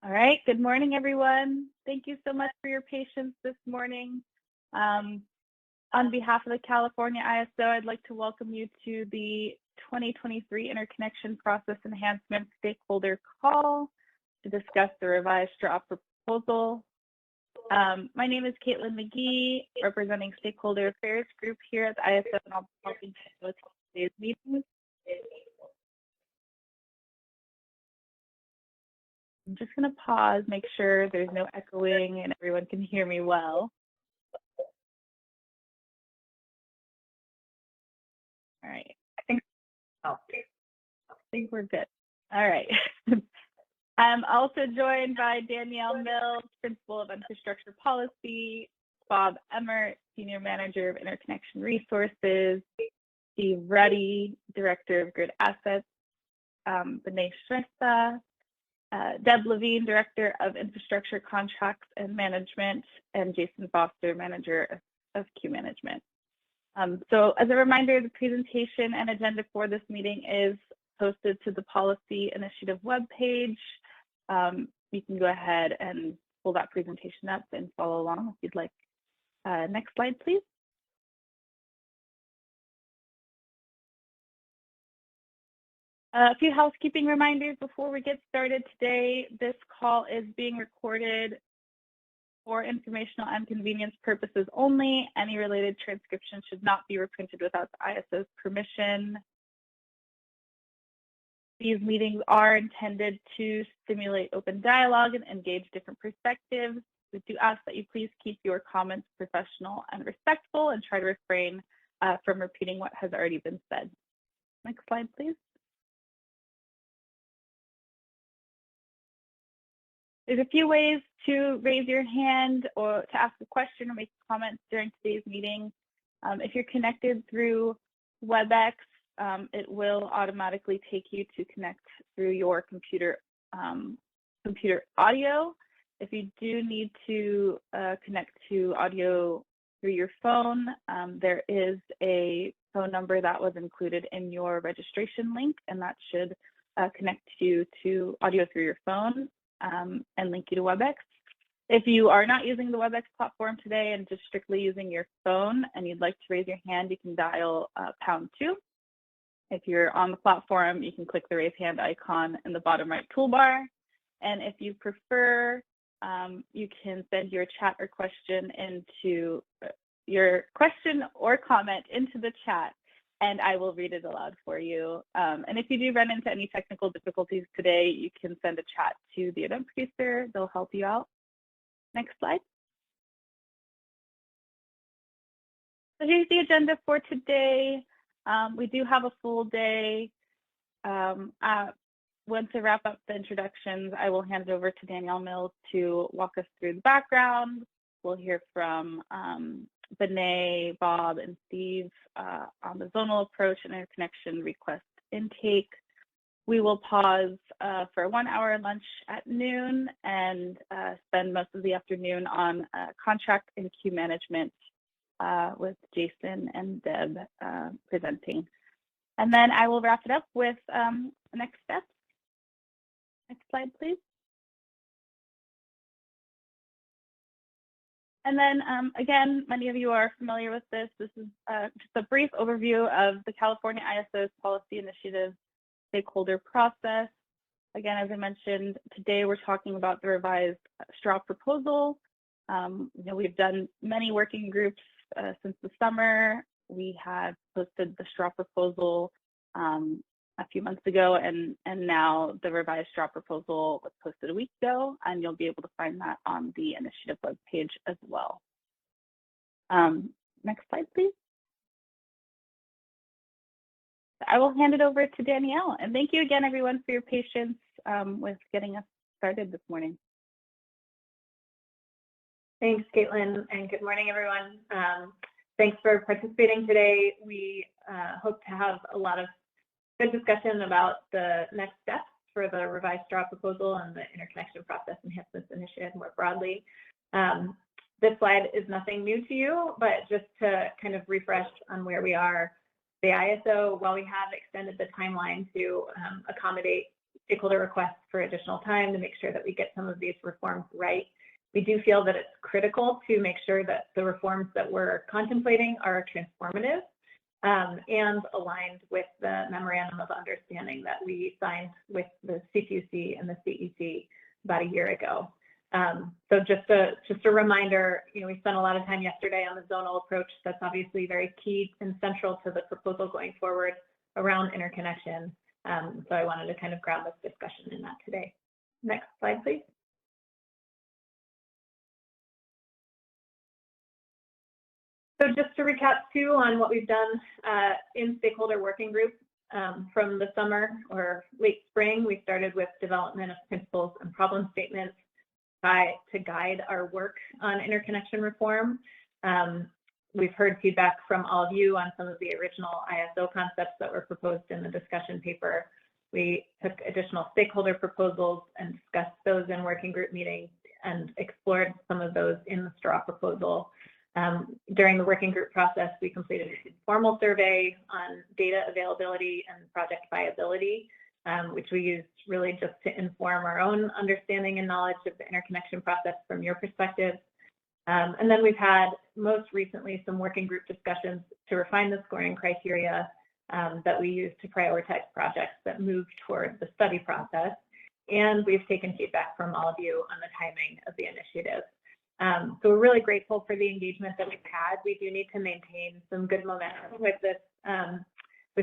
All right, good morning, everyone. Thank you so much for your patience this morning. On behalf of the California ISO, I'd like to welcome you to the 2023 Interconnection Process Enhancement Stakeholder Call to discuss the revised draft proposal. My name is Caitlin McGee, representing Stakeholder Affairs Group here at the ISO, and I'll be helping to facilitate today's meeting. I'm just going to pause, make sure there's no echoing and everyone can hear me well. All right, I think we're good. All right. I'm also joined by Danielle Mills, Principal of Infrastructure Policy, Bob Emmert, Senior Manager of Interconnection Resources, Steve Ruddy, Director of Grid Assets, Benesh Shrestha, Deb Levine, Director of Infrastructure Contracts and Management, and Jason Foster, Manager of Queue Management. So as a reminder, the presentation and agenda for this meeting is posted to the Policy Initiative webpage. You can go ahead and pull that presentation up and follow along if you'd like. Next slide, please. A few housekeeping reminders before we get started today. This call is being recorded for informational and convenience purposes only. Any related transcription should not be reprinted without the ISO's permission. These meetings are intended to stimulate open dialogue and engage different perspectives. We do ask that you please keep your comments professional and respectful and try to refrain from repeating what has already been said. Next slide, please. There's a few ways to raise your hand or to ask a question or make comments during today's meeting. If you're connected through WebEx, it will automatically take you to connect through your computer audio. If you do need to connect to audio through your phone, there is a phone number that was included in your registration link, and that should connect you to audio through your phone and link you to WebEx. If you are not using the WebEx platform today and just strictly using your phone and you'd like to raise your hand, you can dial #2. If you're on the platform, you can click the raise hand icon in the bottom right toolbar. And if you prefer, you can send your chat or question into your question or comment into the chat, and I will read it aloud for you. And if you do run into any technical difficulties today, you can send a chat to the event producer. They'll help you out. Next slide. So here's the agenda for today. We do have a full day. Once I wrap up the introductions, I will hand it over to Danielle Mills to walk us through the background. We'll hear from Benet, Bob, and Steve on the zonal approach and interconnection request intake. We will pause for a 1-hour lunch at noon and spend most of the afternoon on contract and queue management with Jason and Deb presenting. And then I will wrap it up with next steps. Next slide, please. And then again, many of you are familiar with this. This is just a brief overview of the California ISO's policy initiative stakeholder process. Again, as I mentioned, today we're talking about the revised straw proposal. We've done many working groups since the summer. We had posted the straw proposal a few months ago, and now the revised straw proposal was posted a week ago, and you'll be able to find that on the initiative webpage as well. Next slide, please. I will hand it over to Danielle, and thank you again, everyone, for your patience with getting us started this morning. Thanks, Caitlin, and good morning, everyone. Thanks for participating today. We hope to have a lot of good discussion about the next steps for the revised straw proposal and the interconnection process enhancements initiative more broadly. This slide is nothing new to you, but just to kind of refresh on where we are. The ISO, while we have extended the timeline to accommodate stakeholder requests for additional time to make sure that we get some of these reforms right. We do feel that it's critical to make sure that the reforms that we're contemplating are transformative and aligned with the Memorandum of Understanding that we signed with the CPUC and the CEC about a year ago. So just a reminder, we spent a lot of time yesterday on the zonal approach. That's obviously very key and central to the proposal going forward around interconnection. So I wanted to kind of ground this discussion in that today. Next slide, please. So just to recap too on what we've done in stakeholder working group from the summer or late spring, we started with development of principles and problem statements to guide our work on interconnection reform. We've heard feedback from all of you on some of the original ISO concepts that were proposed in the discussion paper. We took additional stakeholder proposals and discussed those in working group meetings and explored some of those in the straw proposal. During the working group process, we completed a formal survey on data availability and project viability, which we used really just to inform our own understanding and knowledge of the interconnection process from your perspective. And then we've had most recently some working group discussions to refine the scoring criteria that we use to prioritize projects that move toward the study process. And we've taken feedback from all of you on the timing of the initiative. So we're really grateful for the engagement that we've had. We do need to maintain some good momentum with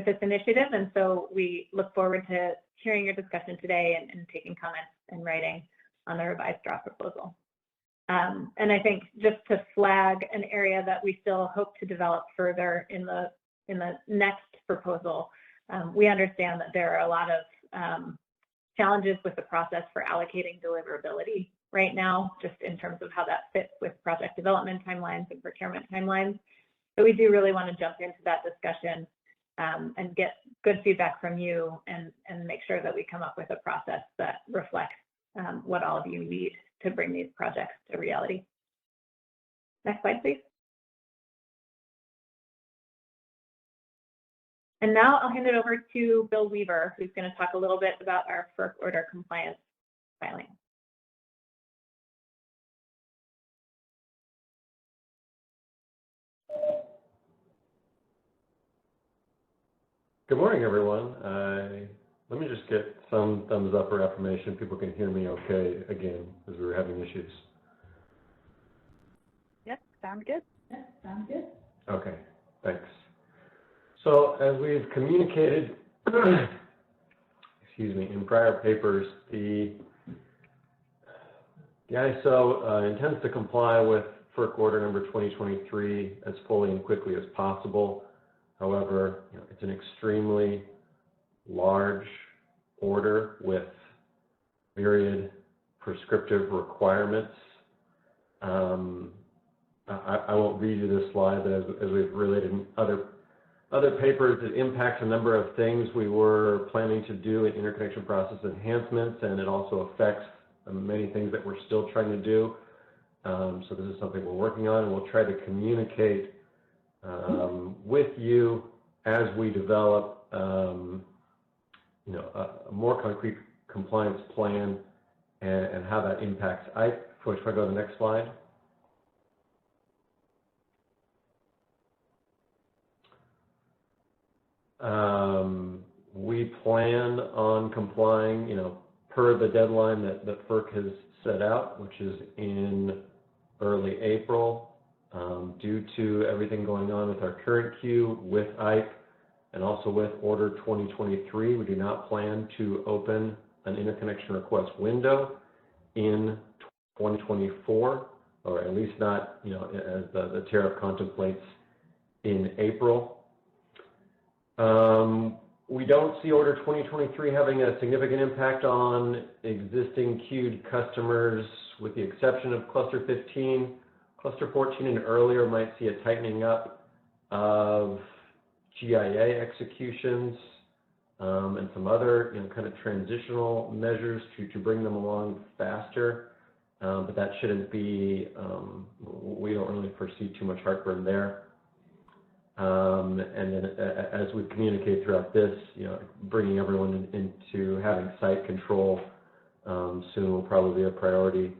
this initiative, and so we look forward to hearing your discussion today and taking comments and writing on the revised draft proposal. And I think just to flag an area that we still hope to develop further in the next proposal, we understand that there are a lot of challenges with the process for allocating deliverability right now, just in terms of how that fits with project development timelines and procurement timelines. So we do really want to jump into that discussion and get good feedback from you and make sure that we come up with a process that reflects what all of you need to bring these projects to reality. Next slide, please. And now I'll hand it over to Bill Weaver, who's going to talk a little bit about our FERC order compliance filing. Good morning, everyone. Let me just get some thumbs up or affirmation. People can hear me okay again, because we were having issues. Yep, sound good. Yep, sound good. Okay, thanks. So as we've communicated, excuse me, in prior papers, the ISO intends to comply with FERC order number 2023 as fully and quickly as possible. However, it's an extremely large order with myriad prescriptive requirements. I won't read you this slide, but as we've related in other papers, it impacts a number of things we were planning to do in interconnection process enhancements, and it also affects many things that we're still trying to do. So this is something we're working on, and we'll try to communicate with you as we develop a more concrete compliance plan and how that impacts. If I go to the next slide. We plan on complying, per the deadline that FERC has set out, which is in early April. Due to everything going on with our current queue, with IPE, and also with Order 2023, we do not plan to open an interconnection request window in 2024, or at least not, as the tariff contemplates in April. We don't see Order 2023 having a significant impact on existing queued customers, with the exception of Cluster 15. Cluster 14 and earlier might see a tightening up of GIA executions and some other kind of transitional measures to bring them along faster. But that shouldn't be, we don't really foresee too much heartburn there. And then as we communicate throughout this, bringing everyone into having site control soon will probably be a priority.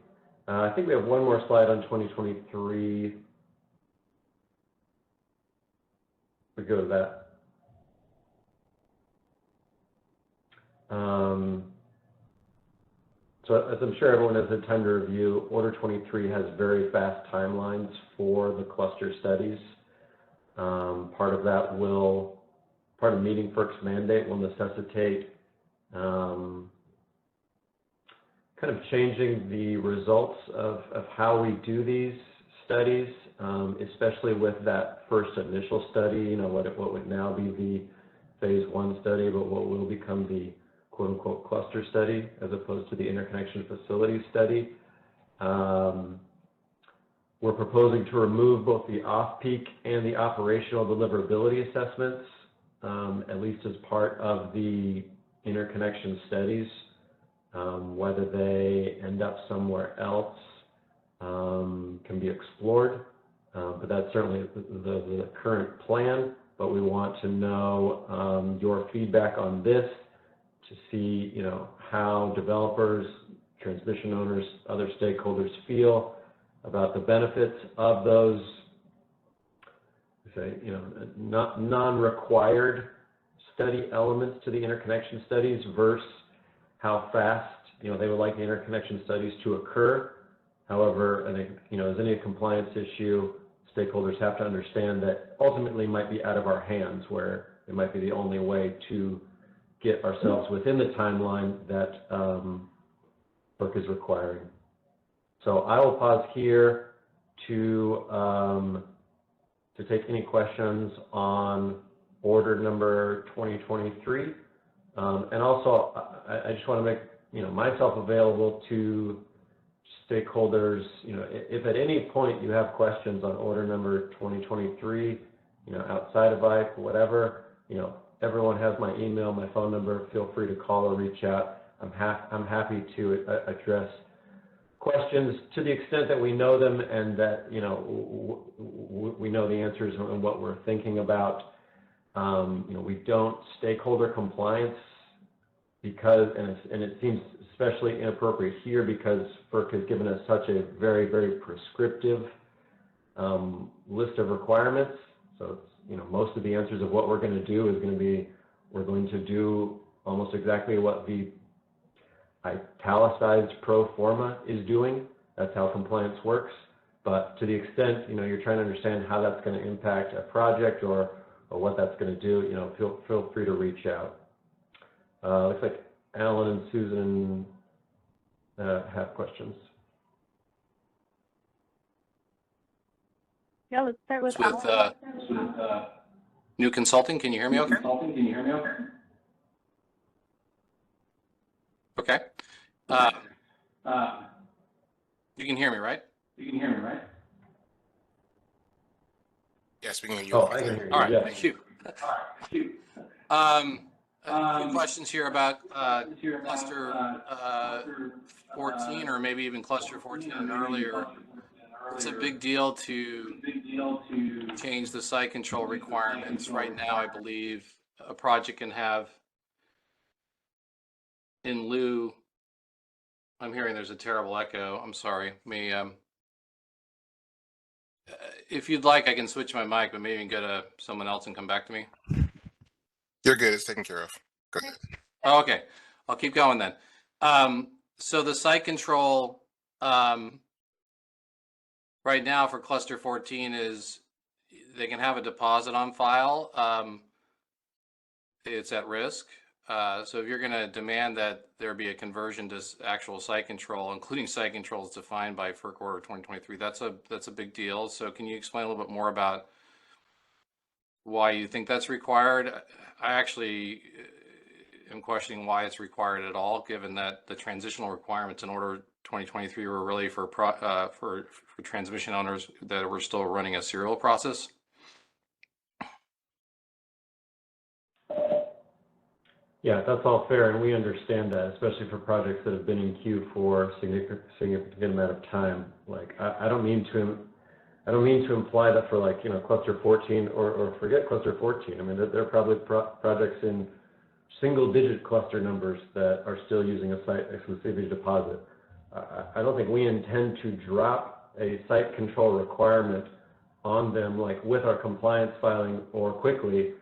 I think we have one more slide on 2023. We go to that. So as I'm sure everyone has had time to review, Order 23 has very fast timelines for the cluster studies. Part of meeting FERC's mandate will necessitate kind of changing the results of how we do these studies, especially with that first initial study, what would now be the phase 1 study, but what will become the quote-unquote cluster study as opposed to the interconnection facility study. We're proposing to remove both the off-peak and the operational deliverability assessments, at least as part of the interconnection studies. Whether they end up somewhere else can be explored, but that's certainly the current plan. But we want to know your feedback on this to see, how developers, transmission owners, other stakeholders feel about the benefits of those, non-required study elements to the interconnection studies versus how fast, they would like the interconnection studies to occur. However, I think, as any compliance issue, stakeholders have to understand that ultimately might be out of our hands, where it might be the only way to get ourselves within the timeline that FERC is requiring. So I will pause here to take any questions on order number 2023. And also, I just want to make myself available to stakeholders. If at any point you have questions on order number 2023, outside of IKE, whatever, everyone has my email, my phone number. Feel free to call or reach out. I'm happy to address questions to the extent that we know them and that we know the answers and what we're thinking about. We don't stakeholder compliance because, and it seems especially inappropriate here because FERC has given us such a very, very prescriptive list of requirements. So it's, most of the answers of what we're going to do is going to be, we're going to do almost exactly what the italicized pro forma is doing. That's how compliance works. But to the extent, you're trying to understand how that's going to impact a project or what that's going to do, feel free to reach out. Looks like Alan and Susan have questions. Yeah, let's start with New Consulting. Can you hear me okay? Okay. You can hear me, right? Yes, we can hear you. Oh, I can hear you. All right, yes. thank you. A few questions here about cluster 14 or maybe even cluster 14 and earlier. It's a big deal to change the site control requirements. Right now, I believe a project can have in lieu, I'm hearing there's a terrible echo. I'm sorry. If you'd like, I can switch my mic, but maybe you can go to someone else and come back to me. You're good. It's taken care of. Go ahead. Oh, okay. I'll keep going then. So the site control right now for cluster 14 is they can have a deposit on file. It's at risk. So if you're going to demand that there be a conversion to actual site control, including site controls defined by FERC Order 2023, that's a big deal. So can you explain a little bit more about why you think that's required? I actually am questioning why it's required at all, given that the transitional requirements in Order 2023 were really for transmission owners that were still running a serial process. Yeah, that's all fair, and we understand that, especially for projects that have been in queue for a significant amount of time. Like, I don't mean to I don't mean to imply that for like, cluster 14 or forget cluster 14. I mean, there are probably projects in single-digit cluster numbers that are still using a site exclusivity deposit. I don't think we intend to drop a site control requirement on them, like with our compliance filing or quickly,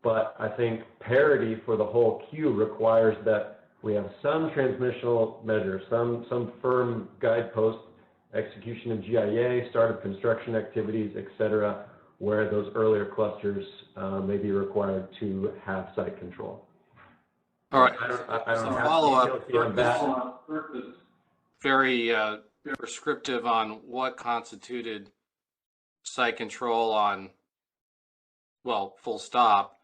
but I think parity for the whole queue requires that we have some transmissional measure, some firm guidepost, execution of GIA, start of construction activities, et cetera, where those earlier clusters may be required to have site control. All right. I don't So have follow-up, details beyond that. FERC is very prescriptive on what constituted site control on, well, full stop,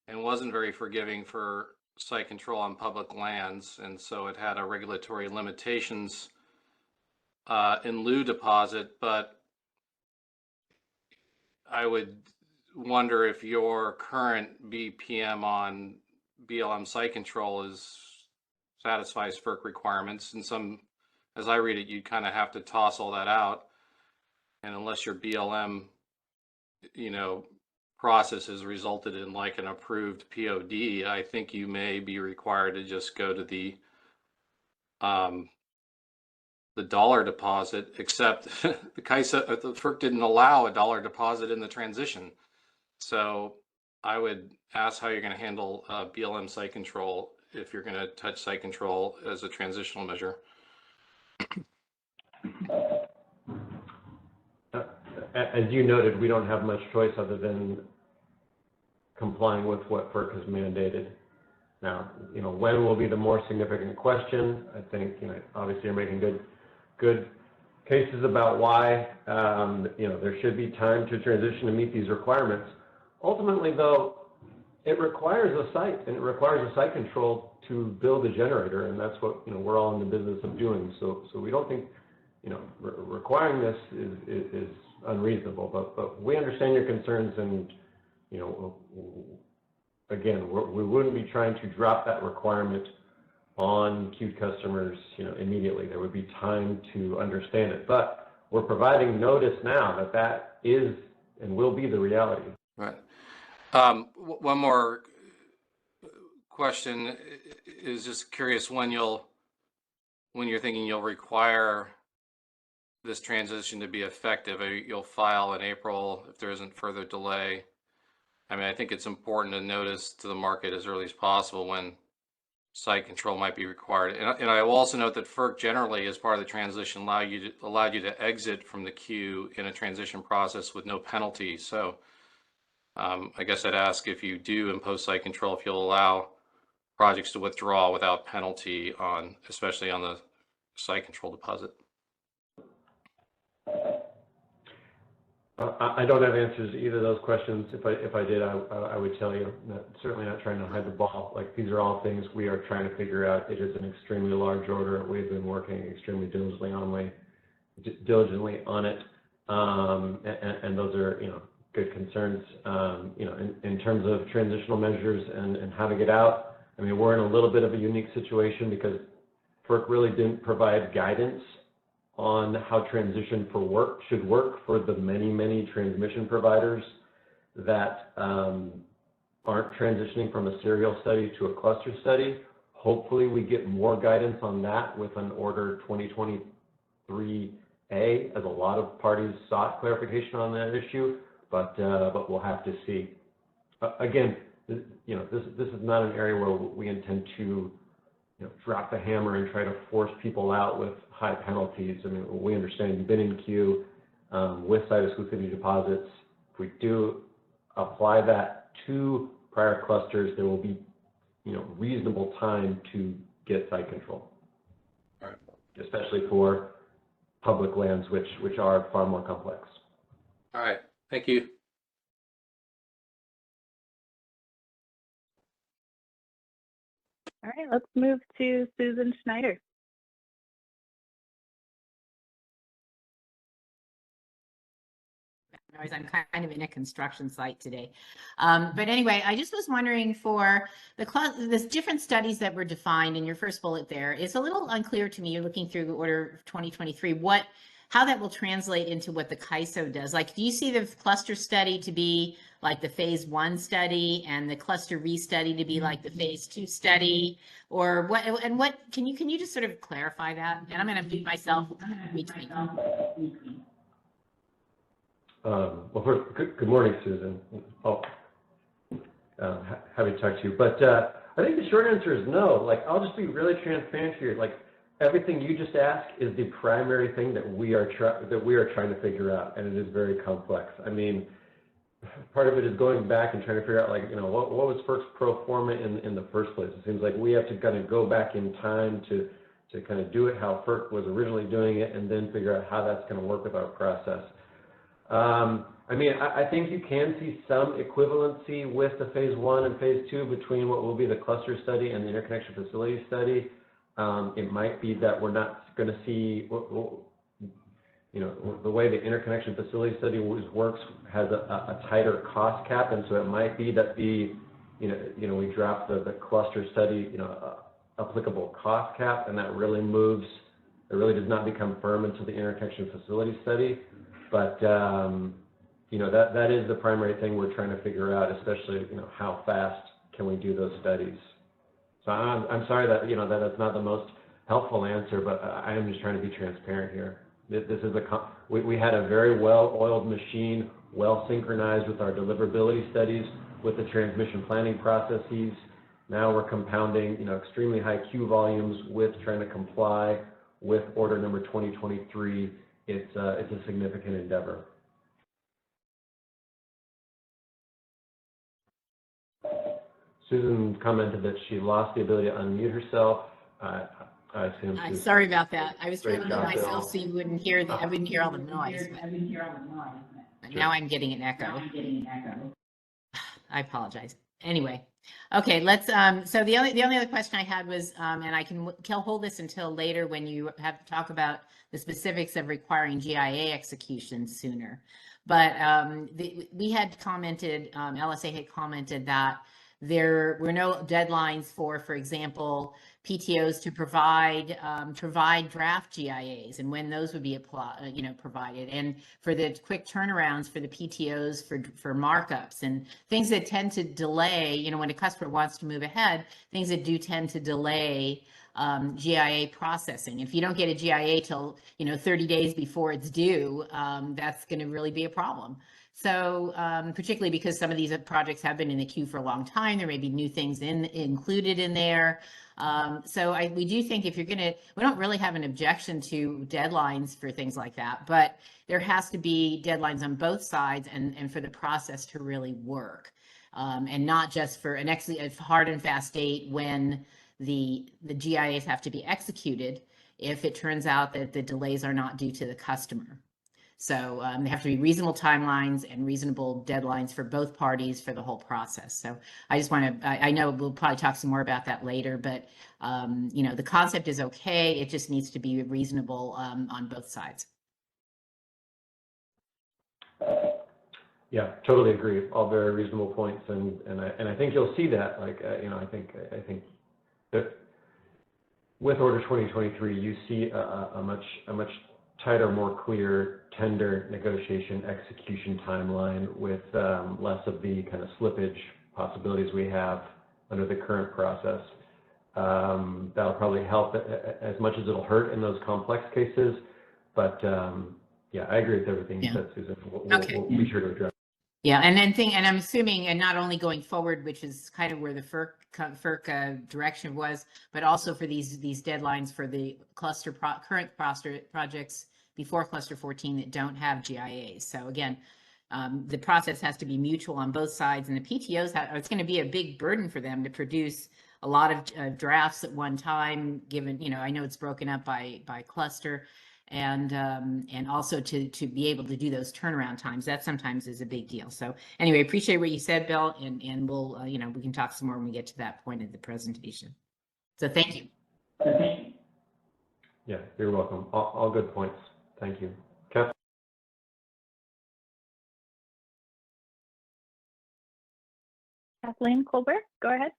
and wasn't very forgiving for site control on public lands. And so it had a regulatory limitations in lieu deposit, but I would wonder if your current BPM on BLM site control satisfies FERC requirements. And some, as I read it, you kind of have to toss all that out. And unless your BLM, process has resulted in like an approved POD, I think you may be required to just go to the dollar deposit, except the FERC didn't allow a dollar deposit in the transition. So I would ask how you're going to handle BLM site control if you're going to touch site control as a transitional measure. As you noted, we don't have much choice other than complying with what FERC has mandated. Now, when will be the more significant question? I think, obviously you're making good cases about why, there should be time to transition to meet these requirements. Ultimately, though, it requires a site, and it requires a site control to build a generator, and that's what, we're all in the business of doing. So we don't think, requiring this is unreasonable, but we understand your concerns, and, again, we wouldn't be trying to drop that requirement on queued customers, immediately. There would be time to understand it, but we're providing notice now that is and will be the reality. Right. One more question is just curious when you're thinking you'll require this transition to be effective. You'll file in April if there isn't further delay. I mean, I think it's important to notice to the market as early as possible when site control might be required. And I will also note that FERC generally, as part of the transition, allowed you to exit from the queue in a transition process with no penalty. So I guess I'd ask, if you do impose site control, if you'll allow projects to withdraw without penalty especially on the site control deposit. I don't have answers to either of those questions. If I did, I would tell you. Certainly not trying to hide the ball. Like, these are all things we are trying to figure out. It is an extremely large order. We've been working extremely diligently on it, and those are good concerns. In terms of transitional measures and how to get out. I mean, we're in a little bit of a unique situation because FERC really didn't provide guidance on how transition should work for the many transmission providers that aren't transitioning from a serial study to a cluster study. Hopefully we get more guidance on that with an order 2023A, as a lot of parties sought clarification on that issue, but we'll have to see. Again, this is not an area where we intend to drop the hammer and try to force people out with high penalties. I mean, we understand you've been in queue with site exclusivity deposits. If we do apply that to prior clusters, there will be, reasonable time to get site control. All right. Especially for public lands, which are far more complex. All right. Thank you. All right, let's move to Susan Schneider. I'm kind of in a construction site today. But anyway, I just was wondering, for the different studies that were defined in your first bullet there, it's a little unclear to me. You're looking through order 2023, how that will translate into what the CAISO does. Like, do you see the cluster study to be like the phase 1 study and the cluster re-study to be like the phase 2 study, or what? And what can you just sort of clarify that? And I'm going to mute myself between. Well, first, good morning, Susan. Happy to talk to you. But I think the short answer is no. Like, I'll just be really transparent here. Like, everything you just asked is the primary thing that we are trying to figure out, and it is very complex. I mean, part of it is going back and trying to figure out, like, what was FERC's pro forma in the first place. It seems like we have to kind of go back in time to kind of do it how FERC was originally doing it, and then figure out how that's going to work with our process. I mean, I think you can see some equivalency with the phase 1 and phase 2 between what will be the cluster study and the interconnection facility study. It might be that we're not going to see, the way the interconnection facility study works has a tighter cost cap, and so it might be that we drop the cluster study, applicable cost cap, and that really moves. It really does not become firm until the interconnection facility study. But that is the primary thing we're trying to figure out, especially how fast can we do those studies. So I'm sorry that that's not the most helpful answer, but I am just trying to be transparent here. This is we had a very well-oiled machine, well synchronized with our deliverability studies, with the transmission planning processes. Now we're compounding extremely high Q volumes with trying to comply with order number 2023. It's a significant endeavor. Susan commented that she lost the ability to unmute herself. I assume. I'm sorry about that. I was trying to mute myself so you wouldn't hear I wouldn't hear all the noise. But now I'm getting an echo. I apologize. Anyway, okay, let's. So the only other question I had was, and I can hold this until later when you have to talk about the specifics of requiring GIA execution sooner. But we had commented, LSA had commented that there were no deadlines for example, PTOs to provide draft GIAs and when those would be provided, and for the quick turnarounds for the PTOs for markups and things that tend to delay. When a customer wants to move ahead, things that do tend to delay GIA processing. If you don't get a GIA till 30 days before it's due, that's going to really be a problem. So particularly because some of these projects have been in the queue for a long time, there may be new things included in there. So we do think if you're we don't really have an objection to deadlines for things like that, but there has to be deadlines on both sides and for the process to really work, and not just for a hard and fast date when the GIAs have to be executed if it turns out that the delays are not due to the customer. So there have to be reasonable timelines and reasonable deadlines for both parties for the whole process. So I just want to, I know we'll probably talk some more about that later, but the concept is okay. It just needs to be reasonable on both sides. Yeah, totally agree. All very reasonable points, and I think you'll see that. Like I think that with Order 2023, you see a much tighter, more clear tender negotiation execution timeline with less of the kind of slippage possibilities we have under the current process. That'll probably help as much as it'll hurt in those complex cases. But yeah, I agree with everything you said, Susan. We'll be sure to address. Yeah, and I'm assuming, and not only going forward, which is kind of where the FERC direction was, but also for these deadlines for the current cluster projects before cluster 14 that don't have GIAs. So again, the process has to be mutual on both sides, and the PTOs it's going to be a big burden for them to produce a lot of drafts at one time. Given I know it's broken up by cluster. And also to be able to do those turnaround times, that sometimes is a big deal. So anyway, appreciate what you said, Bill, and we'll we can talk some more when we get to that point of the presentation. So thank you. Yeah, you're welcome. All good points. Thank you. Kathleen Colbert, go ahead.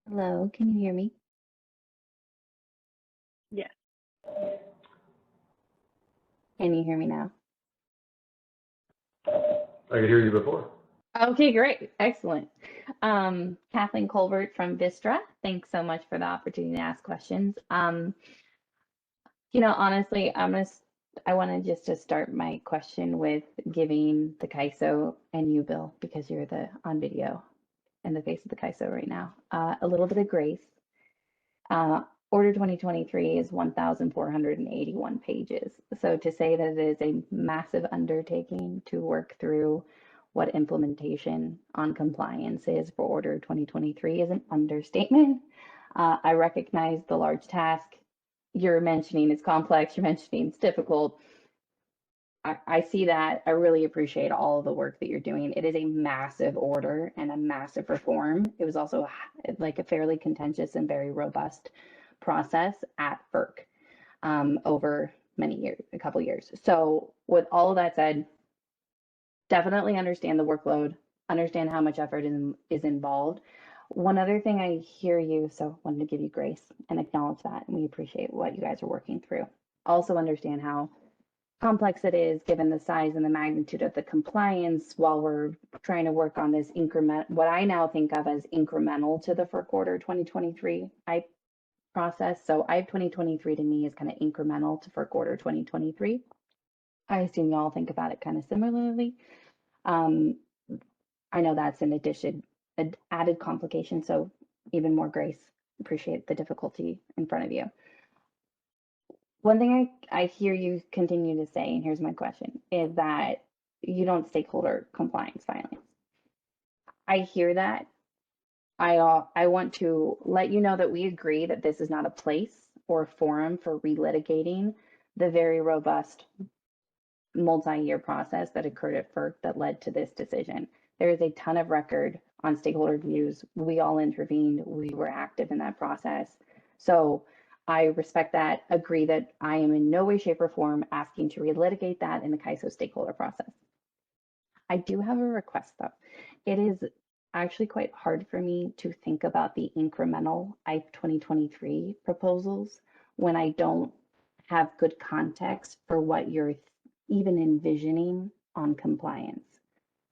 Hello, can you hear me? Yes. Can you hear me now? I could hear you before. Okay, great. Excellent. Kathleen Colbert from Vistra. Thanks so much for the opportunity to ask questions. Honestly, I wanted just to start my question with giving the CAISO and you, Bill, because you're the on video and the face of the CAISO right now, a little bit of grace. Order 2023 is 1,481 pages. So to say that it is a massive undertaking to work through what implementation on compliance is for Order 2023 is an understatement. I recognize the large task. You're mentioning it's complex, you're mentioning it's difficult. I see that. I really appreciate all of the work that you're doing. It is a massive order and a massive reform. It was also like a fairly contentious and very robust process at FERC over many years, a couple years. So with all of that said, definitely understand the workload, understand how much effort is involved. One other thing I hear you, so wanted to give you grace and acknowledge that, and we appreciate what you guys are working through. Also understand how complex it is given the size and the magnitude of the compliance while we're trying to work on this increment, what I now think of as incremental to the FERC Order 2023 process. So IVE 2023 to me is kind of incremental to FERC Order 2023. I assume y'all think about it kind of similarly. I know that's an added complication, so even more grace. Appreciate the difficulty in front of you. One thing I hear you continue to say, and here's my question, is that you don't stakeholder compliance filings. I hear that. I want to let you know that we agree that this is not a place or a forum for relitigating the very robust multi-year process that occurred at FERC that led to this decision. There is a ton of record on stakeholder views. We all intervened. We were active in that process. So I respect that, agree that I am in no way, shape, or form asking to relitigate that in the CAISO stakeholder process. I do have a request though. It is actually quite hard for me to think about the incremental IVE 2023 proposals when I don't have good context for what you're even envisioning on compliance.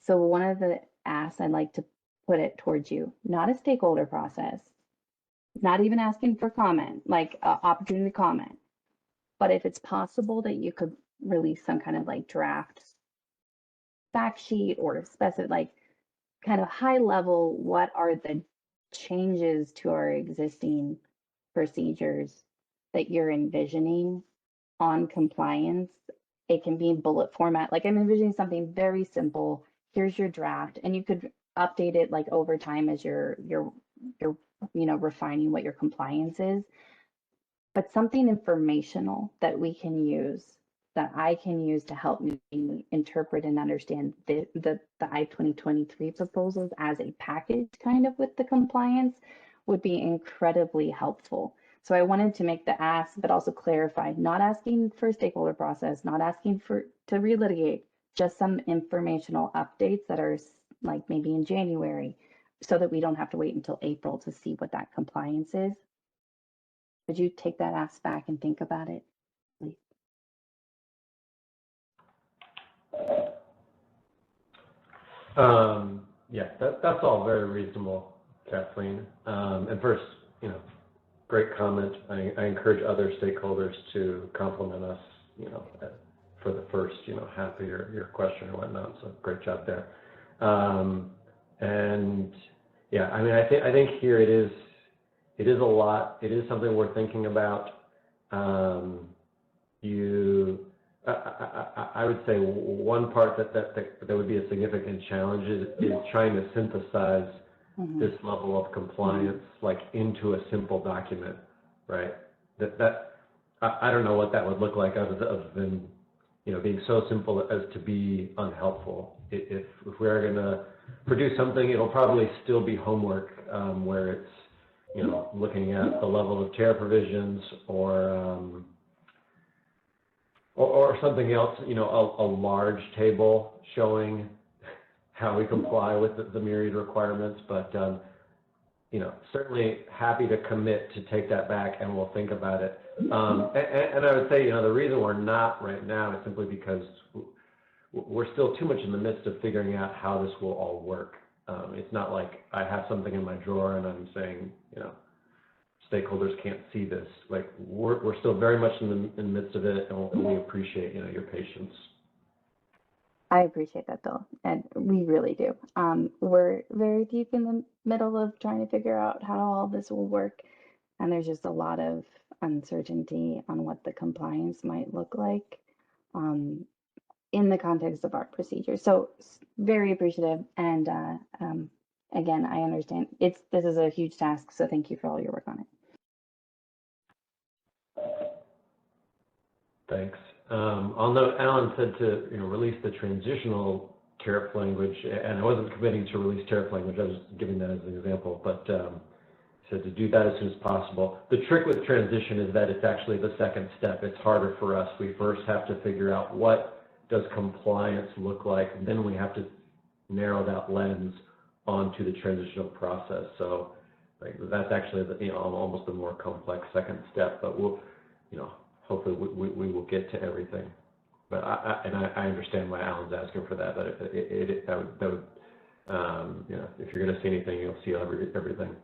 So one of the asks I'd like to put it towards you, not a stakeholder process, not even asking for comment, like opportunity to comment, but if it's possible that you could release some kind of like draft fact sheet or specific, like kind of high level, what are the changes to our existing procedures that you're envisioning on compliance? It can be in bullet format. Like I'm envisioning something very simple. Here's your draft, and you could update it like over time as you're refining what your compliance is. But something informational that we can use, that I can use to help me interpret and understand the IVE 2023 proposals as a package kind of with the compliance would be incredibly helpful. So I wanted to make the ask, but also clarify, not asking for a stakeholder process, not asking to relitigate, just some informational updates that are like maybe in January, so that we don't have to wait until April to see what that compliance is. Would you take that ask back and think about it, please? Yeah, that's all very reasonable, Kathleen. And first, great comment. I encourage other stakeholders to compliment us, for the first, half of your question or whatnot. So great job there. And yeah, I mean, I think here it is a lot. It is something we're thinking about. I would say one part that would be a significant challenge is trying to synthesize this level of compliance like into a simple document, right? I don't know what that would look like other than being so simple as to be unhelpful. If we're going to produce something, it'll probably still be homework where it's looking at the level of chair provisions or something else, a large table showing how we comply with the myriad requirements. But certainly happy to commit to take that back, and we'll think about it. And I would say, the reason we're not right now is simply because we're still too much in the midst of figuring out how this will all work. It's not like I have something in my drawer and I'm saying, stakeholders can't see this. Like we're still very much in the midst of it, and we appreciate, your patience. I appreciate that, Bill, and we really do. We're very deep in the middle of trying to figure out how all this will work, and there's just a lot of uncertainty on what the compliance might look like in the context of our procedure. So very appreciative, and again, I understand this is a huge task, so thank you for all your work on it. Thanks. I'll note Alan said to release the transitional tariff language, and I wasn't committing to release tariff language. I was giving that as an example, but said to do that as soon as possible. The trick with transition is that it's actually the second step. It's harder for us. We first have to figure out what does compliance look like, and then we have to narrow that lens onto the transitional process. So that's actually almost a more complex second step, but we'll hopefully we will get to everything. But I understand why Alan's asking for that. But that would if you're going to see anything, you'll see everything.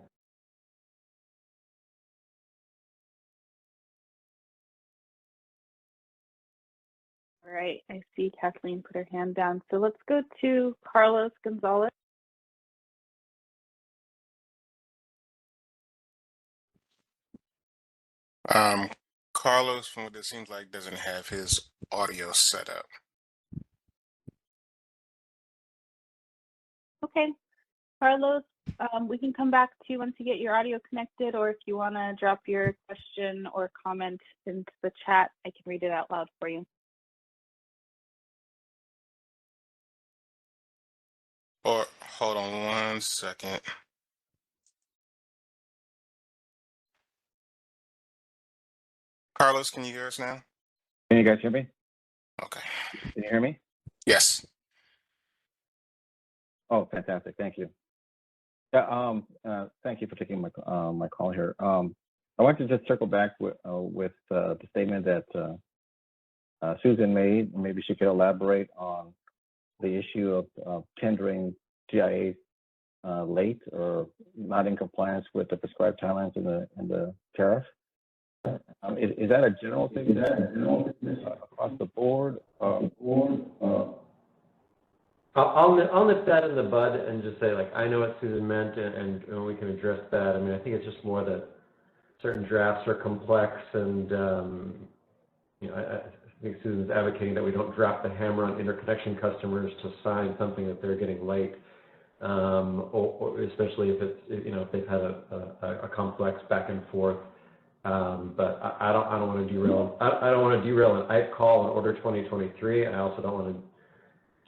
All right, I see Kathleen put her hand down. So let's go to Carlos Gonzalez. Carlos, from what it seems like, doesn't have his audio set up. Okay, Carlos, we can come back to you once you get your audio connected, or if you want to drop your question or comment into the chat, I can read it out loud for you. Or hold on one second. Carlos, can you hear us now? Can you guys hear me? Okay. Can you hear me? Yes. Oh, fantastic. Thank you. Yeah, thank you for taking my my call here. I want to just circle back with the statement that Susan made. Maybe she could elaborate on the issue of tendering GIA late or not in compliance with the prescribed timelines in the tariff. Is that a general thing? Is that across the board? I'll nip that in the bud and just say, I know what Susan meant, and we can address that. I mean, I think it's just more that certain drafts are complex, and I think Susan's advocating that we don't drop the hammer on interconnection customers to sign something that they're getting late, or especially if it's if they've had a complex back and forth. But I don't want to derail. I don't want to derail an IPE call on Order 2023. I also don't want to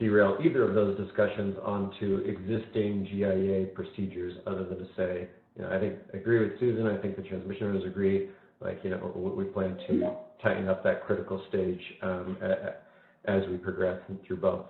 derail either of those discussions onto existing GIA procedures, other than to say, I agree with Susan. I think the transmissioners agree. We plan to tighten up that critical stage as we progress through both.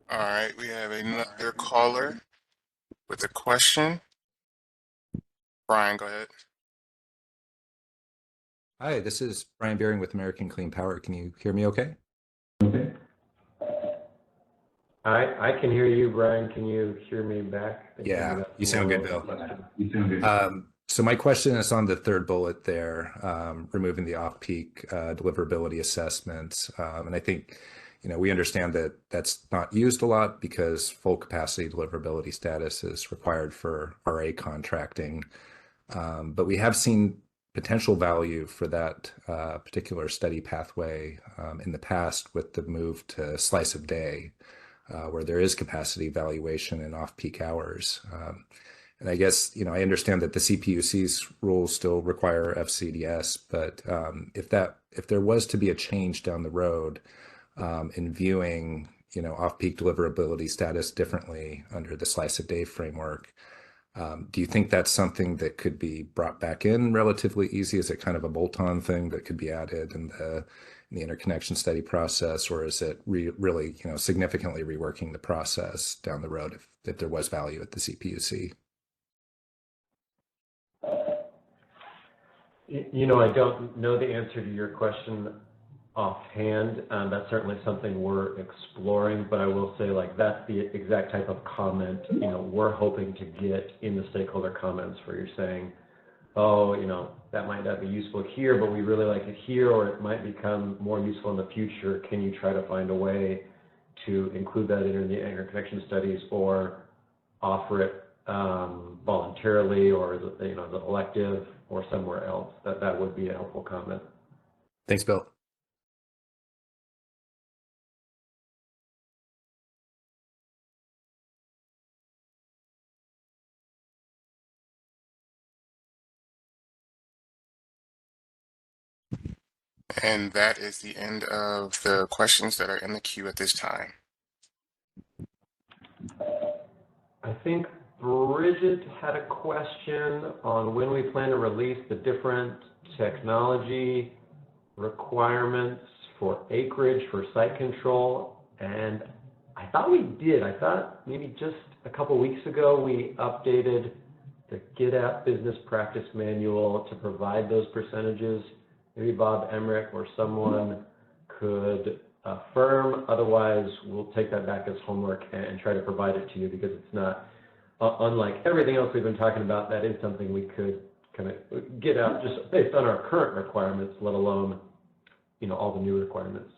All right, we have another caller with a question. Brian, go ahead. Hi, this is Brian Beering with American Clean Power. Can you hear me okay? Okay. I can hear you, Brian. Can you hear me back? Yeah, you sound good, Bill. So my question is on the third bullet there, removing the off-peak deliverability assessment. And I think, we understand that that's not used a lot because full capacity deliverability status is required for RA contracting. But we have seen potential value for that particular study pathway in the past with the move to slice of day, where there is capacity valuation in off-peak hours. And I guess, I understand that the CPUC's rules still require FCDS, but if there was to be a change down the road in viewing, off-peak deliverability status differently under the slice of day framework, do you think that's something that could be brought back in relatively easy? Is it kind of a bolt-on thing that could be added in the interconnection study process, or is it really, significantly reworking the process down the road if there was value at the CPUC? I don't know the answer to your question offhand. That's certainly something we're exploring, but I will say, that's the exact type of comment, we're hoping to get in the stakeholder comments, where you're saying, oh, that might not be useful here, but we really like it here, or it might become more useful in the future. Can you try to find a way to include that in the interconnection studies, or offer it voluntarily, or as an elective, or somewhere else? That would be a helpful comment. Thanks, Bill. And that is the end of the questions that are in the queue at this time. I think Bridget had a question on when we plan to release the different technology requirements for acreage for site control, and I thought we did. I thought maybe just a couple weeks ago we updated the Get Out Business Practice Manual to provide those percentages. Maybe Bob Emmerich or someone could affirm. Otherwise, we'll take that back as homework and try to provide it to you, because it's not, unlike everything else we've been talking about, that is something we could kind of get out just based on our current requirements, let alone, all the new requirements.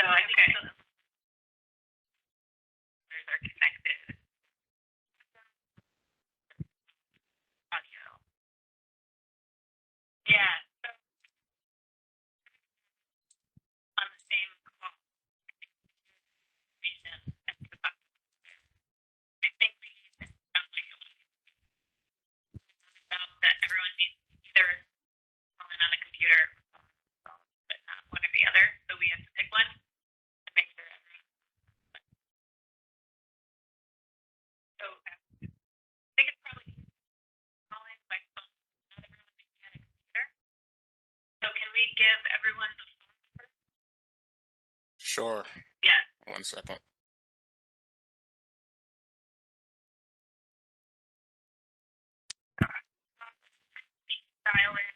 I think okay. Are connected audio. Yeah. So on the same call, I think we sound like about that everyone needs either calling on a computer, but not one or the other. So we have to pick one to make sure everyone. So I think it's probably calling by phone. Not everyone can get a computer. So can we give everyone the phone number? Sure. Yeah. 1 second. Dial in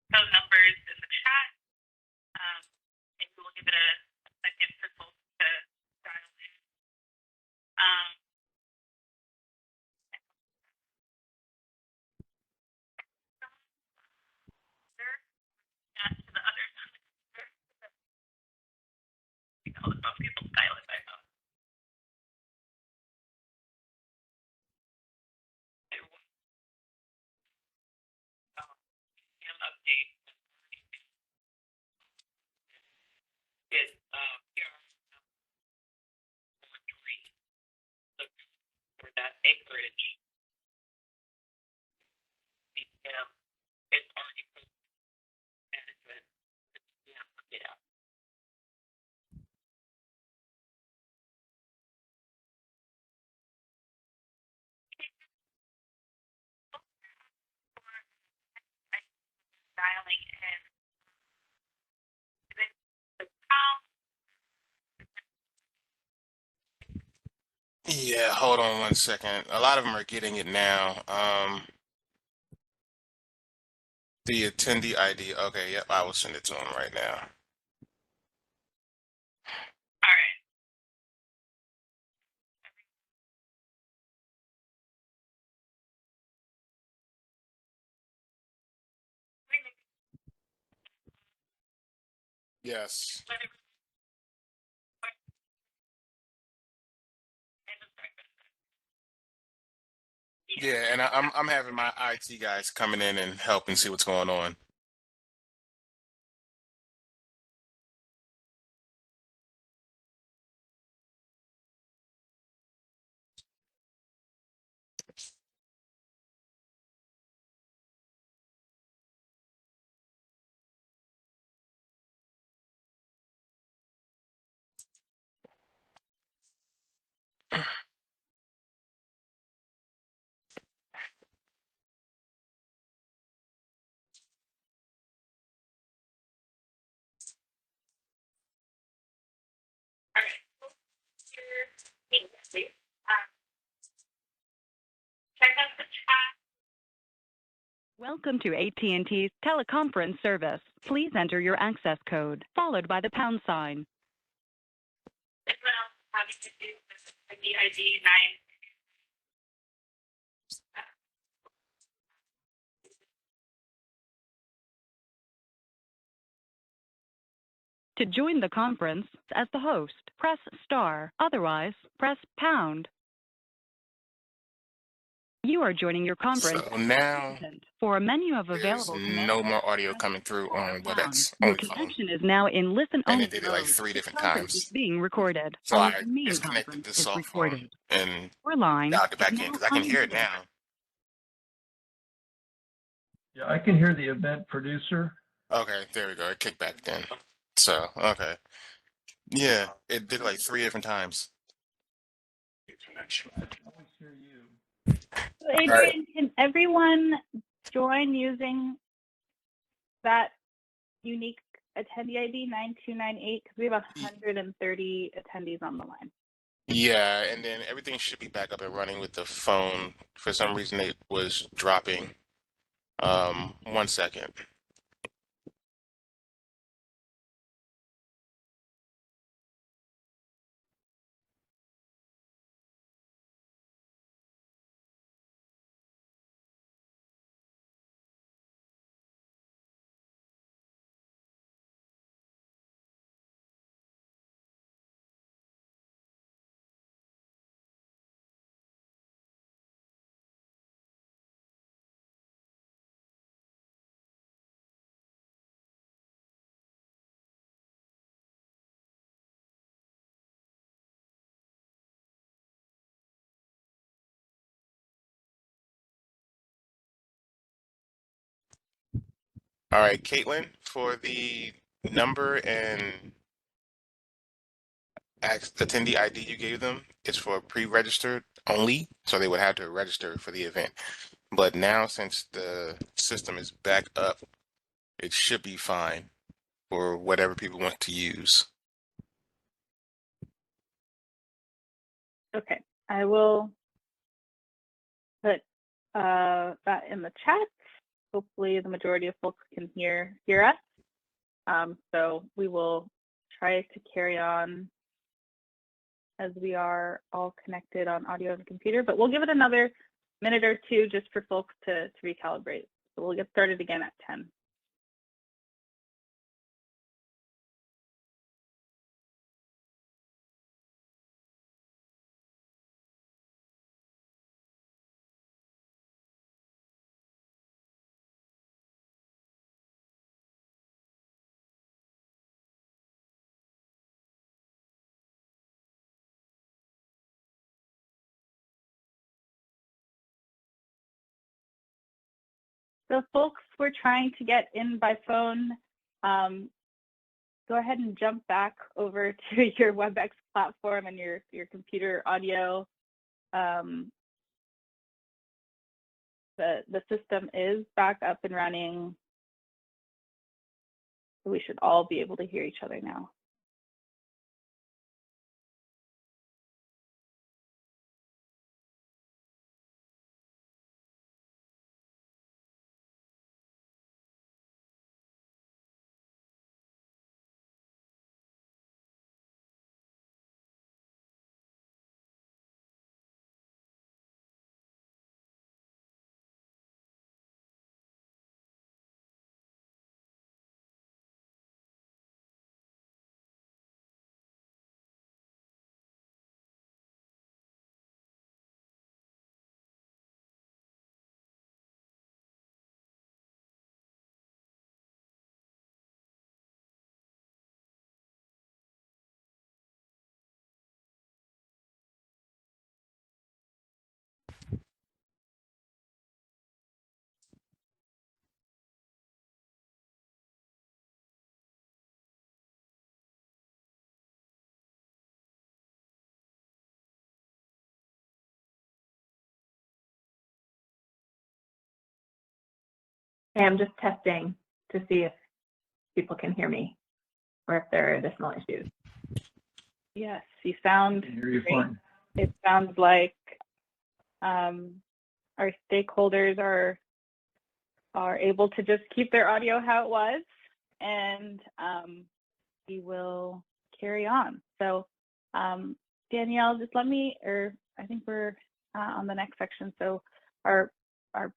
those numbers in the chat, and we'll give it a second for folks to dial in. To the others on the computer. All the phone people dial it by phone. Update is here for that acreage. It's already management. Yeah. Dialing in. Yeah, hold on 1 second. A lot of them are getting it now. The attendee ID. Okay, yep, I will send it to them right now. All right. Yes. Yeah, and I'm having my IT guys coming in and help and see what's going on. Check out the chat. Welcome to AT&T's teleconference service. Please enter your access code, followed by the pound sign. Anyone else having to do with the ID 9? To join the conference as the host, press star. Otherwise, press pound. You are joining your conference So now for a menu of there's available no more audio coming through on WebEx Your only phone. connection is now in listen And only it did it like mode. 3 This different conference is times. being recorded. So Only I the main disconnected conference the is cell phone recorded. and Your line dialed it is back in now because I can hear it unmuted. now. Yeah, I can hear the event producer. Okay, there we go. It kicked back then. So, okay. Yeah, it did it like 3 different times. I can always hear you. So Adrian, can everyone join using that unique attendee ID 9298? Because we have 130 attendees on the line. Yeah, and then everything should be back up and running with the phone. For some reason, it was dropping. 1 second. All right, Caitlin, for the number and attendee ID you gave them, it's for pre-registered only, so they would have to register for the event. But now, since the system is back up, it should be fine for whatever people want to use. Okay, I will put that in the chat. Hopefully the majority of folks can hear us. So we will try to carry on as we are all connected on audio and computer, but we'll give it another minute or two just for folks to recalibrate. So we'll get started again at 10. So folks we're trying to get in by phone, go ahead and jump back over to your WebEx platform and your computer audio. The system is back up and running. So we should all be able to hear each other now. Okay, I'm just testing to see if people can hear me or if there are additional issues. Yes, you sound Can hear you great. fine. It sounds like our stakeholders are able to just keep their audio how it was, and we will carry on. So Danielle, just let me, or I think we're on the next section. So our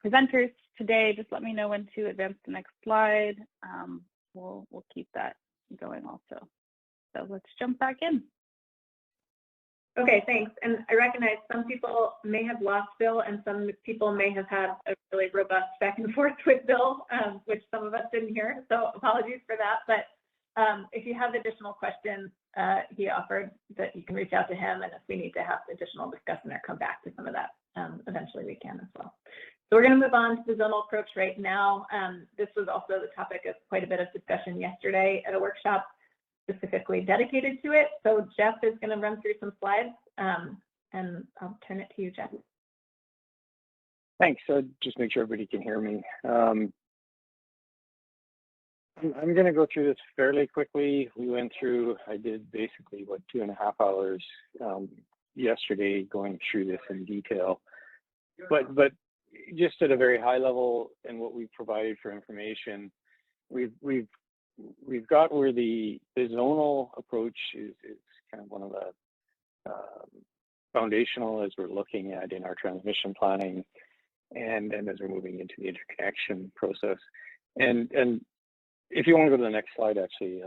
presenters today, just let me know when to advance the next slide. We'll keep that going also. So let's jump back in. Okay, thanks. And I recognize some people may have lost Bill and some people may have had a really robust back and forth with Bill, which some of us didn't hear. So apologies for that. But if you have additional questions, he offered that you can reach out to him. And if we need to have additional discussion or come back to some of that, eventually we can as well. So we're going to move on to the zonal approach right now. This was also the topic of quite a bit of discussion yesterday at a workshop specifically dedicated to it. So Jeff is going to run through some slides, and I'll turn it to you, Jeff. Thanks. So just make sure everybody can hear me. I'm going to go through this fairly quickly. We went through, I did basically, 2.5 hours yesterday going through this in detail. But just at a very high level and what we've provided for information, we've got where the zonal approach is kind of one of the foundational as we're looking at in our transmission planning and as we're moving into the interconnection process. And if you want to go to the next slide, actually,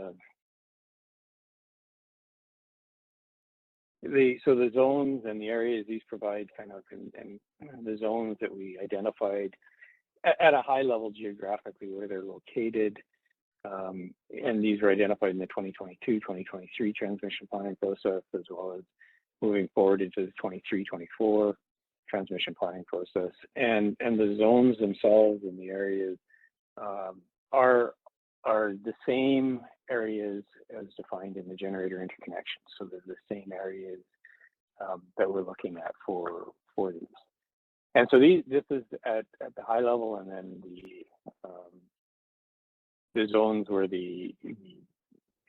so the zones and the areas these provide kind of, and the zones that we identified at a high level geographically where they're located. And these were identified in the 2022-2023 transmission planning process, as well as moving forward into the 23-24 transmission planning process. And the zones themselves and the areas are the same areas as defined in the generator interconnection. So they're the same areas that we're looking at for these. And so this is at the high level, and then the zones where you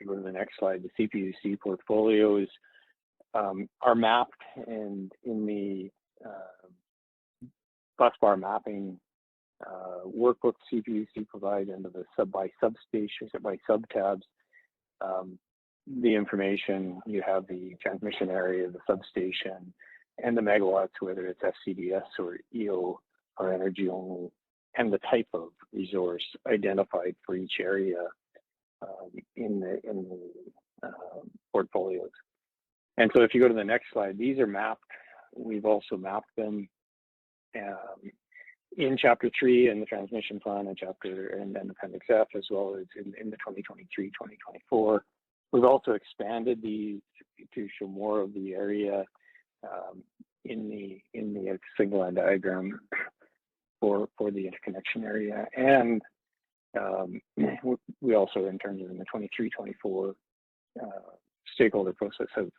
go to the next slide, the CPUC portfolios are mapped, and in the bus bar mapping workbook CPUC provides under the substations by subtabs, the information. You have the transmission area, the substation, and the megawatts, whether it's FCDS or EO or energy only, and the type of resource identified for each area in the portfolios. And so if you go to the next slide, these are mapped. We've also mapped them in Chapter 3 in the transmission plan and then Appendix F, as well as in the 2023-2024. We've also expanded these to show more of the area in the signal line diagram for the interconnection area. And we also, in terms of in the 23-24 stakeholder process, have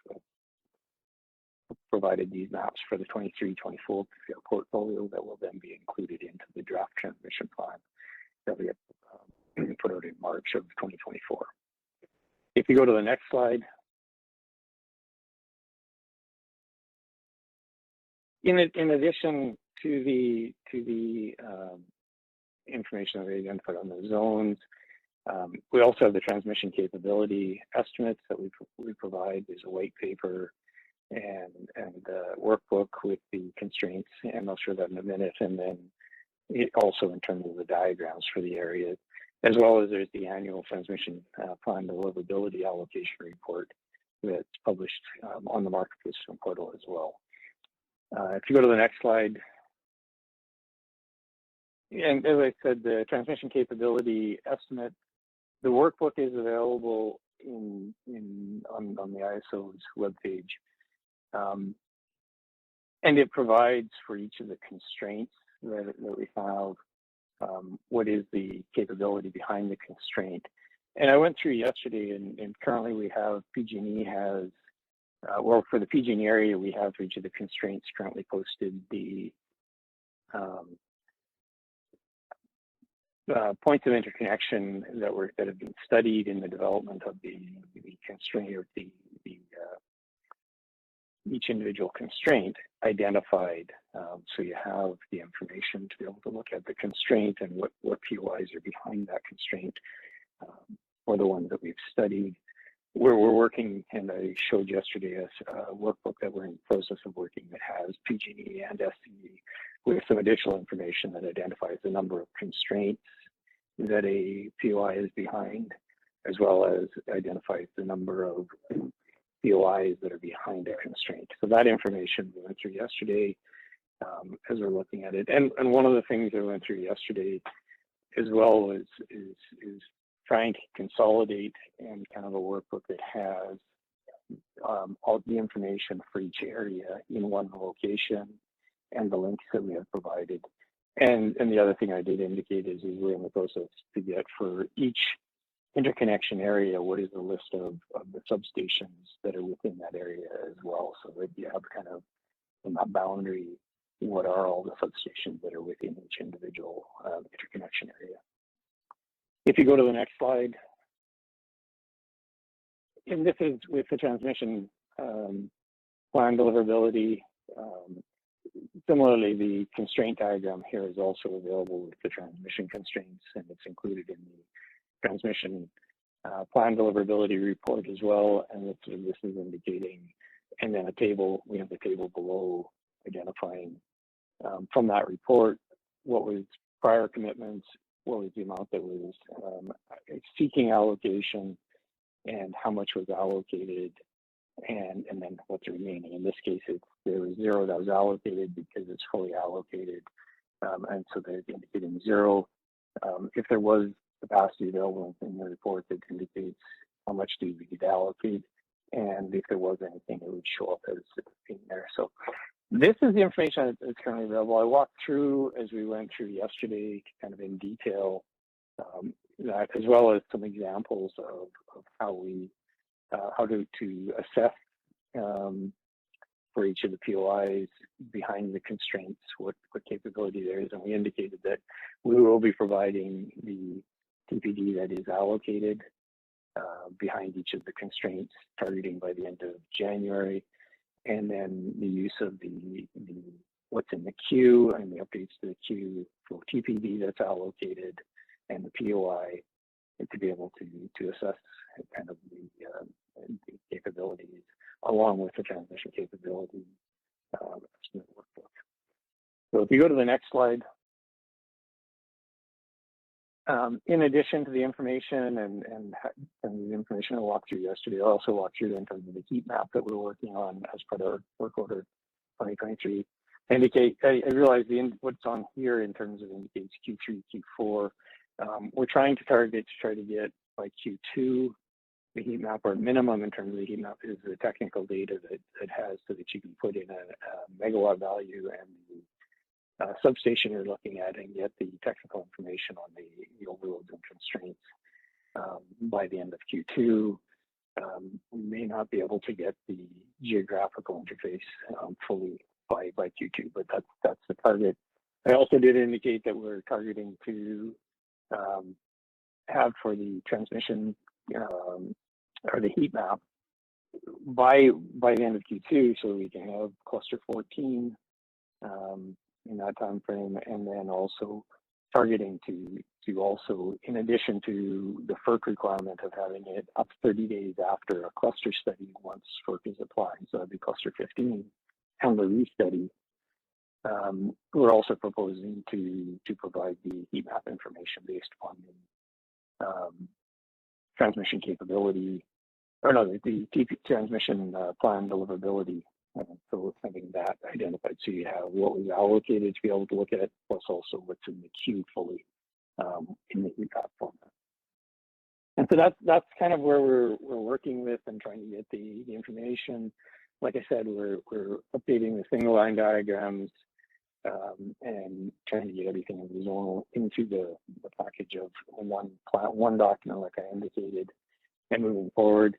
provided these maps for the 23-24 portfolio that will then be included into the draft transmission plan that we have put out in March of 2024. If you go to the next slide, in addition to the information that we identified on the zones, we also have the transmission capability estimates that we provide. There's a white paper and a workbook with the constraints, and I'll show that in a minute. And then also in terms of the diagrams for the area, as well as there's the annual transmission plan deliverability allocation report that's published on the market participant portal as well. If you go to the next slide, and as I said, the transmission capability estimate, the workbook is available on the ISO's webpage. And it provides for each of the constraints that we have, what is the capability behind the constraint. And I went through yesterday, and currently we have, PG&E has, well, for the PG&E area, we have for each of the constraints currently posted the points of interconnection that have been studied in the development of the constraint, or each individual constraint identified. So you have the information to be able to look at the constraint and what POIs are behind that constraint, or the ones that we've studied. Where we're working, and I showed yesterday a workbook that we're in the process of working that has PG&E and SCE with some additional information that identifies the number of constraints that a POI is behind, as well as identifies the number of POIs that are behind a constraint. So that information we went through yesterday as we're looking at it. And one of the things that we went through yesterday as well is trying to consolidate and kind of a workbook that has all the information for each area in one location and the links that we have provided. And the other thing I did indicate is we're in the process to get for each interconnection area, what is the list of the substations that are within that area as well, so that you have kind of in that boundary, what are all the substations that are within each individual interconnection area. If you go to the next slide, and this is with the transmission plan deliverability. Similarly, the constraint diagram here is also available with the transmission constraints, and it's included in the transmission plan deliverability report as well. And this is indicating, and then a table, we have the table below identifying from that report what was prior commitments, what was the amount that was seeking allocation, and how much was allocated, and then what's remaining. In this case, there was 0 that was allocated because it's fully allocated, and so they're indicating 0. If there was capacity available in the report, that indicates how much do we need to allocate, and if there was anything, it would show up as in there. So this is the information that's currently available. I walked through, as we went through yesterday, kind of in detail, that, as well as some examples of how we how to assess for each of the POIs behind the constraints, what capability there is. And we indicated that we will be providing the TPD that is allocated behind each of the constraints, targeting by the end of January. And then the use of the what's in the queue and the updates to the queue for TPD that's allocated and the POI, and to be able to assess kind of the capabilities along with the transmission capability workbook. So if you go to the next slide, in addition to the information and the information I walked through yesterday, I also walked through in terms of the heat map that we're working on as part of our work order 2023. I realize what's on here in terms of indicates Q3, Q4. We're trying to target to try to get by Q2 the heat map, or minimum in terms of the heat map is the technical data that it has, so that you can put in a megawatt value and the substation you're looking at and get the technical information on the overloads and constraints by the end of Q2. We may not be able to get the geographical interface fully by Q2, but that's the target. I also did indicate that we're targeting to have for the transmission or the heat map by the end of Q2, so we can have cluster 14 in that time frame, and then also targeting to also, in addition to the FERC requirement of having it up 30 days after a cluster study once FERC is applying, so that'd be cluster 15, and the restudy. We're also proposing to provide the heat map information based upon the transmission capability, or no, the TP transmission plan deliverability. So having that identified, so you have what was allocated to be able to look at, plus also what's in the queue fully in the heat map format. And so that's kind of where we're working with and trying to get the information. Like I said, we're updating the single line diagrams and trying to get everything in the zonal into the package of one document, like I indicated, and moving forward.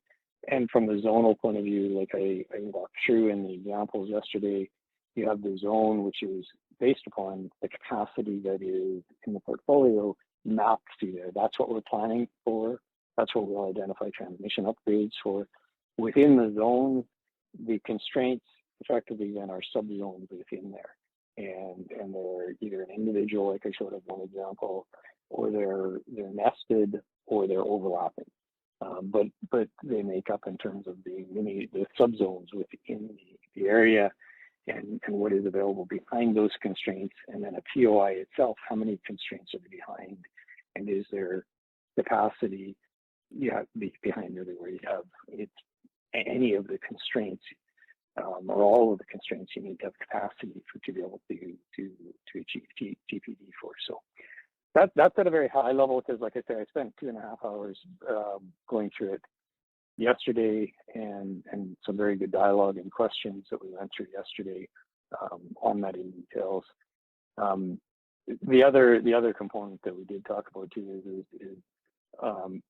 And from the zonal point of view, like I walked through in the examples yesterday, you have the zone, which is based upon the capacity that is in the portfolio mapped to there. That's what we're planning for. That's what we'll identify transmission upgrades for. Within the zone, the constraints effectively then are subzones within there. And they're either an individual, like I showed as one example, or they're nested or they're overlapping. But they make up in terms of the subzones within the area and what is available behind those constraints, and then a POI itself, how many constraints are behind, and is there capacity behind everywhere you have any of the constraints or all of the constraints, you need to have capacity to be able to achieve TPD for. So that's at a very high level, because like I said, I spent 2.5 hours going through it yesterday, and some very good dialogue and questions that we went through yesterday on that in details. The other component that we did talk about too is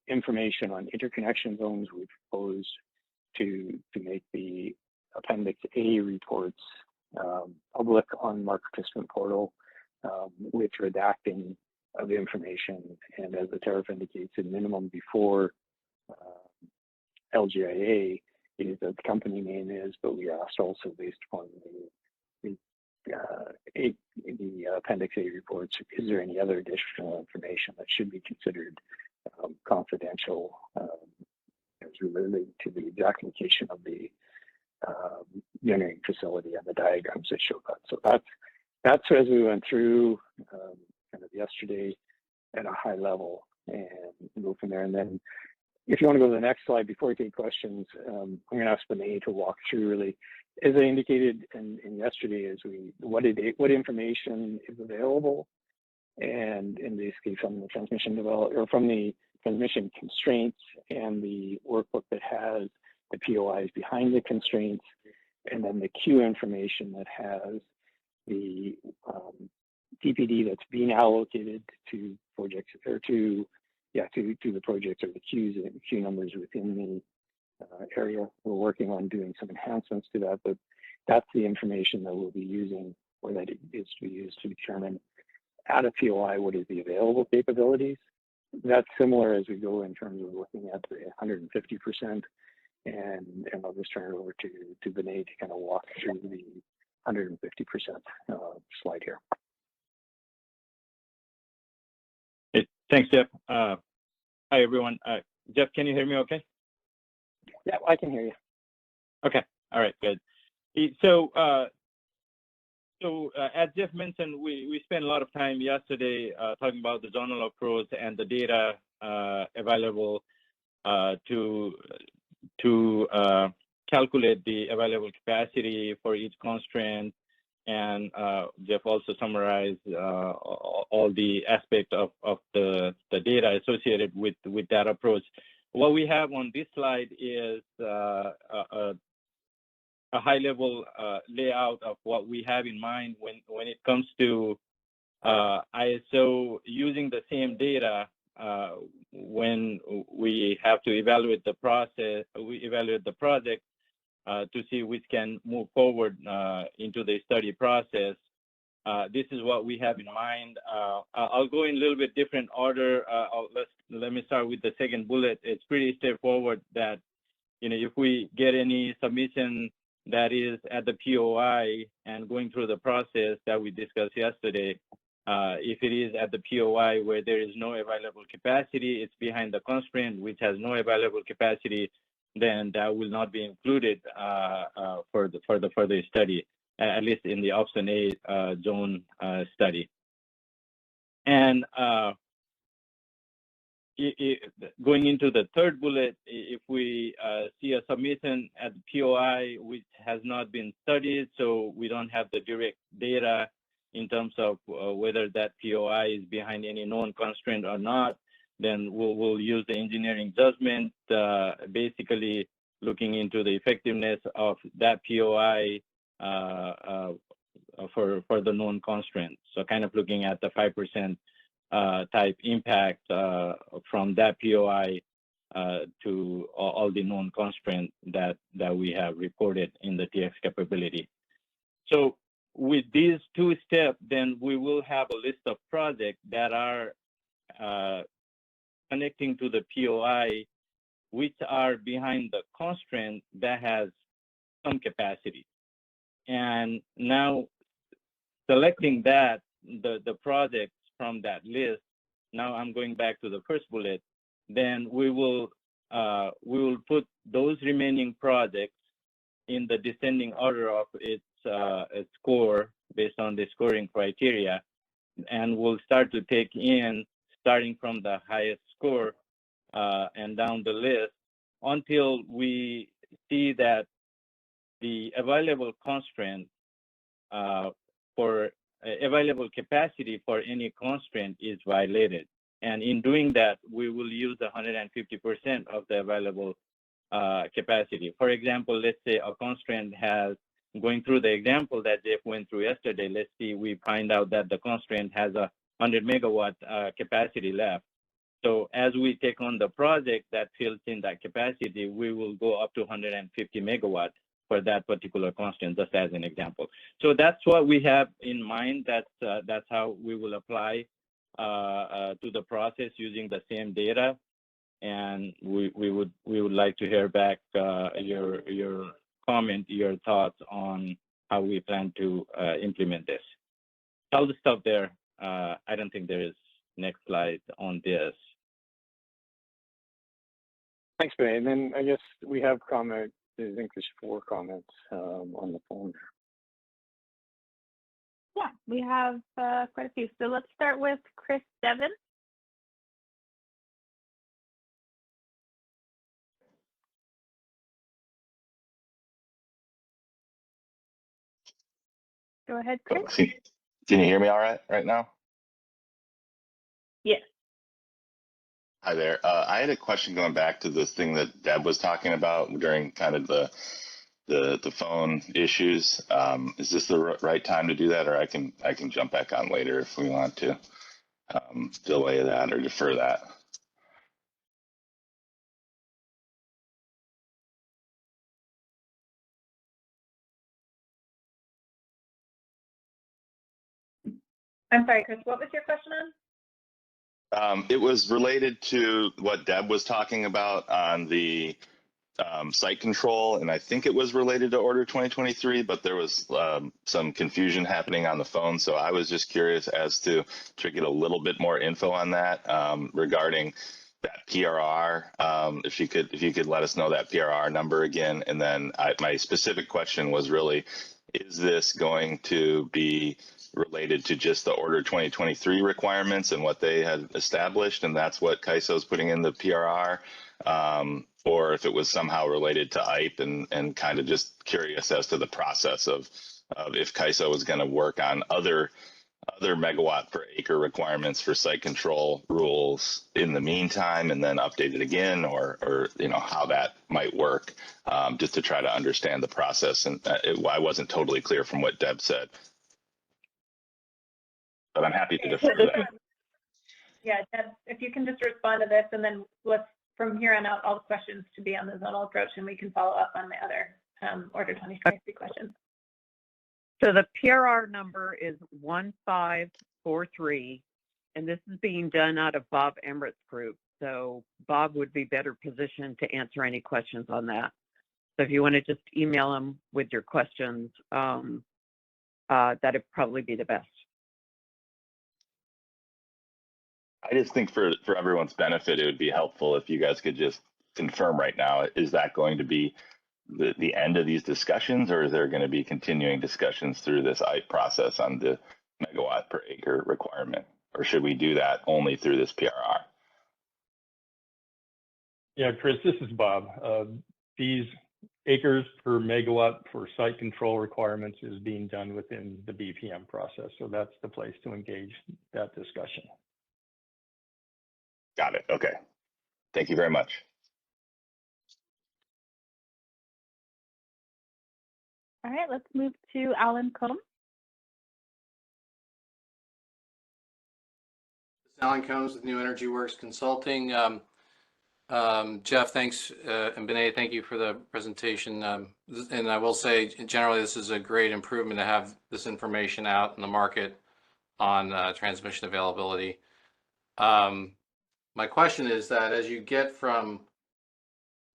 information on interconnection zones. We proposed to make the Appendix A reports public on Market Participant Portal with redacting of information, and as the tariff indicates, a minimum before LGIA is that the company name is, but we asked also based upon the Appendix A reports, is there any other additional information that should be considered confidential as related to the exact location of the generating facility and the diagrams that show that. So that's as we went through kind of yesterday at a high level, and go from there. And then if you want to go to the next slide before we take questions, I'm going to ask Benay to walk through really, as I indicated in yesterday, is what information is available, and in this case from the transmission from the transmission constraints and the workbook that has the POIs behind the constraints, and then the queue information that has the TPD that's being allocated to projects or to the projects or the queue numbers within the area. We're working on doing some enhancements to that, but that's the information that we'll be using, or that is to be used to determine at a POI what is the available capabilities. That's similar as we go in terms of looking at the 150%, and I'll just turn it over to Vinay to kind of walk through the 150% slide here. Hey, thanks, Jeff. Hi, everyone. Jeff, can you hear me okay? Yeah, I can hear you. Okay, all right, good. So as Jeff mentioned, we spent a lot of time yesterday talking about the zonal approach and the data available to calculate the available capacity for each constraint. And Jeff also summarized all the aspects of the data associated with that approach. What we have on this slide is a high-level layout of what we have in mind when it comes to ISO using the same data when we have to evaluate the process. We evaluate the project to see which can move forward into the study process. This is what we have in mind. I'll go in a little bit different order. Let me start with the second bullet. It's pretty straightforward that, if we get any submission that is at the POI and going through the process that we discussed yesterday, if it is at the POI where there is no available capacity, it's behind the constraint which has no available capacity, then that will not be included for the further study, at least in the option A zone study. And going into the third bullet, if we see a submission at the POI which has not been studied, so we don't have the direct data in terms of whether that POI is behind any known constraint or not, then we'll use the engineering judgment, basically looking into the effectiveness of that POI for the known constraints. So kind of looking at the 5% type impact from that POI to all the known constraints that we have reported in the TX capability. So with these two steps, then we will have a list of projects that are connecting to the POI, which are behind the constraint that has some capacity. And now selecting that, the projects from that list, now I'm going back to the first bullet, then we will put those remaining projects in the descending order of its score based on the scoring criteria, and we'll start to take in, starting from the highest score and down the list, until we see that the available constraint for available capacity for any constraint is violated. And in doing that, we will use 150% of the available capacity. For example, let's say a constraint has, going through the example that Jeff went through yesterday, let's see, we find out that the constraint has a 100 megawatt capacity left. So as we take on the project that fills in that capacity, we will go up to 150 megawatts for that particular constraint, just as an example. So that's what we have in mind. That's how we will apply to the process using the same data. And we would like to hear back your comment, your thoughts on how we plan to implement this. I'll just stop there. I don't think there is next slide on this. Thanks, Vinay. And then I guess we have comment. I think there's 4 comments on the phone. Yeah, we have quite a few. So let's start with Chris Devon. Go ahead, Chris. Can you hear me all right now? Yes. Hi there. I had a question going back to this thing that Deb was talking about during kind of the the phone issues. Is this the right time to do that, or I can jump back on later if we want to delay that or defer that? I'm sorry, Chris, what was your question on? It was related to what Deb was talking about on the site control, and I think it was related to Order 2023, but there was some confusion happening on the phone. So I was just curious as to get a little bit more info on that regarding that PRR. If you could let us know that PRR number again, and then my specific question was really, is this going to be related to just the Order 2023 requirements and what they had established, and that's what CAISO is putting in the PRR, or if it was somehow related to IPE, and kind of just curious as to the process of if CAISO was going to work on other megawatt per acre requirements for site control rules in the meantime, and then update it again, or how that might work, just to try to understand the process. And I wasn't totally clear from what Deb said, but I'm happy to defer that. Yeah, Deb, if you can just respond to this, and then let's, from here on out, all the questions to be on the zonal approach, and we can follow up on the other Order 2023 questions. So the PRR number is 1543, and this is being done out of Bob Emmert's group. So Bob would be better positioned to answer any questions on that. So if you want to just email him with your questions, that'd probably be the best. I just think for everyone's benefit, it would be helpful if you guys could just confirm right now, is that going to be the end of these discussions, or is there going to be continuing discussions through this IPE process on the megawatt per acre requirement, or should we do that only through this PRR? Yeah, Chris, this is Bob. These acres per megawatt for site control requirements is being done within the BPM process. So that's the place to engage that discussion. Got it. Okay. Thank you very much. All right, let's move to Alan Combs. Alan Combs with New Energy Works Consulting. Jeff, thanks, and Benet, thank you for the presentation. And I will say, generally, this is a great improvement to have this information out in the market on transmission availability. My question is that as you get from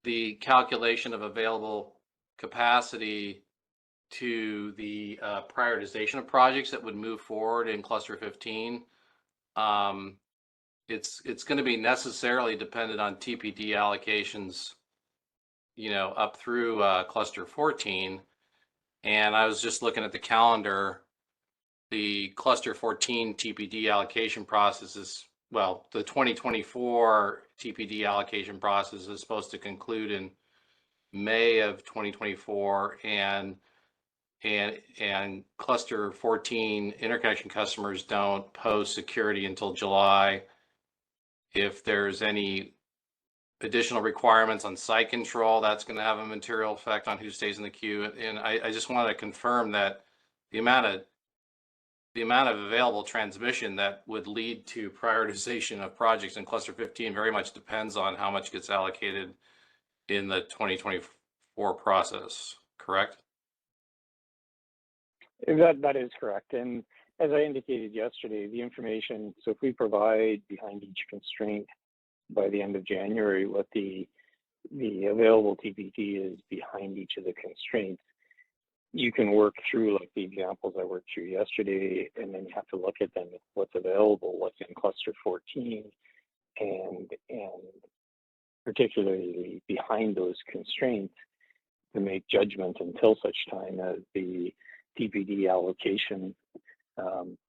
the calculation of available capacity to the prioritization of projects that would move forward in cluster 15, it's going to be necessarily dependent on TPD allocations, up through cluster 14. And I was just looking at the calendar. The cluster 14 TPD allocation process is, well, the 2024 TPD allocation process is supposed to conclude in May of 2024, and cluster 14 interconnection customers don't post security until July. If there's any additional requirements on site control, that's going to have a material effect on who stays in the queue. And I just want to confirm that the amount of available transmission that would lead to prioritization of projects in cluster 15 very much depends on how much gets allocated in the 2024 process, correct? That is correct. And as I indicated yesterday, the information, so if we provide behind each constraint by the end of January what the available TPT is behind each of the constraints, you can work through like the examples I worked through yesterday, and then you have to look at them, what's available, what's in cluster 14, and particularly behind those constraints to make judgment until such time as the TPD allocation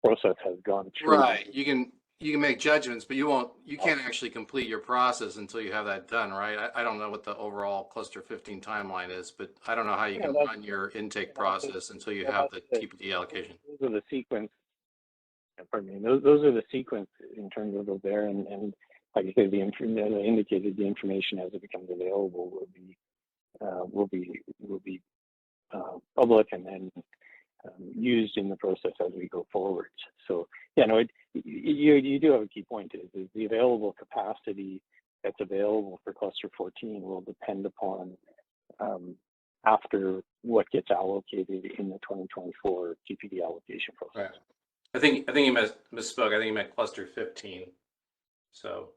process has gone through. Right. You can make judgments, but you can't actually complete your process until you have that done, right? I don't know what the overall cluster 15 timeline is, but I don't know how you can run your intake process until you have the TPD allocation. Those are the sequence. Pardon me. Those are the sequence in terms of those there, and like I said, as I indicated, the information as it becomes available will be public and then used in the process as we go forward. So yeah, no, you do have a key point. Is the available capacity that's available for cluster 14 will depend upon after what gets allocated in the 2024 TPD allocation process. Right. I think you misspoke. I think you meant cluster 15. So.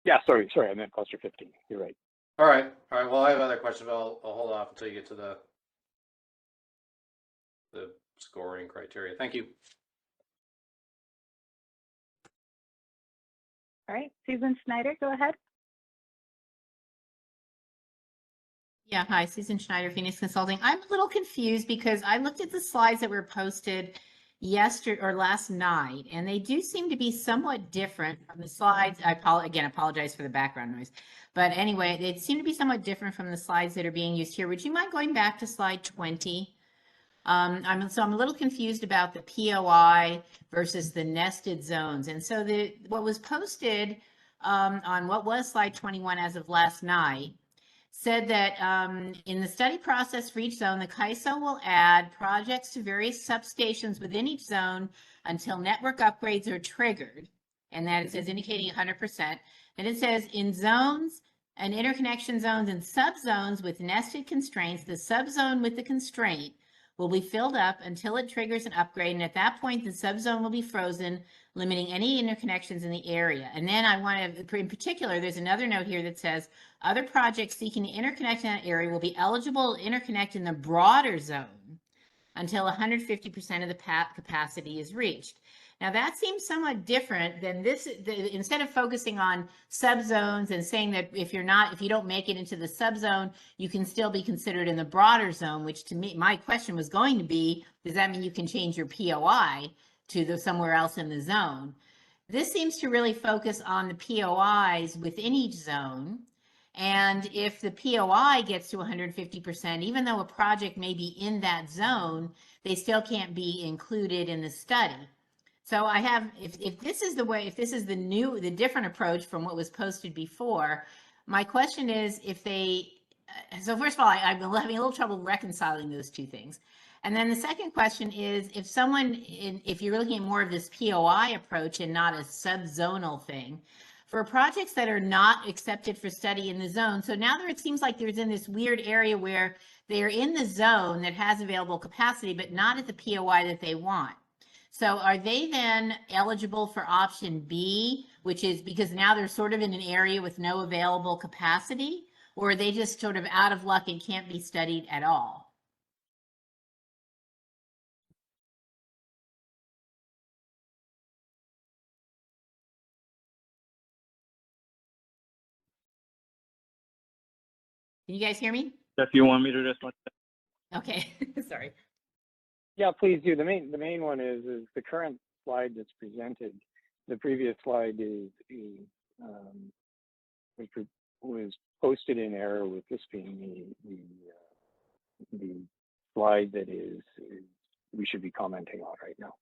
Yeah, sorry, I meant cluster 15. You're right. All right. Well, I have other questions, but I'll hold off until you get to the scoring criteria. Thank you. All right, Susan Schneider, go ahead. Yeah, hi, Susan Schneider, Phoenix Consulting. I'm a little confused because I looked at the slides that were posted yesterday or last night, and they do seem to be somewhat different from the slides. I apologize for the background noise. But anyway, they seem to be somewhat different from the slides that are being used here. Would you mind going back to slide 20? I'm a little confused about the POI versus the nested zones. And so what was posted on what was slide 21 as of last night said that in the study process for each zone, the CAISO will add projects to various substations within each zone until network upgrades are triggered. And that it says indicating 100%. And it says in zones and interconnection zones and subzones with nested constraints, the subzone with the constraint will be filled up until it triggers an upgrade. And at that point, the subzone will be frozen, limiting any interconnections in the area. And then I want to, in particular, there's another note here that says other projects seeking to interconnect in that area will be eligible to interconnect in the broader zone until 150% of the capacity is reached. Now that seems somewhat different than this. Instead of focusing on subzones and saying that if you don't make it into the subzone, you can still be considered in the broader zone, which to me, my question was going to be, does that mean you can change your POI to somewhere else in the zone? This seems to really focus on the POIs within each zone. And if the POI gets to 150%, even though a project may be in that zone, they still can't be included in the study. So I have, if this is the way, if this is the different approach from what was posted before, my question is so first of all, I'm having a little trouble reconciling those two things. And then the second question is, if you're looking at more of this POI approach and not a subzonal thing, for projects that are not accepted for study in the zone, so now it seems like there's in this weird area where they're in the zone that has available capacity, but not at the POI that they want. So are they then eligible for option B, which is because now they're sort of in an area with no available capacity, or are they just sort of out of luck and can't be studied at all? Can you guys hear me? If you want me to respond. Okay, sorry. Yeah, please do. The main one is the current slide that's presented. The previous slide was posted in error, with this being the slide that we should be commenting on right now.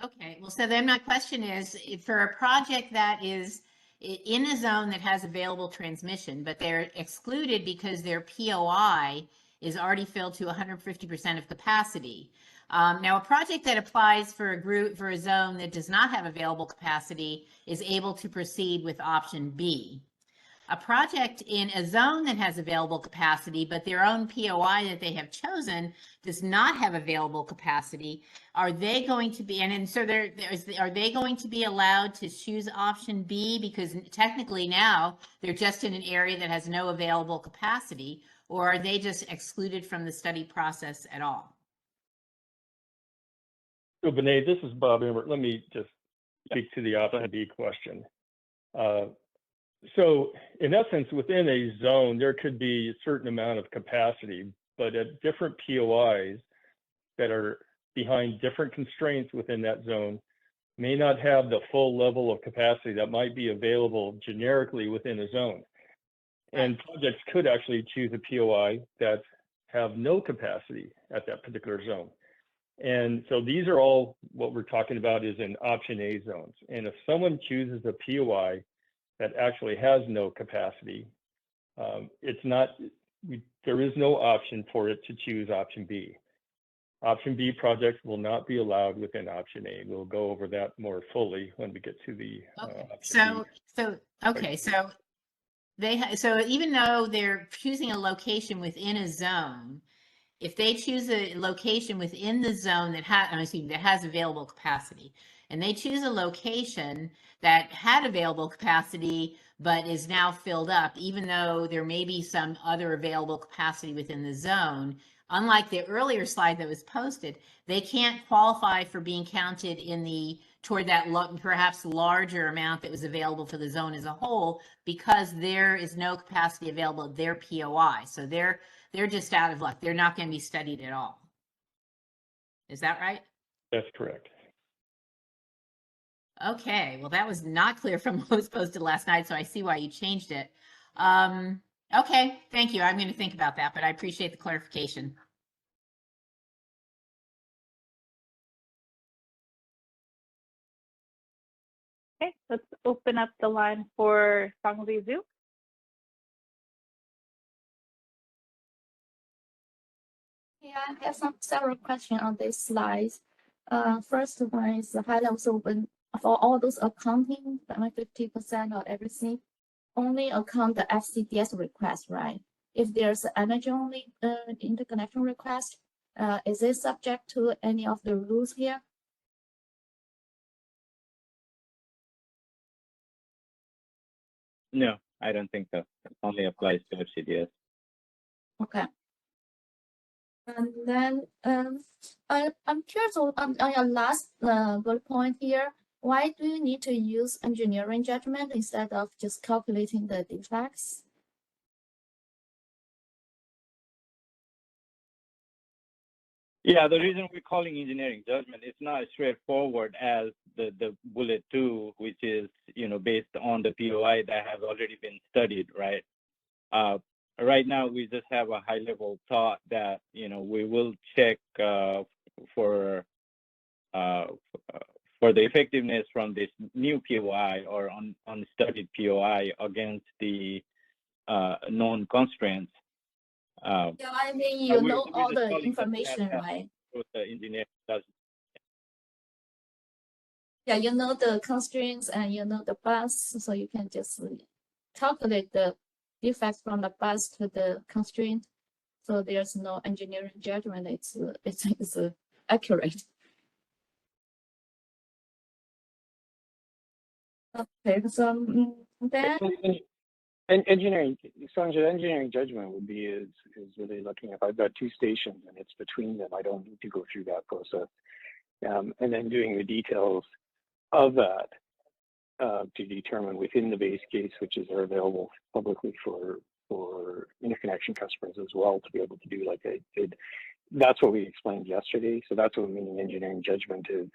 Okay, well, so then my question is, for a project that is in a zone that has available transmission, but they're excluded because their POI is already filled to 150% of capacity. Now, a project that applies for a zone that does not have available capacity is able to proceed with option B. A project in a zone that has available capacity, but their own POI that they have chosen does not have available capacity, are they going to be, are they going to be allowed to choose option B? Because technically now they're just in an area that has no available capacity, or are they just excluded from the study process at all? So Benet, this is Bob Emmert. Let me just speak to the option B question. So in essence, within a zone, there could be a certain amount of capacity, but at different POIs that are behind different constraints within that zone may not have the full level of capacity that might be available generically within a zone. And projects could actually choose a POI that have no capacity at that particular zone. And so these are all what we're talking about is in option A zones. And if someone chooses a POI that actually has no capacity, it's not there is no option for it to choose option B. Option B projects will not be allowed within option A. We'll go over that more fully when we get to the option B. So even though they're choosing a location within a zone, if they choose a location within the zone that has available capacity, and they choose a location that had available capacity but is now filled up, even though there may be some other available capacity within the zone, unlike the earlier slide that was posted, they can't qualify for being counted in toward that perhaps larger amount that was available for the zone as a whole, because there is no capacity available at their POI. So they're just out of luck. They're not going to be studied at all. Is that right? That's correct. Okay, well, that was not clear from what was posted last night, so I see why you changed it. Okay, thank you. I'm going to think about that, but I appreciate the clarification. Okay, let's open up the line for Sangli Zhu. Yeah, I have several questions on this slide. First one is the high level. So for all those accounting, like 50% or everything, only account the FCDS request, right? If there's an energy only interconnection request, is it subject to any of the rules here? No, I don't think so. It only applies to FCDS. Okay. And then I'm curious on your last bullet point here, why do you need to use engineering judgment instead of just calculating the defects? Yeah, the reason we're calling engineering judgment, it's not as straightforward as the bullet 2, which is, based on the POI that has already been studied, right? Right now, we just have a high-level thought that, we will check for the effectiveness from this new POI or unstudied POI against the known constraints. Yeah, I mean, you know all the information, right? The engineer does. Yeah, you know the constraints and you know the bus, so you can just calculate the defects from the bus to the constraint. So there's no engineering judgment. It's accurate. Okay, so then engineering, Sanja, engineering judgment would be is really looking, if I've got two stations and it's between them, I don't need to go through that process, and then doing the details of that to determine within the base case, which is available publicly for interconnection customers as well, to be able to do like I did. That's what we explained yesterday. So that's what meaning engineering judgment is.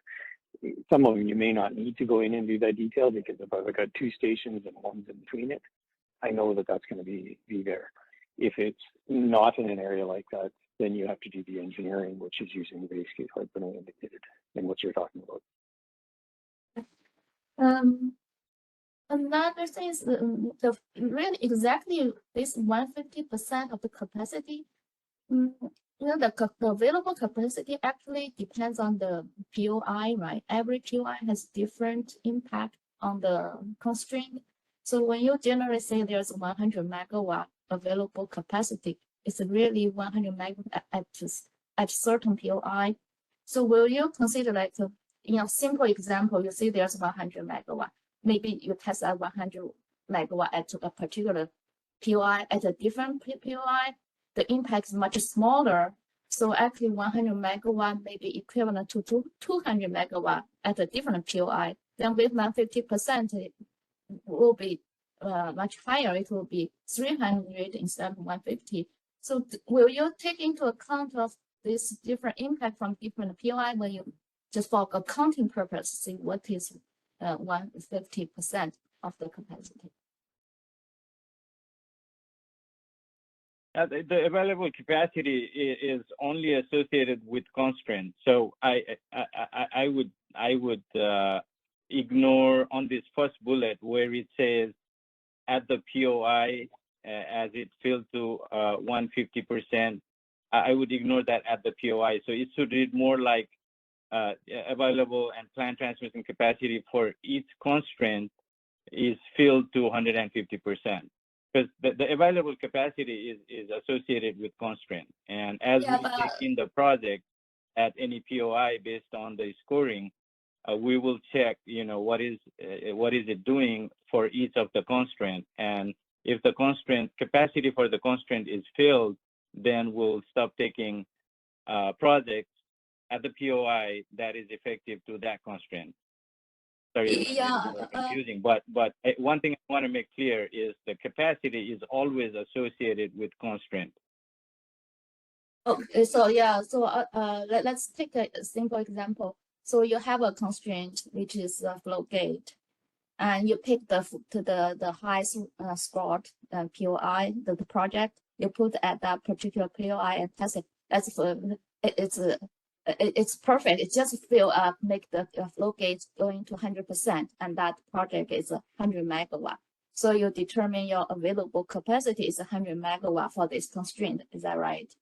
Some of them you may not need to go in and do that detail, because if I've got two stations and one's in between it, I know that that's going to be there. If it's not in an area like that, then you have to do the engineering, which is using the base case like Renee indicated and what you're talking about. Another thing is the really exactly this 150% of the capacity. The available capacity actually depends on the POI, right? Every POI has different impact on the constraint. So when you generally say there's 100 megawatt available capacity, it's really 100 megawatt at certain POI. So will you consider like, simple example, you see there's 100 megawatt. Maybe you test at 100 megawatt at a particular POI at a different POI. The impact is much smaller. So actually 100 megawatt may be equivalent to 200 megawatt at a different POI. Then with 150%, it will be much higher. It will be 300 instead of 150. So will you take into account of this different impact from different POI when you just for accounting purpose, see what is 150% of the capacity? The available capacity is only associated with constraints. So I would ignore on this first bullet where it says at the POI as it filled to 150%, I would ignore that at the POI. So it should read more like available and planned transmission capacity for each constraint is filled to 150%. Because the available capacity is associated with constraint. And as we take in the project at any POI based on the scoring, we will check, what is it doing for each of the constraint. And if the constraint capacity for the constraint is filled, then we'll stop taking projects at the POI that is effective to that constraint. Sorry, it's confusing, but one thing I want to make clear is the capacity is always associated with constraint. Okay, so yeah, so let's take a simple example. So you have a constraint which is a flow gate, and you pick the highest scored POI, the project you put at that particular POI and test it. That's for it's perfect. It just fill up, make the flow gate going to 100%, and that project is 100 megawatt. So you determine your available capacity is 100 megawatt for this constraint. Is that right?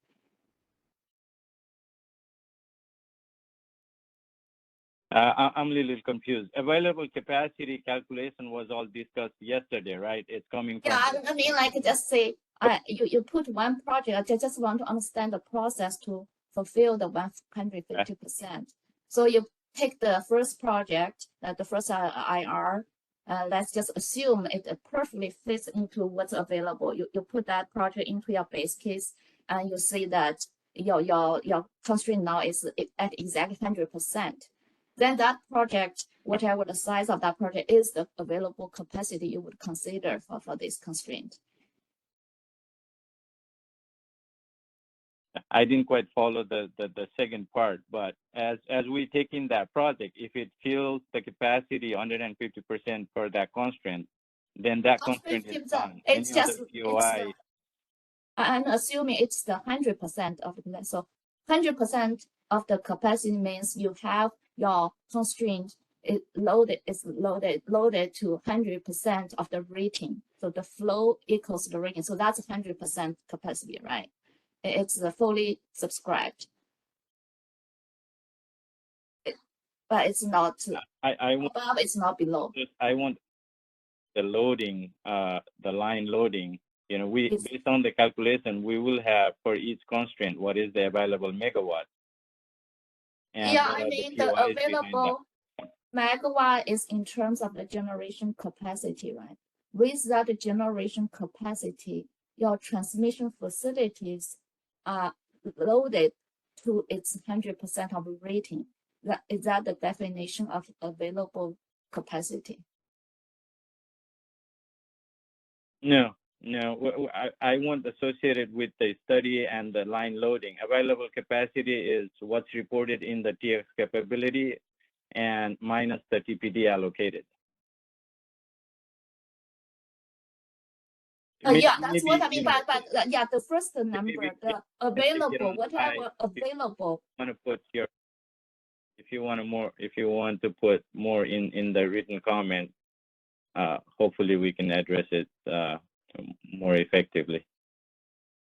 I'm a little confused. Available capacity calculation was all discussed yesterday, right? It's coming from. Yeah, I mean, like just say you put one project. I just want to understand the process to fulfill the 150%. So you pick the first project, the first IR. Let's just assume it perfectly fits into what's available. You put that project into your base case, and you see that your constraint now is at exactly 100%. Then that project, whatever the size of that project is, the available capacity you would consider for this constraint. I didn't quite follow the second part, but as we take in that project, if it fills the capacity 150% for that constraint, then that constraint is done. It's Any just other POI. I'm assuming it's the 100% of the capacity. So 100% of the capacity means you have your constraint is loaded to 100% of the rating. So the flow equals the rating. So that's 100% capacity, right? It's fully subscribed. But it's not above, it's not below. I want the loading, the line loading. Based on the calculation, we will have for each constraint what is the available megawatt. And yeah, I mean the available megawatt is in terms of the generation capacity, right? With that generation capacity, your transmission facilities are loaded to its 100% of rating. Is that the definition of available capacity? No. I want associated with the study and the line loading. Available capacity is what's reported in the TX capability and minus the TPD allocated. Yeah, that's what I mean. But yeah, the first number, the available, whatever available. If you want to put more in the written comment, hopefully we can address it more effectively.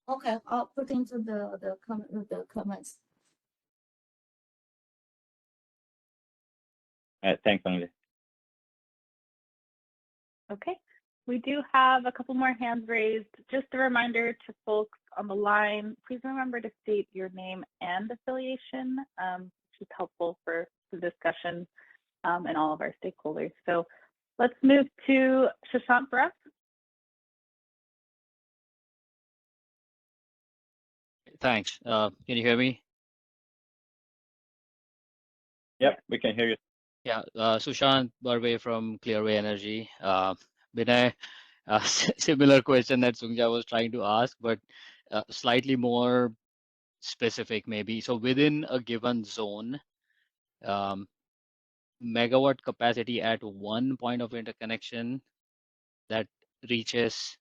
Okay, I'll put into the comments. Thanks, Angela. Okay, we do have a couple more hands raised. Just a reminder to folks on the line, please remember to state your name and affiliation, which is helpful for the discussion and all of our stakeholders. So let's move to Shashank Breath. Thanks. Can you hear me? Yep, we can hear you. Yeah, Sushant Barve from Clearway Energy. Vinay, similar question that Sungja was trying to ask, but slightly more specific maybe. So within a given zone, megawatt capacity at one point of interconnection that reaches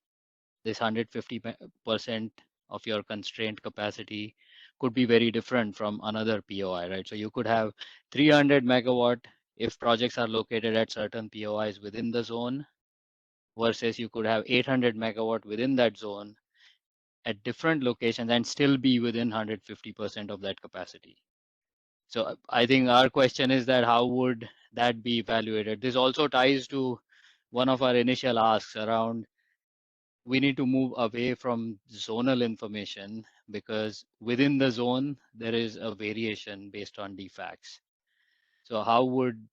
this 150% of your constraint capacity could be very different from another POI, right? So you could have 300 megawatt if projects are located at certain POIs within the zone, versus you could have 800 megawatt within that zone at different locations and still be within 150% of that capacity. So I think our question is that how would that be evaluated? This also ties to one of our initial asks around we need to move away from zonal information because within the zone, there is a variation based on defects. So how would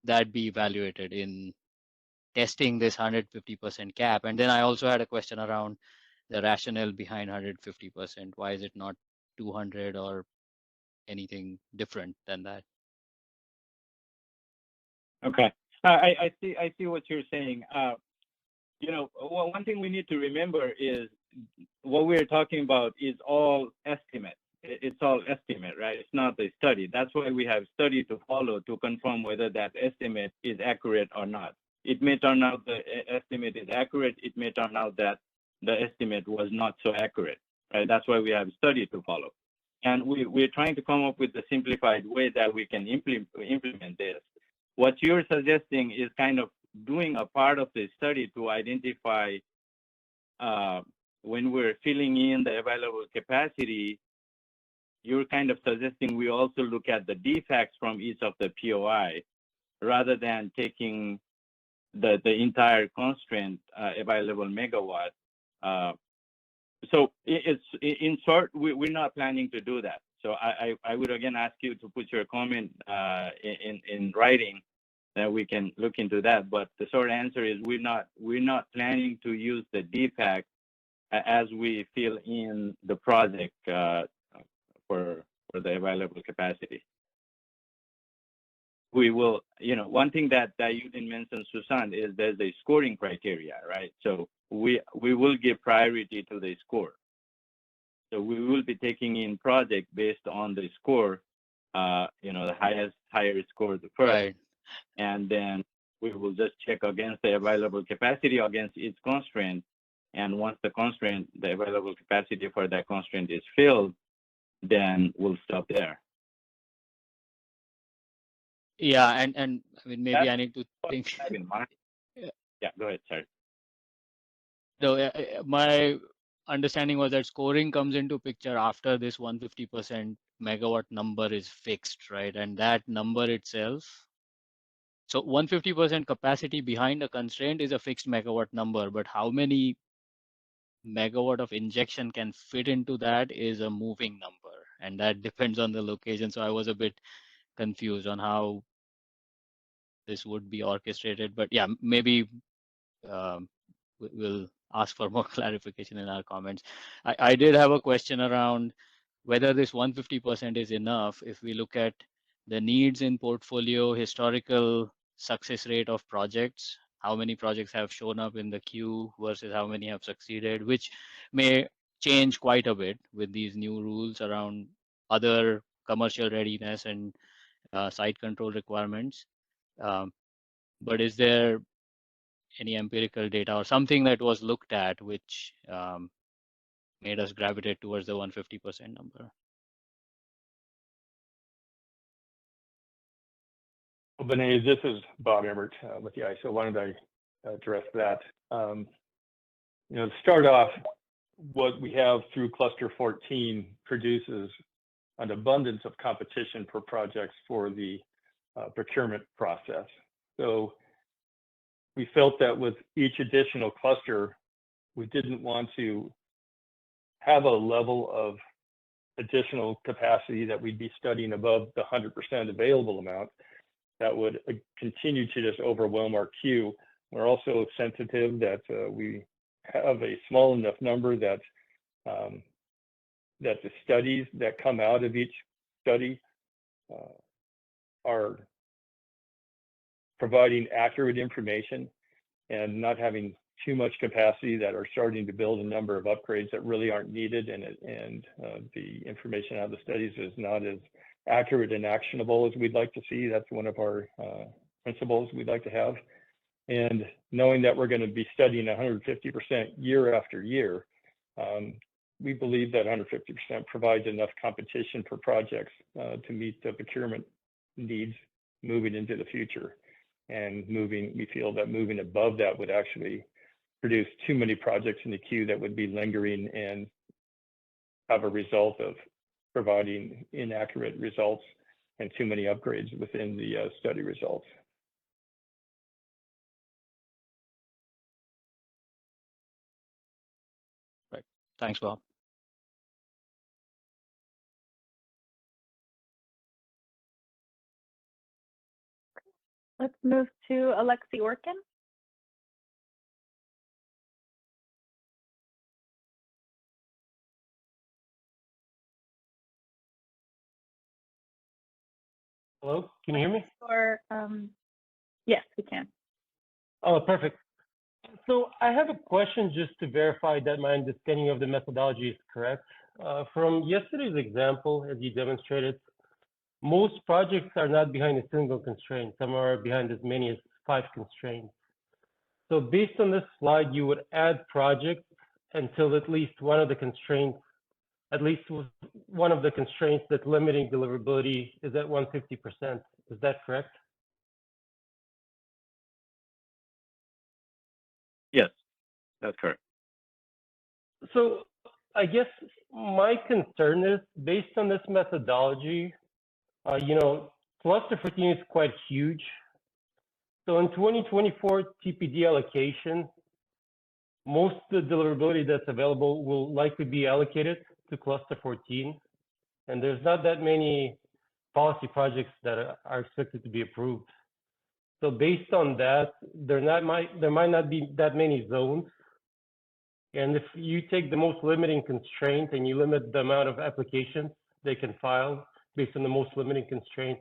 that be evaluated in testing this 150% cap? And then I also had a question around the rationale behind 150%. Why is it not 200 or anything different than that? Okay, I see what you're saying. You know, well, one thing we need to remember is what we're talking about is all estimate. It's all estimate, right? It's not a study. That's why we have study to follow to confirm whether that estimate is accurate or not. It may turn out the estimate is accurate. It may turn out that the estimate was not so accurate, right? That's why we have study to follow. And we're trying to come up with a simplified way that we can implement this. What you're suggesting is kind of doing a part of the study to identify when we're filling in the available capacity, you're kind of suggesting we also look at the defects from each of the POI rather than taking the entire constraint available megawatt. So it's in short, we're not planning to do that. So I would again ask you to put your comment in writing that we can look into that. But the short answer is we're not planning to use the defect as we fill in the project for the available capacity. We will, you know, one thing that you didn't mention, Susan, is there's a scoring criteria, right? So we will give priority to the score. So we will be taking in project based on the score, you know, the higher score the first. Right. And then we will just check against the available capacity against each constraint. And once the available capacity for that constraint is filled, then we'll stop there. Yeah, and I mean, maybe I need to think. Yeah, go ahead, sorry. No, my understanding was that scoring comes into picture after this 150% megawatt number is fixed, right? And that number itself, so 150% capacity behind a constraint is a fixed megawatt number, but how many megawatt of injection can fit into that is a moving number, and that depends on the location. So I was a bit confused on how this would be orchestrated, but yeah, maybe we'll ask for more clarification in our comments. I did have a question around whether this 150% is enough. If we look at the needs in portfolio, historical success rate of projects, how many projects have shown up in the queue versus how many have succeeded, which may change quite a bit with these new rules around other commercial readiness and site control requirements. But is there any empirical data or something that was looked at which made us gravitate towards the 150% number? Well, Vinay, this is Bob Emmert with the ISO. Why don't I address that? You know, to start off, what we have through Cluster 14 produces an abundance of competition for projects for the procurement process. So we felt that with each additional cluster, we didn't want to have a level of additional capacity that we'd be studying above the 100% available amount that would continue to just overwhelm our queue. We're also sensitive that we have a small enough number that that the studies that come out of each study are providing accurate information and not having too much capacity that are starting to build a number of upgrades that really aren't needed, and the information out of the studies is not as accurate and actionable as we'd like to see. That's one of our principles we'd like to have. And knowing that we're going to be studying 150% year after year, we believe that 150% provides enough competition for projects to meet the procurement needs moving into the future. And we feel that moving above that would actually produce too many projects in the queue that would be lingering and have a result of providing inaccurate results and too many upgrades within the study results. Right. Thanks, Bob. Let's move to Alexi Orkin. Hello, can you hear me? Or yes, we can. Oh, perfect. So I have a question just to verify that my understanding of the methodology is correct. From yesterday's example, as you demonstrated, most projects are not behind a single constraint. Some are behind as many as 5 constraints. So based on this slide, you would add projects until at least one of the constraints that limiting deliverability is at 150%. Is that correct? Yes, that's correct. So I guess my concern is, based on this methodology, cluster 14 is quite huge. So in 2024 TPD allocation, most of the deliverability that's available will likely be allocated to cluster 14. And there's not that many policy projects that are expected to be approved. So based on that, there might not be that many zones. And if you take the most limiting constraint and you limit the amount of applications they can file based on the most limiting constraint,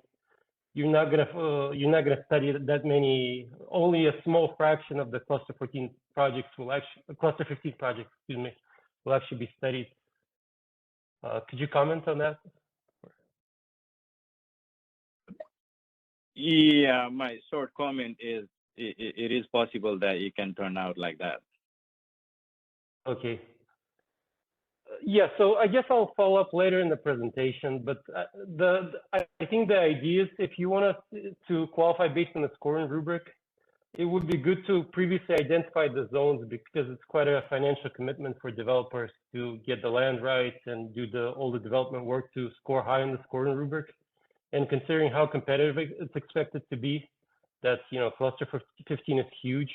you're not gonna study that many. Only a small fraction of the cluster 14 projects will actually, cluster 15 projects, excuse me, will actually be studied. Could you comment on that? Yeah, my short comment is it is possible that it can turn out like that. Okay. Yeah, so I guess I'll follow up later in the presentation, but I think the idea is, if you want us to qualify based on the scoring rubric, it would be good to previously identify the zones, because it's quite a financial commitment for developers to get the land rights and do all the development work to score high in the scoring rubric. And considering how competitive it's expected to be, that cluster 15 is huge,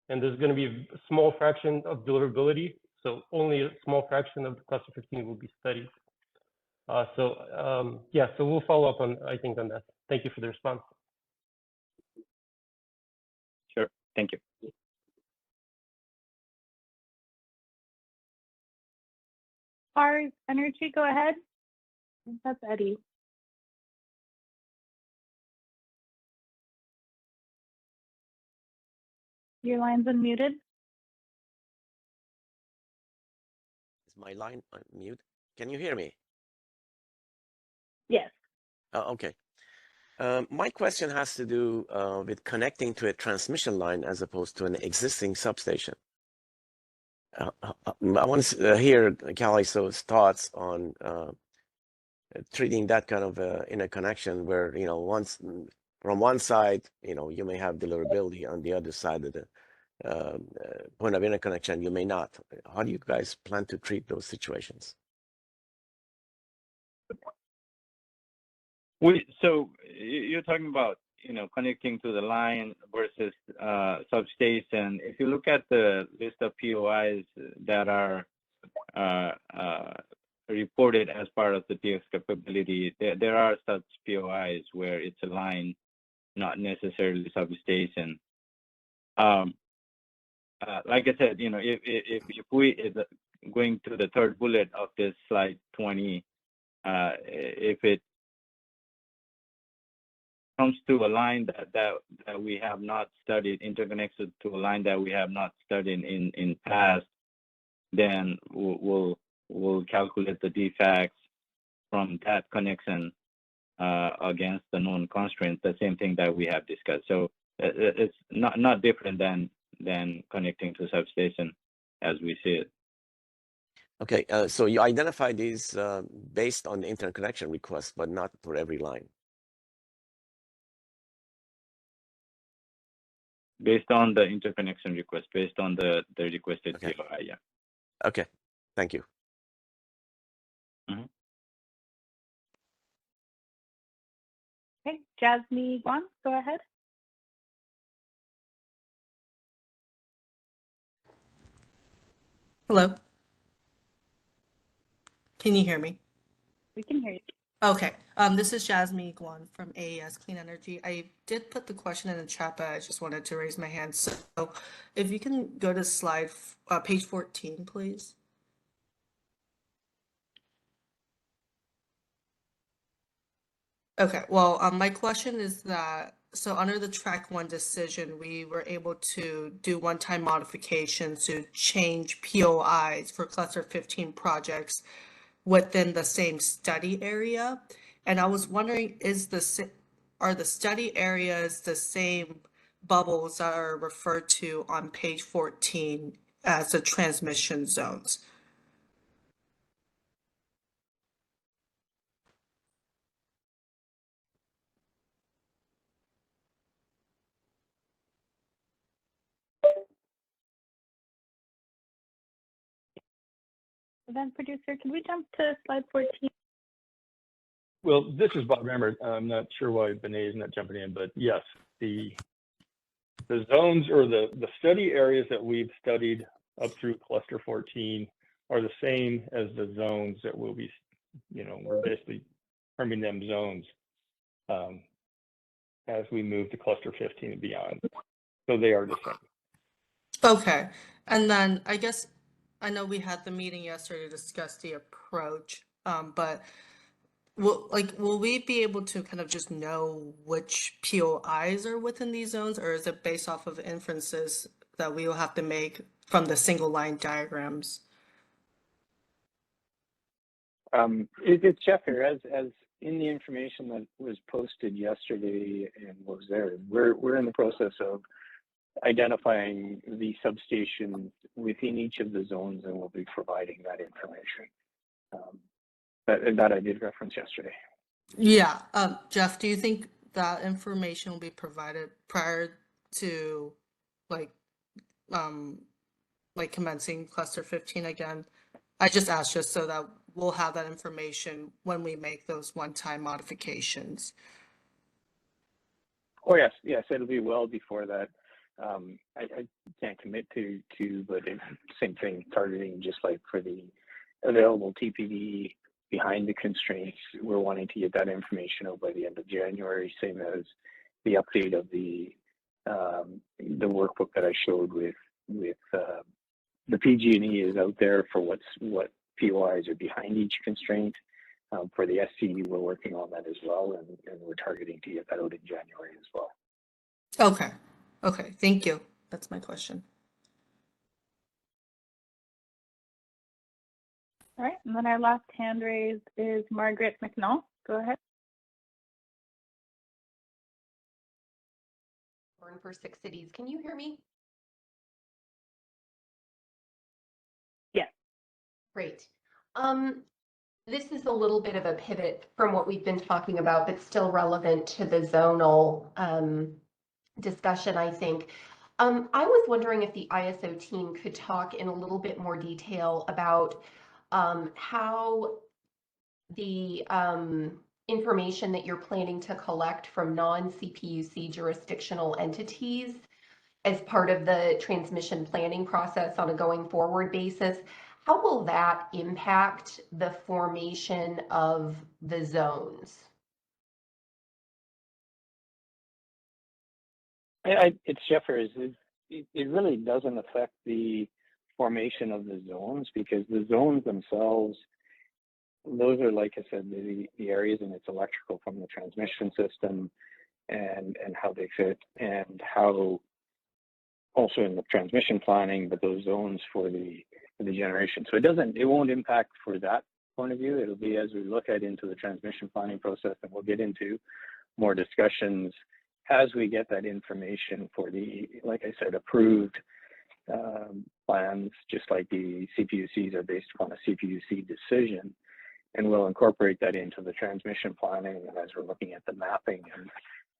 and there's going to be a small fraction of deliverability. So only a small fraction of the cluster 15 will be studied. So we'll follow up on that. Thank you for the response. Sure, thank you. Our Energy, go ahead. That's Eddie. Your line's unmuted. Is my line mute? Can you hear me? Yes. Okay. My question has to do with connecting to a transmission line as opposed to an existing substation. I want to hear Calliso's thoughts on treating that kind of interconnection where, once from one side, you may have deliverability, on the other side of the point of interconnection, you may not. How do you guys plan to treat those situations? So you're talking about, connecting to the line versus substation. If you look at the list of POIs that are reported as part of the DX capability, there are such POIs where it's a line, not necessarily substation. Like I said, if we going to the third bullet of this slide 20, if it comes to a line that we have not studied, interconnected to a line that we have not studied in past, then we'll calculate the defects from that connection against the known constraints, the same thing that we have discussed. So it's not different than connecting to substation as we see it. Okay, so you identify these based on the interconnection request, but not for every line. based on the interconnection request, based on the requested POI. Yeah. Okay, thank you. Okay, Jasmine Guan, go ahead. Hello. Can you hear me? We can hear you. Okay. This is Jasmine Guan from AES Clean Energy. I did put the question in the chat, but I just wanted to raise my hand. So if you can go to page 14, please. Okay, well, my question is that, so under the track 1 decision, we were able to do one-time modifications to change POIs for cluster 15 projects within the same study area. And I was wondering, are the study areas the same bubbles that are referred to on page 14 as the transmission zones? Event producer, can we jump to slide 14? Well, this is Bob Remmert. I'm not sure why Benet is not jumping in, but yes, the zones or the study areas that we've studied up through cluster 14 are the same as the zones that will be, we're basically terming them zones as we move to cluster 15 and beyond. So they are the same. Okay, and then I guess I know we had the meeting yesterday to discuss the approach, but will we be able to kind of just know which POIs are within these zones, or is it based off of inferences that we will have to make from the single line diagrams? It's Jeff here. As in the information that was posted yesterday and was there, we're in the process of identifying the substation within each of the zones, and we'll be providing that information. That I did reference yesterday. Yeah, Jeff, do you think that information will be provided prior to like commencing cluster 15 again? I just asked just so that we'll have that information when we make those one-time modifications. Oh yes, it'll be well before that. I can't commit to, but same thing, targeting just like for the available TPD behind the constraints. We're wanting to get that information out by the end of January, same as the update of the workbook that I showed with the PG&E is out there for what POIs are behind each constraint. For the SCE, we're working on that as well, and we're targeting to get that out in January as well. Okay, thank you. That's my question. All right, and then our last hand raised is Margaret McNall. Go ahead. For 6 cities. Can you hear me? Yes. Great. This is a little bit of a pivot from what we've been talking about, but still relevant to the zonal discussion, I think. I was wondering if the ISO team could talk in a little bit more detail about how the information that you're planning to collect from non-CPUC jurisdictional entities as part of the transmission planning process on a going forward basis, how will that impact the formation of the zones? It's Jeffers. It really doesn't affect the formation of the zones, because the zones themselves, those are, like I said, the areas in its electrical from the transmission system and how they fit, and how also in the transmission planning, but those zones for the generation. So it won't impact for that point of view. It'll be as we look at into the transmission planning process, and we'll get into more discussions as we get that information for the, like I said, approved plans, just like the CPUCs are based upon a CPUC decision, and we'll incorporate that into the transmission planning as we're looking at the mapping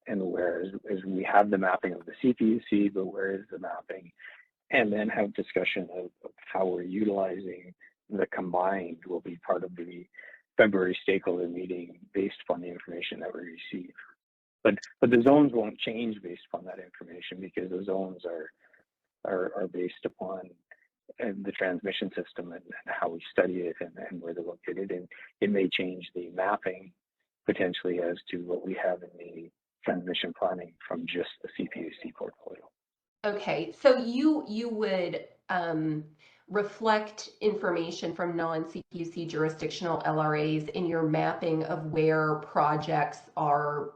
and where is we have the mapping of the CPUC, but where is the mapping? And then have discussion of how we're utilizing the combined will be part of the February stakeholder meeting based upon the information that we receive. But the zones won't change based upon that information, because the zones are based upon the transmission system and how we study it and where they're located. And it may change the mapping potentially as to what we have in the transmission planning from just the CPUC portfolio. Okay, so you would reflect information from non-CPUC jurisdictional LRAs in your mapping of where projects are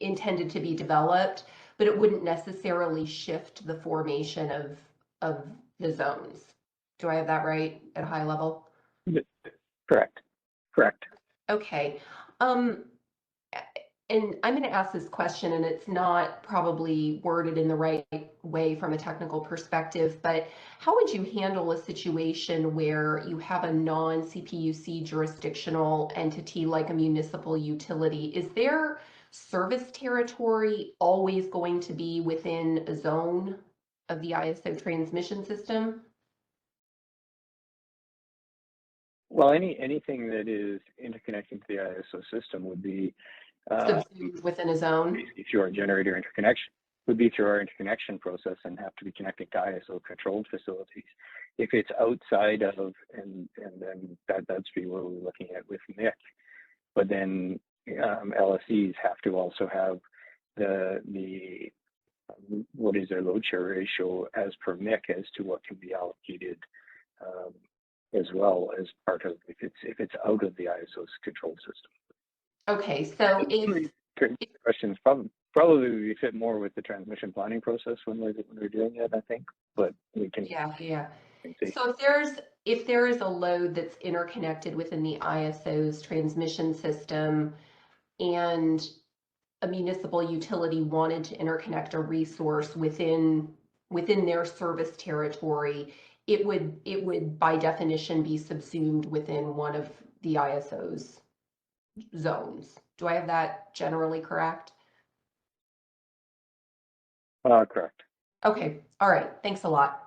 intended to be developed, but it wouldn't necessarily shift the formation of the zones. Do I have that right at a high level? Correct. Okay. And I'm going to ask this question, and it's not probably worded in the right way from a technical perspective, but how would you handle a situation where you have a non-CPUC jurisdictional entity like a municipal utility? Is their service territory always going to be within a zone of the ISO transmission system? Well, anything that is interconnecting to the ISO system would be subsumed within a zone? Through our generator interconnection, would be through our interconnection process and have to be connected to ISO controlled facilities. If it's outside of, and then that's be what we're looking at with MIC. But then LSEs have to also have the what is their load share ratio as per MIC as to what can be allocated as well as part of if it's out of the ISO's control system. Okay, so if questions probably fit more with the transmission planning process when we're doing it, I think, but we can. Yeah. So if there is a load that's interconnected within the ISO's transmission system and a municipal utility wanted to interconnect a resource within their service territory, it would by definition be subsumed within one of the ISO's zones. Do I have that generally correct? Correct. Okay, all right, thanks a lot.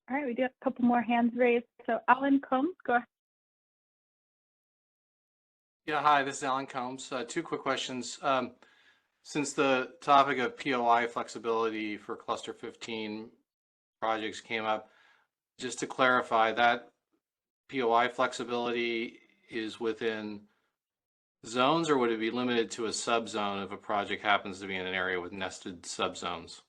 All right, we do have a couple more hands raised. So Alan Combs, go ahead. Yeah, hi, this is Alan Combs. Two quick questions. Since the topic of POI flexibility for Cluster 15 projects came up, just to clarify, that POI flexibility is within zones, or would it be limited to a subzone if a project happens to be in an area with nested subzones?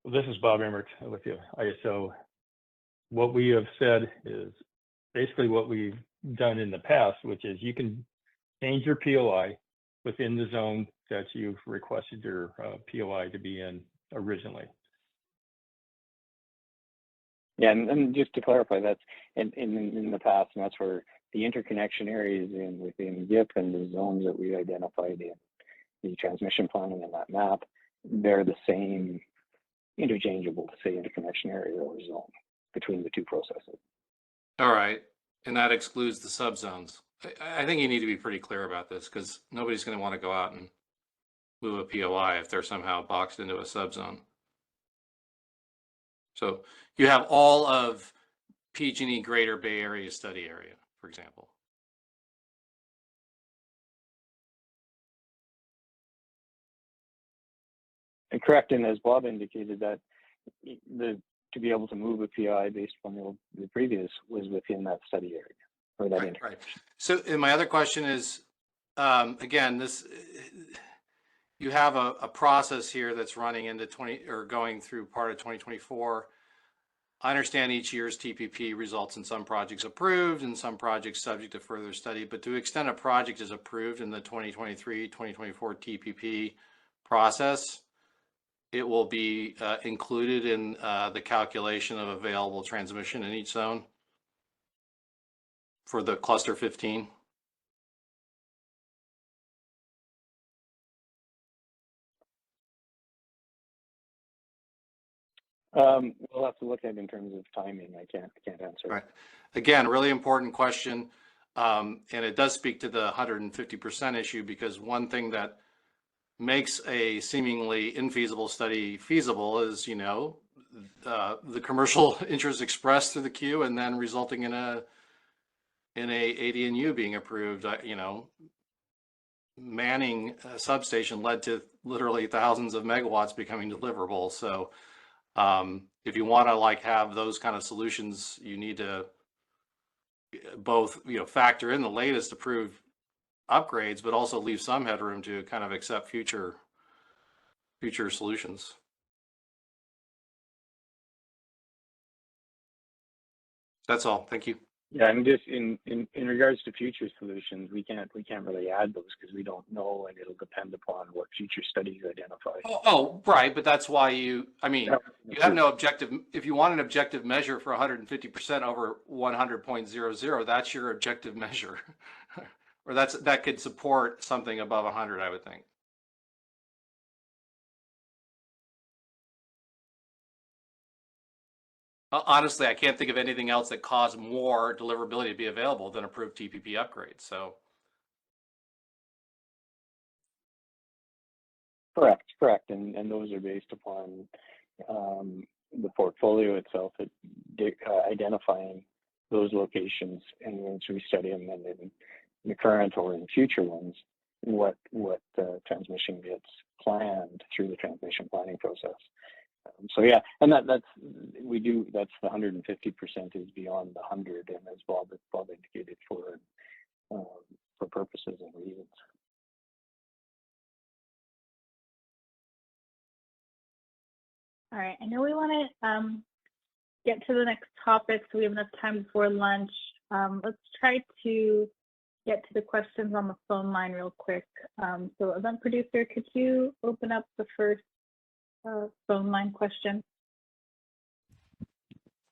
This is Bob Emmert with you, ISO. What we have said is basically what we've done in the past, which is you can change your POI within the zone that you've requested your POI to be in originally. Yeah, and just to clarify, that's in the past, and that's where the interconnection areas within GIP and the zones that we identified in the transmission planning and that map, they're the same, interchangeable to say interconnection area or zone between the two processes. All right, and that excludes the subzones. I think you need to be pretty clear about this, because nobody's going to want to go out and move a POI if they're somehow boxed into a subzone. So you have all of PG&E Greater Bay Area study area, for example. And correct, and as Bob indicated, that to be able to move a PI based on the previous was within that study area or that right. So, and my other question is, again, you have a process here that's running into going through part of 2024. I understand each year's TPP results in some projects approved and some projects subject to further study, but to the extent a project is approved in the 2023-2024 TPP process, it will be included in the calculation of available transmission in each zone for the cluster 15. We'll have to look at it in terms of timing. I can't answer. Right. Again, really important question. And it does speak to the 150% issue, because one thing that makes a seemingly infeasible study feasible is, you know, the commercial interest expressed through the queue and then resulting in a ADNU being approved. You know, manning a substation led to literally thousands of megawatts becoming deliverable. So if you want to like have those kind of solutions, you need to both, you know, factor in the latest approved upgrades, but also leave some headroom to kind of accept future solutions. That's all. Thank you. Yeah, and just in regards to future solutions, we can't really add those because we don't know, and it'll depend upon what future studies identify. Oh, right, but that's why you have no objective. If you want an objective measure for 150% over 100.00, that's your objective measure, or that could support something above 100, I would think. Honestly, I can't think of anything else that caused more deliverability to be available than approved TPP upgrades. So. Correct, and those are based upon the portfolio itself, identifying those locations, and once we study them, and in the current or in future ones, what transmission gets planned through the transmission planning process. So yeah, and that's the 150% is beyond the 100, and as Bob indicated, for purposes and reasons. All right, I know we want to get to the next topic, so we have enough time before lunch. Let's try to get to the questions on the phone line real quick. So event producer, could you open up the first phone line question?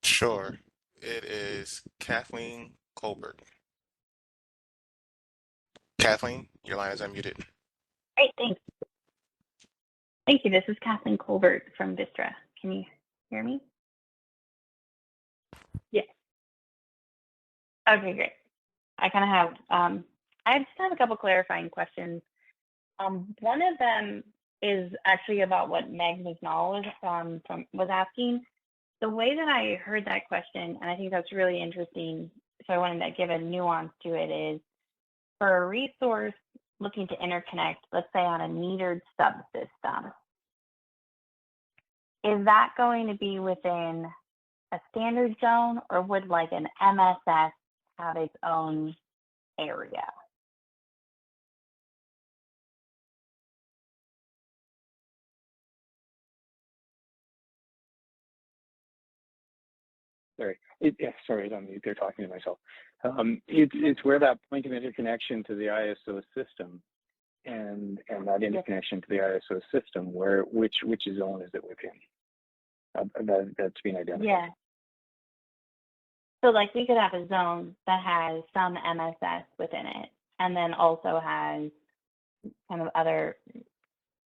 Sure. It is Kathleen Colbert. Kathleen, your line is unmuted. Great, thanks. Thank you. This is Kathleen Colbert from Vistra. Can you hear me? Yes. Okay, great. I kind of have, I just have a couple clarifying questions. One of them is actually about what Meg McNall was asking. The way that I heard that question, and I think that's really interesting, so I wanted to give a nuance to it, is for a resource looking to interconnect, let's say on a metered subsystem, is that going to be within a standard zone, or would like an MSS have its own area? Sorry, I'm there talking to myself. It's where that point of interconnection to the ISO system, and that interconnection to the ISO system, which zone is it within? That's been identified. Yeah. So like we could have a zone that has some MSS within it, and then also has kind of other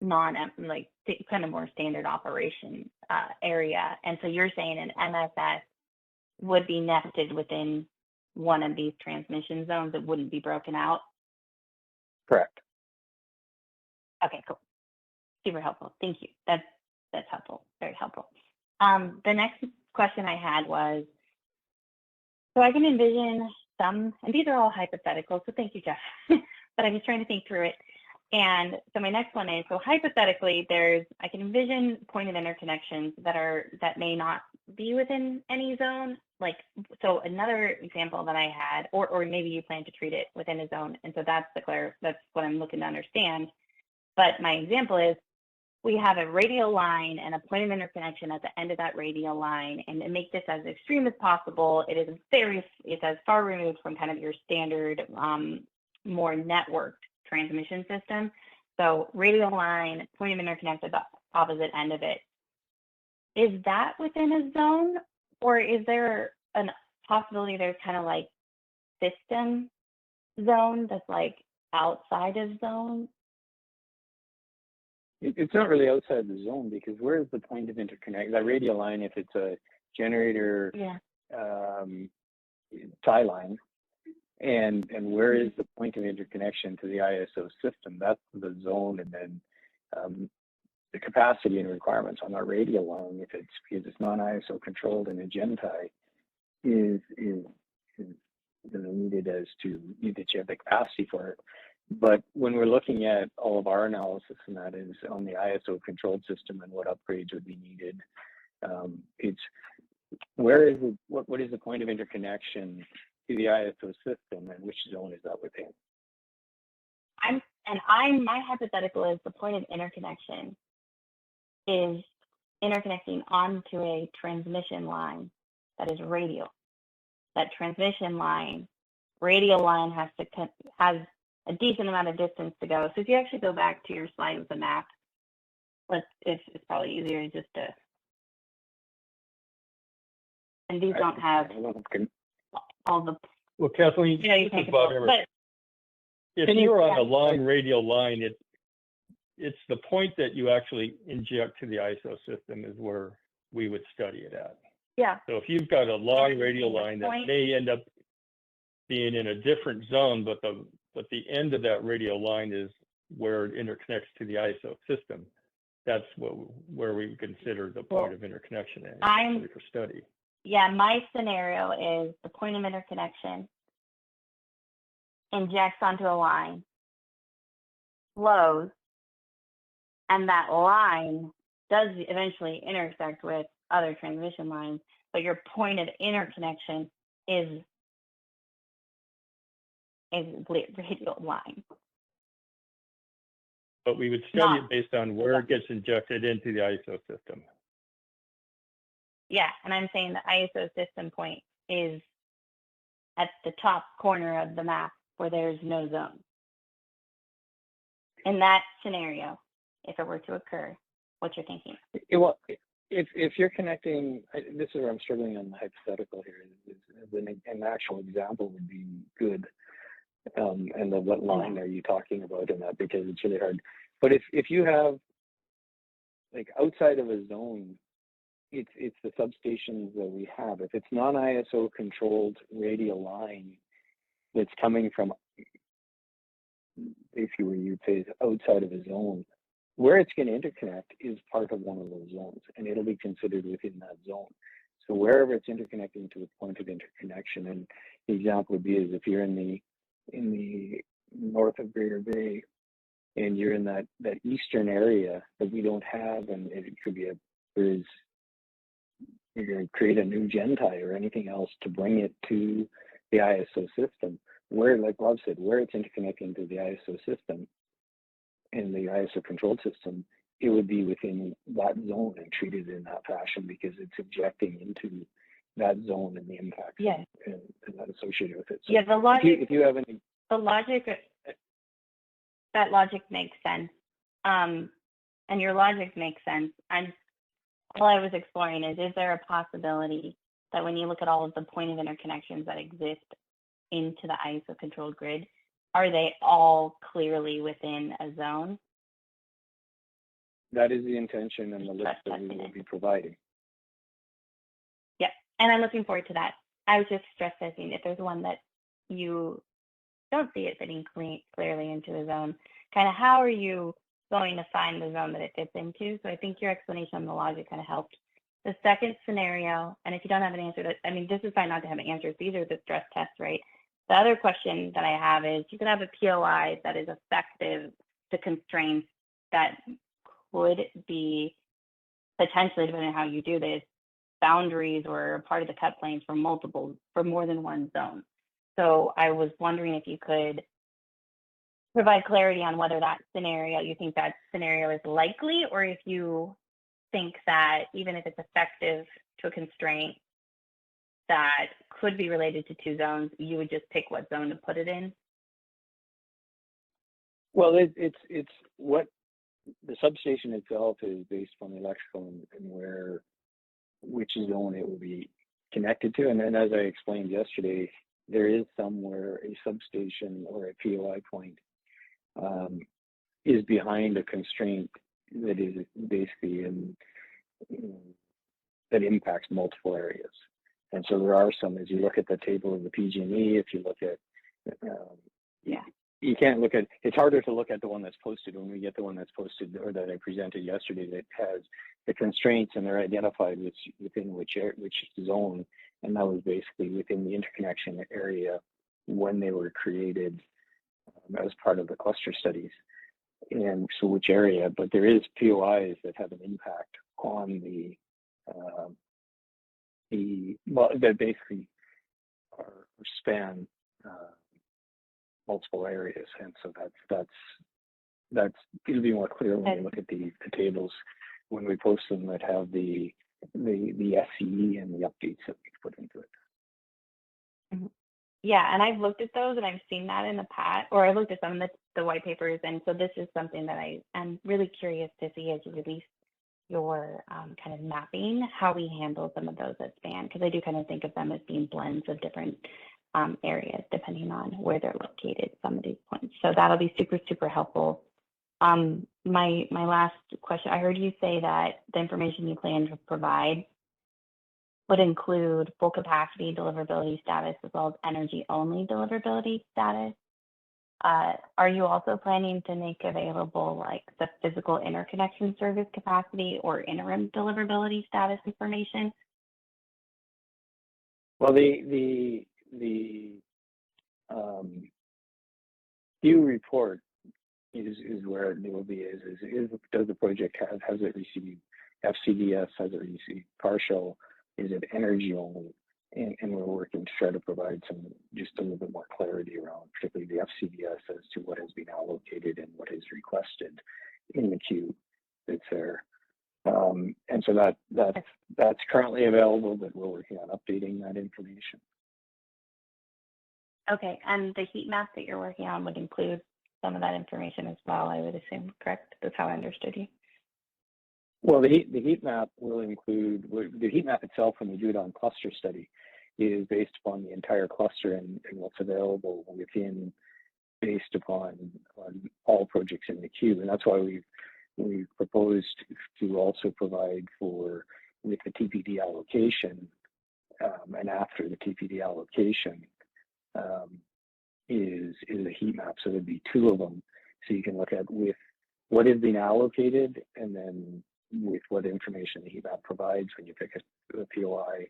like kind of more standard operation area. And so you're saying an MSS would be nested within one of these transmission zones. It wouldn't be broken out? Correct. Okay, cool. Super helpful. Thank you. That's helpful. Very helpful. The next question I had was, so I can envision some, and these are all hypothetical, so thank you, Jeff. But I'm just trying to think through it. And so my next one is, so hypothetically, I can envision point of interconnections that may not be within any zone. Like, so another example that I had, or maybe you plan to treat it within a zone, and so that's what I'm looking to understand. But my example is, we have a radial line and a point of interconnection at the end of that radial line, and to make this as extreme as possible, it's as far removed from kind of your standard, more networked transmission system. So radial line, point of interconnect at the opposite end of it. Is that within a zone, or is there a possibility there's kind of like system zone that's like outside of zone? It's not really outside the zone, because where is the point of interconnect? That radial line, if it's a generator tie line, and where is the point of interconnection to the ISO system? That's the zone, and then the capacity and requirements on our radial line, if it's because it's non-ISO controlled and a gen tie, is needed that you have the capacity for it. But when we're looking at all of our analysis, and that is on the ISO controlled system and what upgrades would be needed, it's where is what is the point of interconnection to the ISO system, and which zone is that within? My hypothetical is the point of interconnection is interconnecting onto a transmission line that is radial. That transmission line, radial line has a decent amount of distance to go. So if you actually go back to your slide with the map, it's probably easier just to, and these don't have all the. Well, Kathleen, this is Bob Everett. If you're on a long radial line, it's the point that you actually inject to the ISO system is where we would study it at. Yeah. So if you've got a long radial line that may end up being in a different zone, but the end of that radial line is where it interconnects to the ISO system, that's where we consider the point of interconnection for study. Yeah, my scenario is the point of interconnection injects onto a line, flows, and that line does eventually intersect with other transmission lines, but your point of interconnection is a radial line. But we would study it based on where it gets injected into the ISO system. Yeah, and I'm saying the ISO system point is at the top corner of the map where there's no zone. In that scenario, if it were to occur, what you're thinking? Well, if you're connecting, this is where I'm struggling on the hypothetical here. An actual example would be good. And then what line are you talking about in that? Because it's really hard. But if you have, like, outside of a zone, it's the substations that we have. If it's non-ISO controlled radial line that's coming from, basically where you'd say is outside of a zone, where it's going to interconnect is part of one of those zones, and it'll be considered within that zone. So wherever it's interconnecting to a point of interconnection, and the example would be is if you're in the north of Greater Bay, and you're in that eastern area that we don't have, and it could be you're going to create a new gen tie or anything else to bring it to the ISO system, where, like Bob said, where it's interconnecting to the ISO system and the ISO controlled system, it would be within that zone and treated in that fashion because it's injecting into that zone and the impacts and that associated with it. So the logic. If you have any, that logic makes sense, and your logic makes sense. All I was exploring is there a possibility that when you look at all of the point of interconnections that exist into the ISO controlled grid, are they all clearly within a zone? That is the intention and the list that we will be providing. Yeah, and I'm looking forward to that. I was just stress testing if there's one that you don't see it fitting clearly into a zone, kind of how are you going to find the zone that it fits into? So I think your explanation on the logic kind of helped. The second scenario, and if you don't have an answer, this is fine not to have answers. These are the stress tests, right? The other question that I have is you could have a POI that is effective to constraints that could be potentially, depending on how you do this, boundaries or part of the cut planes for more than one zone. So I was wondering if you could provide clarity on whether you think that scenario is likely, or if you think that even if it's effective to a constraint that could be related to two zones, you would just pick what zone to put it in? Well, it's what the substation itself is based on the electrical and which zone it will be connected to. And as I explained yesterday, there is somewhere a substation or a POI point is behind a constraint is basically that impacts multiple areas. And so there are some, as you look at the table of the PG&E, if you look at, you can't look at, it's harder to look at the one that's posted when we get the one that's posted or that I presented yesterday that has the constraints and they're identified within which zone. And that was basically within the interconnection area when they were created as part of the cluster studies. And so which area, but there is POIs that have an impact on that basically span multiple areas, and so that's it'll be more clear when we look at the tables when we post them that have the SCE and the updates that we've put into it. Yeah, and I've looked at those and I've seen that in the past, or I looked at some of the white papers, and so this is something that I am really curious to see as you release your kind of mapping, how we handle some of those that span, because I do kind of think of them as being blends of different areas depending on where they're located, some of these points. So that'll be super, super helpful. My last question, I heard you say that the information you plan to provide would include full capacity deliverability status as well as energy only deliverability status. Are you also planning to make available like the physical interconnection service capacity or interim deliverability status information? Well, the Q report is where it will be. Does the project has it received FCDS? Has it received partial? Is it energy only? And we're working to try to provide just a little bit more clarity around, particularly the FCDS, as to what has been allocated and what is requested in the queue that's there. And so that's currently available, but we're working on updating that information. Okay, and the heat map that you're working on would include some of that information as well, I would assume, correct? That's how I understood you. Well, the heat map will include, the heat map itself, when we do it on cluster study, is based upon the entire cluster and what's available within, based upon all projects in the queue. And that's why we've proposed to also provide for, with the TPD allocation, and after the TPD allocation, is a heat map. So there'd be two of them. So you can look at with what is being allocated and then with what information the heat map provides when you pick a POI,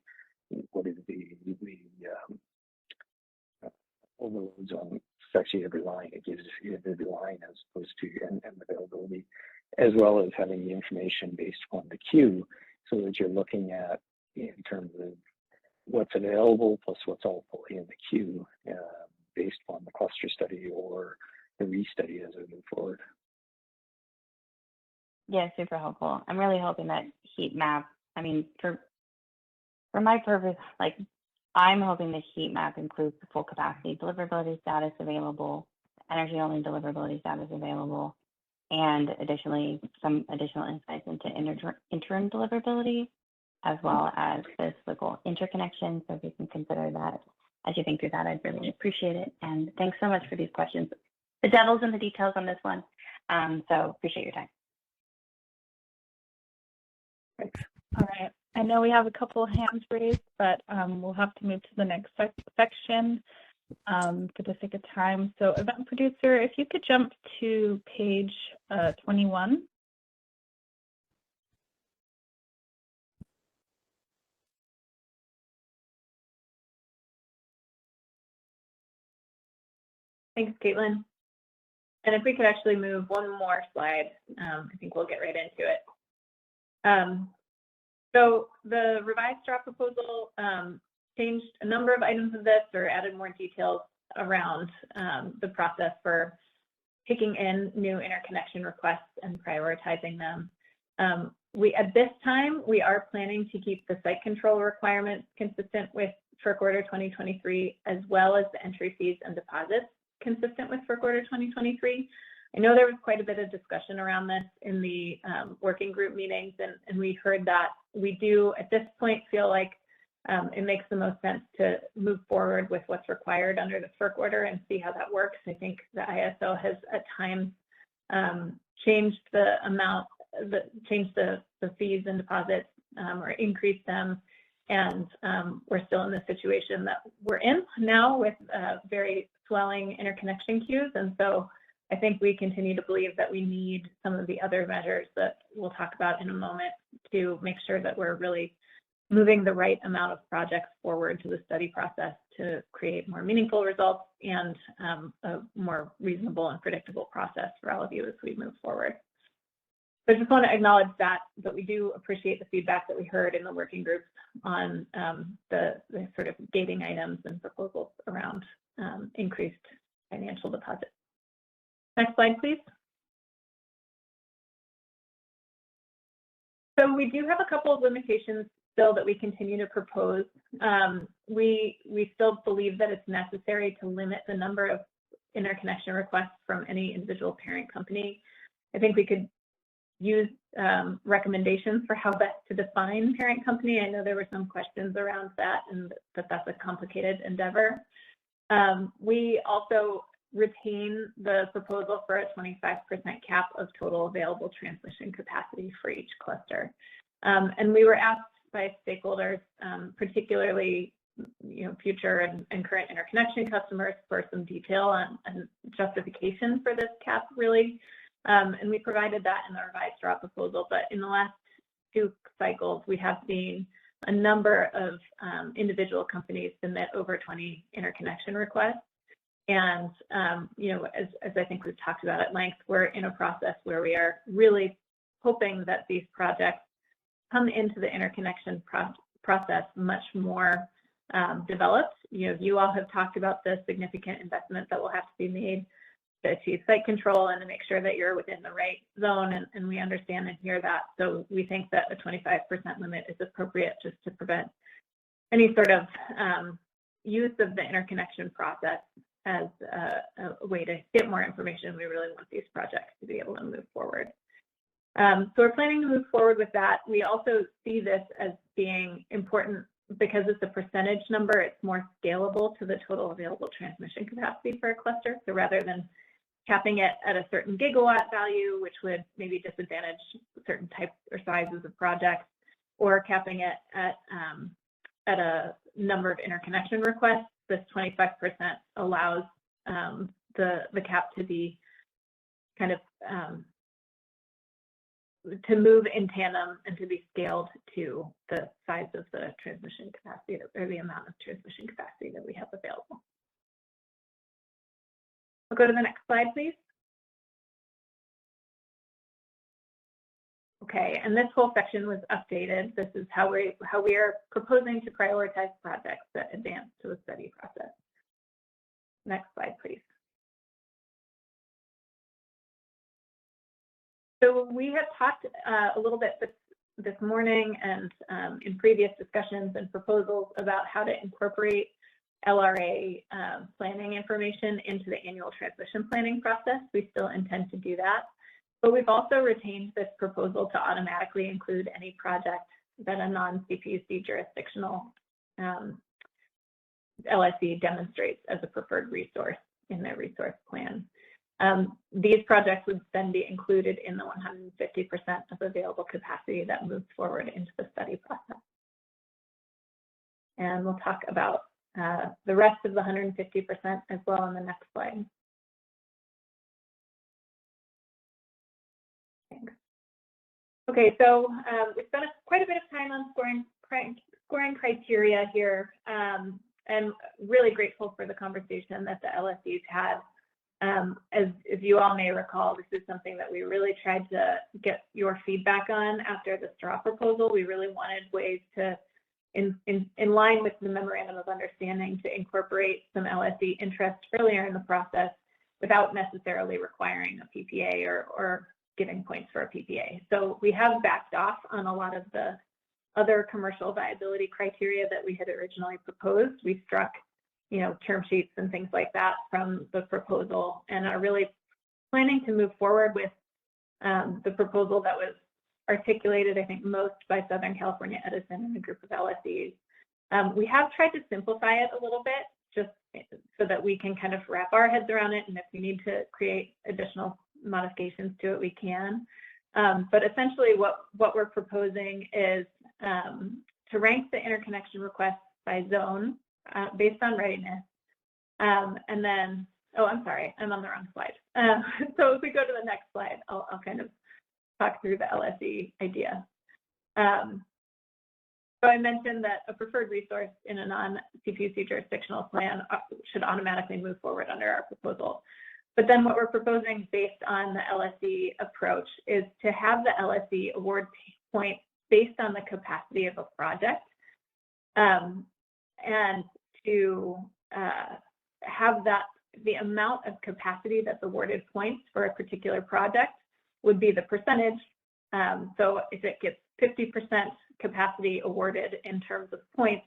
what is the overloads on actually every line. It gives every line as opposed to and availability, as well as having the information based upon the queue, so that you're looking at in terms of what's available plus what's all in the queue based upon the cluster study or the restudy as we move forward. Yeah, super helpful. I'm really hoping that heat map, I mean, for my purpose, like I'm hoping the heat map includes the full capacity deliverability status available, energy only deliverability status available, and additionally, some additional insights into interim deliverability, as well as the physical interconnection. So if you can consider that as you think through that, I'd really appreciate it. And thanks so much for these questions. The devil's in the details on this one. So appreciate your time. Thanks. All right. I know we have a couple of hands raised, but we'll have to move to the next section for the sake of time. So event producer, if you could jump to page 21. Thanks, Caitlin. And if we could actually move one more slide, I think we'll get right into it. So the revised draft proposal changed a number of items of this or added more details around the process for taking in new interconnection requests and prioritizing them. At this time, we are planning to keep the site control requirements consistent with FERC Order 2023, as well as the entry fees and deposits consistent with FERC Order 2023. I know there was quite a bit of discussion around this in the working group meetings, and we heard that we do at this point feel like it makes the most sense to move forward with what's required under the FERC order and see how that works. I think the ISO has at times changed the amount the fees and deposits or increase them. And we're still in the situation that we're in now with very swelling interconnection queues. And so I think we continue to believe that we need some of the other measures that we'll talk about in a moment to make sure that we're really moving the right amount of projects forward to the study process to create more meaningful results and a more reasonable and predictable process for all of you as we move forward. So I just want to acknowledge that, but we do appreciate the feedback that we heard in the working groups on the sort of gating items and proposals around increased financial deposits. Next slide, please. So we do have a couple of limitations still that we continue to propose. We still believe that it's necessary to limit the number of interconnection requests from any individual parent company. I think we could use recommendations for how best to define parent company. I know there were some questions around that and that's a complicated endeavor. We also retain the proposal for a 25% cap of total available transmission capacity for each cluster. And we were asked by stakeholders, particularly future and current interconnection customers, for some detail on justification for this cap, really. And we provided that in the revised draw proposal. But in the last 2 cycles, we have seen a number of individual companies submit over 20 interconnection requests. And, as I think we've talked about at length, we're in a process where we are really hoping that these projects come into the interconnection process much more developed. You all have talked about the significant investment that will have to be made to achieve site control and to make sure that you're within the right zone, and we understand and hear that. So we think that a 25% limit is appropriate just to prevent any sort of use of the interconnection process as a way to get more information. We really want these projects to be able to move forward. So we're planning to move forward with that. We also see this as being important because it's a percentage number. It's more scalable to the total available transmission capacity for a cluster. So rather than capping it at a certain gigawatt value, which would maybe disadvantage certain types or sizes of projects, or capping it at a number of interconnection requests, this 25% allows the cap to be kind of to move in tandem and to be scaled to the size of the transmission capacity or the amount of transmission capacity that we have available. I'll go to the next slide, please. Okay, and this whole section was updated. This is how we are proposing to prioritize projects that advance to the study process. Next slide, please. So we have talked a little bit this morning and in previous discussions and proposals about how to incorporate LRA planning information into the annual transmission planning process. We still intend to do that. But we've also retained this proposal to automatically include any project that a non-CPUC jurisdictional LSE demonstrates as a preferred resource in their resource plan. These projects would then be included in the 150% of available capacity that moves forward into the study process. And we'll talk about the rest of the 150% as well on the next slide. Thanks. Okay, so we spent quite a bit of time on scoring criteria here. I'm really grateful for the conversation that the LSEs had. As you all may recall, this is something that we really tried to get your feedback on after the straw proposal. We really wanted ways to, in line with the memorandum of understanding, to incorporate some LSE interest earlier in the process without necessarily requiring a PPA or giving points for a PPA. So we have backed off on a lot of the other commercial viability criteria that we had originally proposed. We struck term sheets and things like that from the proposal and are really planning to move forward with the proposal that was articulated, I think, most by Southern California Edison and a group of LSEs. We have tried to simplify it a little bit just so that we can kind of wrap our heads around it, and if we need to create additional modifications to it, we can. But essentially what we're proposing is to rank the interconnection requests by zone based on readiness. And then, oh, I'm sorry, I'm on the wrong slide. So if we go to the next slide, I'll kind of talk through the LSE idea. So I mentioned that a preferred resource in a non-CPUC jurisdictional plan should automatically move forward under our proposal. But then what we're proposing based on the LSE approach is to have the LSE award points based on the capacity of a project, and to have that the amount of capacity that's awarded points for a particular project would be the percentage. So if it gets 50% capacity awarded in terms of points,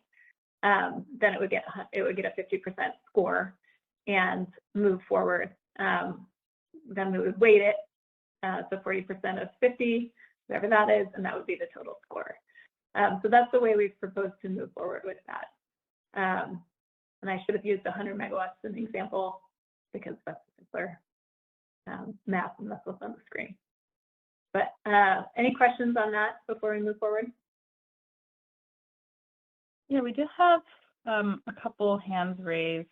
then it would get a 50% score and move forward. Then we would weight it, so 40% of 50, whatever that is, and that would be the total score. So that's the way we've proposed to move forward with that. And I should have used 100 megawatts as an example because that's simpler math, and that's what's on the screen. But any questions on that before we move forward? Yeah, we do have a couple hands raised.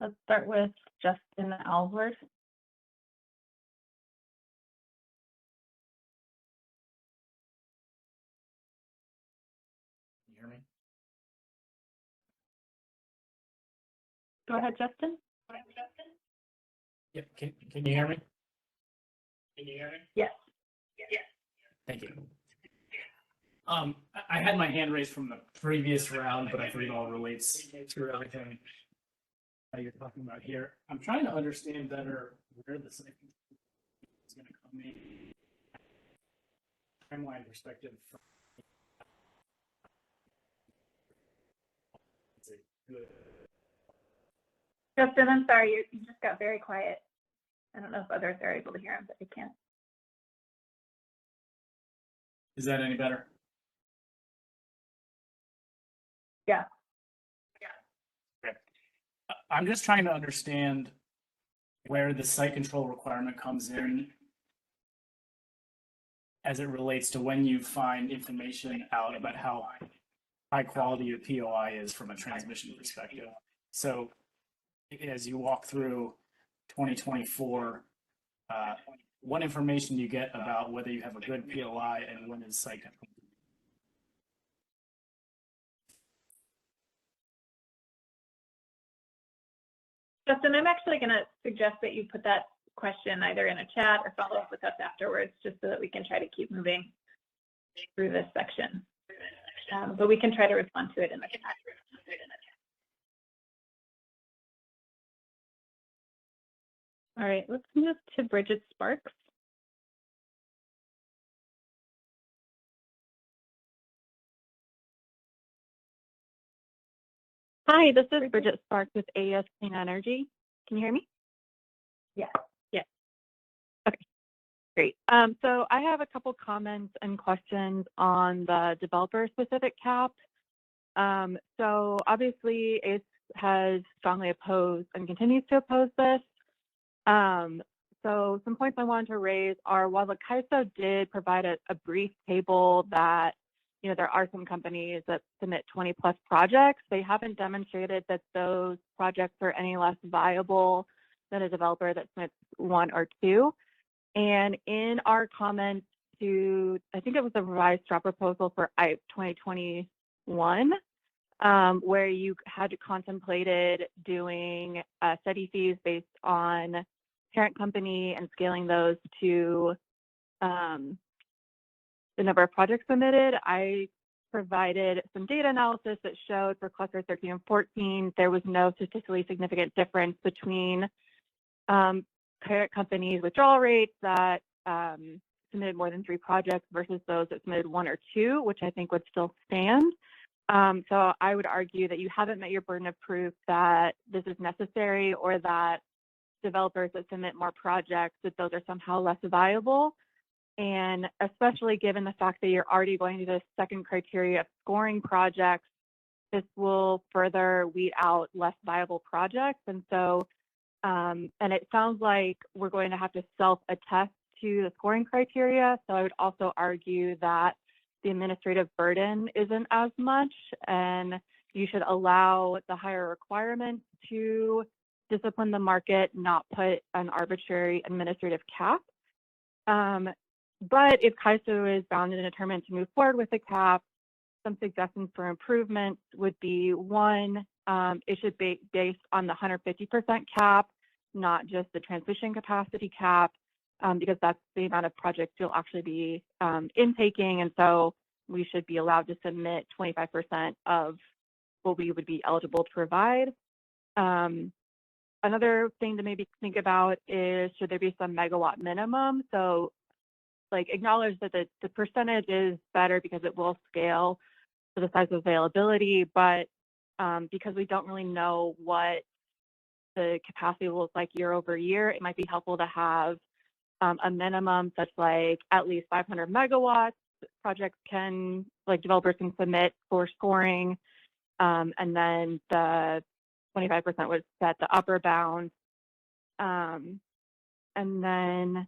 Let's start with Justin Alvord. Can you hear me? Go ahead, Justin. Yeah, can you hear me? Can you hear me? Yes. Yes. Thank you. I had my hand raised from the previous round, but I think it all relates to everything you're talking about here. I'm trying to understand better where the site is going to come in timeline perspective. Justin, I'm sorry, you just got very quiet. I don't know if others are able to hear him, but they can't. Is that any better? Yeah. Okay. I'm just trying to understand where the site control requirement comes in as it relates to when you find information out about how high quality your POI is from a transmission perspective. So as you walk through 2024, what information do you get about whether you have a good POI and when is site control? Justin, I'm actually going to suggest that you put that question either in a chat or follow up with us afterwards, just so that we can try to keep moving through this section. But we can try to respond to it in the chat. All right, let's move to Bridget Sparks. Hi, this is Bridget Sparks with AES Clean Energy. Can you hear me? Yeah. Yes. Okay, great. So I have a couple comments and questions on the developer-specific cap. So obviously, ACE has strongly opposed and continues to oppose this. So some points I wanted to raise are, while the CAISO did provide a brief table that, you know, there are some companies that submit 20 plus projects, they haven't demonstrated that those projects are any less viable than a developer that submits 1 or 2. And in our comments to, I think it was a revised draft proposal for IPE 2021, where you had contemplated doing study fees based on parent company and scaling those to the number of projects submitted. I provided some data analysis that showed for cluster 13 and 14, there was no statistically significant difference between parent companies' withdrawal rates that submitted more than 3 projects versus those that submitted 1 or 2, which I think would still stand. So I would argue that you haven't met your burden of proof that this is necessary, or that developers that submit more projects, that those are somehow less viable. And especially given the fact that you're already going to the second criteria of scoring projects, this will further weed out less viable projects. And so, and it sounds like we're going to have to self-attest to the scoring criteria. So I would also argue that the administrative burden isn't as much, and you should allow the higher requirements to discipline the market, not put an arbitrary administrative cap. But if CAISO is bound and determined to move forward with a cap, some suggestions for improvements would be, one, it should be based on the 150% cap, not just the transmission capacity cap, because that's the amount of projects you'll actually be intaking. And so we should be allowed to submit 25% of what we would be eligible to provide. Another thing to maybe think about is, should there be some megawatt minimum? So like acknowledge that the percentage is better because it will scale to the size of availability, but because we don't really know what the capacity will look like year over year, it might be helpful to have a minimum such like at least 500 megawatts projects can, like developers can submit for scoring, and then the 25% would set the upper bound. And then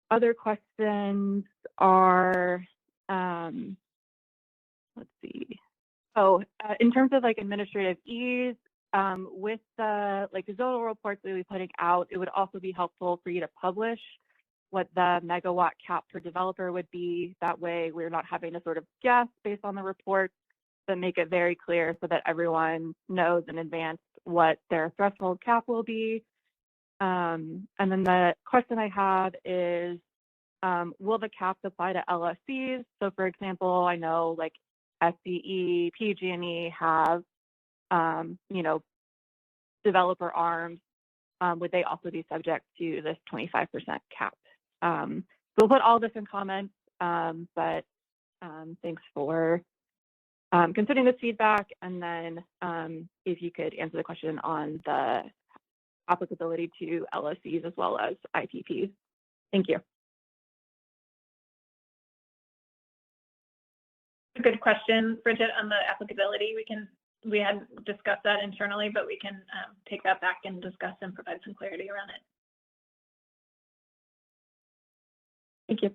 other questions are, let's see. Oh, in terms of like administrative ease, with the zonal reports that we'll be putting out, it would also be helpful for you to publish what the megawatt cap per developer would be. That way we're not having to sort of guess based on the report, but make it very clear so that everyone knows in advance what their threshold cap will be. And then the question I have is, will the caps apply to LSCs? So for example, I know like SCE, PG&E have, developer arms. Would they also be subject to this 25% cap? So we'll put all this in comments, but thanks for considering this feedback. And then if you could answer the question on the applicability to LSCs as well as IPPs. Thank you. A good question, Bridget, on the applicability. We had discussed that internally, but we can take that back and discuss and provide some clarity around it. Thank you.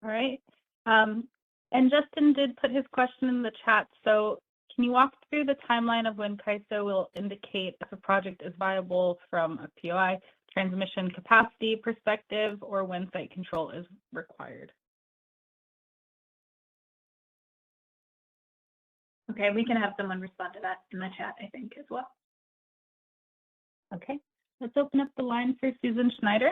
All right. And Justin did put his question in the chat. So can you walk through the timeline of when CAISO will indicate if a project is viable from a POI transmission capacity perspective, or when site control is required? Okay, we can have someone respond to that in the chat, I think, as well. Okay, let's open up the line for Susan Schneider.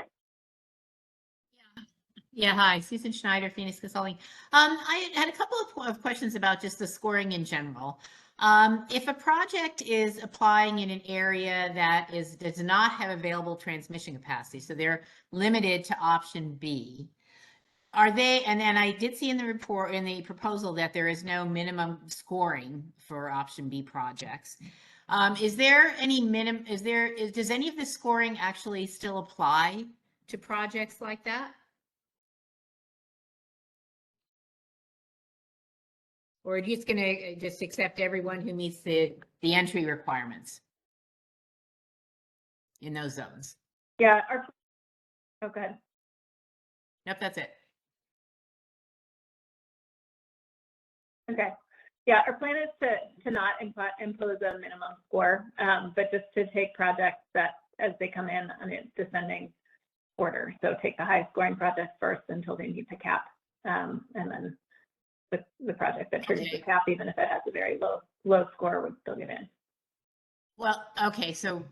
Yeah, hi, Susan Schneider, Phoenix Consulting. I had a couple of questions about just the scoring in general. If a project is applying in an area that does not have available transmission capacity, so they're limited to option B, are they, and then I did see in the report, in the proposal, that there is no minimum scoring for option B projects. Is there any minimum, does any of the scoring actually still apply to projects like that? Or are you just gonna just accept everyone who meets the entry requirements in those zones? Yeah, oh, go ahead. Nope, that's it. Okay. Yeah, our plan is to not impose a minimum score, but just to take projects that as they come in on a descending order. So take the highest scoring project first until they meet the cap, and then the project that triggers the cap, even if it has a very low score, would still get in. Well, okay, so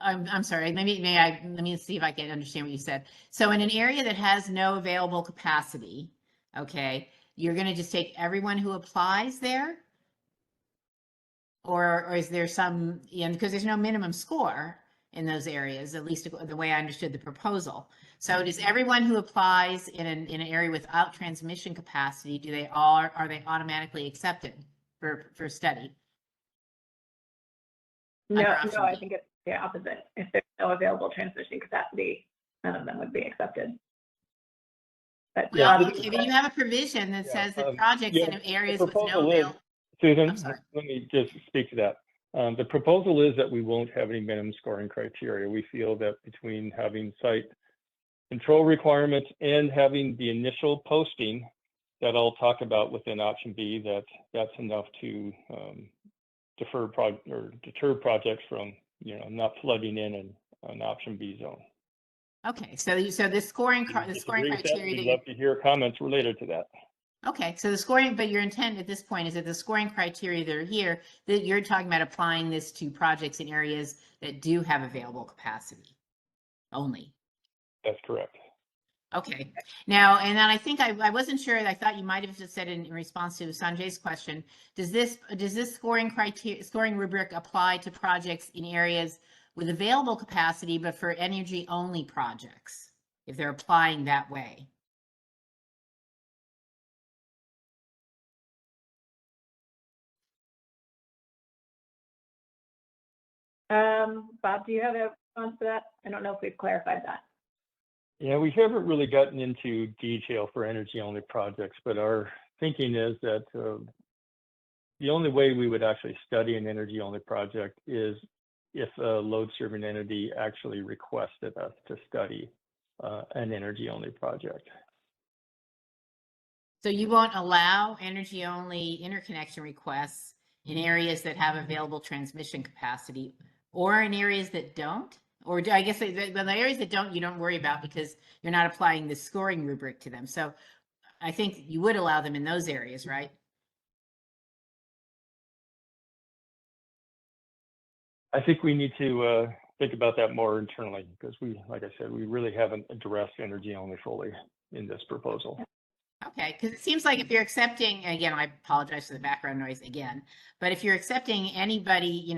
I'm sorry. Let me see if I can understand what you said. So in an area that has no available capacity, okay, you're going to just take everyone who applies there, or is there some? Because there's no minimum score in those areas, at least the way I understood the proposal. So does everyone who applies in an area without transmission capacity, are they automatically accepted for study? No, I think it's the opposite. If there's no available transmission capacity, none of them would be accepted. But well, okay, but you have a provision that says that projects in areas with no available. Susan, let me just speak to that. The proposal is that we won't have any minimum scoring criteria. We feel that between having site control requirements and having the initial posting that I'll talk about within option B, that's enough to deter projects from, not flooding in an option B zone. Okay, so the scoring criteria. We'd love to hear comments related to that. Okay, so the scoring, but your intent at this point is that the scoring criteria that are here, that you're talking about applying this to projects in areas that do have available capacity only. That's correct. Okay, now, and then I think I wasn't sure, I thought you might have just said in response to Sanjay's question, does this scoring rubric apply to projects in areas with available capacity, but for energy only projects, if they're applying that way? Bob, do you have a response to that? I don't know if we've clarified that. Yeah, we haven't really gotten into detail for energy-only projects, but our thinking is that the only way we would actually study an energy-only project is if a load-serving entity actually requested us to study an energy-only project. So you won't allow energy-only interconnection requests in areas that have available transmission capacity, or in areas that don't? Or I guess the areas that don't, you don't worry about because you're not applying the scoring rubric to them. So I think you would allow them in those areas, right? I think we need to think about that more internally because like I said, we really haven't addressed energy only fully in this proposal. Okay, because it seems like if you're accepting, again, I apologize for the background noise again, but if you're accepting anybody,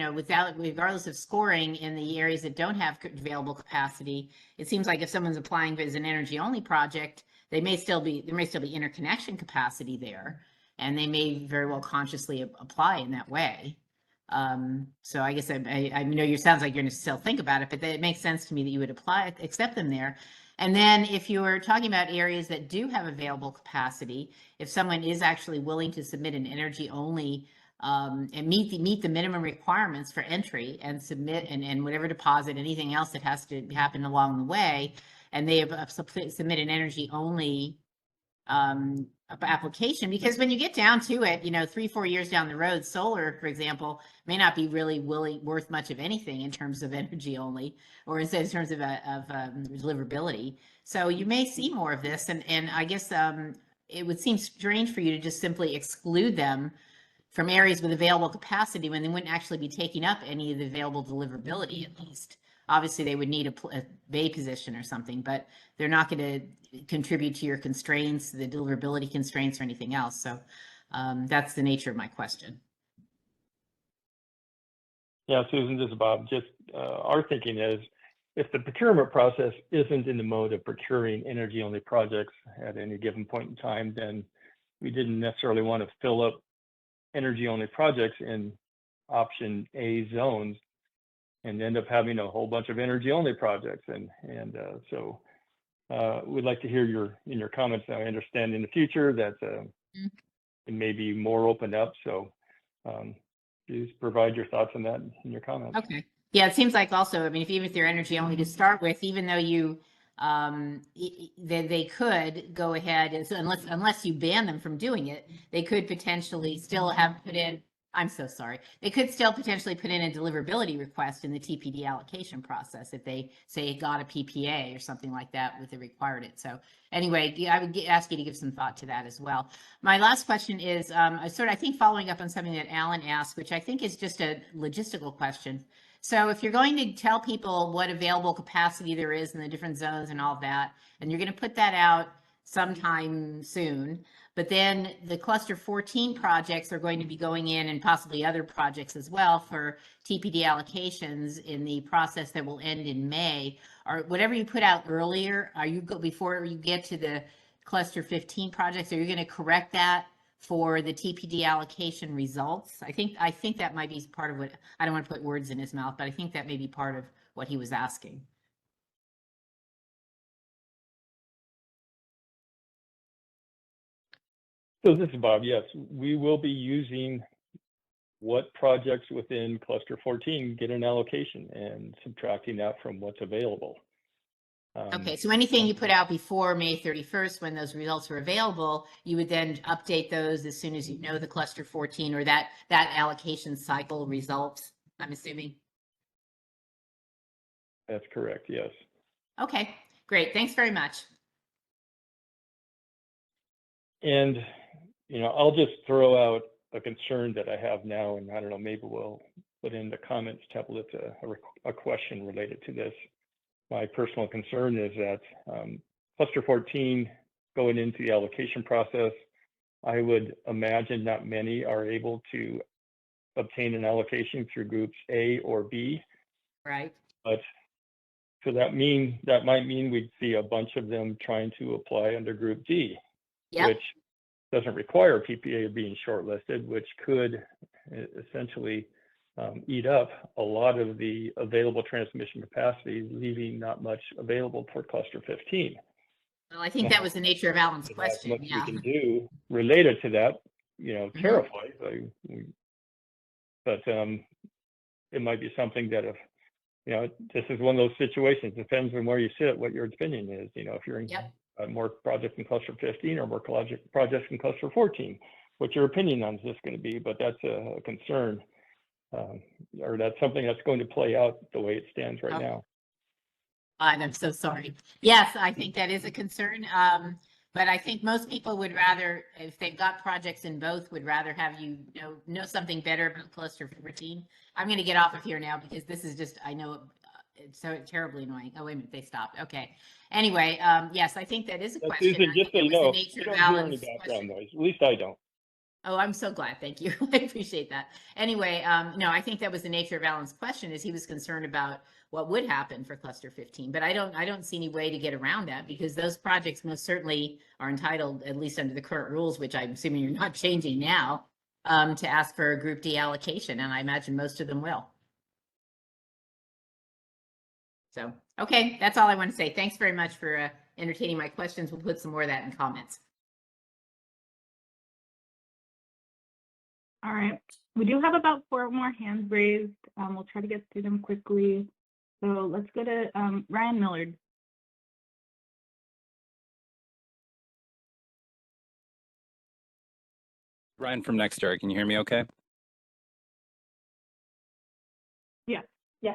regardless of scoring in the areas that don't have available capacity, it seems like if someone's applying as an energy only project, there may still be interconnection capacity there, and they may very well consciously apply in that way. So I guess I know you sounds like you're going to still think about it, but it makes sense to me that you would accept them there. And then if you're talking about areas that do have available capacity, if someone is actually willing to submit an energy only and meet the minimum requirements for entry and submit and whatever deposit, anything else that has to happen along the way, and they have submit an energy only application, because when you get down to it, 3-4 years down the road, solar, for example, may not be really worth much of anything in terms of energy only, or in terms of deliverability. So you may see more of this, and I guess it would seem strange for you to just simply exclude them from areas with available capacity when they wouldn't actually be taking up any of the available deliverability, at least. Obviously, they would need a bay position or something, but they're not going to contribute to your constraints, the deliverability constraints, or anything else. So that's the nature of my question. Yeah, Susan, this is Bob. Just our thinking is, if the procurement process isn't in the mode of procuring energy-only projects at any given point in time, then we didn't necessarily want to fill up energy-only projects in option A zones and end up having a whole bunch of energy-only projects. So we'd like to hear your comments. I understand in the future that it may be more opened up. So please provide your thoughts on that in your comments. Okay. Yeah, it seems like also, I mean, even if they're energy only to start with, even though you they could go ahead and so unless you ban them from doing it, they could potentially still have put in. I'm so sorry. They could still potentially put in a deliverability request in the TPD allocation process if they say got a PPA or something like that with the required it. So anyway, I would ask you to give some thought to that as well. My last question is I think following up on something that Alan asked, which I think is just a logistical question. So if you're going to tell people what available capacity there is in the different zones and all of that, and you're going to put that out sometime soon, but then the cluster 14 projects are going to be going in, and possibly other projects as well, for TPD allocations in the process that will end in May, or whatever you put out earlier, before you get to the cluster 15 projects, are you going to correct that for the TPD allocation results? I think that might be part of what, I don't want to put words in his mouth, but I think that may be part of what he was asking. So this is Bob. Yes, we will be using what projects within cluster 14 get an allocation and subtracting that from what's available. Okay, so anything you put out before May 31st, when those results are available, you would then update those as soon as you know the cluster 14 or that allocation cycle results, I'm assuming. That's correct, yes. Okay, great. Thanks very much. And, you know, I'll just throw out a concern that I have now, and I don't know, maybe we'll put in the comments tablet a question related to this. My personal concern is that cluster 14 going into the allocation process, I would imagine not many are able to obtain an allocation through groups A or B. Right. But so that might mean we'd see a bunch of them trying to apply under group D, which doesn't require PPA being shortlisted, which could essentially eat up a lot of the available transmission capacity, leaving not much available for cluster 15. Well, I think that was the nature of Alan's question. What we can do related to that, you know, terrifies. But it might be something that if, you know, this is one of those situations, depends on where you sit, what your opinion is. You know, if you're in more projects in cluster 15 or more projects in cluster 14, what your opinion on this going to be? But that's a concern, or that's something that's going to play out the way it stands right now. I'm so sorry. Yes, I think that is a concern. But I think most people would rather, if they've got projects in both, would rather have you know something better about cluster 14. I'm going to get off of here now because this is just, I know it's so terribly annoying. Oh, wait a minute, they stopped. Okay. Anyway, yes, I think that is a question. Susan, just so you know, you don't hear any background question. noise. At least I don't. Oh, I'm so glad. Thank you. I appreciate that. Anyway, no, I think that was the nature of Alan's question, is he was concerned about what would happen for cluster 15, but I don't see any way to get around that, because those projects most certainly are entitled, at least under the current rules, which I'm assuming you're not changing now, to ask for a group D allocation. And I imagine most of them will. So, okay, that's all I want to say. Thanks very much for entertaining my questions. We'll put some more of that in comments. All right, we do have about 4 more hands raised. We'll try to get through them quickly. So let's go to Ryan Millard. Ryan from Nextera, can you hear me okay? Yeah. Yeah.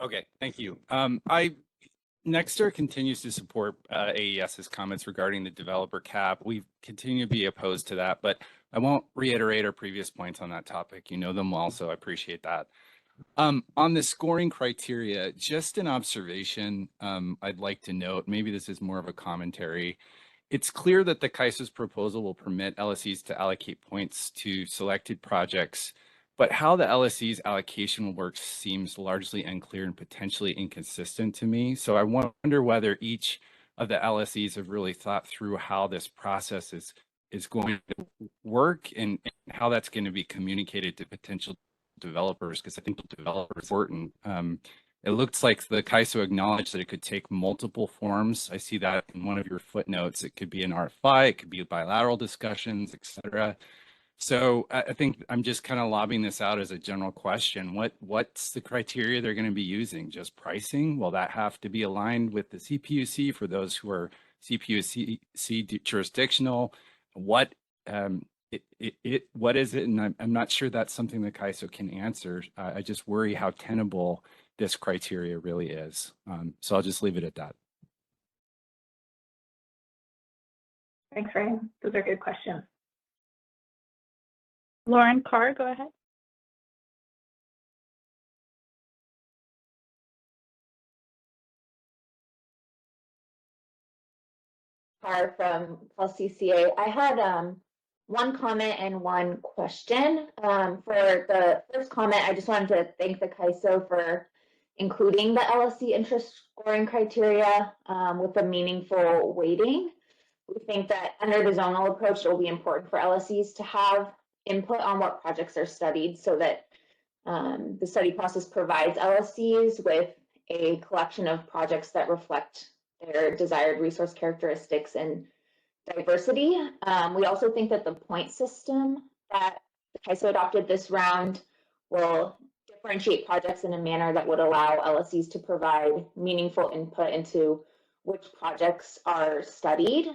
Okay, thank you. Nextera continues to support AES's comments regarding the developer cap. We continue to be opposed to that, but I won't reiterate our previous points on that topic. You know them well, so I appreciate that. On the scoring criteria, just an observation I'd like to note, maybe this is more of a commentary. It's clear that the CAISO's proposal will permit LSEs to allocate points to selected projects, but how the LSE's allocation will work seems largely unclear and potentially inconsistent to me. So I wonder whether each of the LSEs have really thought through how this process is going to work and how that's going to be communicated to potential developers, because I think the developers are important. It looks like the CAISO acknowledged that it could take multiple forms. I see that in one of your footnotes. It could be an RFI, it could be bilateral discussions, et cetera. So I think I'm just kind of lobbing this out as a general question. What's the criteria they're going to be using? Just pricing? Will that have to be aligned with the CPUC for those who are CPUC jurisdictional? What is it? And I'm not sure that's something that CAISO can answer. I just worry how tenable this criteria really is. So I'll just leave it at that. Thanks, Ryan. Those are good questions. Lauren Carr, go ahead. Carr from Plus CCA. I had one comment and one question. For the first comment, I just wanted to thank the CAISO for including the LSE interest scoring criteria with a meaningful weighting. We think that under the zonal approach, it will be important for LSEs to have input on what projects are studied, so that the study process provides LSEs with a collection of projects that reflect their desired resource characteristics and diversity. We also think that the point system that the CAISO adopted this round will differentiate projects in a manner that would allow LSEs to provide meaningful input into which projects are studied,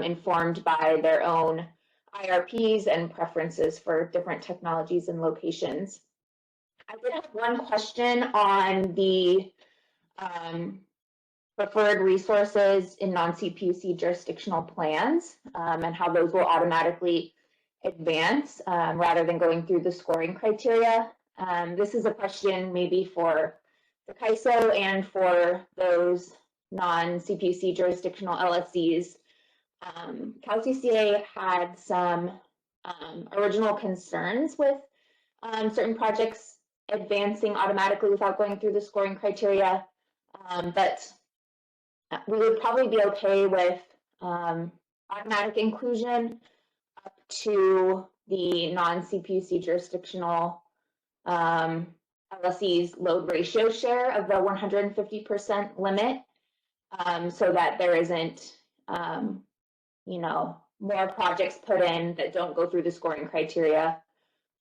informed by their own IRPs and preferences for different technologies and locations. I did have one question on the preferred resources in non-CPUC jurisdictional plans and how those will automatically advance rather than going through the scoring criteria. This is a question maybe for the CAISO and for those non-CPUC jurisdictional LSCs. CalCCA had some original concerns with certain projects advancing automatically without going through the scoring criteria, but we would probably be okay with automatic inclusion up to the non-CPUC jurisdictional LSE's load ratio share of the 150% limit, so that there isn't, you know, more projects put in that don't go through the scoring criteria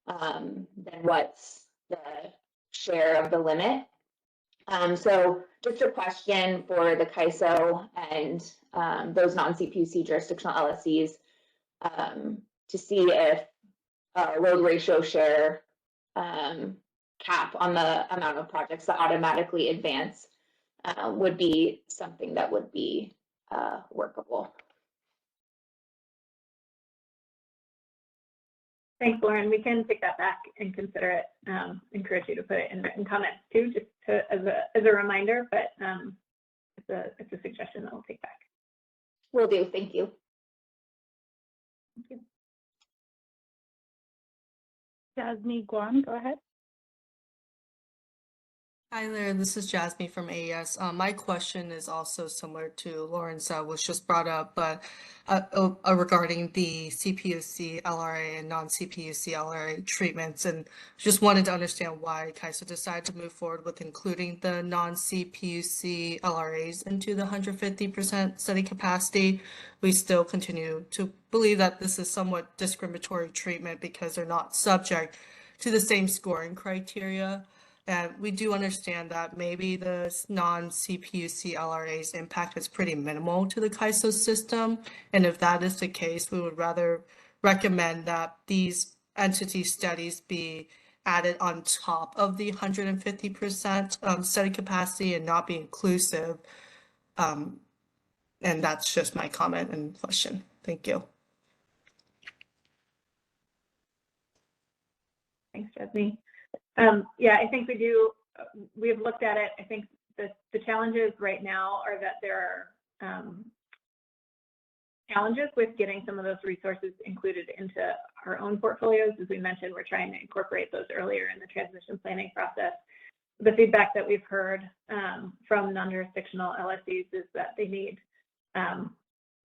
than what's the share of the limit. So just a question for the CAISO and those non-CPUC jurisdictional LSEs to see if a load ratio share cap on the amount of projects that automatically advance would be something that would be workable. Thanks, Lauren. We can take that back and consider it. Encourage you to put it in written comments too, just to, as a reminder, but it's a suggestion that we'll take back. Will do. Thank you. Thank you. Jasmine Guan, go ahead. Hi there, this is Jasmine from AES. My question is also similar to Lauren's that was just brought up, but regarding the CPUC LRA and non-CPUC LRA treatments, and just wanted to understand why CAISO decided to move forward with including the non-CPUC LRAs into the 150% study capacity. We still continue to believe that this is somewhat discriminatory treatment because they're not subject to the same scoring criteria. And we do understand that maybe the non-CPUC LRA's impact is pretty minimal to the CAISO system. And if that is the case, we would rather recommend that these entity studies be added on top of the 150% study capacity and not be inclusive. And that's just my comment and question. Thank you. Thanks, Jasmine. Yeah, I think we've looked at it. I think the challenges right now are that there are challenges with getting some of those resources included into our own portfolios. As we mentioned, we're trying to incorporate those earlier in the transmission planning process. The feedback that we've heard from non-jurisdictional LSEs is that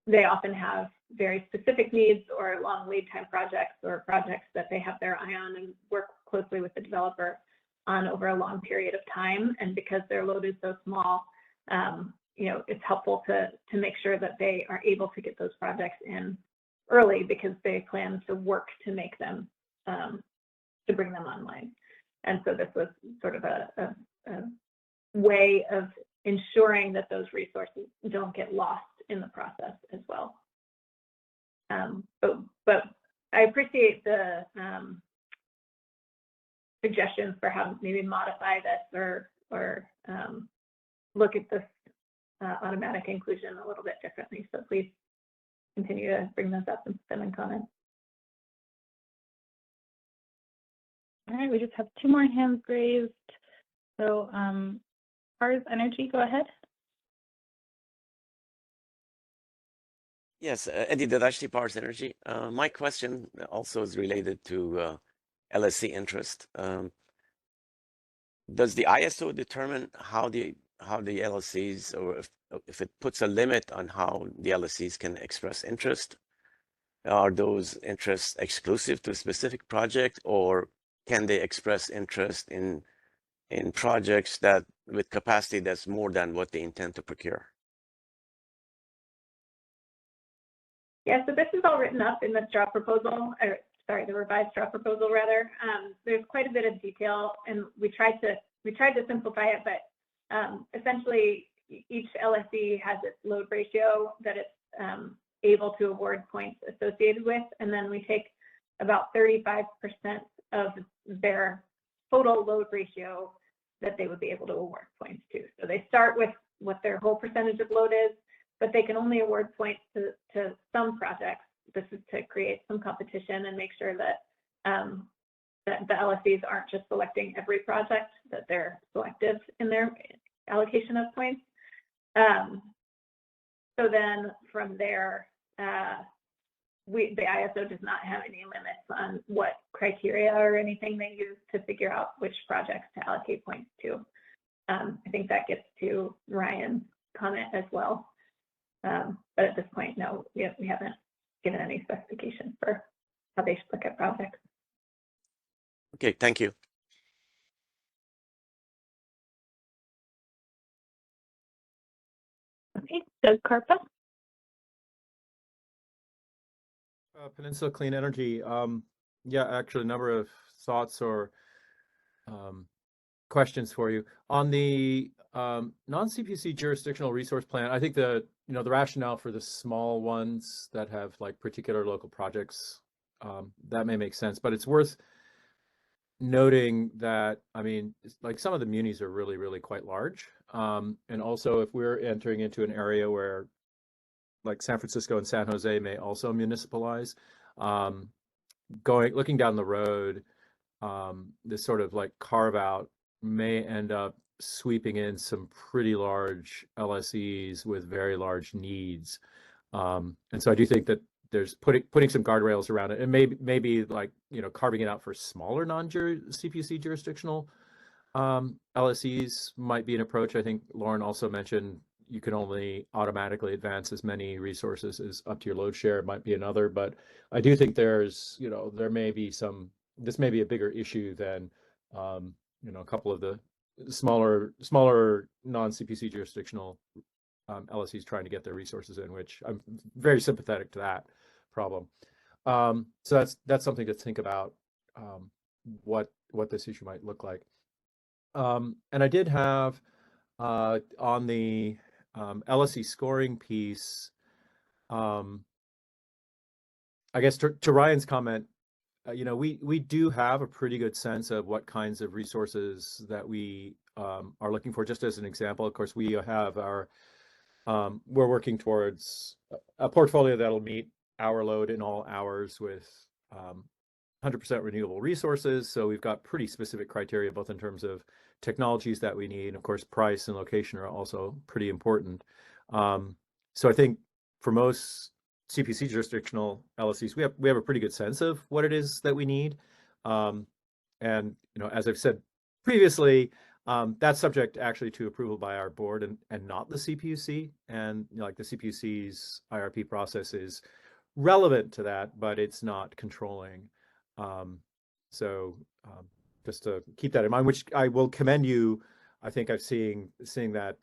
they often have very specific needs or long lead time projects or projects that they have their eye on and work closely with the developer on over a long period of time. And because their load is so small, you know, it's helpful to make sure that they are able to get those projects in early because they plan to work to make them, to bring them online. And so this was sort of a way of ensuring that those resources don't get lost in the process as well. But I appreciate the suggestions for how to maybe modify this or look at this automatic inclusion a little bit differently. So please continue to bring those up and put them in comments. All right, we just have 2 more hands raised. So Pars Energy, go ahead. Yes, Eddie Dadashti, Pars Energy. My question also is related to LSC interest. Does the ISO determine how the LSCs, or if it puts a limit on how the LSCs can express interest? Are those interests exclusive to a specific project, or can they express interest in projects that with capacity that's more than what they intend to procure? Yeah, so this is all written up in the draft proposal, the revised draft proposal rather. There's quite a bit of detail, and we tried to simplify it, but essentially each LSE has its load ratio that it's able to award points associated with, and then we take about 35% of their total load ratio that they would be able to award points to. So they start with what their whole percentage of load is, but they can only award points to some projects. This is to create some competition and make sure that that the LSEs aren't just selecting every project, that they're selective in their allocation of points. So then from there, the ISO does not have any limits on what criteria or anything they use to figure out which projects to allocate points to. I think that gets to Ryan's comment as well. But at this point, no, we haven't given any specification for how they should look at projects. Okay, thank you. Okay, Doug Carpa. Peninsula Clean Energy. Yeah, actually, a number of thoughts or questions for you on the non-CPC jurisdictional resource plan. I think the rationale for the small ones that have like particular local projects, that may make sense, but it's worth noting that, I mean, like some of the munis are really, really quite large. And also if we're entering into an area where like San Francisco and San Jose may also municipalize, looking down the road, this sort of like carve out may end up sweeping in some pretty large LSEs with very large needs. And so I do think that there's putting some guardrails around it, and maybe like, carving it out for smaller non-CPC jurisdictional LSEs might be an approach. I think Lauren also mentioned you can only automatically advance as many resources as up to your load share. It might be another, but I do think there's, there may be this may be a bigger issue than, a couple of the smaller non-CPC jurisdictional LSEs trying to get their resources in, which I'm very sympathetic to that problem. So that's something to think about, what this issue might look like. And I did have on the LSE scoring piece, I guess to Ryan's comment, we do have a pretty good sense of what kinds of resources that we are looking for. Just as an example, of course, we have our we're working towards a portfolio that'll meet our load in all hours with 100% renewable resources. So we've got pretty specific criteria, both in terms of technologies that we need. Of course, price and location are also pretty important. So I think for most CPC jurisdictional LSEs, we have a pretty good sense of what it is that we need. And as I've said previously, that's subject actually to approval by our board and not the CPUC. And like the CPUC's IRP process is relevant to that, but it's not controlling. So just to keep that in mind, which I will commend you. I think I've seeing that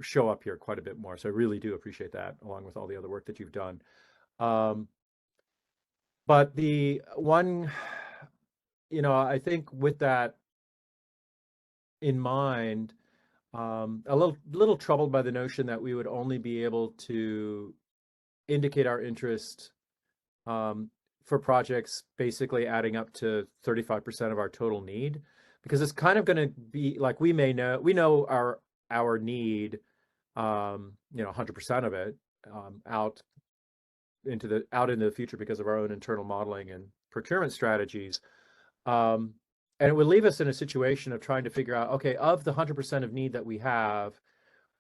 show up here quite a bit more. So I really do appreciate that, along with all the other work that you've done. But the one, I think with that in mind, a little troubled by the notion that we would only be able to indicate our interest for projects basically adding up to 35% of our total need, because it's kind of going to be like we know our need, 100% of it out into the future because of our own internal modeling and procurement strategies. And it would leave us in a situation of trying to figure out, okay, of the 100% of need that we have,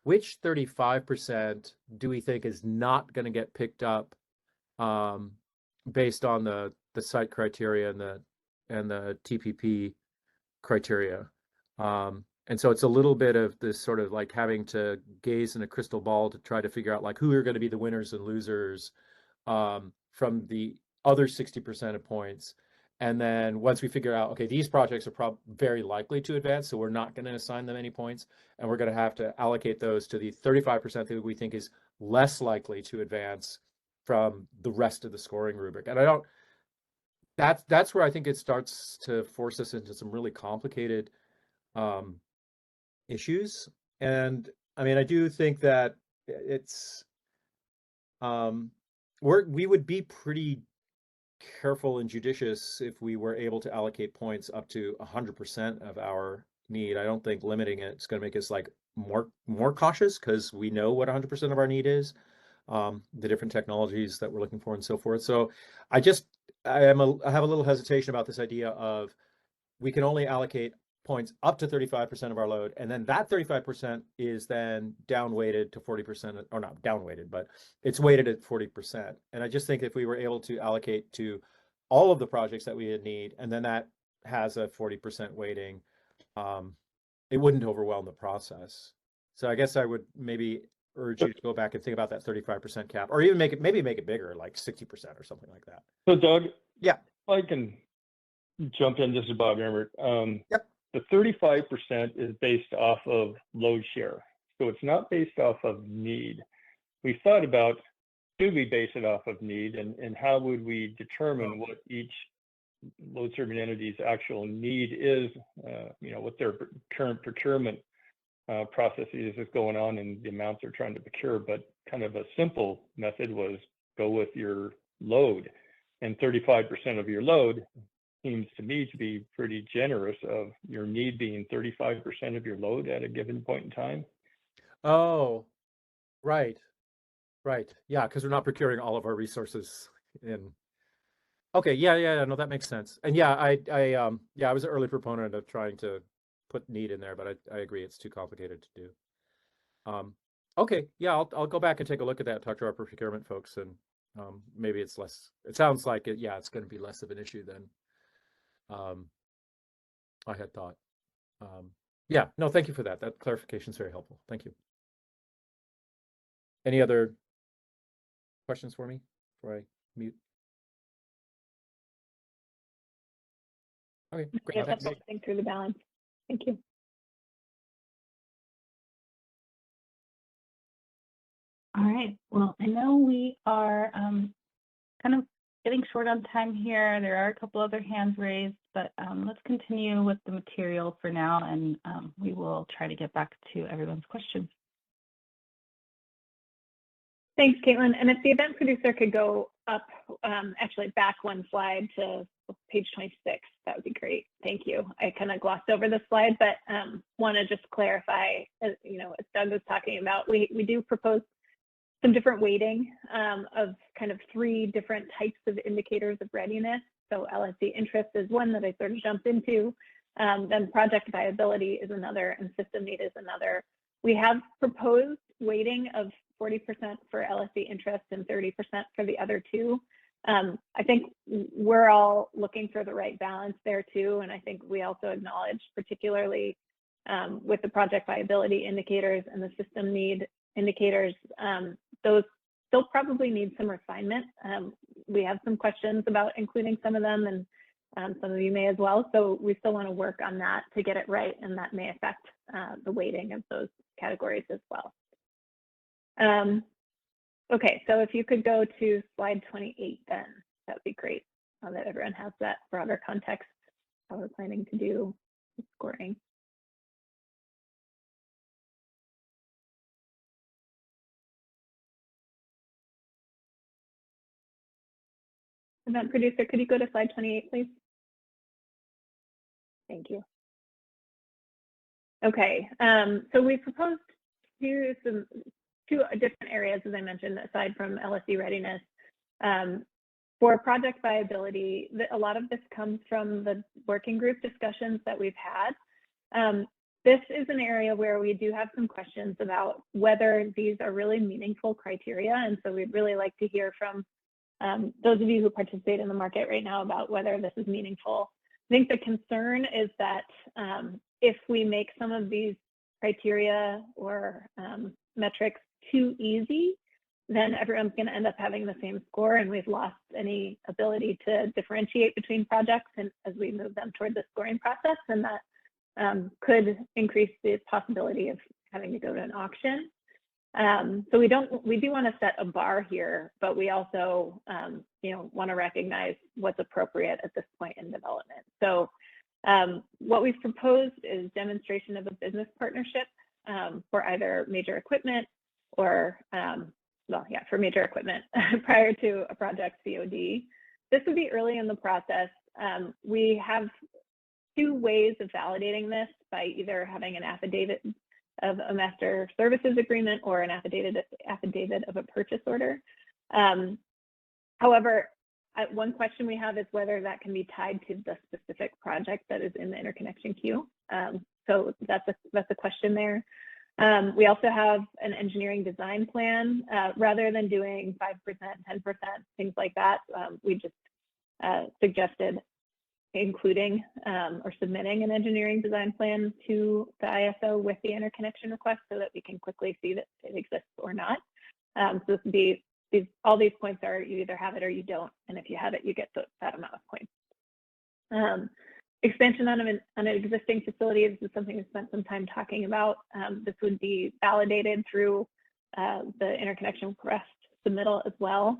which 35% do we think is not going to get picked up based on the site criteria and the TPP criteria. And so it's a little bit of this sort of like having to gaze in a crystal ball to try to figure out like who are going to be the winners and losers from the other 60% of points. And then once we figure out, okay, these projects are very likely to advance, so we're not going to assign them any points, and we're going to have to allocate those to the 35% that we think is less likely to advance from the rest of the scoring rubric. And that's where I think it starts to force us into some really complicated issues. And I mean, I do think that it's we would be pretty careful and judicious if we were able to allocate points up to 100% of our need. I don't think limiting it is going to make us like more cautious, because we know what 100% of our need is, the different technologies that we're looking for and so forth. So I have a little hesitation about this idea of we can only allocate points up to 35% of our load, and then that 35% is then down weighted to 40%, or not down weighted, but it's weighted at 40%. And I just think if we were able to allocate to all of the projects that we would need, and then that has a 40% weighting, it wouldn't overwhelm the process. So I guess I would maybe urge you to go back and think about that 35% cap, or even make it bigger, like 60% or something like that. So Doug, yeah, I can jump in. This is Bob Emmert. Yep. The 35% is based off of load share, so it's not based off of need. We thought about, do we base it off of need, and how would we determine what each load serving entity's actual need is, what their current procurement processes is going on and the amounts they're trying to procure. But kind of a simple method was go with your load, and 35% of your load seems to me to be pretty generous, of your need being 35% of your load at a given point in time. Oh, right. Yeah, because we're not procuring all of our resources in. Okay, yeah, no, that makes sense. And yeah, I was an early proponent of trying to put need in there, but I agree it's too complicated to do. Okay, yeah, I'll go back and take a look at that, talk to our procurement folks, and maybe it's less. It sounds like it's going to be less of an issue than I had thought. Yeah, no, thank you for that. That clarification is very helpful. Thank you. Any other questions for me before I mute? Okay, great. Yeah, that's think through the balance. Thank you. All right. Well, I know we are kind of getting short on time here. There are a couple other hands raised, but let's continue with the material for now, and we will try to get back to everyone's questions. Thanks, Caitlin. And if the event producer could go up, actually back one slide to page 26, that would be great. Thank you. I kind of glossed over this slide, but want to just clarify, as Doug was talking about, we do propose some different weighting of kind of 3 different types of indicators of readiness. So LSC interest is one that I sort of jumped into. Then project viability is another, and system need is another. We have proposed weighting of 40% for LSC interest and 30% for the other 2. I think we're all looking for the right balance there too. And I think we also acknowledge, particularly with the project viability indicators and the system need indicators, those still probably need some refinement. We have some questions about including some of them, and some of you may as well. So we still want to work on that to get it right, and that may affect the weighting of those categories as well. Okay, so if you could go to slide 28, then that would be great, now that everyone has that broader context, how we're planning to do the scoring. Event producer, could you go to slide 28, please? Thank you. Okay, so we proposed two different areas, as I mentioned, aside from LSC readiness. For project viability, a lot of this comes from the working group discussions that we've had. This is an area where we do have some questions about whether these are really meaningful criteria, and so we'd really like to hear from those of you who participate in the market right now about whether this is meaningful. I think the concern is that if we make some of these criteria or metrics too easy, then everyone's going to end up having the same score, and we've lost any ability to differentiate between projects and as we move them toward the scoring process, and that could increase the possibility of having to go to an auction. So we do want to set a bar here, but we also, want to recognize what's appropriate at this point in development. So what we've proposed is demonstration of a business partnership for either major equipment or, for major equipment prior to a project COD. This would be early in the process. We have two ways of validating this by either having an affidavit of a master services agreement or an affidavit of a purchase order. However, one question we have is whether that can be tied to the specific project that is in the interconnection queue. So that's a question there. We also have an engineering design plan. Rather than doing 5%, 10%, things like that, we just suggested including or submitting an engineering design plan to the ISO with the interconnection request so that we can quickly see that it exists or not. So this would be, all these points are you either have it or you don't, and if you have it, you get that amount of points. Expansion on an existing facility, this is something we spent some time talking about. This would be validated through the interconnection request submittal as well,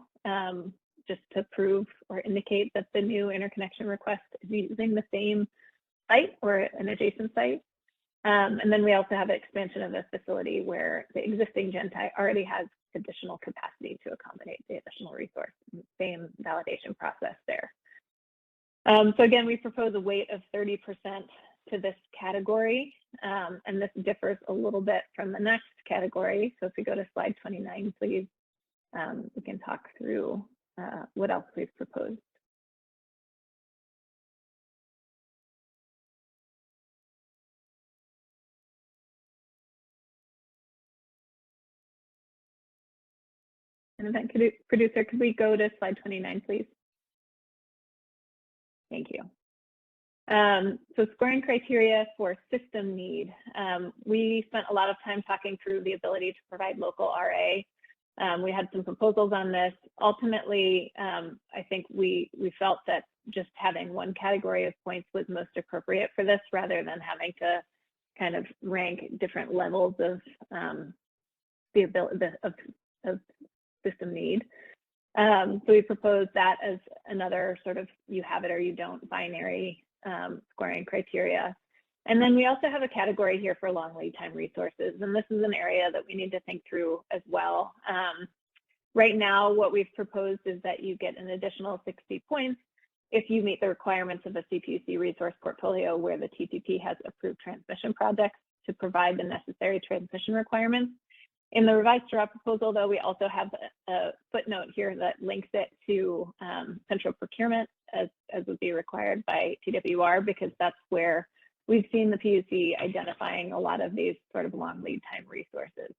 just to prove or indicate that the new interconnection request is using the same site or an adjacent site. And then we also have an expansion of this facility where the existing Gentie already has additional capacity to accommodate the additional resource. Same validation process there. So again, we propose a weight of 30% to this category, and this differs a little bit from the next category. So if we go to slide 29, please, we can talk through what else we've proposed. And event producer, could we go to slide 29, please? Thank you. So scoring criteria for system need. We spent a lot of time talking through the ability to provide local RA. We had some proposals on this. Ultimately, I think we felt that just having one category of points was most appropriate for this rather than having to kind of rank different levels of the ability of system need. So we proposed that as another sort of you have it or you don't binary scoring criteria. And then we also have a category here for long lead time resources. And this is an area that we need to think through as well. Right now, what we've proposed is that you get an additional 60 points if you meet the requirements of a CPUC resource portfolio where the TPP has approved transmission projects to provide the necessary transmission requirements. In the revised draw proposal, though, we also have a footnote here that links it to central procurement as would be required by TWR, because that's where we've seen the PUC identifying a lot of these sort of long lead time resources.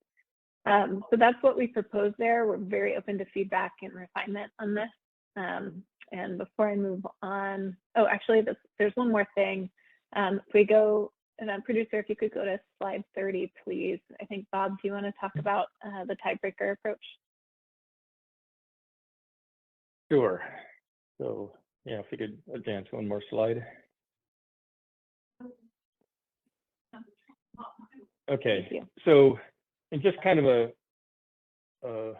So that's what we propose there. We're very open to feedback and refinement on this. And before I move on, oh, actually, there's one more thing. If we go, and then producer, if you could go to slide 30, please. I think, Bob, do you want to talk about the tiebreaker approach? Sure. So, yeah, if we could advance one more slide. Okay, so, and just kind of a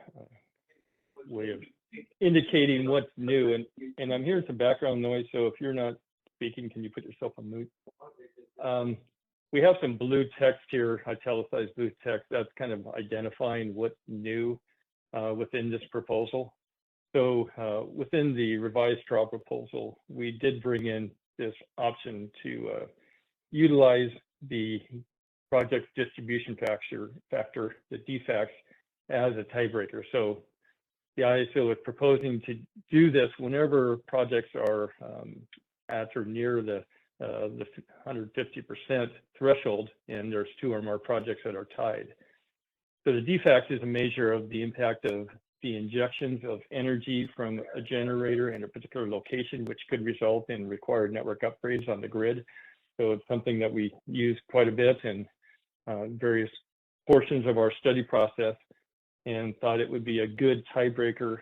way of indicating what's new, and I'm hearing some background noise, so if you're not speaking, can you put yourself on mute? We have some blue text here, italicized blue text, that's kind of identifying what's new within this proposal. So within the revised draw proposal, we did bring in this option to utilize the project distribution factor, the DFACS, as a tiebreaker. So the ISO is proposing to do this whenever projects are at or near the 150% threshold, and there's two or more projects that are tied. So the DFACS is a measure of the impact of the injections of energy from a generator in a particular location, which could result in required network upgrades on the grid. So it's something that we use quite a bit in various portions of our study process, and thought it would be a good tiebreaker.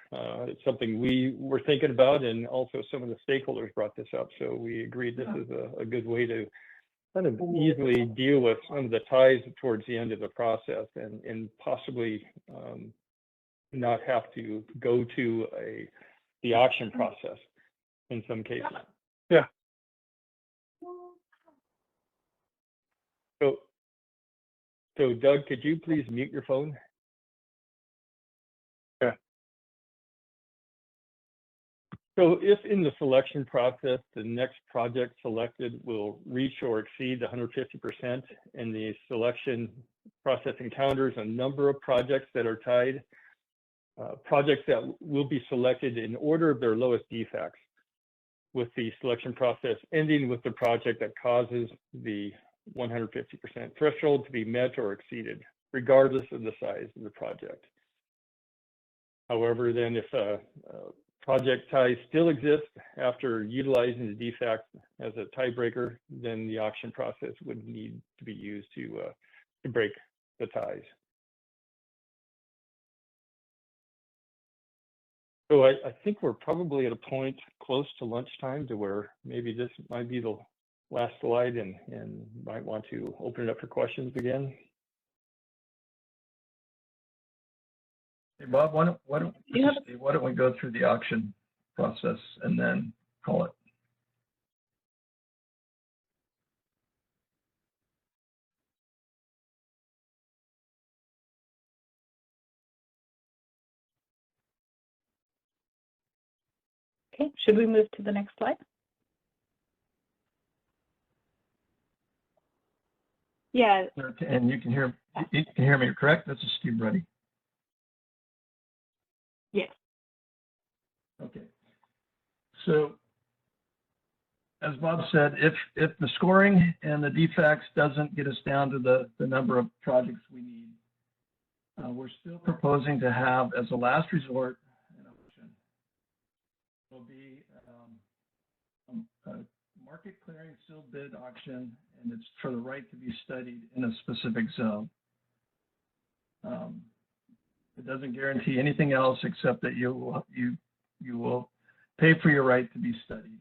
It's something we were thinking about, and also some of the stakeholders brought this up. So we agreed this is a good way to kind of easily deal with some of the ties towards the end of the process and possibly not have to go to the auction process in some cases. Yeah. So Doug, could you please mute your phone? Yeah. So if in the selection process, the next project selected will reach or exceed the 150%, and the selection process encounters a number of projects that are tied, projects that will be selected in order of their lowest defects, with the selection process ending with the project that causes the 150% threshold to be met or exceeded, regardless of the size of the project. However, then if a project ties still exist after utilizing the defect as a tiebreaker, then the auction process would need to be used to break the ties. So I think we're probably at a point close to lunchtime to where maybe this might be the last slide and might want to open it up for questions again. Hey Bob, why don't we go through the auction process and then call it? Okay, should we move to the next slide? Yeah. And you can hear me, correct? This is Steve Ruddy. Yes. Okay. So as Bob said, if the scoring and the defects doesn't get us down to the number of projects we need, we're still proposing to have as a last resort an auction. It'll be a market clearing sealed bid auction, and it's for the right to be studied in a specific zone. It doesn't guarantee anything else except that you will pay for your right to be studied,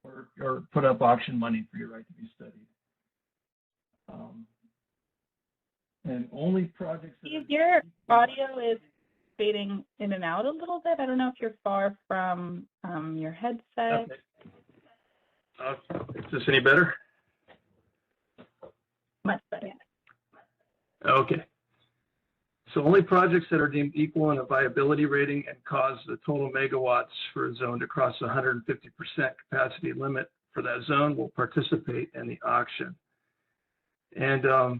or put up auction money for your right to be studied. And only projects. Your audio is fading in and out a little bit. I don't know if you're far from your headset. Okay. Is this any better? Much better. Okay. So only projects that are deemed equal in a viability rating and cause the total megawatts for a zone to cross the 150% capacity limit for that zone will participate in the auction. And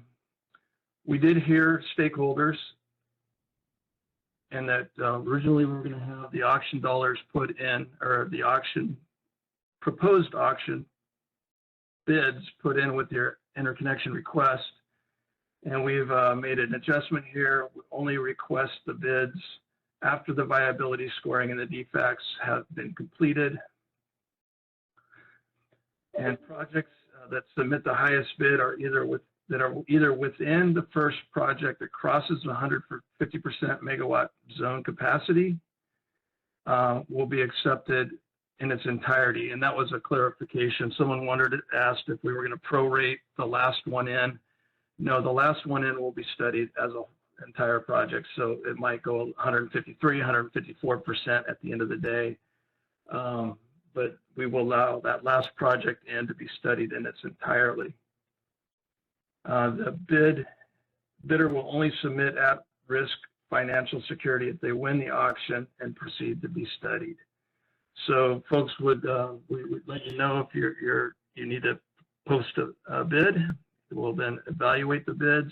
we did hear stakeholders, and that originally we were going to have the auction dollars put in, or the auction, proposed auction bids put in with their interconnection request. And we've made an adjustment here. We only request the bids after the viability scoring and the defects have been completed. And projects that submit the highest bid are either within the first project that crosses the 150% megawatt zone capacity will be accepted in its entirety. And that was a clarification. Someone asked if we were going to prorate the last one in. No, the last one in will be studied as an entire project. So it might go 153, 154% at the end of the day. But we will allow that last project in to be studied in its entirety. The bidder will only submit at-risk financial security if they win the auction and proceed to be studied. So folks we would let you know if you need to post a bid. We'll then evaluate the bids,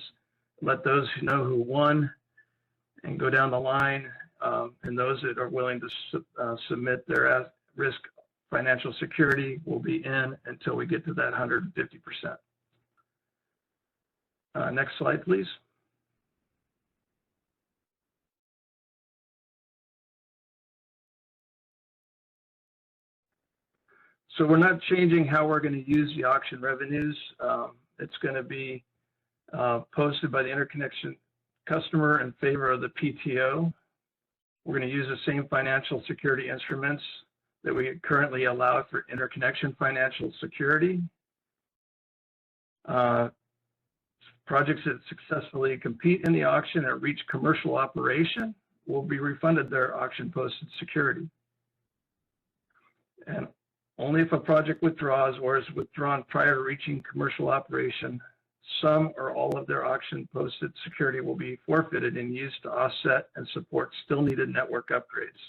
let those who know who won, and go down the line. And those that are willing to submit their at-risk financial security will be in until we get to that 150%. Next slide, please. So we're not changing how we're going to use the auction revenues. It's going to be posted by the interconnection customer in favor of the PTO. We're going to use the same financial security instruments that we currently allow for interconnection financial security. Projects that successfully compete in the auction and reach commercial operation will be refunded their auction posted security. And only if a project withdraws or is withdrawn prior to reaching commercial operation, some or all of their auction posted security will be forfeited and used to offset and support still needed network upgrades.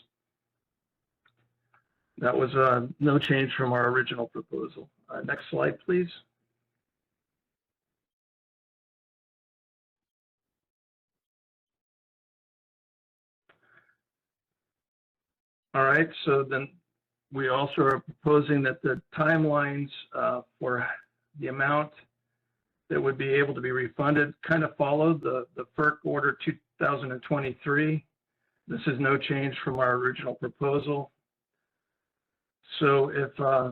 That was no change from our original proposal. Next slide, please. All right, so then we also are proposing that the timelines for the amount that would be able to be refunded kind of follow the FERC order 2023. This is no change from our original proposal. So if, I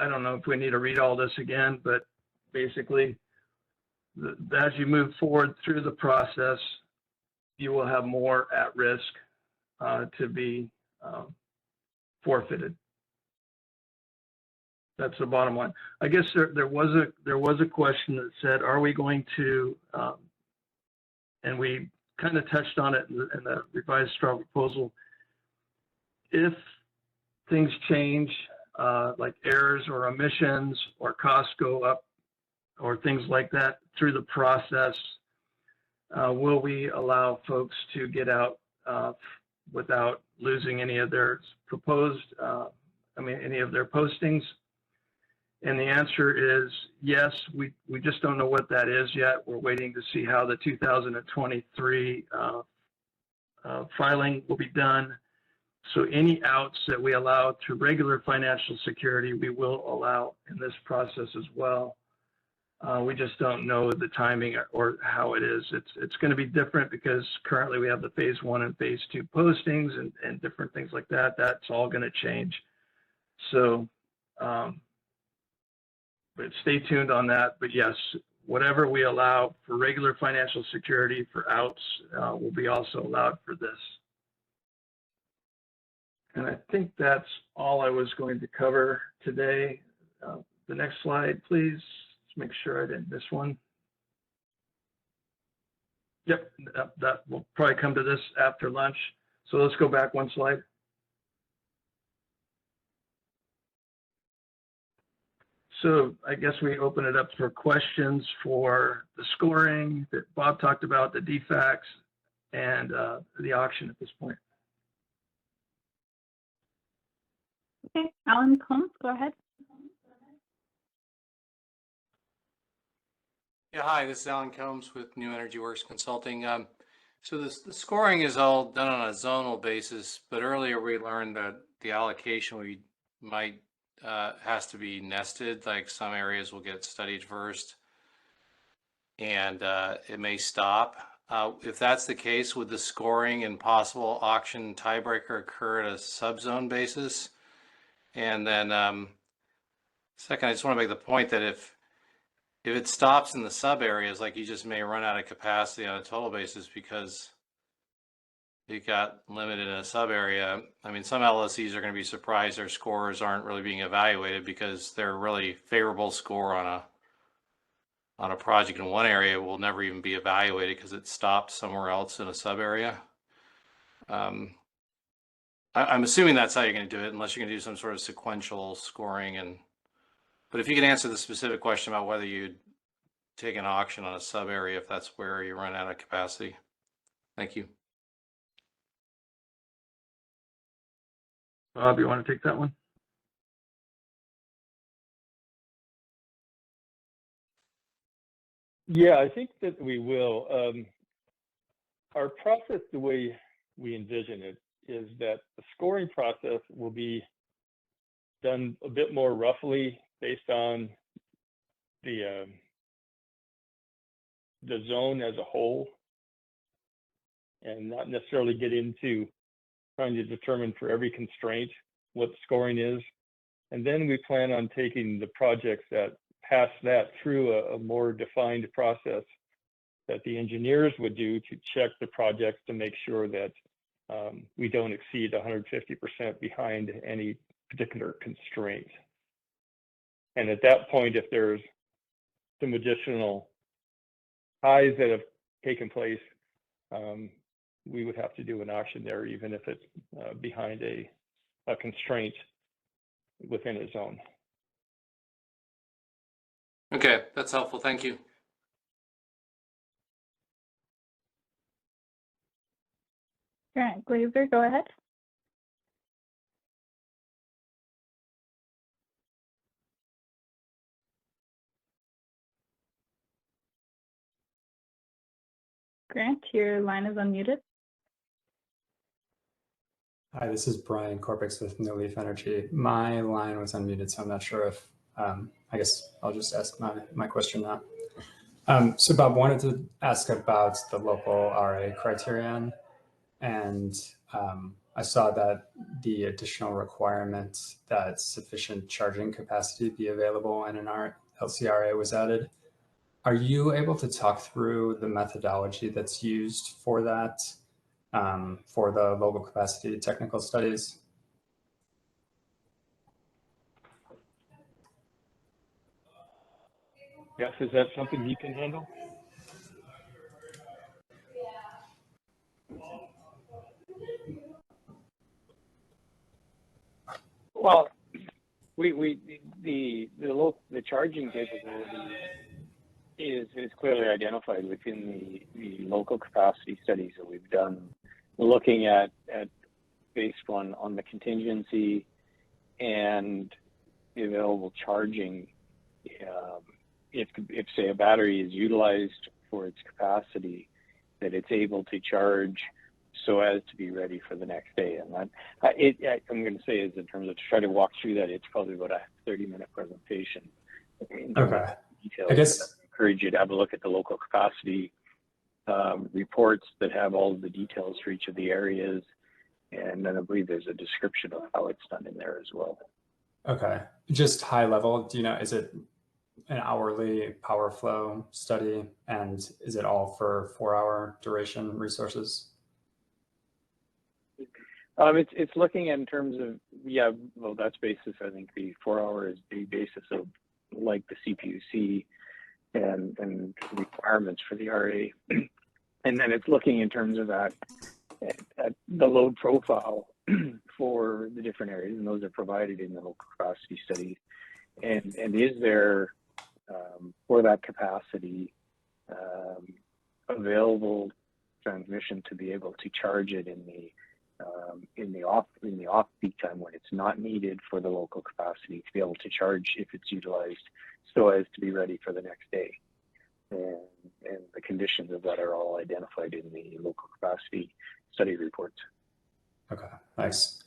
don't know if we need to read all this again, but basically, as you move forward through the process, you will have more at risk to be forfeited. That's the bottom line. I guess there was a question that said, are we going to, and we kind of touched on it in the revised straw proposal, if things change, like errors or omissions or costs go up or things like that through the process, will we allow folks to get out without losing any of their proposed, any of their postings? And the answer is yes. We just don't know what that is yet. We're waiting to see how the 2023 filing will be done. So any outs that we allow through regular financial security, we will allow in this process as well. We just don't know the timing or how it is. It's going to be different because currently we have the phase 1 and phase 2 postings and different things like that. That's all going to change. So, but stay tuned on that. But yes, whatever we allow for regular financial security for outs will be also allowed for this. And I think that's all I was going to cover today. The next slide, please. Let's make sure I didn't miss one. Yep, that will probably come to this after lunch. So let's go back one slide. So I guess we open it up for questions for the scoring that Bob talked about, the DFACs, and the auction at this point. Okay, Alan Combs, go ahead. Yeah, hi, this is Alan Combs with New Energy Works Consulting. So the scoring is all done on a zonal basis, but earlier we learned that the allocation we might has to be nested, like some areas will get studied first and it may stop. If that's the case, would the scoring and possible auction tiebreaker occur at a subzone basis? And then second, I just want to make the point that if it stops in the sub areas, like you just may run out of capacity on a total basis because you got limited in a sub area. I mean, some LSCs are going to be surprised their scores aren't really being evaluated because their really favorable score on a project in one area will never even be evaluated because it stopped somewhere else in a sub area. I'm assuming that's how you're going to do it, unless you're going to do some sort of sequential scoring. But if you could answer the specific question about whether you'd take an auction on a sub area if that's where you run out of capacity. Thank you. Bob, you want to take that one? Yeah, I think that we will. Our process, the way we envision it, is that the scoring process will be done a bit more roughly based on the zone as a whole, and not necessarily get into trying to determine for every constraint what the scoring is. And then we plan on taking the projects that pass that through a more defined process that the engineers would do to check the projects to make sure that we don't exceed 150% behind any particular constraint. And at that point, if there's some additional ties that have taken place, we would have to do an auction there, even if it's behind a constraint within a zone. Okay, that's helpful. Thank you. Grant Glazer, go ahead. Grant, your line is unmuted. Hi, this is Brian Corpix with No Leaf Energy. My line was unmuted, so I'm not sure if, I guess I'll just ask my question now. So Bob, wanted to ask about the local RA criterion. And I saw that the additional requirement that sufficient charging capacity be available in an LCRA was added. Are you able to talk through the methodology that's used for that, for the local capacity technical studies? Yes, is that something you can handle? Well, the charging capability is clearly identified within the local capacity studies that we've done, looking at based on the contingency and the available charging. If say a battery is utilized for its capacity, that it's able to charge so as to be ready for the next day. And that I'm going to say is in terms of to try to walk through that, it's probably about a 30-minute presentation. Okay. Details. I guess I encourage you to have a look at the local capacity reports that have all of the details for each of the areas. And then I believe there's a description of how it's done in there as well. Okay, just high level, do you know, is it an hourly power flow study, and is it all for 4-hour duration resources? It's looking at in terms of, yeah, well, that's basis. I think the 4-hour is the basis of like the CPUC and requirements for the RA. And then it's looking in terms of that at the load profile for the different areas, and those are provided in the local capacity studies. And is there for that capacity available transmission to be able to charge it in the off peak time when it's not needed for the local capacity to be able to charge if it's utilized so as to be ready for the next day. And the conditions of that are all identified in the local capacity study reports. Okay, thanks.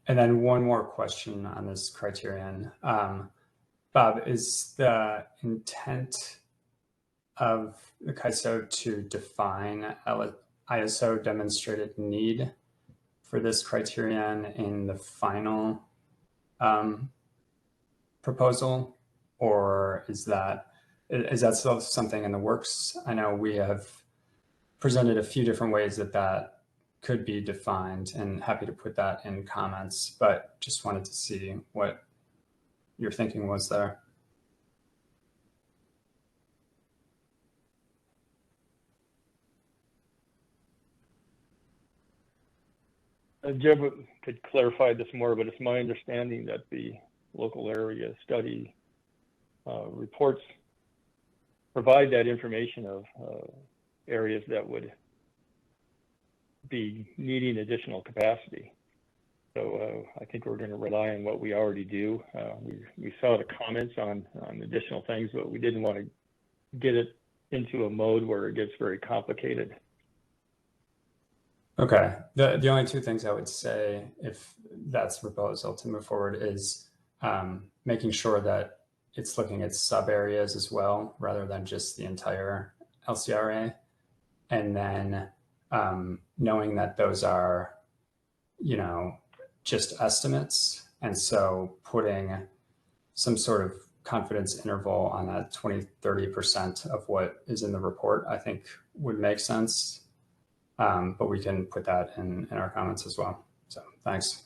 And then one more question on this criterion. Bob, is the intent of the CAISO to define ISO demonstrated need for this criterion in the final proposal, or is that still something in the works? I know we have presented a few different ways that could be defined, and happy to put that in comments, but just wanted to see what your thinking was there. Jeb could clarify this more, but it's my understanding that the local area study reports provide that information of areas that would be needing additional capacity. So I think we're going to rely on what we already do. We saw the comments on additional things, but we didn't want to get it into a mode where it gets very complicated. Okay, the only two things I would say, if that's the proposal to move forward, is making sure that it's looking at sub areas as well, rather than just the entire LCRA. And then knowing that those are, just estimates. And so putting some sort of confidence interval on that 20-30% of what is in the report, I think would make sense. But we can put that in our comments as well. So thanks.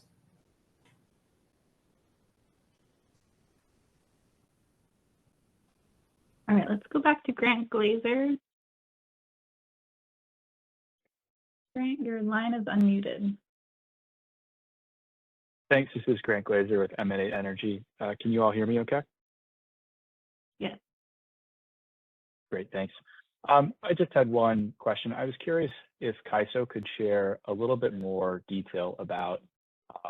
All right, let's go back to Grant Glazer. Grant, your line is unmuted. Thanks. This is Grant Glazer with M&A Energy. Can you all hear me okay? Yes. Great, thanks. I just had one question. I was curious if CAISO could share a little bit more detail about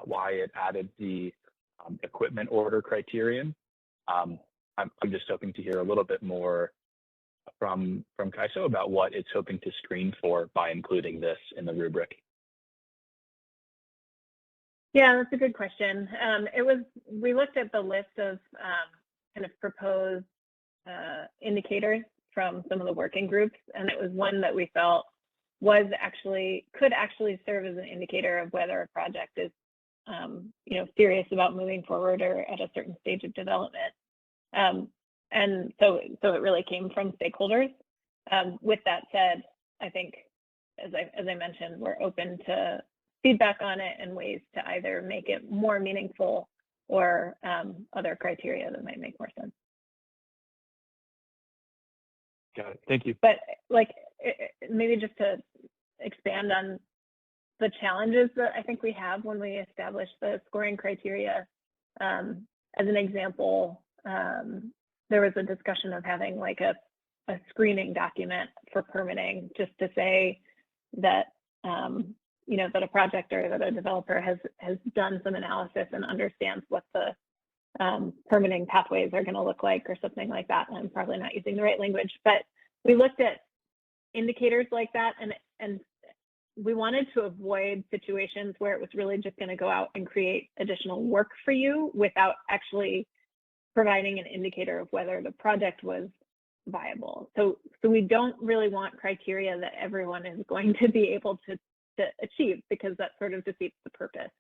why it added the equipment order criterion. I'm just hoping to hear a little bit more from CAISO about what it's hoping to screen for by including this in the rubric. Yeah, that's a good question. We looked at the list of kind of proposed indicators from some of the working groups, and it was one that we felt could actually serve as an indicator of whether a project is serious about moving forward or at a certain stage of development. And so it really came from stakeholders. With that said, I think, as I mentioned, we're open to feedback on it and ways to either make it more meaningful or other criteria that might make more sense. Got it. Thank you. But maybe just to expand on the challenges that I think we have when we establish the scoring criteria. As an example, there was a discussion of having like a screening document for permitting, just to say that that a project or that a developer has done some analysis and understands what the permitting pathways are going to look like or something like that. And I'm probably not using the right language, but we looked at indicators like that, and we wanted to avoid situations where it was really just going to go out and create additional work for you without actually providing an indicator of whether the project was viable. So we don't really want criteria that everyone is going to be able to achieve, because that sort of defeats the purpose.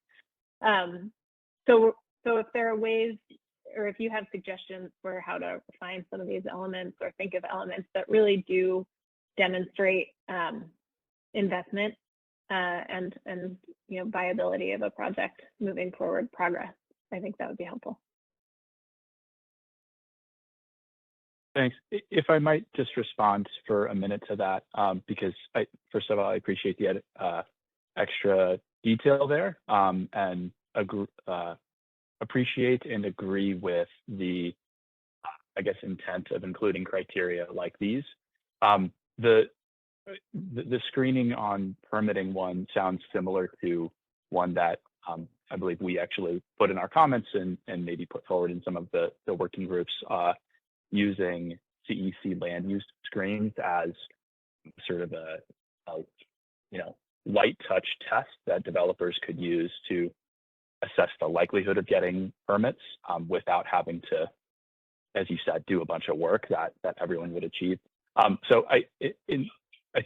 So if there are ways, or if you have suggestions for how to refine some of these elements or think of elements that really do demonstrate investment and viability of a project moving forward, progress, I think that would be helpful. Thanks. If I might just respond for a minute to that, because first of all, I appreciate the extra detail there, and appreciate and agree with the, intent of including criteria like these. The screening on permitting one sounds similar to one that I believe we actually put in our comments and maybe put forward in some of the working groups, using CEC land use screens as sort of a light touch test that developers could use to assess the likelihood of getting permits without having to, as you said, do a bunch of work that everyone would achieve. So I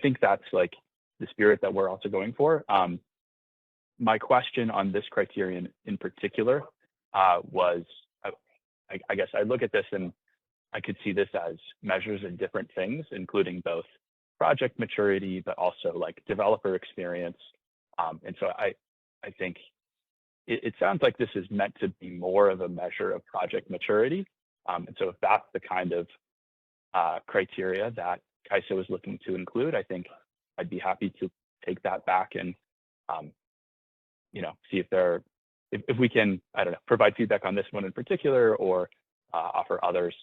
think that's like the spirit that we're also going for. My question on this criterion in particular was, I guess I look at this and I could see this as measures of different things, including both project maturity, but also like developer experience. And so I think it sounds like this is meant to be more of a measure of project maturity. And so if that's the kind of criteria that CAISO is looking to include, I think I'd be happy to take that back and see if we can, provide feedback on this one in particular, or offer others.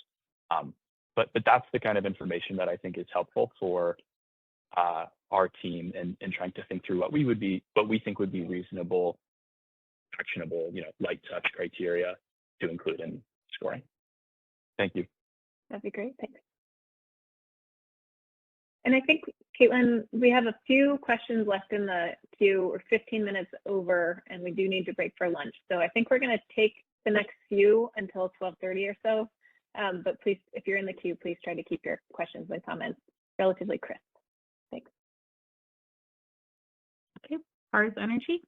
But that's the kind of information that I think is helpful for our team in trying to think through what we think would be reasonable, actionable, light touch criteria to include in scoring. Thank you. That'd be great. Thanks. And I think, Caitlin, we have a few questions left in the queue. We're 15 minutes over, and we do need to break for lunch. So I think we're going to take the next few until 12:30 or so. But please, if you're in the queue, please try to keep your questions and comments relatively crisp. Thanks. Okay, Pars Energy.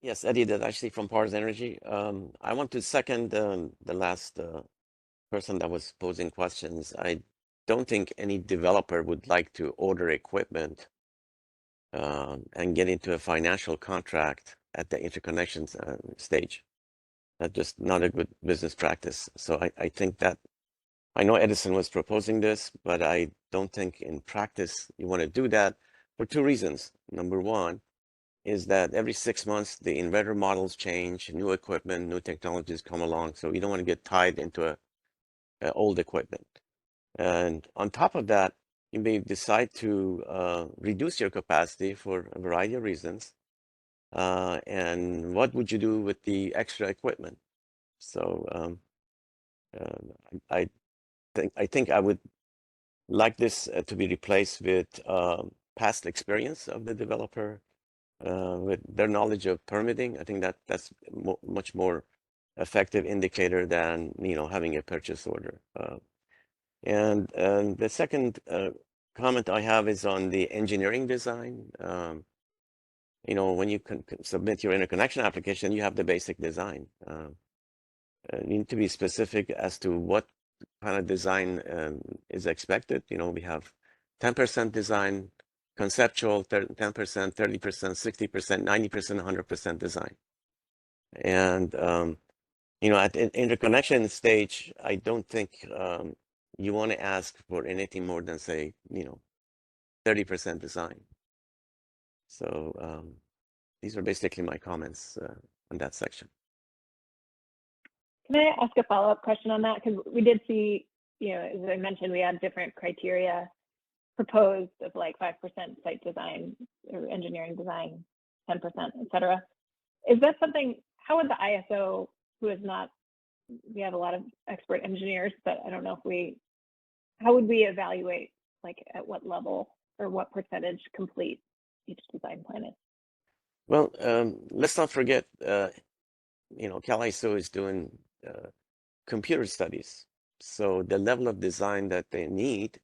Yes, Eddie did actually from Pars Energy. I want to second the last person that was posing questions. I don't think any developer would like to order equipment and get into a financial contract at the interconnection stage. That's just not a good business practice. So I think that, I know Edison was proposing this, but I don't think in practice you want to do that for two reasons. Number one is that every 6 months, the inverter models change, new equipment, new technologies come along. So you don't want to get tied into a old equipment. And on top of that, you may decide to reduce your capacity for a variety of reasons. And what would you do with the extra equipment? So I think I would like this to be replaced with past experience of the developer, with their knowledge of permitting. I think that's much more effective indicator than having a purchase order. And the second comment I have is on the engineering design. When you can submit your interconnection application, you have the basic design. You need to be specific as to what kind of design is expected. We have 10% design, conceptual, 10%, 30%, 60%, 90%, 100% design. And at the interconnection stage, I don't think you want to ask for anything more than, say, 30% design. So these are basically my comments on that section. Can I ask a follow-up question on that? Because we did see, as I mentioned, we had different criteria proposed of like 5% site design or engineering design, 10%, et cetera. Is that something, how would the ISO, who is not, we have a lot of expert engineers, but I don't know if how would we evaluate, like at what level or what percentage complete each design plan is? Well, let's not forget, CalISO is doing computer studies. So the level of design that they need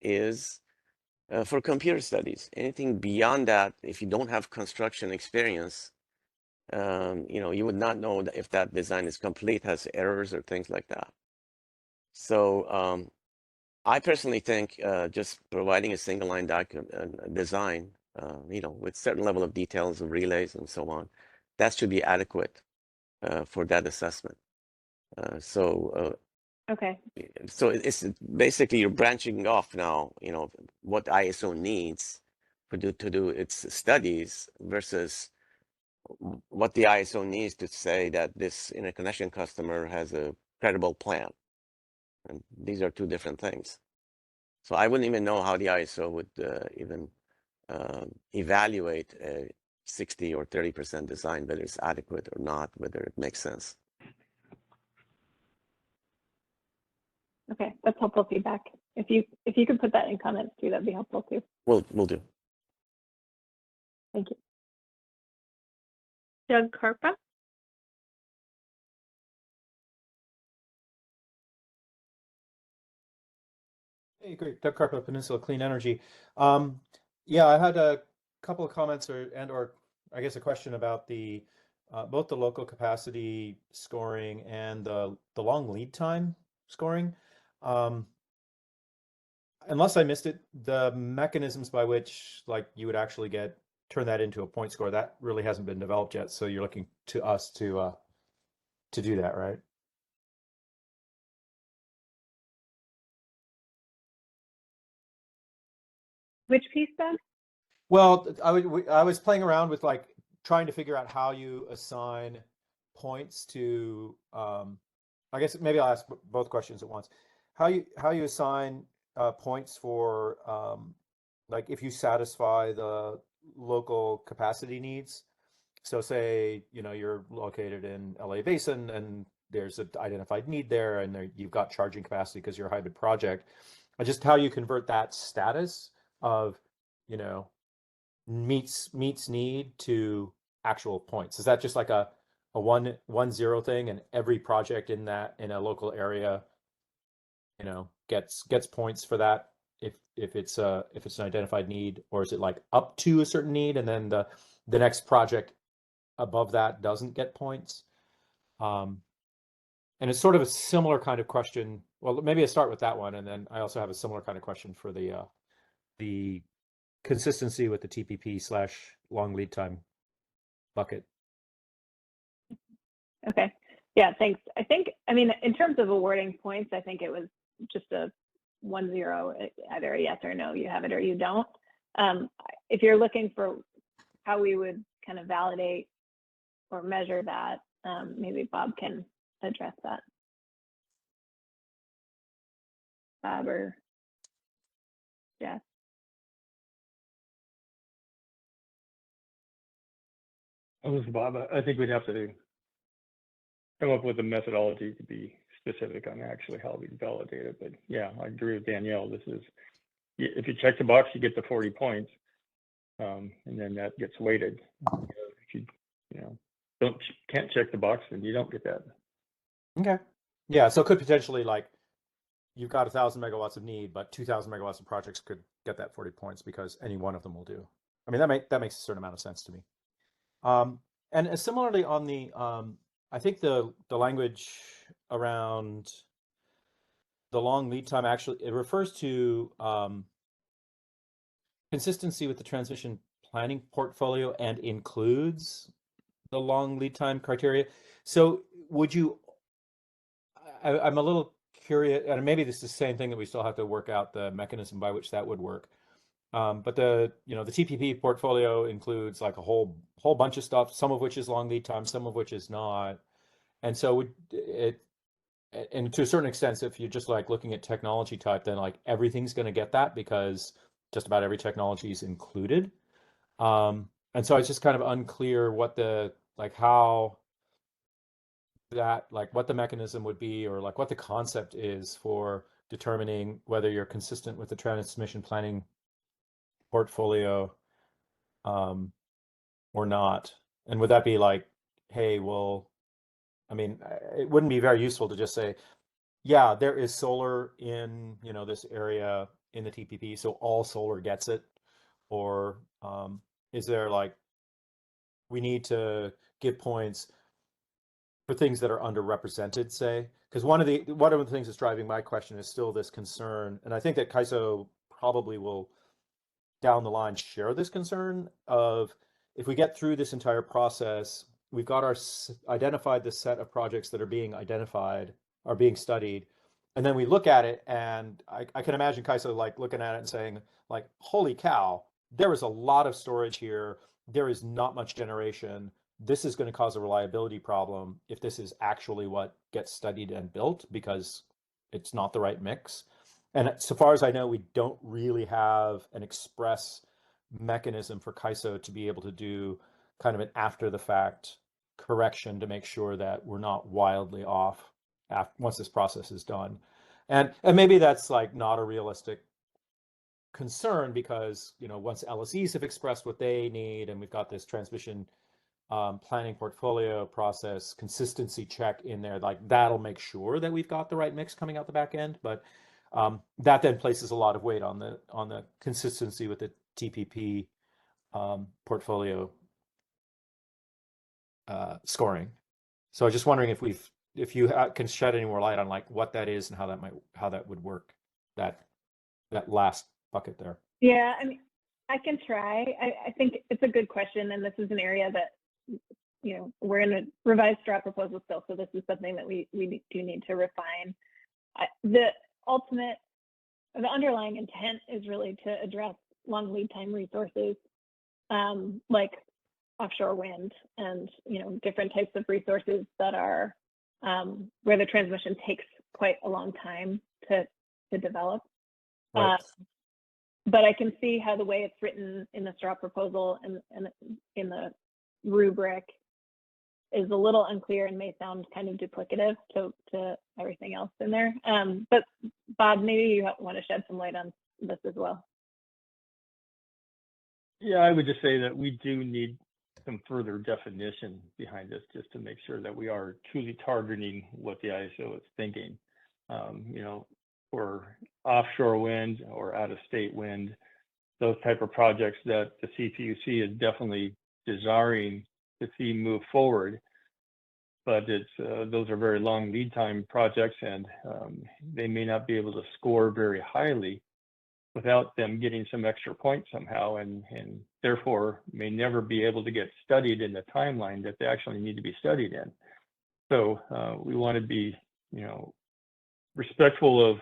is for computer studies. Anything beyond that, if you don't have construction experience, you would not know if that design is complete, has errors or things like that. So I personally think just providing a single line design, with certain level of details of relays and so on, that should be adequate for that assessment. Okay. So it's basically you're branching off now, what ISO needs to do its studies versus what the ISO needs to say that this interconnection customer has a credible plan. And these are two different things. So I wouldn't even know how the ISO would even evaluate a 60 or 30% design, whether it's adequate or not, whether it makes sense. Okay, that's helpful feedback. If you could put that in comments too, that'd be helpful too. We'll do. Thank you. Doug Carpa. Hey, great. Doug Carpa, Peninsula Clean Energy. Yeah, I had a couple of comments or I guess a question about the both the local capacity scoring and the long lead time scoring. Unless I missed it, the mechanisms by which you would actually turn that into a point score, that really hasn't been developed yet. So you're looking to us to do that, right? Which piece, Doug? Well, I was playing around with trying to figure out how you assign points to. I guess maybe I'll ask both questions at once. How you assign points for if you satisfy the local capacity needs. So say you're located in LA Basin and there's an identified need there, and you've got charging capacity because you're a hybrid project. Just how you convert that status of meets need to actual points. Is that just like a 1-0 thing, and every project in a local area gets points for that if it's an identified need, or is it up to a certain need and then the next project above that doesn't get points? And it's sort of a similar kind of question. Well, maybe I start with that one, and then I also have a similar kind of question for the consistency with the TPP/long lead time bucket. Okay. Yeah, thanks. I mean, in terms of awarding points, I think it was just a 1-0, either a yes or no, you have it or you don't. If you're looking for how we would kind of validate or measure that, maybe Bob can address that. Bob or Jeff. Oh, this is Bob. I think we'd have to come up with a methodology to be specific on actually how we validate it. But yeah, I agree with Danielle. This is, if you check the box, you get the 40 points, and then that gets weighted. If you can't check the box, then you don't get that. Okay. Yeah. So it could potentially, like, you've got 1,000 megawatts of need, but 2,000 megawatts of projects could get that 40 points because any one of them will do. I mean, that makes a certain amount of sense to me. And similarly on the, I think the language around the long lead time, actually, it refers to consistency with the transmission planning portfolio and includes the long lead time criteria. So would you, I'm a little curious, and maybe this is the same thing that we still have to work out the mechanism by which that would work. But the TPP portfolio includes like a whole bunch of stuff, some of which is long lead time, some of which is not. And so and to a certain extent, if you're just like looking at technology type, then like everything's going to get that because just about every technology is included. And so it's just kind of unclear what the, like how that, like what the mechanism would be, or like what the concept is for determining whether you're consistent with the transmission planning portfolio or not. And would that be like, hey, well, I mean, it wouldn't be very useful to just say, yeah, there is solar in, this area in the TPP, so all solar gets it. Or is there like, we need to give points for things that are underrepresented, say? Because one of the things that's driving my question is still this concern, and I think that CAISO probably will down the line share this concern of, if we get through this entire process, we've got identified the set of projects that are being identified, are being studied, and then we look at it, and I can imagine CAISO like looking at it and saying like, holy cow, there is a lot of storage here, there is not much generation, this is going to cause a reliability problem if this is actually what gets studied and built, because it's not the right mix. And so far as I know, we don't really have an express mechanism for CAISO to be able to do kind of an after the fact correction to make sure that we're not wildly off once this process is done. And maybe that's like not a realistic concern, because once LSEs have expressed what they need, and we've got this transmission planning portfolio process consistency check in there, like that'll make sure that we've got the right mix coming out the back end. But that then places a lot of weight on the consistency with the TPP portfolio scoring. So I was just wondering if you can shed any more light on like what that is and how that would work, that last bucket there. Yeah, I mean, I can try. I think it's a good question, and this is an area that we're in a revised draft proposal still, so this is something that we do need to refine. The underlying intent is really to address long lead time resources, like offshore wind and different types of resources that are where the transmission takes quite a long time to develop. Right. But I can see how the way it's written in the straw proposal and in the rubric is a little unclear and may sound kind of duplicative to everything else in there. But Bob, maybe you want to shed some light on this as well. Yeah, I would just say that we do need some further definition behind this, just to make sure that we are truly targeting what the ISO is thinking. For offshore wind or out-of-state wind, those type of projects that the CPUC is definitely desiring to see move forward. But those are very long lead time projects, and they may not be able to score very highly without them getting some extra points somehow, and therefore may never be able to get studied in the timeline that they actually need to be studied in. So we want to be, respectful of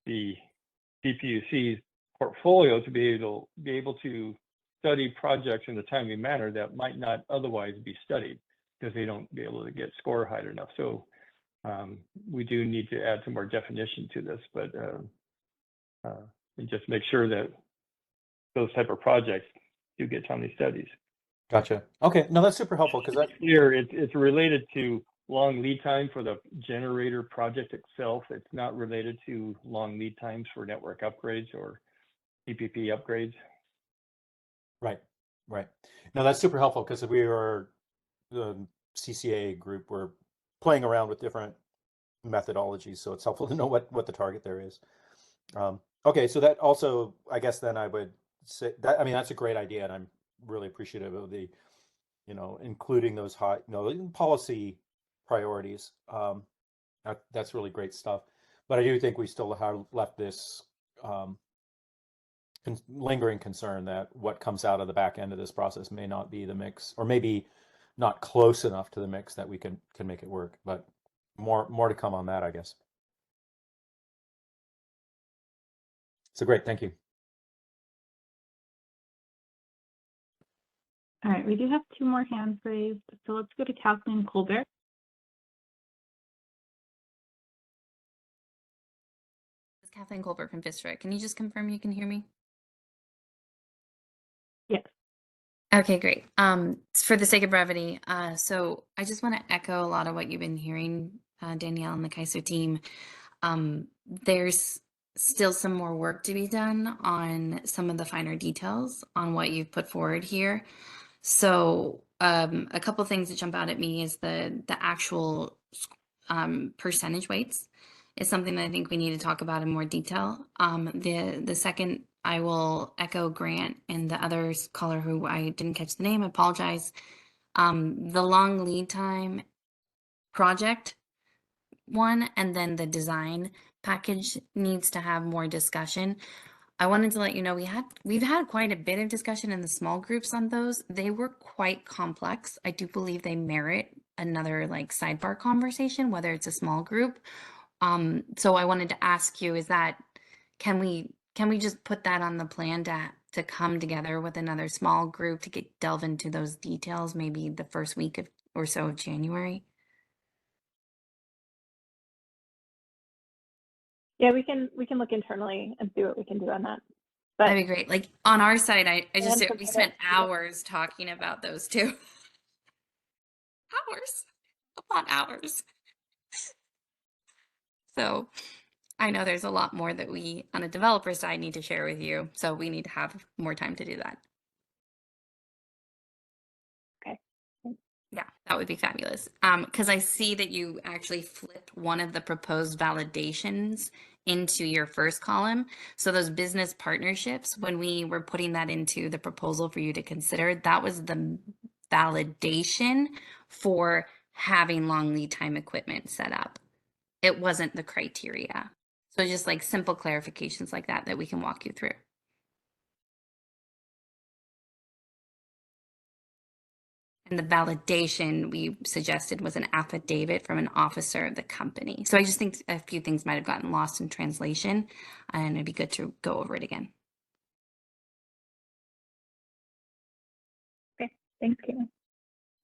the CPUC's portfolio to be able to study projects in a timely manner that might not otherwise be studied because they don't be able to get score high enough. So we do need to add some more definition to this, but and just make sure that those type of projects do get timely studies. Gotcha. Okay, no, that's super helpful because that Here it's related to long lead time for the generator project itself. It's not related to long lead times for network upgrades or PPP upgrades. right. No, that's super helpful because we are the CCA group. We're playing around with different methodologies, so it's helpful to know what the target there is. Okay, so that also, I guess then I would say that, I mean, that's a great idea, and I'm really appreciative of the, including those high, policy priorities. That's really great stuff. But I do think we still have left this lingering concern that what comes out of the back end of this process may not be the mix, or maybe not close enough to the mix that we can make it work. But more to come on that, I guess. So great, thank you. All right, we do have 2 more hands raised, so let's go to Kathleen Colbert. This is Kathleen Colbert from Vistra. Can you just confirm you can hear me? Yes. Okay, great. For the sake of brevity, so I just want to echo a lot of what you've been hearing, Danielle and the KAISO team. There's still some more work to be done on some of the finer details on what you've put forward here. So a couple of things that jump out at me is the actual percentage weights is something that I think we need to talk about in more detail. The second, I will echo Grant and the other caller who I didn't catch the name, I apologize. The long lead time project one, and then the design package needs to have more discussion. I wanted to let you know we've had quite a bit of discussion in the small groups on those. They were quite complex. I do believe they merit another like sidebar conversation, whether it's a small group. So I wanted to ask you, can we just put that on the plan to come together with another small group to delve into those details, maybe the first week or so of January? Yeah, we can look internally and see what we can do on that. But that'd be great. Like on our side, we spent hours talking about those two. Hours upon hours. So I know there's a lot more that we on a developer side need to share with you. So we need to have more time to do that. Okay. Yeah, that would be fabulous. Because I see that you actually flipped one of the proposed validations into your first column. So those business partnerships, when we were putting that into the proposal for you to consider, that was the validation for having long lead time equipment set up. It wasn't the criteria. So just like simple clarifications like that we can walk you through. And the validation we suggested was an affidavit from an officer of the company. So I just think a few things might have gotten lost in translation, and it'd be good to go over it again. Okay, thanks, Caitlin.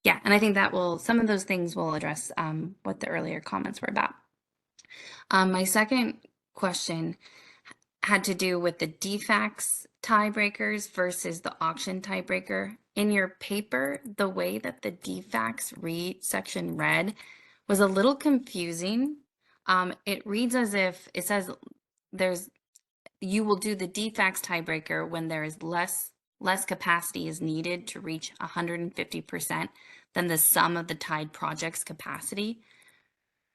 Yeah, and I think that some of those things will address what the earlier comments were about. My second question had to do with the DFACS tiebreakers versus the auction tiebreaker. In your paper, the way that the DFACS section read was a little confusing. It reads as if it says you will do the DFACS tiebreaker when there is less capacity is needed to reach 150% than the sum of the tied project's capacity.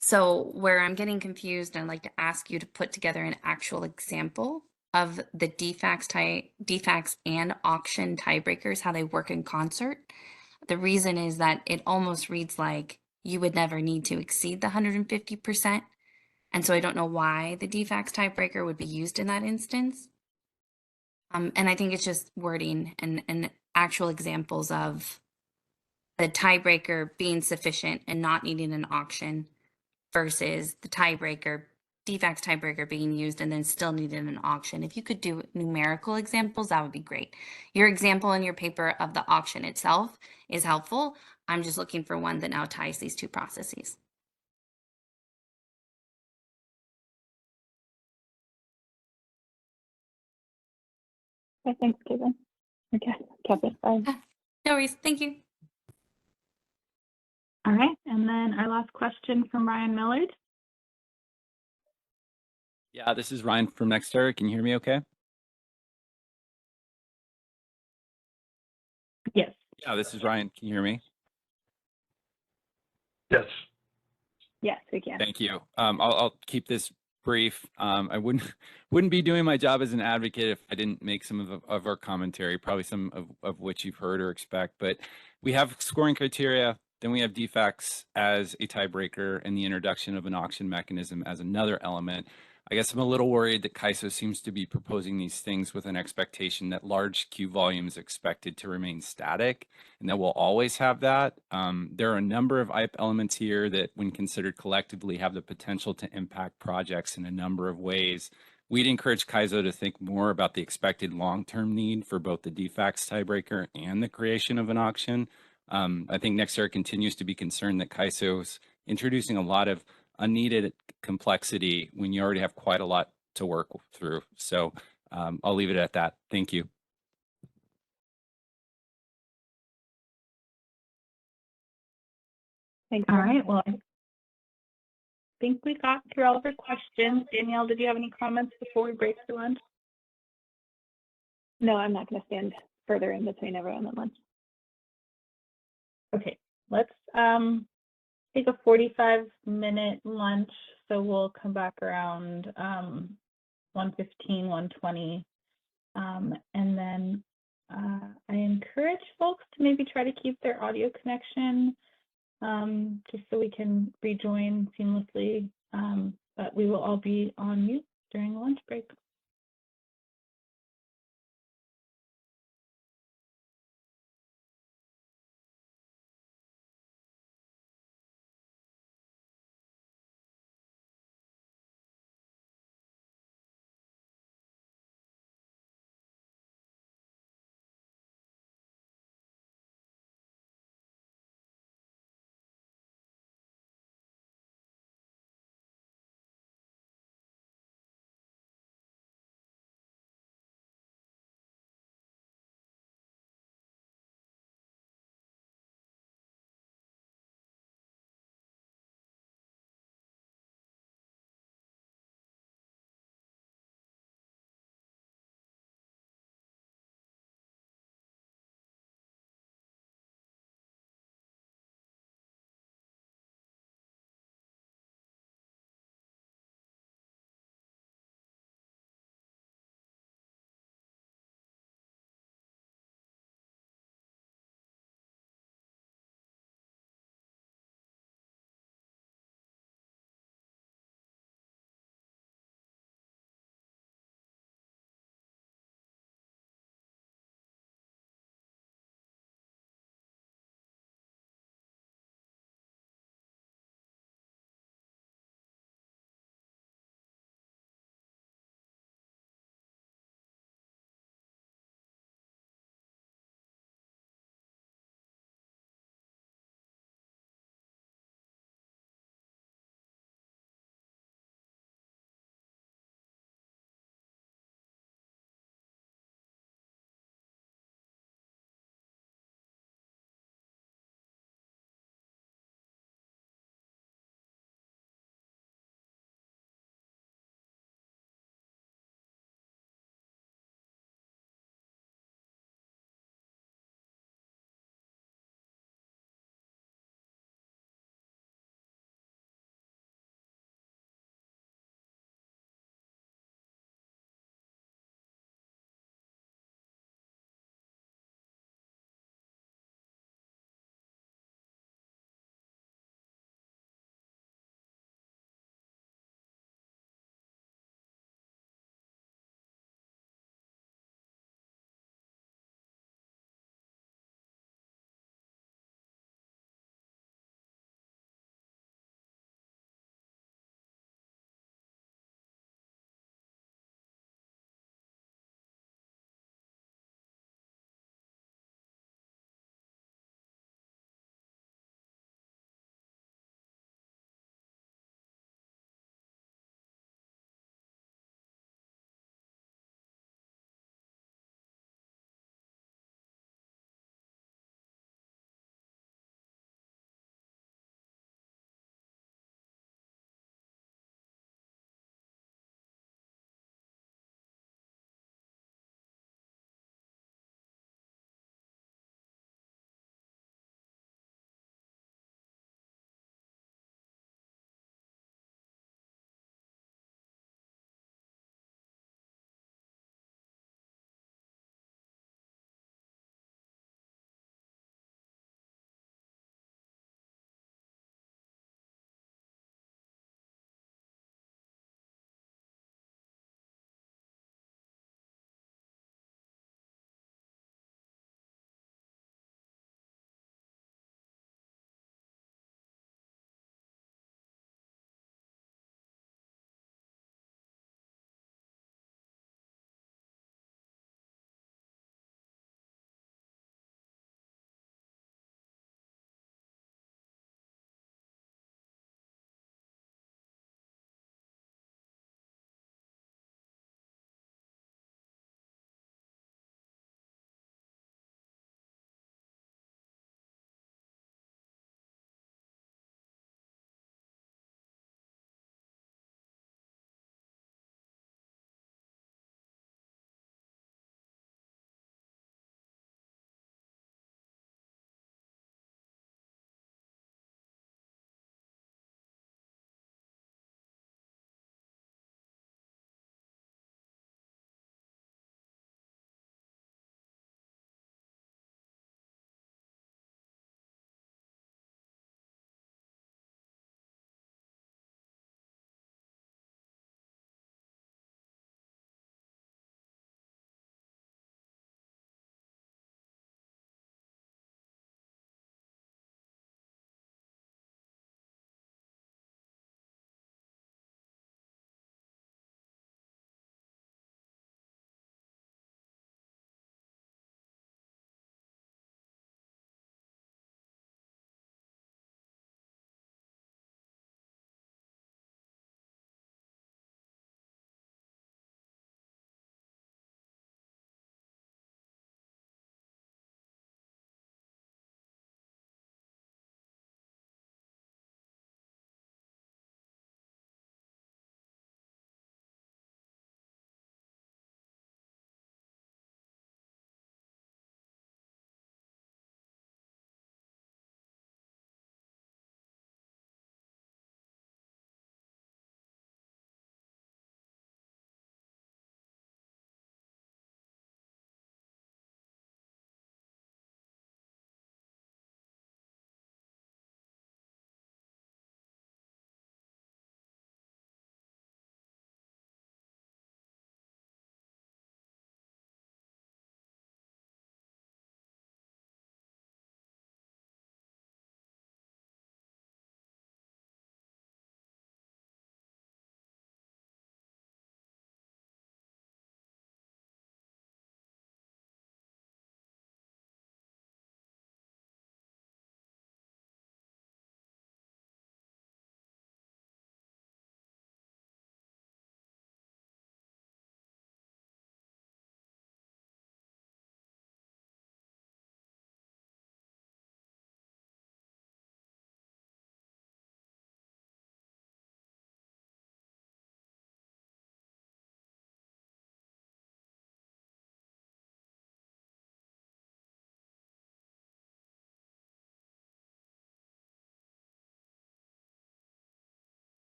So where I'm getting confused, I'd like to ask you to put together an actual example of the DFACS and auction tiebreakers, how they work in concert. The reason is that it almost reads like you would never need to exceed the 150%. And so I don't know why the DFACS tiebreaker would be used in that instance. And I think it's just wording and actual examples of the tiebreaker being sufficient and not needing an auction versus the defects tiebreaker being used and then still needing an auction. If you could do numerical examples, that would be great. Your example in your paper of the auction itself is helpful. I'm just looking for one that now ties these two processes. Thanks, Kevin. Okay, Kevin, bye. No worries. Thank you. All right, and then our last question from Ryan Millard. Yeah, this is Ryan from Nextera. Can you hear me okay? Yes. Yeah, this is Ryan. Can you hear me? Yes. Yes, we can. Thank you. I'll keep this brief. I wouldn't be doing my job as an advocate if I didn't make some of our commentary, probably some of which you've heard or expect. But we have scoring criteria, then we have defects as a tiebreaker, and the introduction of an auction mechanism as another element. I guess I'm a little worried that CAISO seems to be proposing these things with an expectation that large queue volume is expected to remain static, and that we'll always have that. There are a number of IPE elements here that, when considered collectively, have the potential to impact projects in a number of ways. We'd encourage CAISO to think more about the expected long-term need for both the defects tiebreaker and the creation of an auction. I think Nextera continues to be concerned that CAISO is introducing a lot of unneeded complexity when you already have quite a lot to work through. So I'll leave it at that. Thank you. Thanks. All right, well, I think we got through all of our questions. Danielle, did you have any comments before we break for lunch? No, I'm not going to stand further in between everyone at lunch. Okay, let's take a 45-minute lunch. So we'll come back around 1:15, 1:20. And then I encourage folks to maybe try to keep their audio connection just so we can rejoin seamlessly. But we will all be on mute during the lunch break.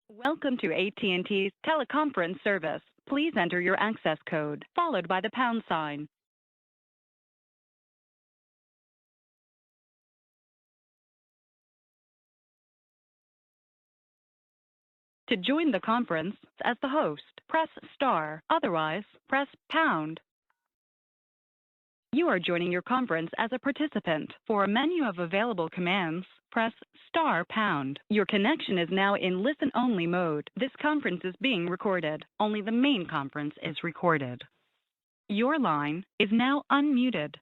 Welcome to AT&T's teleconference service. Please enter your access code, followed by the pound sign. To join the conference as the host, press star. Otherwise, press pound. You are joining your conference as a participant. For a menu of available commands, press star pound. Your connection is now in listen-only mode. This conference is being recorded. Only the main conference is recorded. Your line is now unmuted.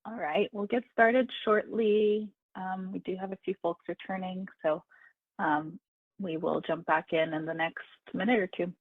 All right, we'll get started shortly. We do have a few folks returning, so we will jump back in the next minute or two.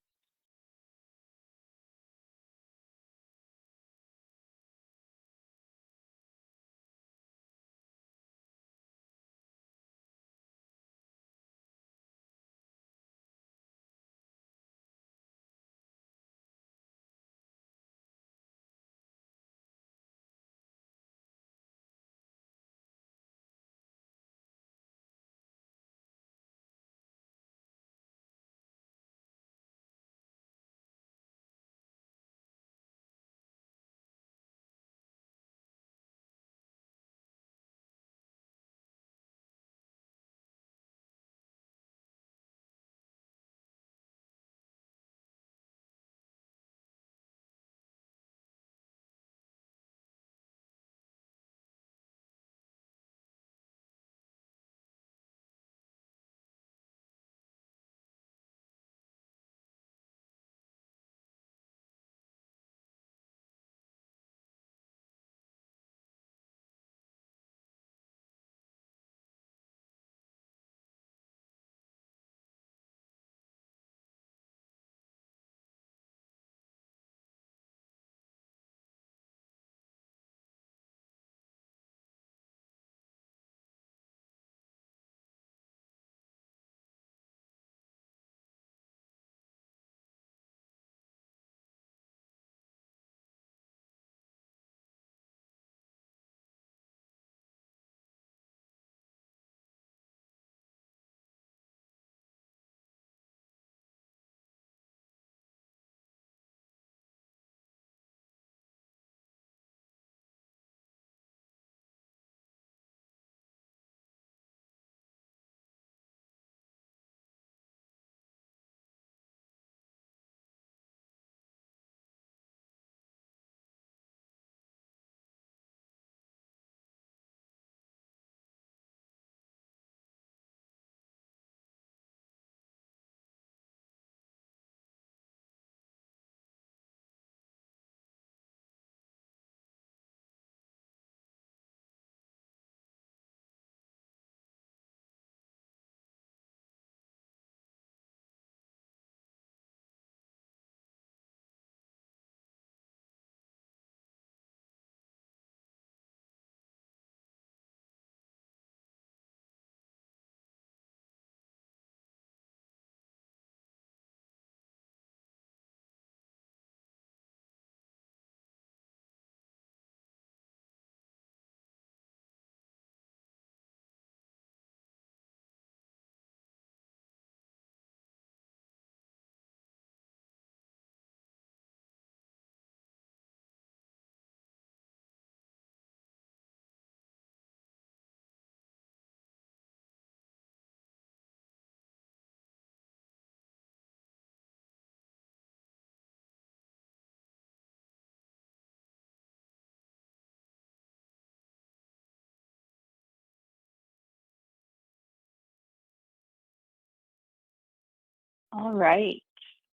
All right.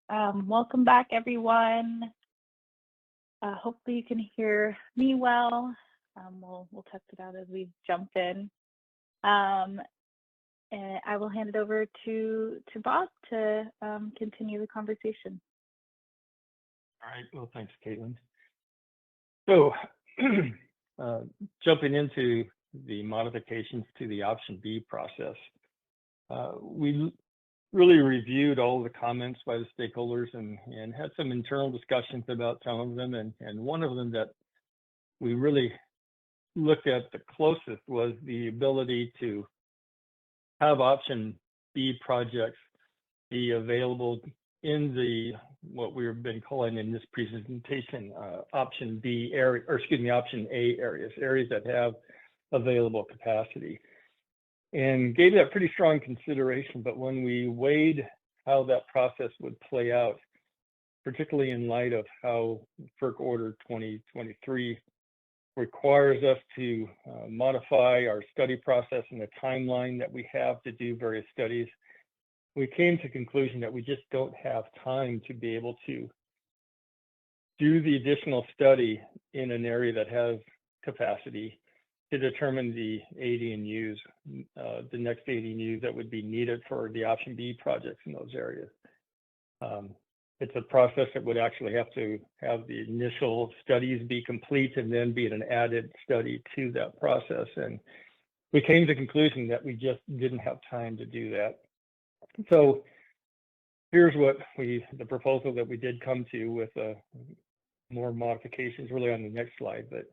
Welcome back, everyone. Hopefully you can hear me well. We'll test it out as we jump in. And I will hand it over to Bob to continue the conversation. All right. Well, thanks, Caitlin. So jumping into the modifications to the option B process, we really reviewed all the comments by the stakeholders and had some internal discussions about some of them. And one of them that we really looked at the closest was the ability to have option B projects be available in the what we've been calling in this presentation option B area, or excuse me, option A areas that have available capacity, and gave that pretty strong consideration. But when we weighed how that process would play out, particularly in light of how FERC Order 2023 requires us to modify our study process and the timeline that we have to do various studies, we came to the conclusion that we just don't have time to be able to do the additional study in an area that has capacity to determine the ADNUs, the next ADNUs that would be needed for the option B projects in those areas. It's a process that would actually have to have the initial studies be complete and then be an added study to that process. And we came to the conclusion that we just didn't have time to do that. So here's what the proposal that we did come to with more modifications really on the next slide. But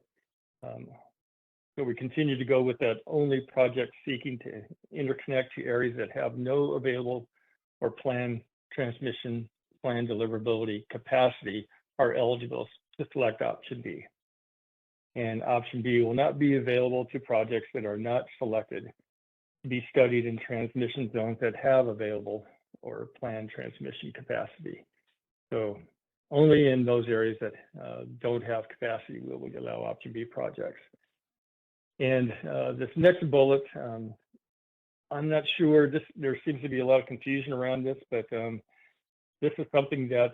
so we continue to go with that only projects seeking to interconnect to areas that have no available or planned transmission plan deliverability capacity are eligible to select option B. And option B will not be available to projects that are not selected to be studied in transmission zones that have available or planned transmission capacity. So only in those areas that don't have capacity will we allow option B projects. And this next bullet, I'm not sure, there seems to be a lot of confusion around this, but this is something that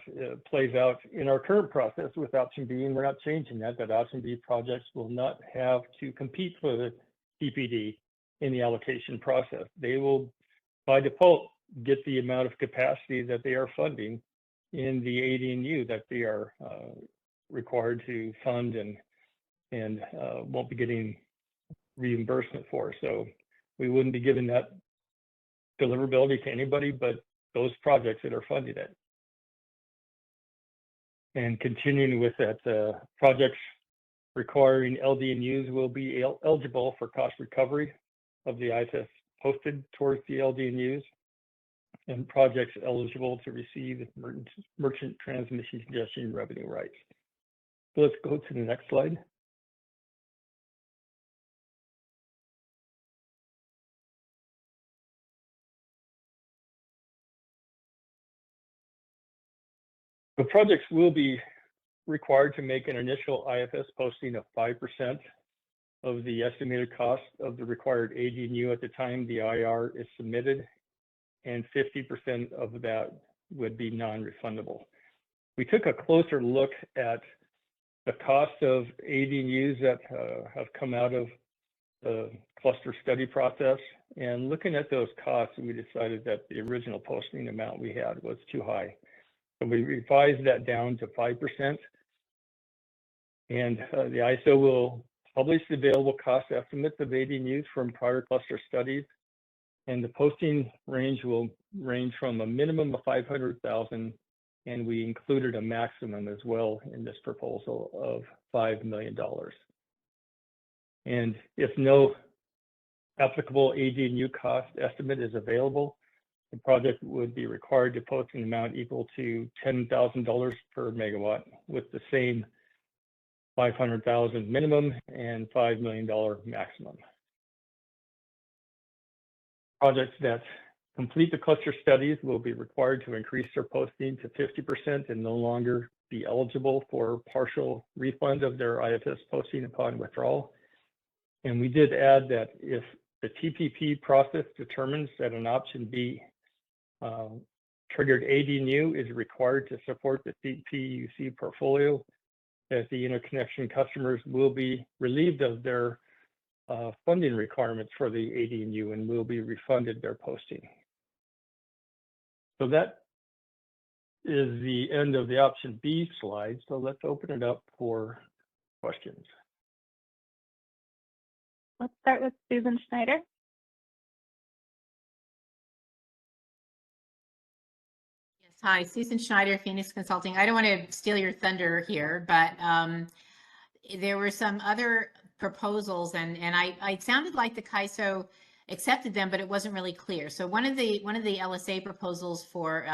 plays out in our current process with option B, and we're not changing that option B projects will not have to compete for the TPD in the allocation process. They will, by default, get the amount of capacity that they are funding in the ADNU that they are required to fund and won't be getting reimbursement for. So we wouldn't be giving that deliverability to anybody but those projects that are funding it. And continuing with that, projects requiring LDNUs will be eligible for cost recovery of the IFS posted towards the LDNUs, and projects eligible to receive merchant transmission congestion revenue rights. So let's go to the next slide. The projects will be required to make an initial IFS posting of 5% of the estimated cost of the required ADNU at the time the IR is submitted, and 50% of that would be non-refundable. We took a closer look at the cost of ADNUs that have come out of the cluster study process, and looking at those costs, we decided that the original posting amount we had was too high. So we revised that down to 5%, and the ISO will publish the available cost estimates of ADNUs from prior cluster studies, and the posting range will range from a minimum of 500,000, and we included a maximum as well in this proposal of $5 million. And if no applicable ADNU cost estimate is available, the project would be required to post an amount equal to $10,000 per megawatt with the same 500,000 minimum and $5 million maximum. Projects that complete the cluster studies will be required to increase their posting to 50% and no longer be eligible for partial refund of their IFS posting upon withdrawal. And we did add that if the TPP process determines that an option B triggered AD&U is required to support the CPUC portfolio, as the interconnection customers will be relieved of their funding requirements for the AD&U and will be refunded their posting. So that is the end of the option B slide. So let's open it up for questions. Let's start with Susan Schneider. Yes, hi, Susan Schneider, Phoenix Consulting. I don't want to steal your thunder here, but there were some other proposals, and it sounded like the CAISO accepted them, but it wasn't really clear. So one of the LSA proposals for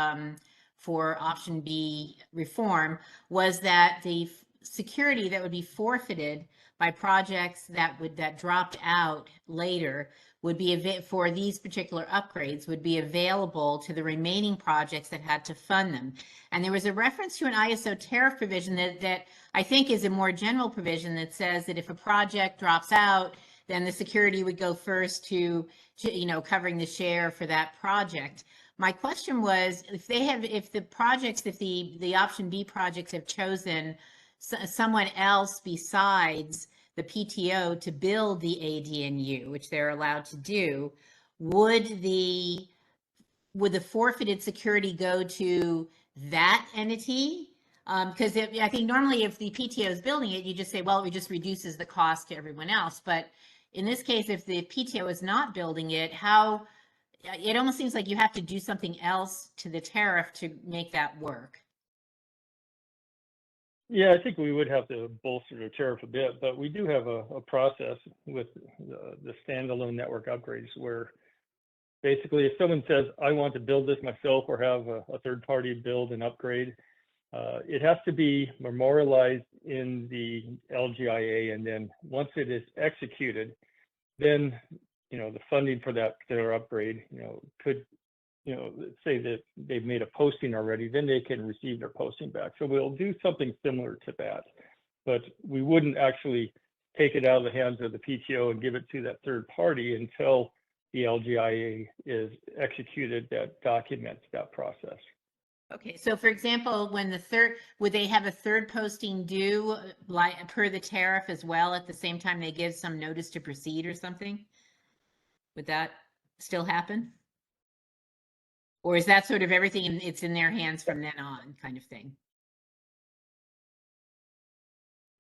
option B reform was that the security that would be forfeited by projects that dropped out later would be for these particular upgrades would be available to the remaining projects that had to fund them. And there was a reference to an ISO tariff provision that I think is a more general provision that says that if a project drops out, then the security would go first to covering the share for that project. My question was, if the option B projects have chosen someone else besides the PTO to build the AD&U, which they're allowed to do, would the forfeited security go to that entity? Because I think normally if the PTO is building it, you just say, well, it just reduces the cost to everyone else. But in this case, if the PTO is not building it, it almost seems like you have to do something else to the tariff to make that work. Yeah, I think we would have to bolster the tariff a bit, but we do have a process with the standalone network upgrades where basically if someone says, I want to build this myself or have a third party build and upgrade, it has to be memorialized in the LGIA, and then once it is executed, then the funding for that particular upgrade could say that they've made a posting already, then they can receive their posting back. So we'll do something similar to that, but we wouldn't actually take it out of the hands of the PTO and give it to that third party until the LGIA is executed that documents that process. Okay, so for example, would they have a third posting due per the tariff as well at the same time they give some notice to proceed or something? Would that still happen? Or is that sort of everything it's in their hands from then on kind of thing?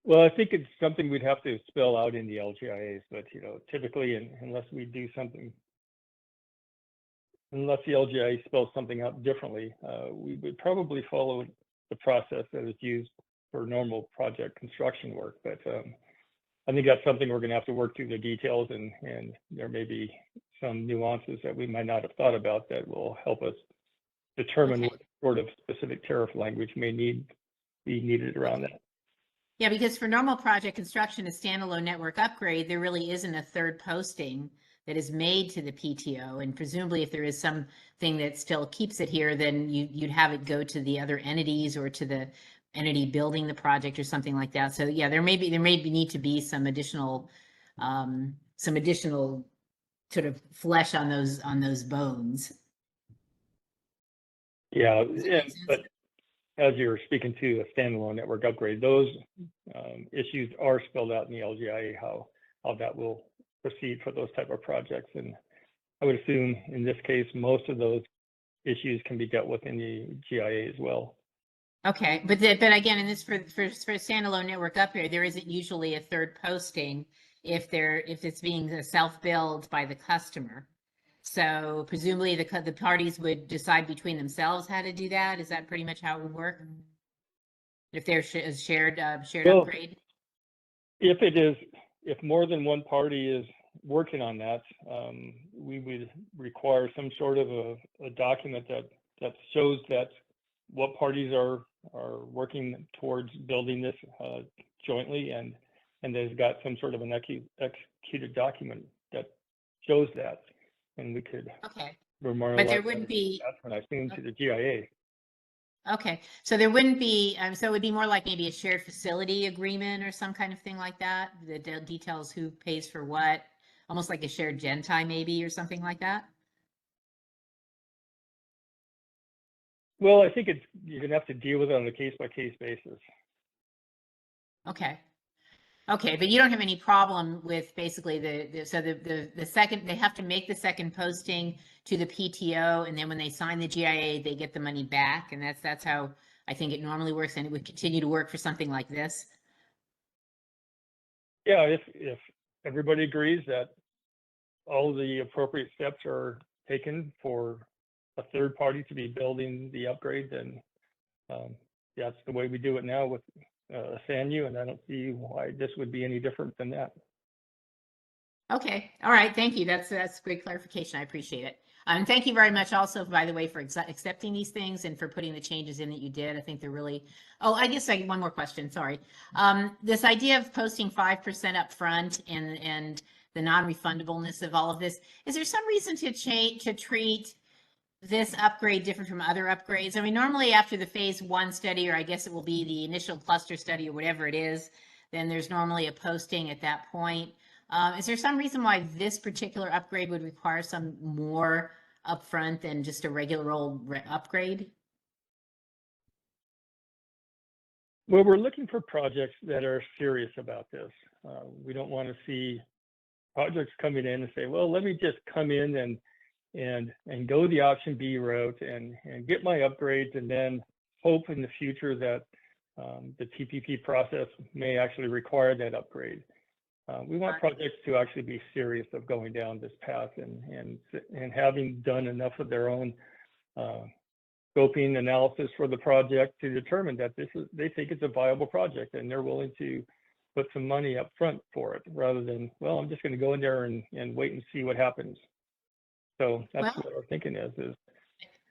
Well, I think it's something we'd have to spell out in the LGIAs, but typically unless we do something, unless the LGIA spells something out differently, we would probably follow the process that is used for normal project construction work. But I think that's something we're going to have to work through the details, and there may be some nuances that we might not have thought about that will help us determine what sort of specific tariff language may be needed around that. Yeah, because for normal project construction, a standalone network upgrade, there really isn't a third posting that is made to the PTO. And presumably if there is something that still keeps it here, then you'd have it go to the other entities or to the entity building the project or something like that. So yeah, there may need to be some additional sort of flesh on those bones. Yeah, but as you're speaking to a standalone network upgrade, those issues are spelled out in the LGIA, how that will proceed for those type of projects. And I would assume in this case, most of those issues can be dealt with in the GIA as well. Okay, but again, in this for standalone network upgrade, there isn't usually a third posting if it's being self-billed by the customer. So presumably the parties would decide between themselves how to do that. Is that pretty much how it would work? If there's a shared upgrade? If more than one party is working on that, we would require some sort of a document that shows that what parties are working towards building this jointly, and they've got some sort of an executed document that shows that, and we could memorialize. But there wouldn't be. That's when I assume to the GIA. Okay, so there wouldn't be. So it would be more like maybe a shared facility agreement or some kind of thing like that. That details who pays for what, almost like a shared Gentai maybe or something like that. Well, I think you're gonna have to deal with it on a case-by-case basis. Okay. Okay, but you don't have any problem with basically the second, they have to make the second posting to the PTO, and then when they sign the GIA, they get the money back, and that's how I think it normally works, and it would continue to work for something like this. Yeah, if everybody agrees that all the appropriate steps are taken for a third party to be building the upgrade, then that's the way we do it now with SANU, and I don't see why this would be any different than that. Okay, all right, thank you. That's great clarification. I appreciate it. Thank you very much also, by the way, for accepting these things and for putting the changes in that you did. I think they're really, oh, I guess one more question, sorry. This idea of posting 5% up front and the non-refundableness of all of this, is there some reason to treat this upgrade different from other upgrades? I mean, normally after the phase 1 study, or I guess it will be the initial cluster study or whatever it is, then there's normally a posting at that point. Is there some reason why this particular upgrade would require some more upfront than just a regular old upgrade? Well, we're looking for projects that are serious about this. We don't want to see projects coming in and say, well, let me just come in and go the option B route and get my upgrades, and then hope in the future that the TPP process may actually require that upgrade. We want projects to actually be serious of going down this path and having done enough of their own scoping analysis for the project to determine that they think it's a viable project, and they're willing to put some money up front for it, rather than, well, I'm just going to go in there and wait and see what happens. So that's what our thinking is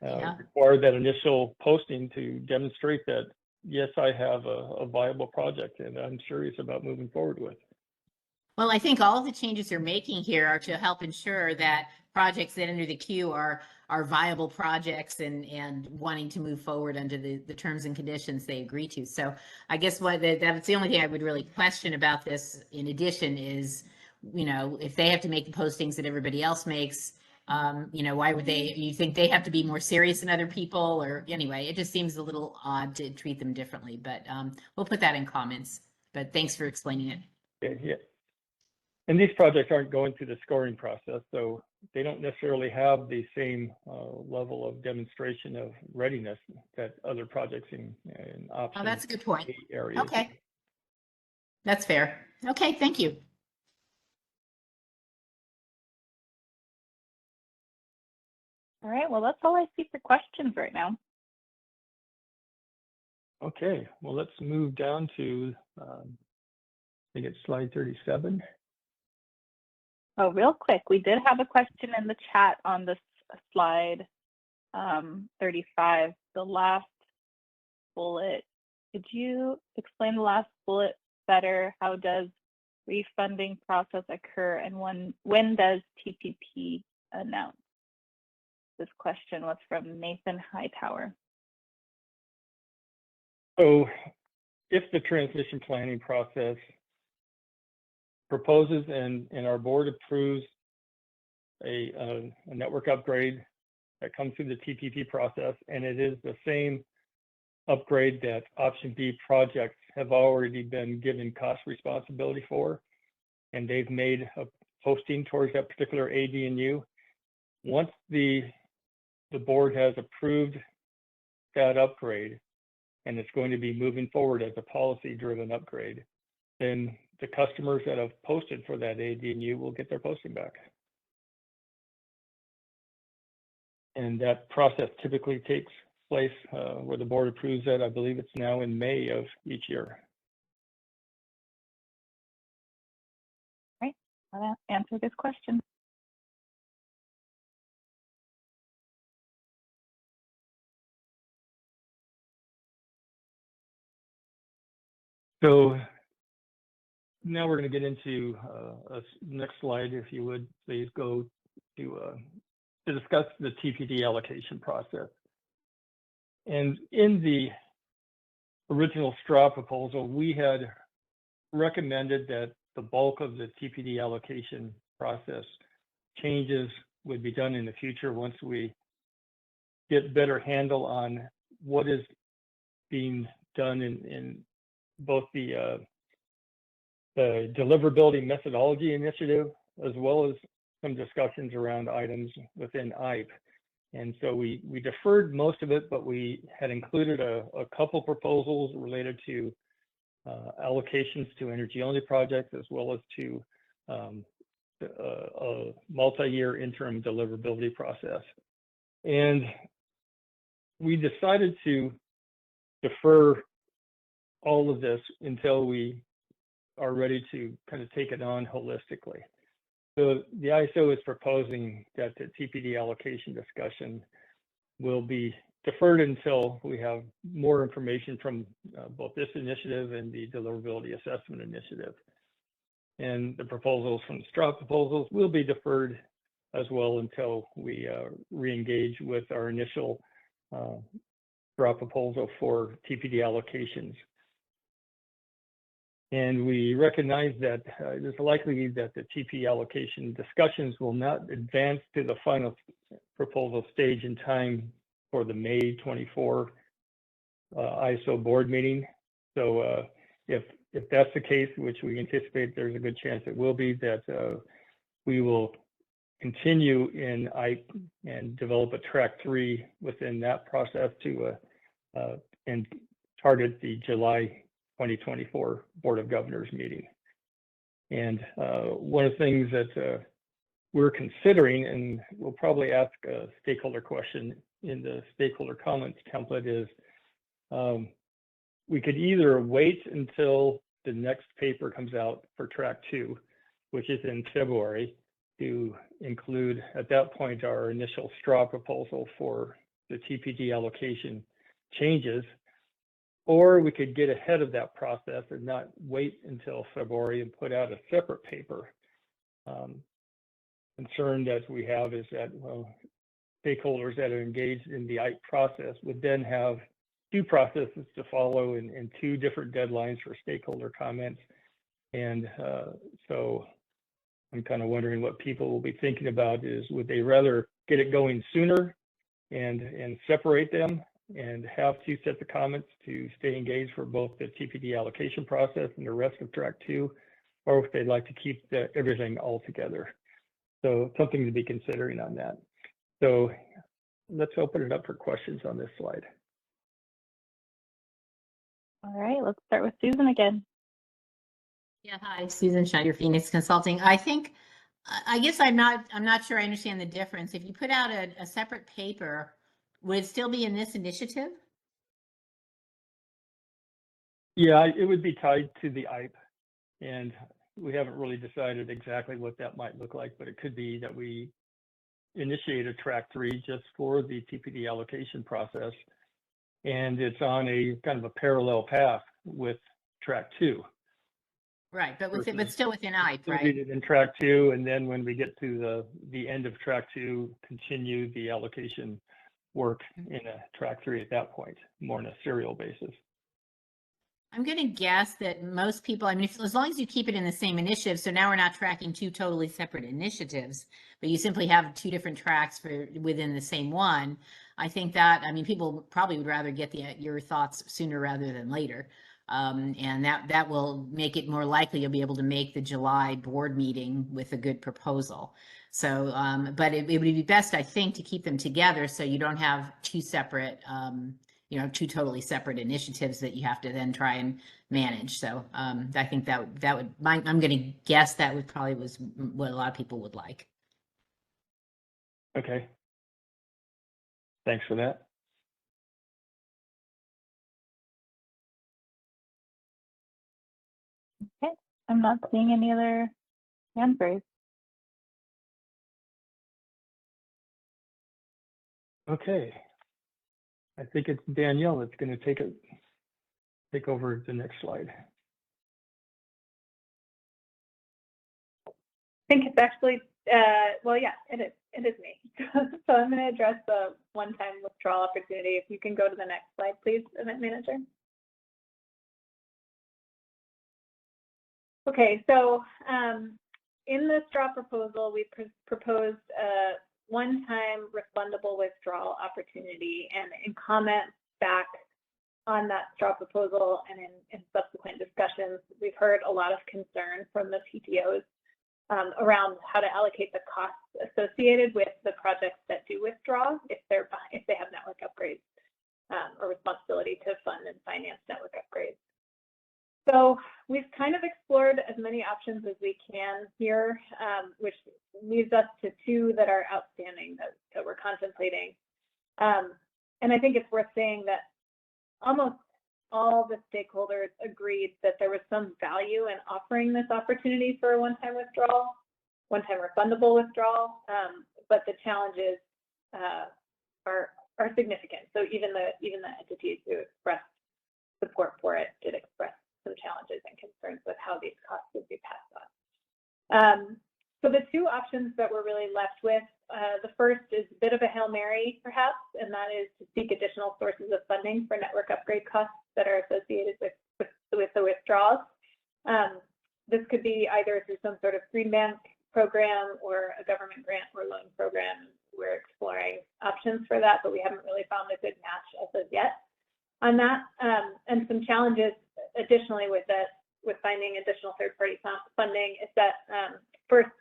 require that initial posting to demonstrate that, yes, I have a viable project and I'm serious about moving forward with. Well, I think all of the changes you're making here are to help ensure that projects that enter the queue are viable projects and wanting to move forward under the terms and conditions they agree to. So I guess that's the only thing I would really question about this in addition is, if they have to make the postings that everybody else makes, why would you think they have to be more serious than other people? Or anyway, it just seems a little odd to treat them differently, but we'll put that in comments. But thanks for explaining it. Yeah. And these projects aren't going through the scoring process, so they don't necessarily have the same level of demonstration of readiness that other projects in option. Oh, that's a good point. Areas. Okay. That's fair. Okay, thank you. All right, well, that's all I see for questions right now. Okay, well, let's move down to, I think it's slide 37. Oh, real quick, we did have a question in the chat on this slide 35, the last bullet. Could you explain the last bullet better? How does refunding process occur, and when does TPP announce? This question was from Nathan Hightower. So if the transmission planning process proposes and our board approves a network upgrade that comes through the TPP process, and it is the same upgrade that option B projects have already been given cost responsibility for, and they've made a posting towards that particular AD&U, once the board has approved that upgrade and it's going to be moving forward as a policy-driven upgrade, then the customers that have posted for that AD&U will get their posting back. And that process typically takes place where the board approves that. I believe it's now in May of each year. Right, I'll answer this question. So now we're going to get into a next slide, if you would please go to discuss the TPD allocation process. And in the original straw proposal, we had recommended that the bulk of the TPD allocation process changes would be done in the future once we get better handle on what is being done in both the deliverability methodology initiative, as well as some discussions around items within IPE. And so we deferred most of it, but we had included a couple proposals related to allocations to energy-only projects, as well as to a multi-year interim deliverability process. And we decided to defer all of this until we are ready to kind of take it on holistically. So the ISO is proposing that the TPD allocation discussion will be deferred until we have more information from both this initiative and the deliverability assessment initiative. And the proposals from the straw proposals will be deferred as well until we re-engage with our initial straw proposal for TPD allocations. And we recognize that there's a likelihood that the TP allocation discussions will not advance to the final proposal stage in time for the May 24 ISO board meeting. So if that's the case, which we anticipate there's a good chance it will be, that we will continue in IPE and develop a track 3 within that process to and target the July 2024 Board of Governors meeting. And one of the things that we're considering, and we'll probably ask a stakeholder question in the stakeholder comments template, is we could either wait until the next paper comes out for track 2, which is in February, to include at that point our initial straw proposal for the TPD allocation changes, or we could get ahead of that process and not wait until February and put out a separate paper. Concern that we have is that, well, stakeholders that are engaged in the IPE process would then have 2 processes to follow and 2 different deadlines for stakeholder comments. And so I'm kind of wondering what people will be thinking about is, would they rather get it going sooner and separate them and have 2 sets of comments to stay engaged for both the TPD allocation process and the rest of track 2, or if they'd like to keep everything all together. So something to be considering on that. So let's open it up for questions on this slide. All right, let's start with Susan again. Yeah, hi, Susan Schneider, Phoenix Consulting. I guess I'm not sure I understand the difference. If you put out a separate paper, would it still be in this initiative? Yeah, it would be tied to the IPE, and we haven't really decided exactly what that might look like, but it could be that we initiate a track 3 just for the TPD allocation process, and it's on a kind of a parallel path with track 2. Right, but still within IPE, right? In track 2, and then when we get to the end of track 2, continue the allocation work in a track 3 at that point, more on a serial basis. I'm going to guess that most people, I mean, as long as you keep it in the same initiative, so now we're not tracking 2 totally separate initiatives, but you simply have 2 different tracks within the same one. I think that, I mean, people probably would rather get your thoughts sooner rather than later. And that will make it more likely you'll be able to make the July board meeting with a good proposal. So, but it would be best, I think, to keep them together so you don't have 2 separate, 2 totally separate initiatives that you have to then try and manage. So I think that would, I'm going to guess that would probably was what a lot of people would like. Okay. Thanks for that. Okay, I'm not seeing any other hands raised. Okay. I think it's Danielle that's going to take over the next slide. I think it's actually, well, yeah, it is me. So I'm going to address the one-time withdrawal opportunity. If you can go to the next slide, please, Event Manager. Okay, so in the straw proposal, we proposed a one-time refundable withdrawal opportunity, and in comments back on that straw proposal and in subsequent discussions, we've heard a lot of concern from the PTOs around how to allocate the costs associated with the projects that do withdraw if they have network upgrades or responsibility to fund and finance network upgrades. So we've kind of explored as many options as we can here, which leads us to two that are outstanding that we're contemplating. And I think it's worth saying that almost all the stakeholders agreed that there was some value in offering this opportunity for a one-time withdrawal, one-time refundable withdrawal, but the challenges are significant. So even the entities who expressed support for it did express some challenges and concerns with how these costs would be passed on. So the two options that we're really left with, the first is a bit of a Hail Mary, perhaps, and that is to seek additional sources of funding for network upgrade costs that are associated with the withdrawals. This could be either through some sort of green bank program or a government grant or loan program. We're exploring options for that, but we haven't really found a good match as of yet on that. And some challenges additionally with finding additional third-party funding is that first,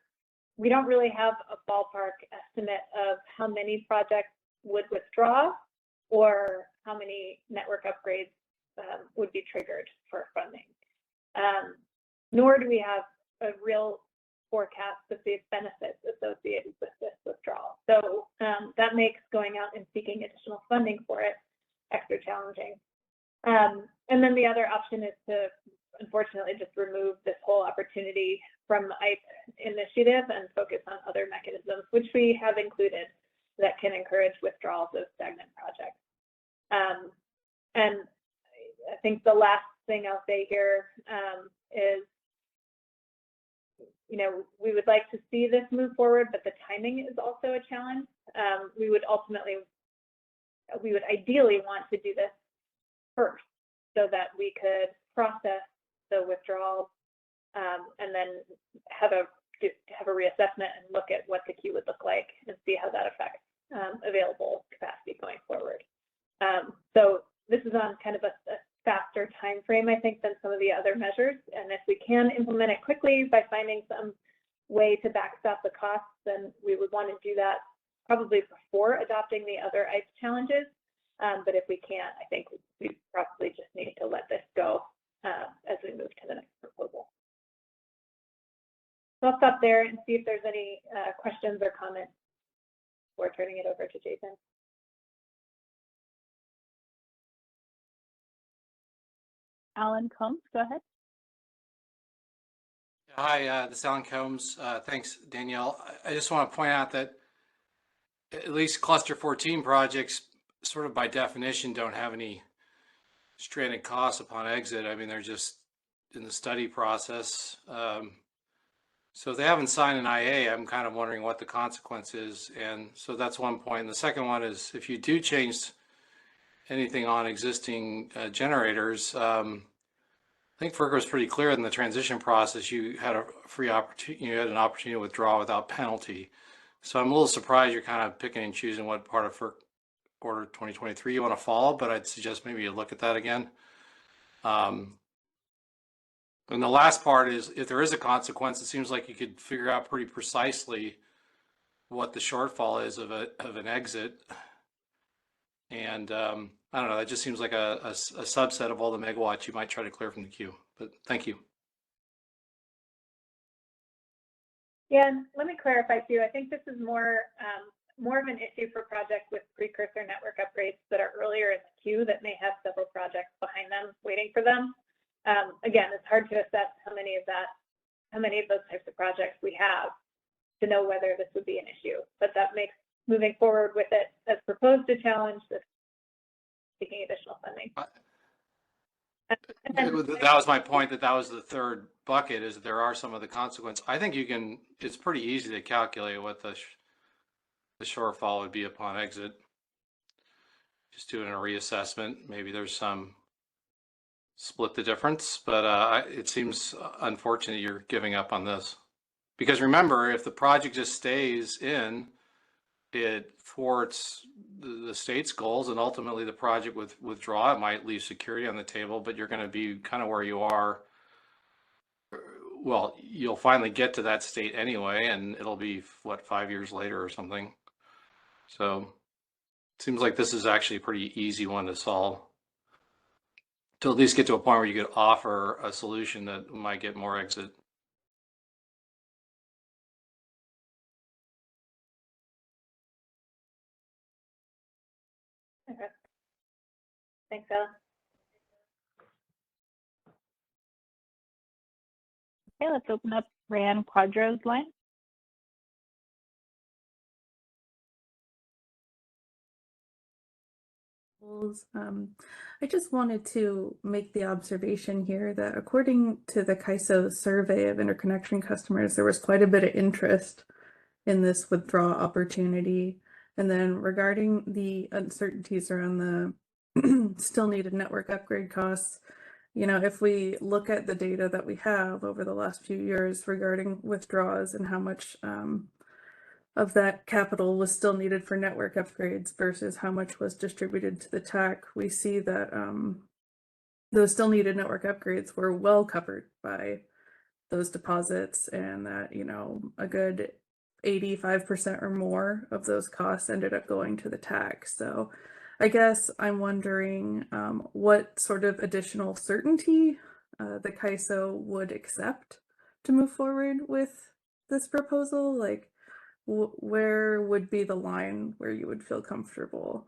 we don't really have a ballpark estimate of how many projects would withdraw or how many network upgrades would be triggered for funding. Nor do we have a real forecast of the benefits associated with this withdrawal. So that makes going out and seeking additional funding for it extra challenging. And then the other option is to unfortunately just remove this whole opportunity from the IPE initiative and focus on other mechanisms, which we have included, that can encourage withdrawals of stagnant projects. And I think the last thing I'll say here is, you know, we would like to see this move forward, but the timing is also a challenge. We would ideally want to do this first so that we could process the withdrawals and then have a reassessment and look at what the queue would look like and see how that affects available capacity going forward. So this is on kind of a faster time frame, I think, than some of the other measures. And if we can implement it quickly by finding some way to backstop the costs, then we would want to do that probably before adopting the other ICE challenges. But if we can't, I think we probably just need to let this go as we move to the next proposal. So I'll stop there and see if there's any questions or comments before turning it over to Jason. Alan Combs, go ahead. Hi, this is Alan Combs. Thanks, Danielle. I just want to point out that at least cluster 14 projects, sort of by definition, don't have any stranded costs upon exit. I mean, they're just in the study process. So if they haven't signed an IA, I'm kind of wondering what the consequence is. And so that's one point. And the second one is if you do change anything on existing generators, I think FERC was pretty clear in the transition process. You had a free opportunity, you had an opportunity to withdraw without penalty. So I'm a little surprised you're kind of picking and choosing what part of FERC Order 2023 you want to follow, but I'd suggest maybe you look at that again. And the last part is, if there is a consequence, it seems like you could figure out pretty precisely what the shortfall is of an exit. And I don't know, that just seems like a subset of all the megawatts you might try to clear from the queue. But thank you. Yeah, and let me clarify too. I think this is more of an issue for projects with precursor network upgrades that are earlier in the queue that may have several projects behind them waiting for them. Again, it's hard to assess how many of those types of projects we have to know whether this would be an issue. But that makes moving forward with it as proposed a challenge, this seeking additional funding. That was my point, that was the third bucket, is that there are some of the consequence. I think you can, it's pretty easy to calculate what the shortfall would be upon exit. Just doing a reassessment. Maybe there's some split the difference, but it seems unfortunate you're giving up on this. Because remember, if the project just stays in it thwarts the state's goals and ultimately the project with withdraw. It might leave security on the table, but you're going to be kind of where you are. Well, you'll finally get to that state anyway, and it'll be what, 5 years later or something. So it seems like this is actually a pretty easy one to solve, to at least get to a point where you could offer a solution that might get more exit. Okay. Thanks, Ella. Okay, let's open up Ryan Quadro's line. I just wanted to make the observation here that according to the CAISO survey of interconnection customers, there was quite a bit of interest in this withdrawal opportunity. And then regarding the uncertainties around the still needed network upgrade costs, you know, if we look at the data that we have over the last few years regarding withdrawals and how much of that capital was still needed for network upgrades versus how much was distributed to the TAC, we see that those still needed network upgrades were well covered by those deposits, and that, you know, a good 85% or more of those costs ended up going to the TAC. So I guess I'm wondering what sort of additional certainty the CAISO would accept to move forward with this proposal. Like, where would be the line where you would feel comfortable?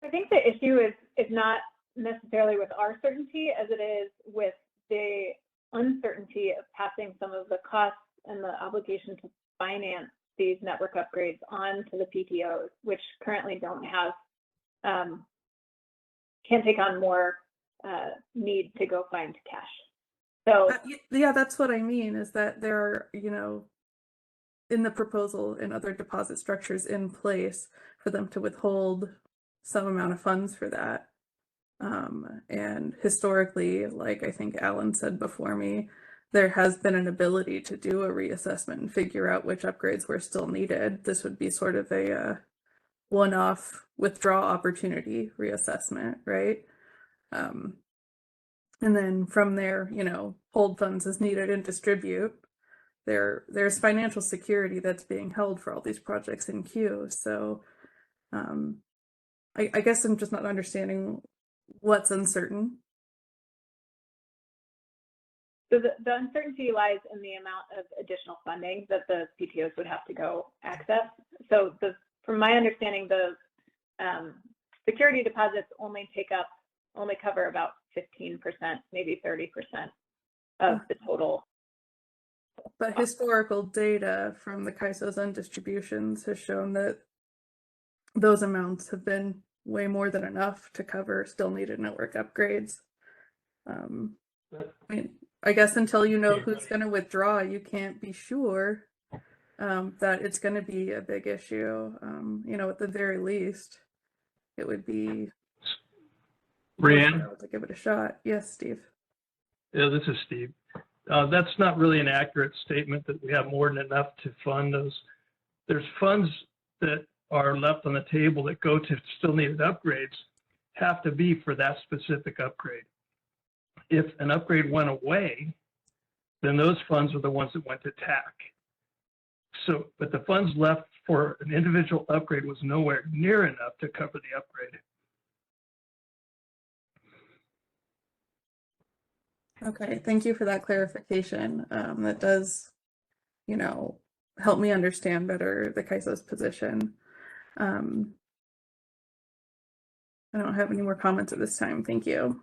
I think the issue is not necessarily with our certainty as it is with the uncertainty of passing some of the costs and the obligation to finance these network upgrades on to the PTOs, which currently don't have, can't take on more need to go find cash. So yeah, that's what I mean, is that there are, you know, in the proposal and other deposit structures in place for them to withhold some amount of funds for that. And historically, like I think Alan said before me, there has been an ability to do a reassessment and figure out which upgrades were still needed. This would be sort of a one-off withdrawal opportunity reassessment, right? And then from there, you know, hold funds as needed and distribute. There's financial security that's being held for all these projects in queue. So I guess I'm just not understanding what's uncertain. So the uncertainty lies in the amount of additional funding that the PTOs would have to go access. So from my understanding, the security deposits only cover about 15%, maybe 30% of the total. But historical data from the CAISO's own distributions has shown that those amounts have been way more than enough to cover still needed network upgrades. I mean, I guess until you know who's going to withdraw, you can't be sure that it's going to be a big issue. You know, at the very least, it would be Ryan? to give it a shot. Yes, Steve. Yeah, this is Steve. That's not really an accurate statement that we have more than enough to fund those. There's funds that are left on the table that go to still needed upgrades, have to be for that specific upgrade. If an upgrade went away, then those funds are the ones that went to TAC. So, but the funds left for an individual upgrade was nowhere near enough to cover the upgrade. Okay, thank you for that clarification. That does, you know, help me understand better the CAISO's position. I don't have any more comments at this time. Thank you.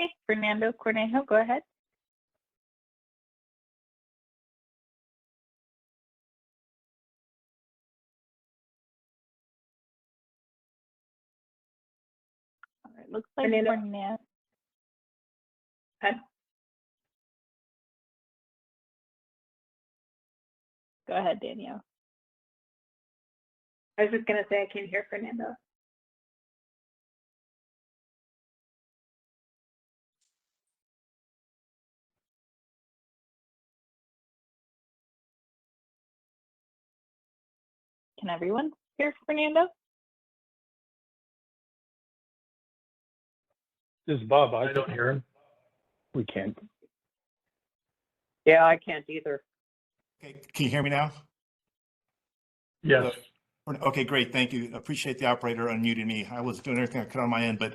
Okay, Fernando Cornejo, go ahead. All right, looks like Fernando. Okay. Go ahead, Danielle. I was just going to say I can't hear Fernando. Can everyone hear Fernando? This is Bob. I don't hear him. We can't. Yeah, I can't either. Okay, can you hear me now? Yes. Okay, great. Thank you. Appreciate the operator unmuting me. I was doing everything I could on my end, but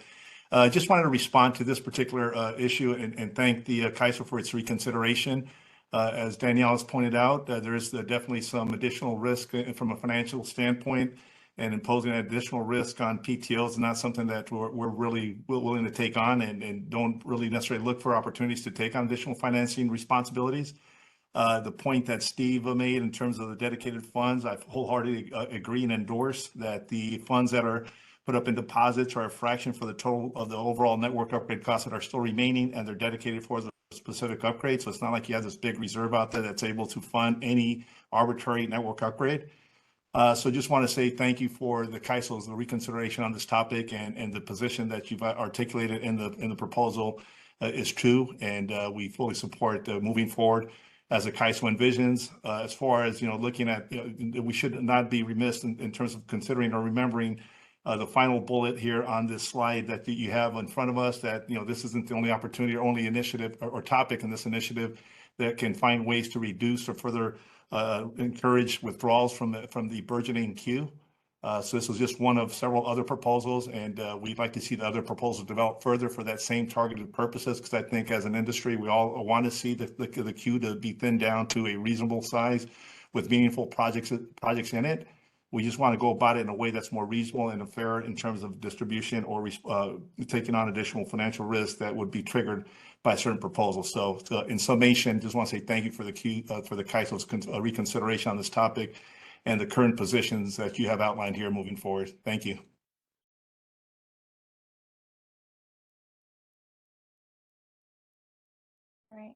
just wanted to respond to this particular issue and thank the CAISO for its reconsideration. As Danielle has pointed out, there is definitely some additional risk from a financial standpoint, and imposing additional risk on PTOs is not something that we're really willing to take on, and don't really necessarily look for opportunities to take on additional financing responsibilities. The point that Steve made in terms of the dedicated funds, I wholeheartedly agree and endorse that the funds that are put up in deposits are a fraction for the total of the overall network upgrade costs that are still remaining, and they're dedicated for the specific upgrade. So it's not like you have this big reserve out there that's able to fund any arbitrary network upgrade. So just want to say thank you for the CAISO's the reconsideration on this topic, and the position that you've articulated in the proposal is true, and we fully support moving forward as a CAISO envisions. As far as looking at, we should not be remiss in terms of considering or remembering the final bullet here on this slide that you have in front of us, that this isn't the only opportunity or only initiative or topic in this initiative that can find ways to reduce or further encourage withdrawals from the burgeoning queue. So this was just one of several other proposals, and we'd like to see the other proposals develop further for that same targeted purposes, because I think as an industry, we all want to see the queue to be thinned down to a reasonable size with meaningful projects in it. We just want to go about it in a way that's more reasonable and fair in terms of distribution, or taking on additional financial risk that would be triggered by certain proposals. So in summation, just want to say thank you for the CAISO's reconsideration on this topic and the current positions that you have outlined here moving forward. Thank you. All right.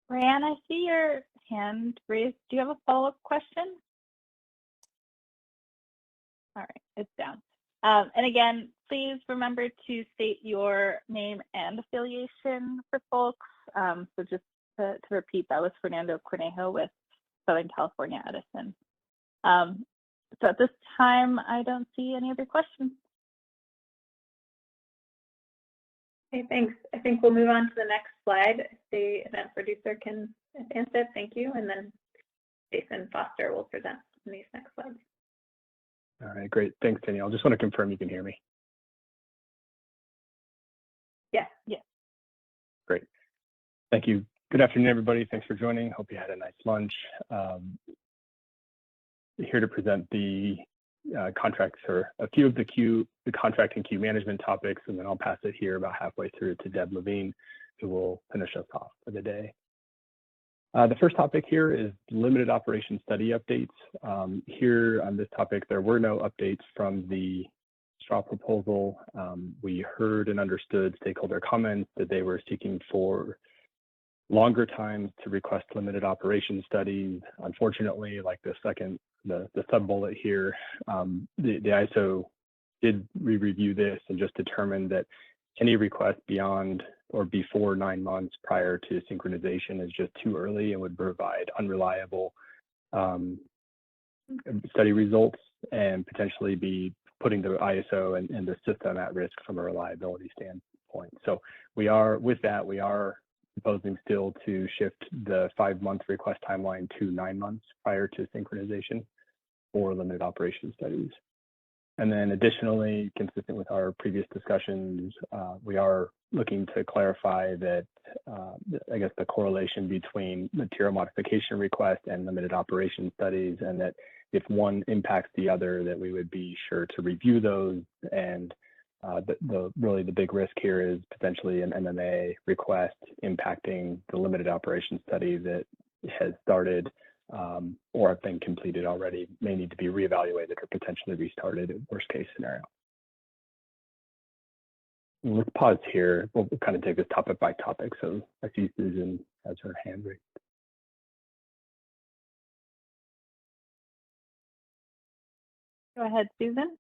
Ryan, I see your hand raised. Do you have a follow-up question? All right, it's down. And again, please remember to state your name and affiliation for folks. So just to repeat, that was Fernando Cornejo with Southern California Edison. So at this time, I don't see any other questions. Okay, thanks. I think we'll move on to the next slide. If the event producer can advance it, thank you. And then Jason Foster will present on these next slides. All right, great. Thanks, Danielle. I just want to confirm you can hear me. Yes. Yes. Great. Thank you. Good afternoon, everybody. Thanks for joining. Hope you had a nice lunch. Here to present the contracts, or a few of the contract and queue management topics, and then I'll pass it here about halfway through to Deb Levine, who will finish us off for the day. The first topic here is limited operation study updates. Here on this topic, there were no updates from the straw proposal. We heard and understood stakeholder comments that they were seeking for longer times to request limited operation studies. Unfortunately, like the sub-bullet here, the ISO did re-review this and just determined that any request beyond or before 9 months prior to synchronization is just too early and would provide unreliable study results and potentially be putting the ISO and the system at risk from a reliability standpoint. So we are proposing still to shift the 5-month request timeline to 9 months prior to synchronization for limited operation studies. And then additionally, consistent with our previous discussions, we are looking to clarify that, I guess, the correlation between material modification request and limited operation studies, and that if one impacts the other, that we would be sure to review those. And really the big risk here is potentially an MMA request impacting the limited operation study that has started or have been completed already, may need to be reevaluated or potentially restarted in worst case scenario. Let's pause here. We'll kind of take this topic by topic. So I see Susan has her hand raised. Go ahead, Susan.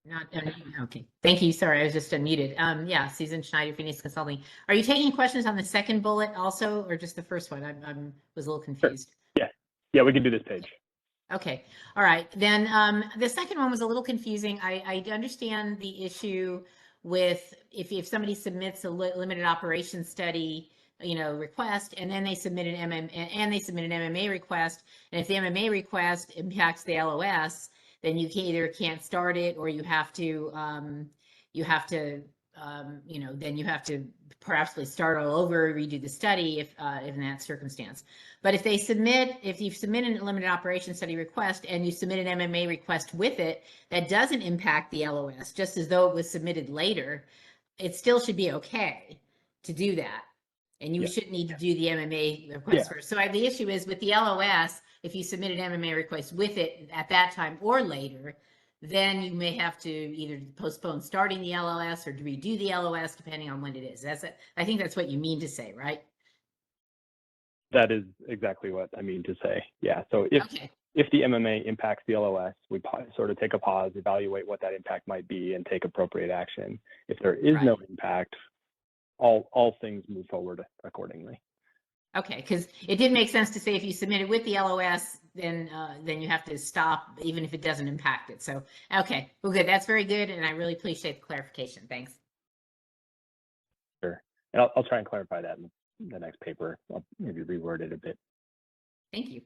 Not okay. Thank you. Sorry, I was just unmuted. Yeah, Susan Schneider, Phoenix Consulting. Are you taking questions on the second bullet also, or just the first one? I was a little confused. Sure. Yeah, we can do this page. Okay, all right. Then the second one was a little confusing. I understand the issue with if somebody submits a limited operation study, request, and then they submit an MMA request, and if the MMA request impacts the LOS, then you either can't start it or you have to then you have to perhaps start all over, redo the study if in that circumstance. But if you submit a limited operation study request and you submit an MMA request with it, that doesn't impact the LOS, just as though it was submitted later, it still should be okay to do that. And you shouldn't need to do the MMA request first. So the issue is with the LOS, if you submit an MMA request with it at that time or later, then you may have to either postpone starting the LOS or redo the LOS depending on when it is. I think that's what you mean to say, right? That is exactly what I mean to say. Yeah. So if the MMA impacts the LOS, we sort of take a pause, evaluate what that impact might be, and take appropriate action. If there is no impact, all things move forward accordingly. Okay, because it did make sense to say if you submit it with the LOS, then you have to stop even if it doesn't impact it. So, okay, well, good. That's very good, and I really appreciate the clarification. Thanks. Sure, and I'll try and clarify that in the next paper. I'll maybe reword it a bit. Thank you.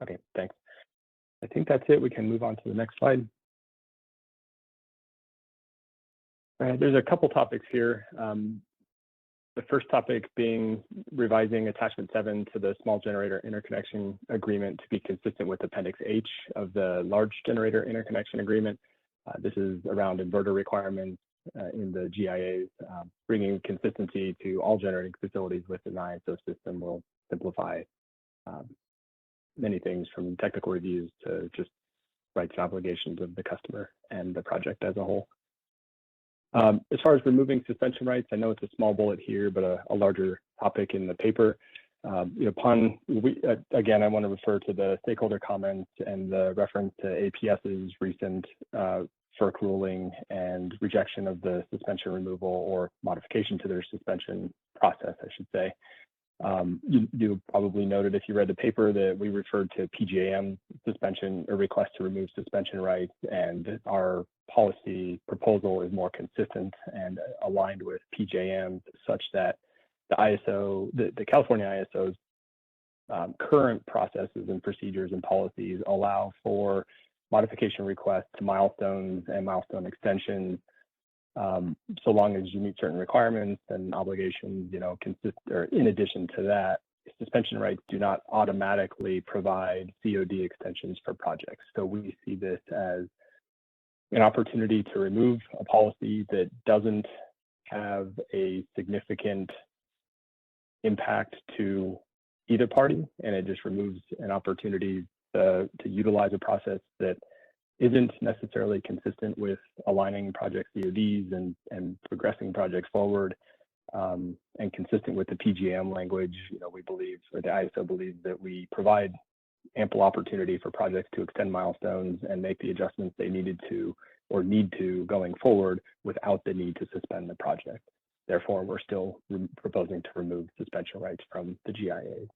Okay, thanks. I think that's it. We can move on to the next slide. All right, there's a couple topics here. The first topic being revising attachment 7 to the small generator interconnection agreement to be consistent with Appendix H of the large generator interconnection agreement. This is around inverter requirements in the GIAs. Bringing consistency to all generating facilities within the ISO system will simplify many things from technical reviews to just rights and obligations of the customer and the project as a whole. As far as removing suspension rights, I know it's a small bullet here, but a larger topic in the paper. Again, I want to refer to the stakeholder comments and the reference to APS's recent FERC ruling and rejection of the suspension removal or modification to their suspension process, I should say. You probably noted if you read the paper that we referred to PJM suspension or request to remove suspension rights, and our policy proposal is more consistent and aligned with PJM such that the ISO, the California ISO's current processes and procedures and policies allow for modification requests to milestones and milestone extensions, so long as you meet certain requirements and obligations, or in addition to that, suspension rights do not automatically provide COD extensions for projects. So we see this as an opportunity to remove a policy that doesn't have a significant impact to either party, and it just removes an opportunity to utilize a process that isn't necessarily consistent with aligning project CODs and progressing projects forward, and consistent with the PGM language. We believe, or the ISO believes, that we provide ample opportunity for projects to extend milestones and make the adjustments they needed to or need to going forward without the need to suspend the project. Therefore, we're still proposing to remove suspension rights from the GIA.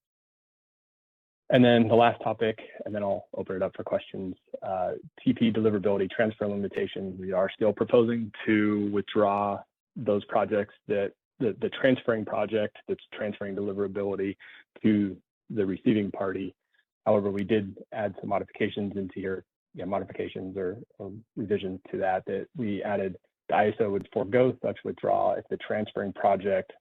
And then the last topic, and then I'll open it up for questions, TP deliverability transfer limitations. We are still proposing to withdraw those projects that the transferring project that's transferring deliverability to the receiving party. However, we did add some modifications into your modifications or revisions to that we added. The ISO would forego such withdrawal if the transferring project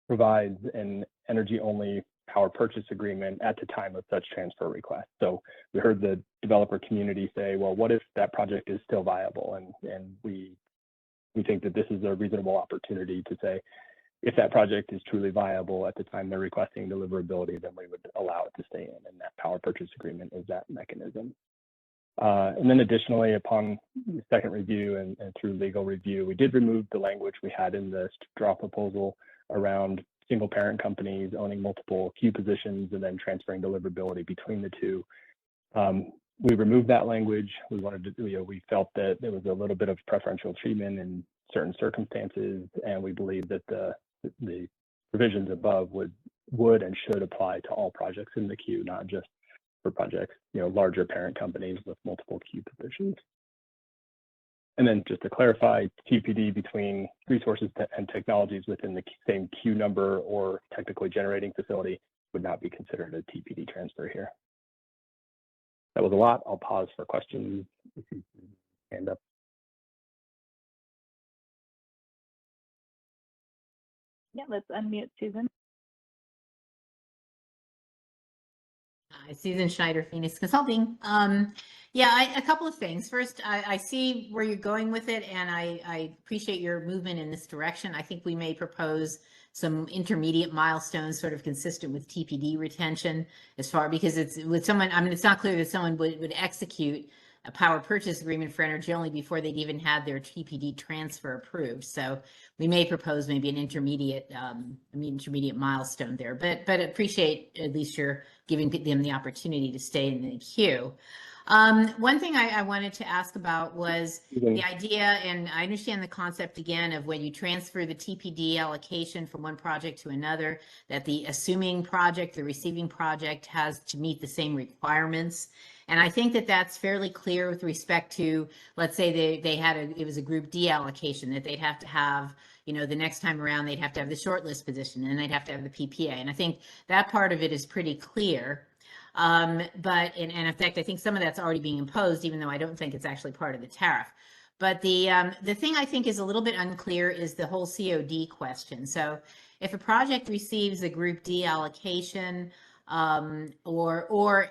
provides an energy-only power purchase agreement at the time of such transfer request. So we heard the developer community say, well, what if that project is still viable? And we think that this is a reasonable opportunity to say, if that project is truly viable at the time they're requesting deliverability, then we would allow it to stay in, and that power purchase agreement is that mechanism. And then additionally, upon second review and through legal review, we did remove the language we had in the draw proposal around single parent companies owning multiple queue positions and then transferring deliverability between the two. We removed that language. We wanted to, we felt that there was a little bit of preferential treatment in certain circumstances, and we believe that the provisions above would and should apply to all projects in the queue, not just for projects, larger parent companies with multiple queue positions. And then just to clarify, TPD between resources and technologies within the same queue number or technically generating facility would not be considered a TPD transfer here. That was a lot. I'll pause for questions. Hand up. Yeah, let's unmute Susan. Hi, Susan Schneider, Phoenix Consulting. A couple of things. First, I see where you're going with it, and I appreciate your movement in this direction. I think we may propose some intermediate milestones, sort of consistent with TPD retention, because it's with someone. I mean, it's not clear that someone would execute a power purchase agreement for energy only before they'd even had their TPD transfer approved. So we may propose maybe an intermediate milestone there, but appreciate at least you're giving them the opportunity to stay in the queue. One thing I wanted to ask about was the idea, and I understand the concept again of when you transfer the TPD allocation from one project to another, that the assuming project, the receiving project has to meet the same requirements. And I think that that's fairly clear with respect to, let's say it was a group D allocation, that they'd have to have, the next time around, they'd have to have the shortlist position and they'd have to have the PPA. And I think that part of it is pretty clear. But in fact, I think some of that's already being imposed, even though I don't think it's actually part of the tariff. But the thing I think is a little bit unclear is the whole COD question. So if a project receives a group D allocation, or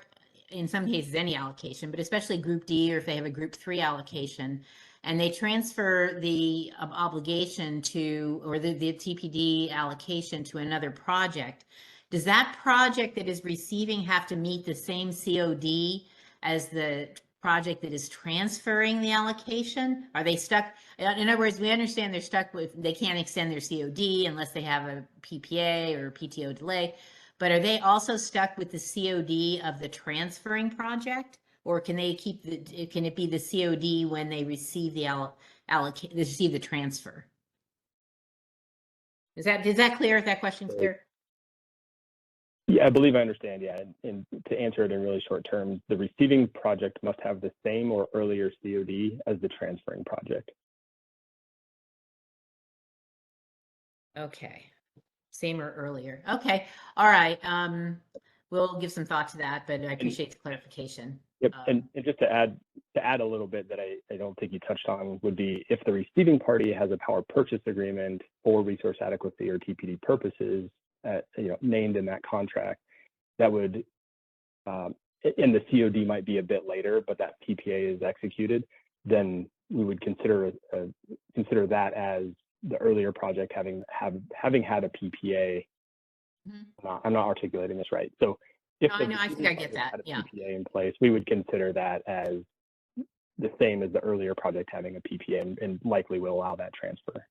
in some cases any allocation, but especially group D, or if they have a group 3 allocation, and they transfer the obligation to, or the TPD allocation to another project, does that project that is receiving have to meet the same COD as the project that is transferring the allocation? Are they stuck? In other words, we understand they're stuck with, they can't extend their COD unless they have a PPA or PTO delay. But are they also stuck with the COD of the transferring project, or can they keep can it be the COD when they receive the receive the transfer? Is that clear? Is that question clear? Yeah, I believe I understand. Yeah, and to answer it in really short terms, the receiving project must have the same or earlier COD as the transferring project. Okay. Same or earlier. Okay. All right. We'll give some thought to that, but I appreciate the clarification. Yep. And just to add a little bit that I don't think you touched on would be, if the receiving party has a power purchase agreement for resource adequacy or TPD purposes, named in that contract, that would, and the COD might be a bit later, but that PPA is executed, then we would consider that as the earlier project having had a PPA. Mm-hmm. I'm not articulating this right. So if I think I get that. had a Yeah. PPA in place, we would consider that as the same as the earlier project having a PPA, and likely will allow that transfer.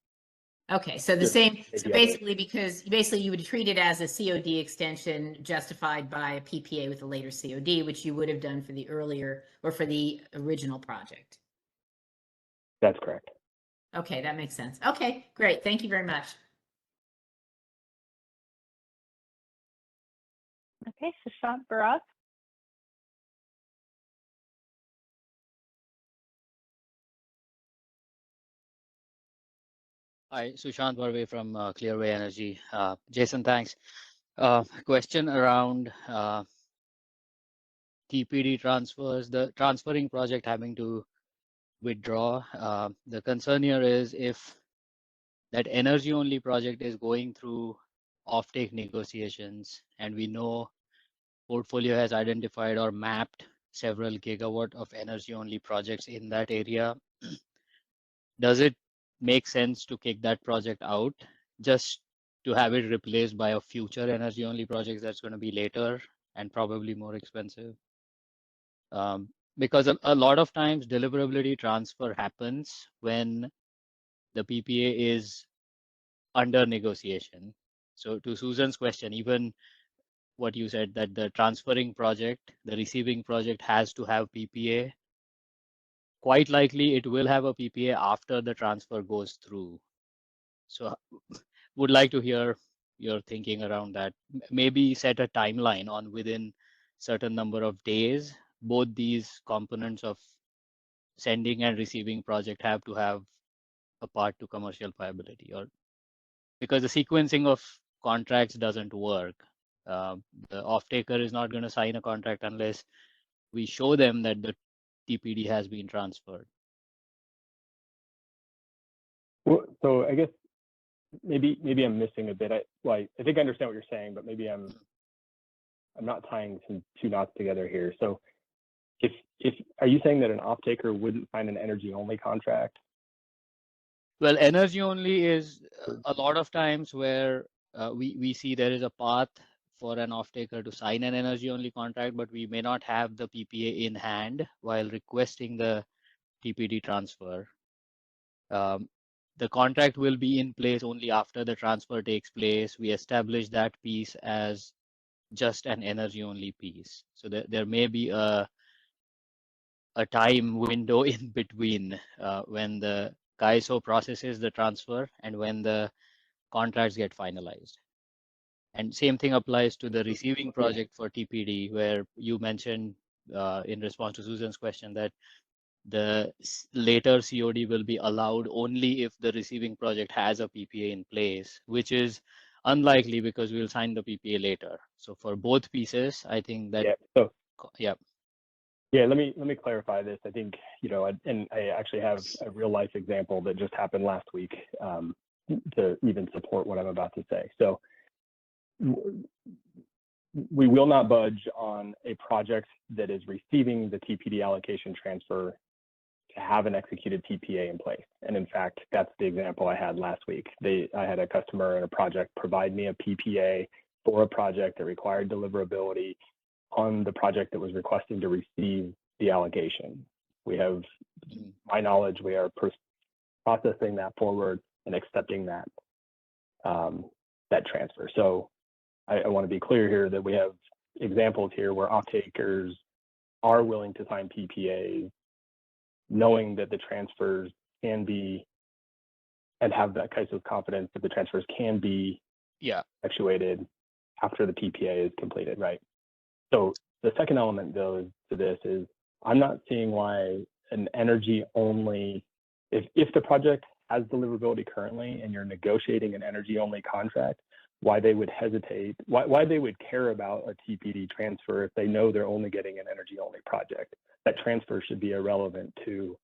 Okay, so the same. So basically, you would treat it as a COD extension justified by a PPA with a later COD, which you would have done for the earlier or for the original project. That's correct. Okay, that makes sense. Okay, great. Thank you very much. Okay, Sushant Bharat. Hi, Sushant Barve from Clearway Energy. Jason, thanks. Question around TPD transfers, the transferring project having to withdraw. The concern here is if that energy only project is going through offtake negotiations, and we know portfolio has identified or mapped several gigawatt of energy only projects in that area. Does it make sense to kick that project out just to have it replaced by a future energy only project that's going to be later and probably more expensive? Because a lot of times deliverability transfer happens when the PPA is under negotiation. So to Susan's question, even what you said, that the transferring project, the receiving project has to have PPA, quite likely it will have a PPA after the transfer goes through. So would like to hear your thinking around that. Maybe set a timeline on within certain number of days, both these components of sending and receiving project have to have a path to commercial viability, or because the sequencing of contracts doesn't work. The off-taker is not going to sign a contract unless we show them that the TPD has been transferred. Well, so I guess maybe I'm missing a bit. I think I understand what you're saying, but maybe I'm not tying some two knots together here. So if are you saying that an off-taker wouldn't sign an energy-only contract? Well, energy only is a lot of times where we see there is a path for an off-taker to sign an energy-only contract, but we may not have the PPA in hand while requesting the TPD transfer. The contract will be in place only after the transfer takes place. We establish that piece as just an energy-only piece. So there may be a time window in between when the CAISO processes the transfer and when the contracts get finalized. And same thing applies to the receiving project for TPD, where you mentioned in response to Susan's question that the later COD will be allowed only if the receiving project has a PPA in place, which is unlikely because we'll sign the PPA later. So for both pieces, I think that, Yeah, let me clarify this. I think, and I actually have a real life example that just happened last week to even support what I'm about to say. So we will not budge on a project that is receiving the TPD allocation transfer to have an executed TPA in place. And in fact, that's the example I had last week. I had a customer in a project provide me a PPA for a project that required deliverability on the project that was requesting to receive the allocation. We have, my knowledge, we are processing that forward and accepting that that transfer. So I want to be clear here that we have examples here where off-takers are willing to sign PPAs, knowing that the transfers can be, and have that CAISO's confidence that the transfers can be effectuated after the PPA is completed, right? So the second element though to this is I'm not seeing why an energy only, if the project has deliverability currently and you're negotiating an energy only contract, why they would hesitate, why they would care about a TPD transfer if they know they're only getting an energy only project. That transfer should be irrelevant to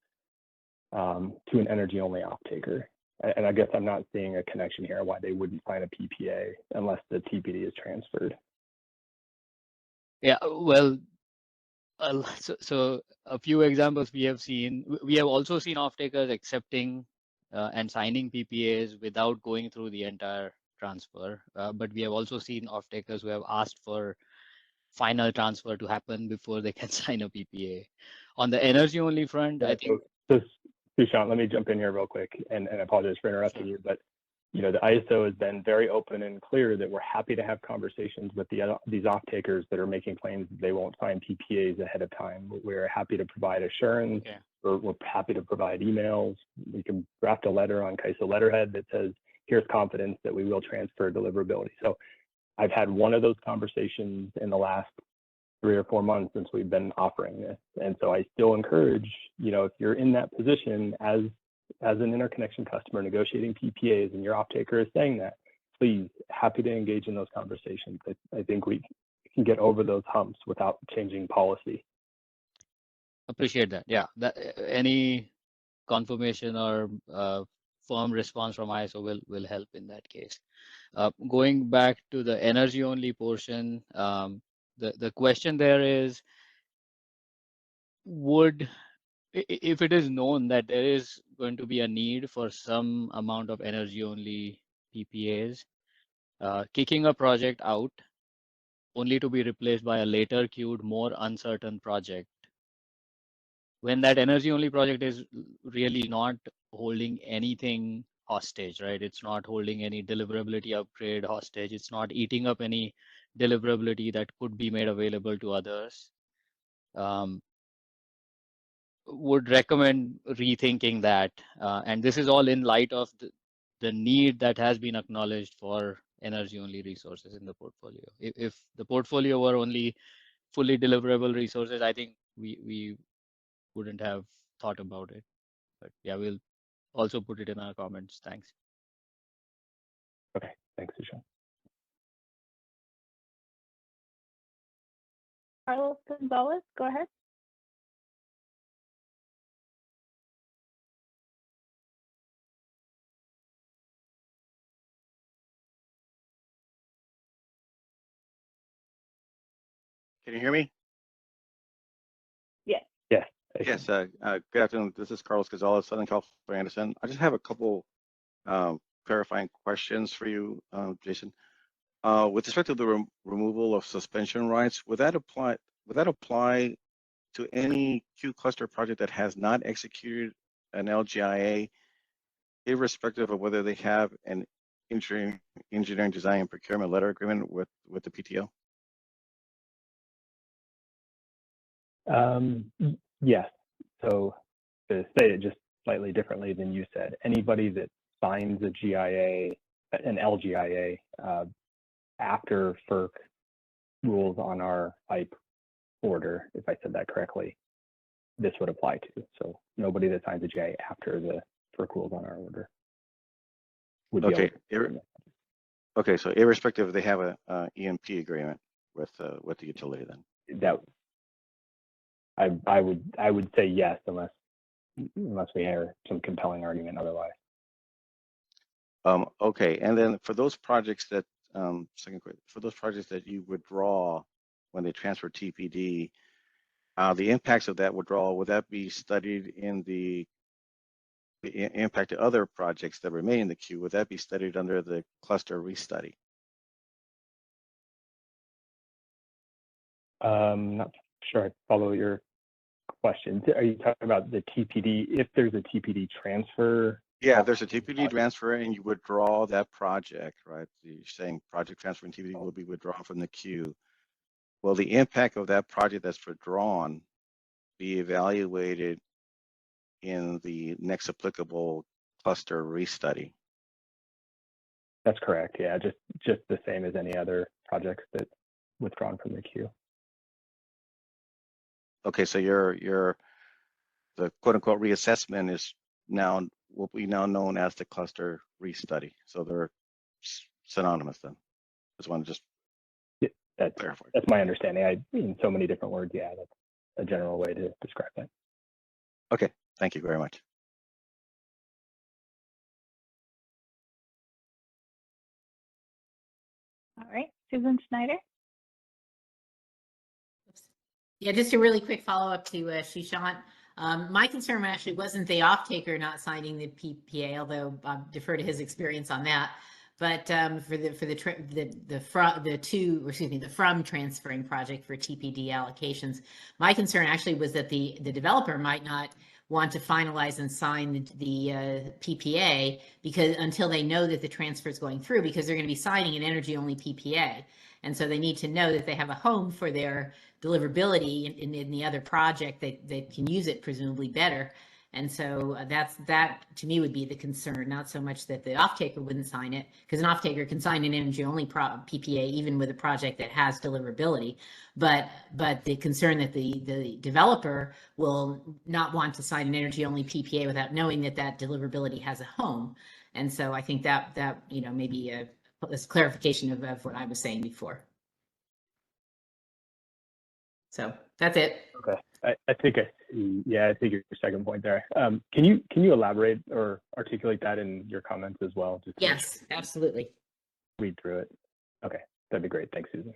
an energy only off-taker. And I guess I'm not seeing a connection here why they wouldn't sign a PPA unless the TPD is transferred. Yeah, well, so a few examples we have seen. We have also seen off-takers accepting and signing PPAs without going through the entire transfer. But we have also seen off-takers who have asked for final transfer to happen before they can sign a PPA. On the energy only front, I think. So, Sushant, let me jump in here real quick, and I apologize for interrupting you, but the ISO has been very open and clear that we're happy to have conversations with these off-takers that are making claims that they won't sign PPAs ahead of time. We're happy to provide assurance. We're happy to provide emails. We can draft a letter on CAISO letterhead that says, here's confidence that we will transfer deliverability. So I've had one of those conversations in the last 3 or 4 months since we've been offering this. And so I still encourage, if you're in that position as an interconnection customer negotiating PPAs and your off-taker is saying that, please, happy to engage in those conversations. I think we can get over those humps without changing policy. Appreciate that. Yeah, any confirmation or firm response from ISO will help in that case. Going back to the energy only portion, the question there is, if it is known that there is going to be a need for some amount of energy only PPAs, kicking a project out only to be replaced by a later queued, more uncertain project, when that energy only project is really not holding anything hostage, right? It's not holding any deliverability upgrade hostage. It's not eating up any deliverability that could be made available to others. Would recommend rethinking that. And this is all in light of the need that has been acknowledged for energy only resources in the portfolio. If the portfolio were only fully deliverable resources, I think we wouldn't have thought about it. But yeah, we'll also put it in our comments. Thanks. Okay, thanks, Sushant. Carlos Gonzalez, go ahead. Can you hear me? Yes. Yes. Yes. Good afternoon. This is Carlos Gonzalez, Southern California Anderson. I just have a couple clarifying questions for you, Jason. With respect to the removal of suspension rights, would that apply to any Q cluster project that has not executed an LGIA, irrespective of whether they have an engineering design and procurement letter agreement with the PTO? Yes. So to say it just slightly differently than you said, anybody that signs a GIA, an LGIA, after FERC rules on our IPE order, if I said that correctly, this would apply to. So nobody that signs a GIA after the FERC rules on our order would be Okay. able to. Okay. So irrespective if they have a EMP agreement with the utility, then That I would say yes, unless we hear some compelling argument otherwise. Okay, and then for those projects that for those projects that you withdraw when they transfer TPD, the impacts of that withdrawal, would that be studied in the impact to other projects that remain in the queue? Would that be studied under the cluster restudy? Not sure I follow your question. Are you talking about the TPD? If there's a TPD transfer? Yeah, there's a TPD transfer and you withdraw that project, right? You're saying project transfer and TPD will be withdrawn from the queue. Will the impact of that project that's withdrawn be evaluated in the next applicable cluster restudy? That's correct. Yeah, just the same as any other projects that withdrawn from the queue. Okay, so the quote unquote reassessment is now will be now known as the cluster restudy. So they're synonymous then. Just want to clarify. That's my understanding. In so many different words, yeah, that's a general way to describe that. Okay, thank you very much. All right, Susan Schneider. Yeah, just a really quick follow up to Sushant. My concern actually wasn't the off-taker not signing the PPA, although I defer to his experience on that. But for the from transferring project for TPD allocations, my concern actually was that the developer might not want to finalize and sign the PPA because until they know that the transfer is going through, because they're going to be signing an energy only PPA. And so they need to know that they have a home for their deliverability in the other project that can use it presumably better. And so that to me would be the concern, not so much that the off-taker wouldn't sign it, because an off-taker can sign an energy-only PPA even with a project that has deliverability. But the concern that the developer will not want to sign an energy-only PPA without knowing that that deliverability has a home. And so I think that maybe a clarification of what I was saying before. So that's it. Okay, I think I think your second point there. Can you elaborate or articulate that in your comments as well? Just yes, absolutely. Read through it. Okay, that'd be great. Thanks, Susan.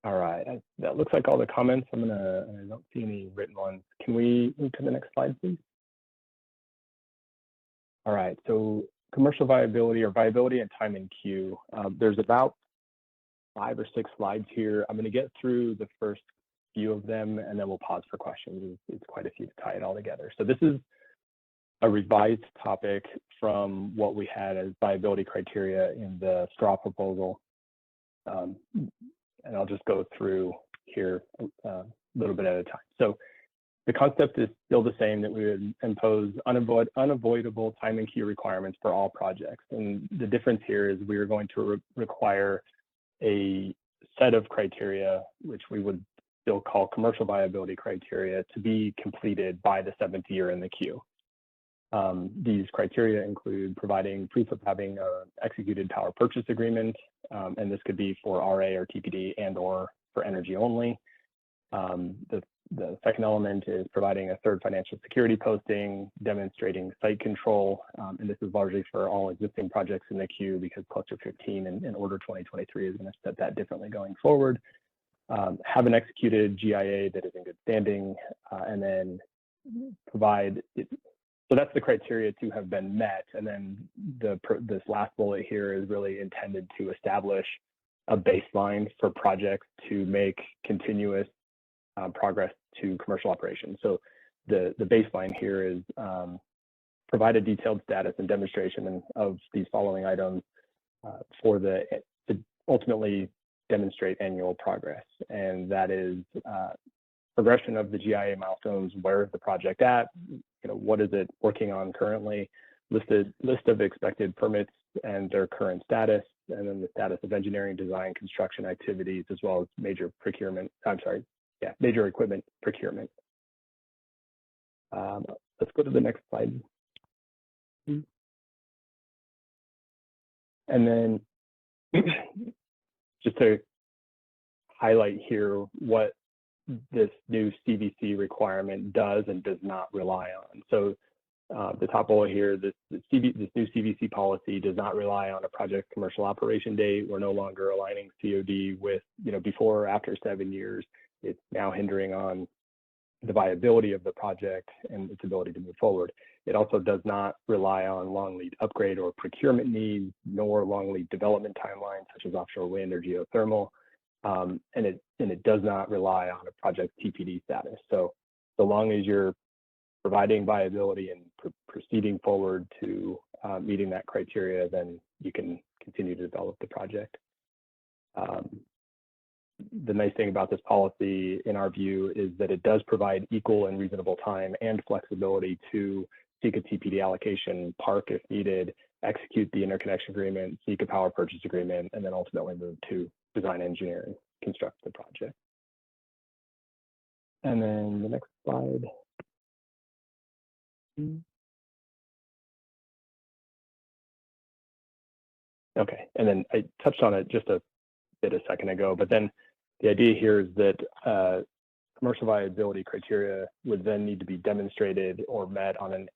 All right, that looks like all the comments. I don't see any written ones. Can we move to the next slide, please? All right, so commercial viability or viability and time in queue. There's about 5 or 6 slides here. I'm going to get through the first few of them and then we'll pause for questions. It's quite a few to tie it all together. So this is a revised topic from what we had as viability criteria in the straw proposal. And I'll just go through here a little bit at a time. So the concept is still the same, that we would impose unavoidable time and queue requirements for all projects. And the difference here is we are going to require a set of criteria, which we would still call commercial viability criteria, to be completed by the 7th year in the queue. These criteria include providing proof of having an executed power purchase agreement, and this could be for RA or TPD and or for energy only. The second element is providing a third financial security posting, demonstrating site control, and this is largely for all existing projects in the queue because Cluster 15 and Order 2023 is going to set that differently going forward. Have an executed GIA that is in good standing, and then provide so that's the criteria to have been met. And then this last bullet here is really intended to establish a baseline for projects to make continuous progress to commercial operations. So the baseline here is provide a detailed status and demonstration of these following items to ultimately demonstrate annual progress. And that is progression of the GIA milestones. Where is the project at? What is it working on currently? List of expected permits and their current status, and then the status of engineering, design, construction activities, as well as major equipment procurement. Let's go to the next slide. And then just to highlight here what this new CVC requirement does and does not rely on. So the top bullet here, this new CVC policy does not rely on a project commercial operation date. We're no longer aligning COD with, before or after 7 years. It's now hindering on the viability of the project and its ability to move forward. It also does not rely on long lead upgrade or procurement needs, nor long lead development timelines such as offshore wind or geothermal. And it does not rely on a project TPD status. So long as you're providing viability and proceeding forward to meeting that criteria, then you can continue to develop the project. The nice thing about this policy, in our view, is that it does provide equal and reasonable time and flexibility to seek a TPD allocation, park if needed, execute the interconnection agreement, seek a power purchase agreement, and then ultimately move to design, engineering, construct the project. And then the next slide. Okay, and then I touched on it just a bit a second ago, but then the idea here is that commercial viability criteria would then need to be demonstrated or met on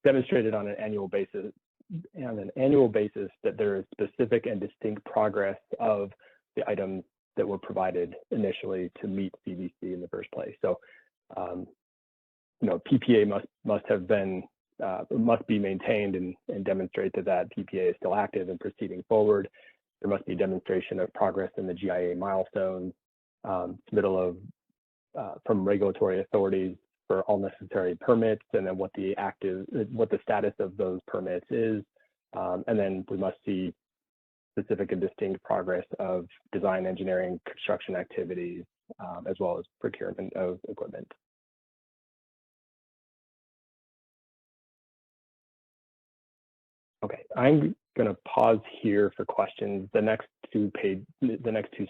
demonstrated on an annual basis. On an annual basis, that there is specific and distinct progress of the items that were provided initially to meet CVC in the first place. So, PPA must be maintained and demonstrate that PPA is still active and proceeding forward. There must be a demonstration of progress in the GIA milestones, submittal of from regulatory authorities for all necessary permits, and then what the status of those permits is, and then we must see specific and distinct progress of design, engineering, construction activities, as well as procurement of equipment. Okay, I'm going to pause here for questions. The next two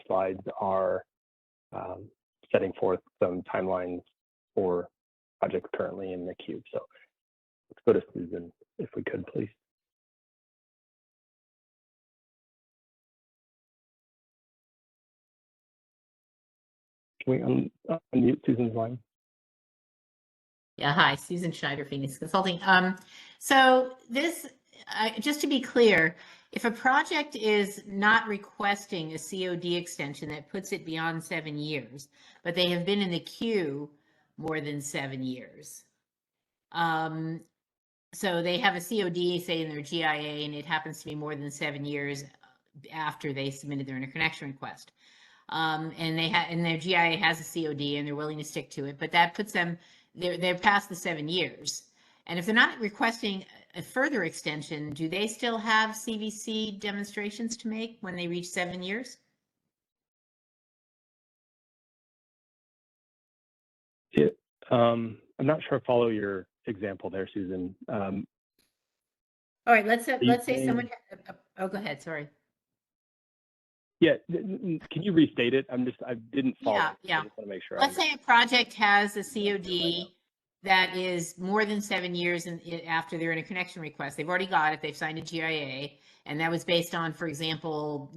slides are setting forth some timelines for projects currently in the queue. So let's go to Susan, if we could, please. Can we unmute Susan's line? Yeah, hi, Susan Schneider, Phoenix Consulting. So this, just to be clear, if a project is not requesting a COD extension that puts it beyond 7 years, but they have been in the queue more than 7 years. So they have a COD, say in their GIA, and it happens to be more than 7 years after they submitted their interconnection request. And their GIA has a COD and they're willing to stick to it, but that puts them, they're past the 7 years. And if they're not requesting a further extension, do they still have CVC demonstrations to make when they reach 7 years? I'm not sure I follow your example there, Susan. All right, let's say someone. Oh, go ahead. Sorry. Yeah, can you restate it? I didn't follow. Yeah, I yeah. just want to make sure. Let's say a project has a COD that is more than 7 years after their interconnection request. They've already got it. They've signed a GIA, and that was based on, for example,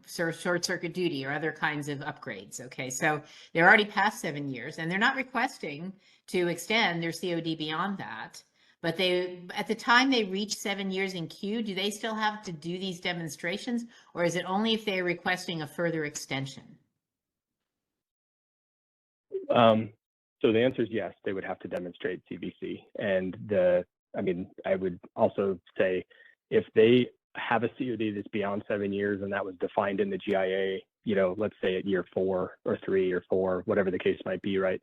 short circuit duty or other kinds of upgrades. Okay, so they're already past 7 years, and they're not requesting to extend their COD beyond that. But at the time they reach 7 years in queue, do they still have to do these demonstrations, or is it only if they're requesting a further extension? So the answer is yes, they would have to demonstrate CBC. And I would also say if they have a COD that's beyond 7 years and that was defined in the GIA, let's say at year 4 or 3 or 4, whatever the case might be, right?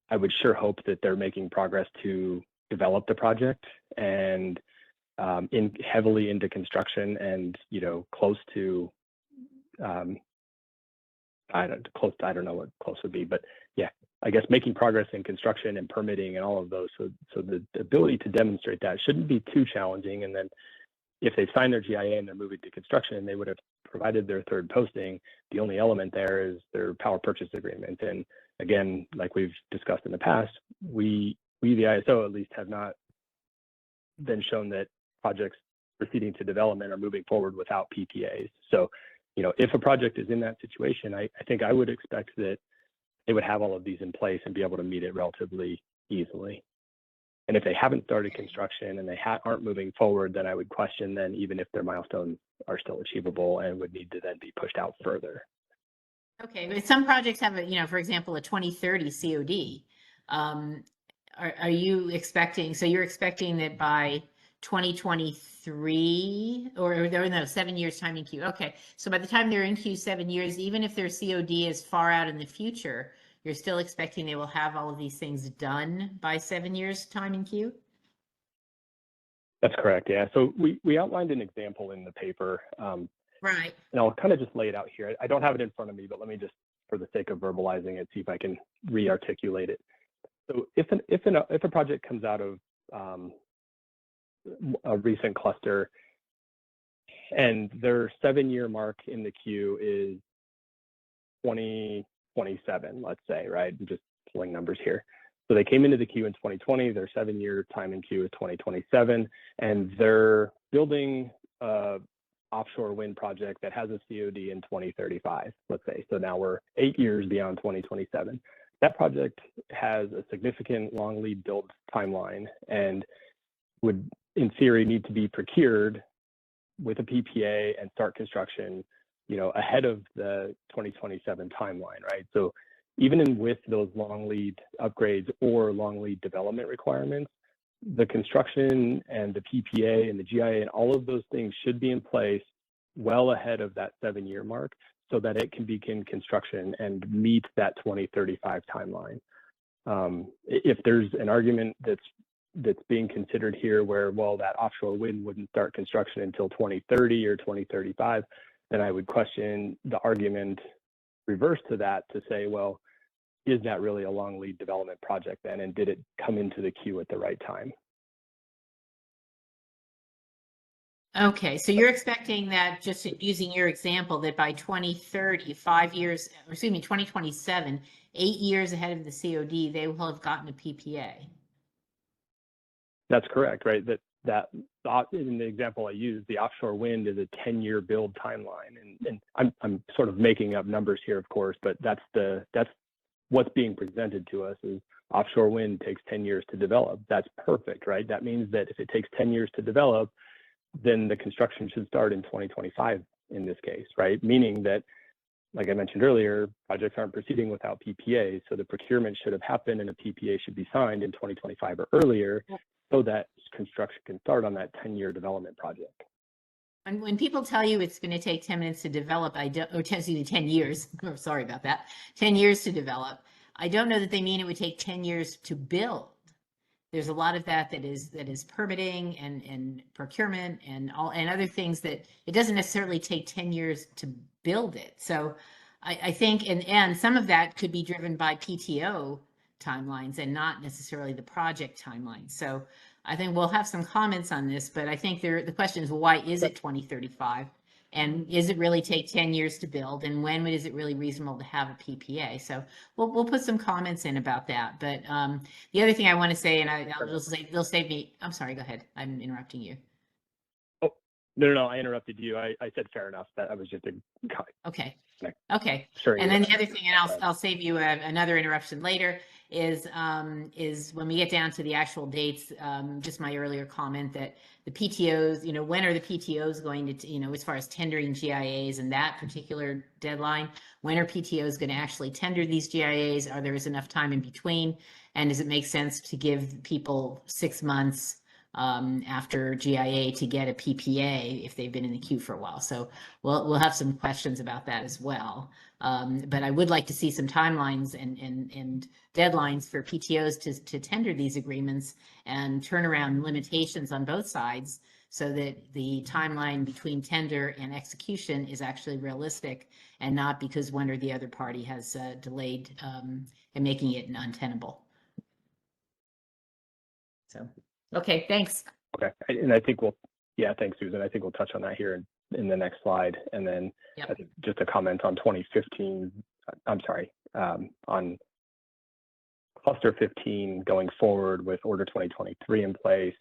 I would sure hope that they're making progress to develop the project and heavily into construction and, close to, I don't know what close would be, but yeah, I guess making progress in construction and permitting and all of those. So the ability to demonstrate that shouldn't be too challenging. And then if they've signed their GIA and they're moving to construction, they would have provided their third posting. The only element there is their power purchase agreement. And again, like we've discussed in the past, we the ISO at least have not been shown that projects proceeding to development are moving forward without PPAs. So, if a project is in that situation, I think I would expect that they would have all of these in place and be able to meet it relatively easily. And if they haven't started construction and they aren't moving forward, then I would question then even if their milestones are still achievable and would need to then be pushed out further. Okay, but some projects have for example, a 2030 COD. Are you expecting, so you're expecting that by 2023 or no, 7 years time in queue. Okay, so by the time they're in queue 7 years, even if their COD is far out in the future, you're still expecting they will have all of these things done by 7 years time in queue? That's correct, yeah. So we outlined an example in the paper. Right. And I'll kind of just lay it out here. I don't have it in front of me, but let me just, for the sake of verbalizing it, see if I can re-articulate it. So if a project comes out of a recent cluster and their 7-year mark in the queue is 2027, let's say, right? I'm just pulling numbers here. So they came into the queue in 2020, their 7-year time in queue is 2027, and they're building a offshore wind project that has a COD in 2035, let's say. So now we're 8 years beyond 2027. That project has a significant long lead build timeline and would, in theory, need to be procured with a PPA and start construction, ahead of the 2027 timeline, right? So even with those long lead upgrades or long lead development requirements, the construction and the PPA and the GIA and all of those things should be in place well ahead of that 7-year mark so that it can begin construction and meet that 2035 timeline. If there's an argument that's being considered here where, well, that offshore wind wouldn't start construction until 2030 or 2035, then I would question the argument reverse to that to say, well, is that really a long lead development project then? And did it come into the queue at the right time? Okay, so you're expecting that, just using your example, that by 2030, 5 years, or excuse me, 2027, 8 years ahead of the COD, they will have gotten a PPA. That's correct, right? That in the example I used, the offshore wind is a 10-year build timeline, and I'm sort of making up numbers here, of course, but that's what's being presented to us is offshore wind takes 10 years to develop. That's perfect, right? That means that if it takes 10 years to develop, then the construction should start in 2025 in this case, right? Meaning that, like I mentioned earlier, projects aren't proceeding without PPAs, so the procurement should have happened and a PPA should be signed in 2025 or earlier so that construction can start on that 10-year development project. And when people tell you it's going to take 10 minutes to develop, 10 years, oh, sorry about that, 10 years to develop, I don't know that they mean it would take 10 years to build. There's a lot of that is permitting and procurement and other things that it doesn't necessarily take 10 years to build it. So I think, and some of that could be driven by PTO timelines and not necessarily the project timeline. So I think we'll have some comments on this, but I think the question is, well, why is it 2035? And is it really take 10 years to build? And when is it really reasonable to have a PPA? So we'll put some comments in about that. But the other thing I want to say, and I'll just say, they'll save me. I'm sorry, go ahead. I'm interrupting you. Oh, no, I interrupted you. I said fair enough. That I was just a Okay. Okay. Sure. And then the other thing, and I'll save you another interruption later, is when we get down to the actual dates, just my earlier comment that the PTOs, when are the PTOs going to, as far as tendering GIAs and that particular deadline, when are PTOs going to actually tender these GIAs? Are there enough time in between? And does it make sense to give people 6 months after GIA to get a PPA if they've been in the queue for a while? So we'll have some questions about that as well. But I would like to see some timelines and deadlines for PTOs to tender these agreements and turnaround limitations on both sides so that the timeline between tender and execution is actually realistic and not because one or the other party has delayed and making it untenable. So, okay, thanks. Okay, and I think thanks, Susan. I think we'll touch on that here in the next slide. And then I think just a comment on 2015, on cluster 15 going forward with order 2023 in place.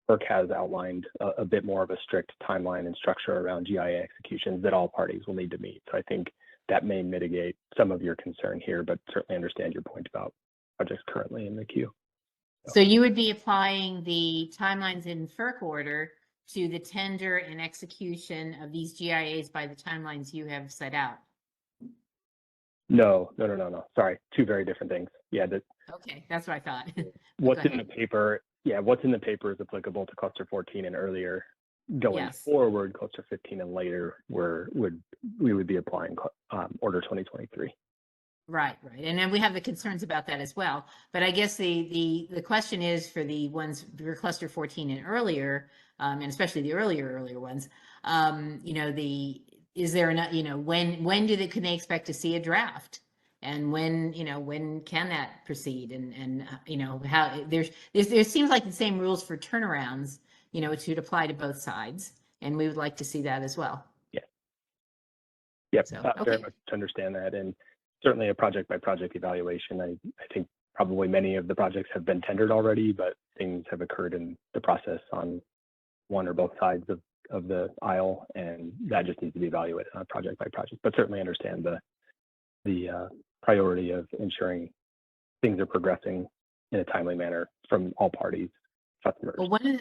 FERC has outlined a bit more of a strict timeline and structure around GIA executions that all parties will need to meet. So I think that may mitigate some of your concern here, but certainly understand your point about projects currently in the queue. So you would be applying the timelines in FERC order to the tender and execution of these GIAs by the timelines you have set out? No. Sorry, two very different things. Yeah. Okay, that's what I thought. What's in the paper? Yeah, what's in the paper is applicable to cluster 14 and earlier. Going forward, cluster 15 and later, we would be applying order 2023. Right. And then we have the concerns about that as well. But I guess the question is for the ones for cluster 14 and earlier, and especially the earlier ones, is there enough, when can they expect to see a draft? And when can that proceed? And how there seems like the same rules for turnarounds, it should apply to both sides. And we would like to see that as well. Yeah. Yep. So, Very much understand that. And certainly a project by project evaluation. I think probably many of the projects have been tendered already, but things have occurred in the process on one or both sides of the aisle, and that just needs to be evaluated on a project by project. But certainly understand the priority of ensuring things are progressing in a timely manner from all parties, customers. Well, one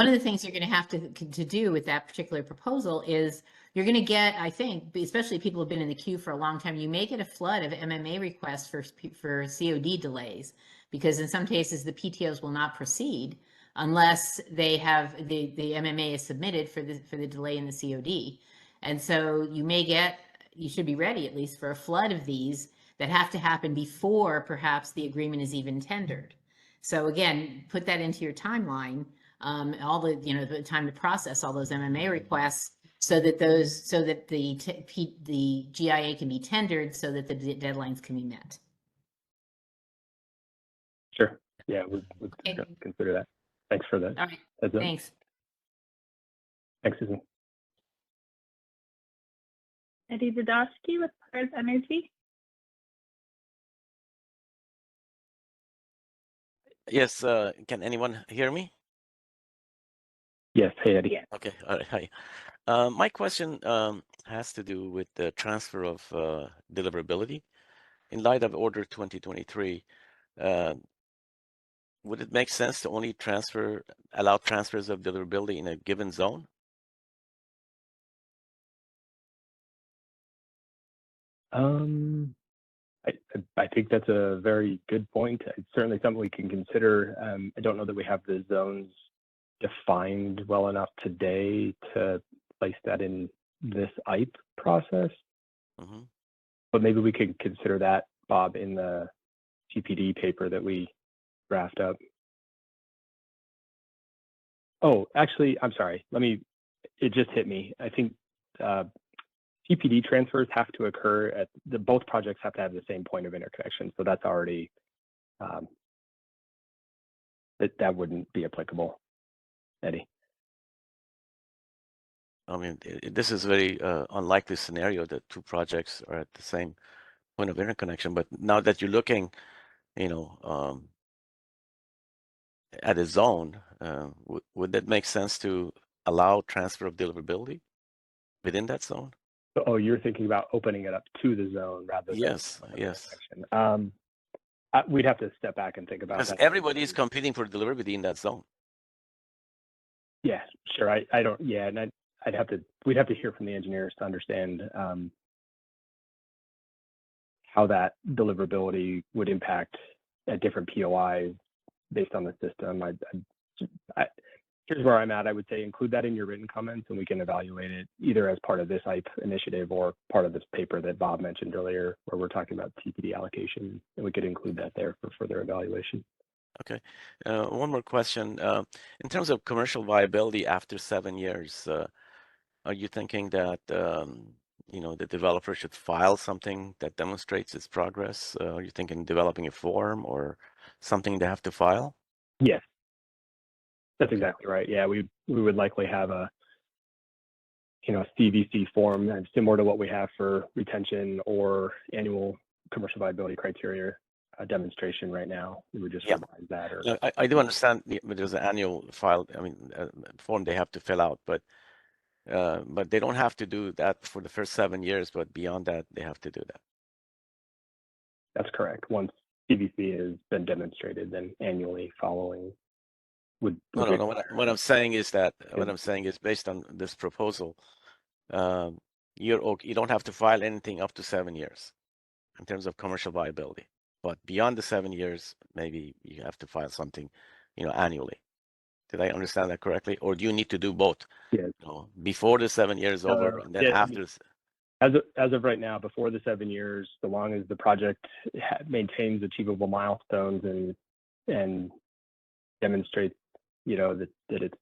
of the things you're going to have to do with that particular proposal is you're going to get, I think, especially people who've been in the queue for a long time, you may get a flood of MMA requests for COD delays, because in some cases the PTOs will not proceed unless they have the MMA is submitted for the delay in the COD. And so you should be ready at least for a flood of these that have to happen before perhaps the agreement is even tendered. So again, put that into your timeline. All the time to process all those MMA requests, so that the GIA can be tendered, so that the deadlines can be met. Sure. Yeah, we'd consider that. Thanks for that. All right. Thanks. Thanks, Susan. Eddie Zadowski with Pars Energy. Yes. Can anyone hear me? Yes. Hey, Eddie. Yeah. Okay. All right. Hi. My question has to do with the transfer of deliverability. In light of Order 2023, would it make sense to only allow transfers of deliverability in a given zone? I think that's a very good point. It's certainly something we can consider. I don't know that we have the zones defined well enough today to place that in this IPE process. Mm-hmm. But maybe we could consider that, Bob, in the TPD paper that we draft up. Oh, actually, I'm sorry. It just hit me. I think TPD transfers have to occur at both projects have to have the same point of interconnection. So that's already, that wouldn't be applicable, Eddie. I mean, this is very unlikely scenario that two projects are at the same point of interconnection. But now that you're looking, you know, at a zone, would that make sense to allow transfer of deliverability within that zone? Oh, you're thinking about opening it up to the zone rather than Yes, yes. we'd have to step back and think about Because that. everybody is competing for deliverability in that zone. Yeah, sure. I don't. Yeah, and we'd have to hear from the engineers to understand how that deliverability would impact at different POIs based on the system. Here's where I'm at. I would say include that in your written comments, and we can evaluate it either as part of this IPE initiative or part of this paper that Bob mentioned earlier, where we're talking about TPD allocation, and we could include that there for further evaluation. Okay. One more question. In terms of commercial viability after 7 years, are you thinking that you know, the developer should file something that demonstrates its progress? Are you thinking developing a form or something they have to file? Yes, that's exactly right. Yeah, we would likely have a CVC form similar to what we have for retention or annual commercial viability criteria demonstration right now. We would just revise that. Or I do understand there's an annual file, I mean, form they have to fill out, but they don't have to do that for the first 7 years, but beyond that, they have to do that. That's correct. Once CVC has been demonstrated, then annually following would No. What I'm saying is that based on this proposal, you don't have to file anything up to 7 years in terms of commercial viability, but beyond the 7 years, maybe you have to file something, you know, annually. Did I understand that correctly, or do you need to do both? Yeah. You know, before the 7 years over, and then after. As of right now, before the 7 years, so long as the project maintains achievable milestones and demonstrates, you know, that it's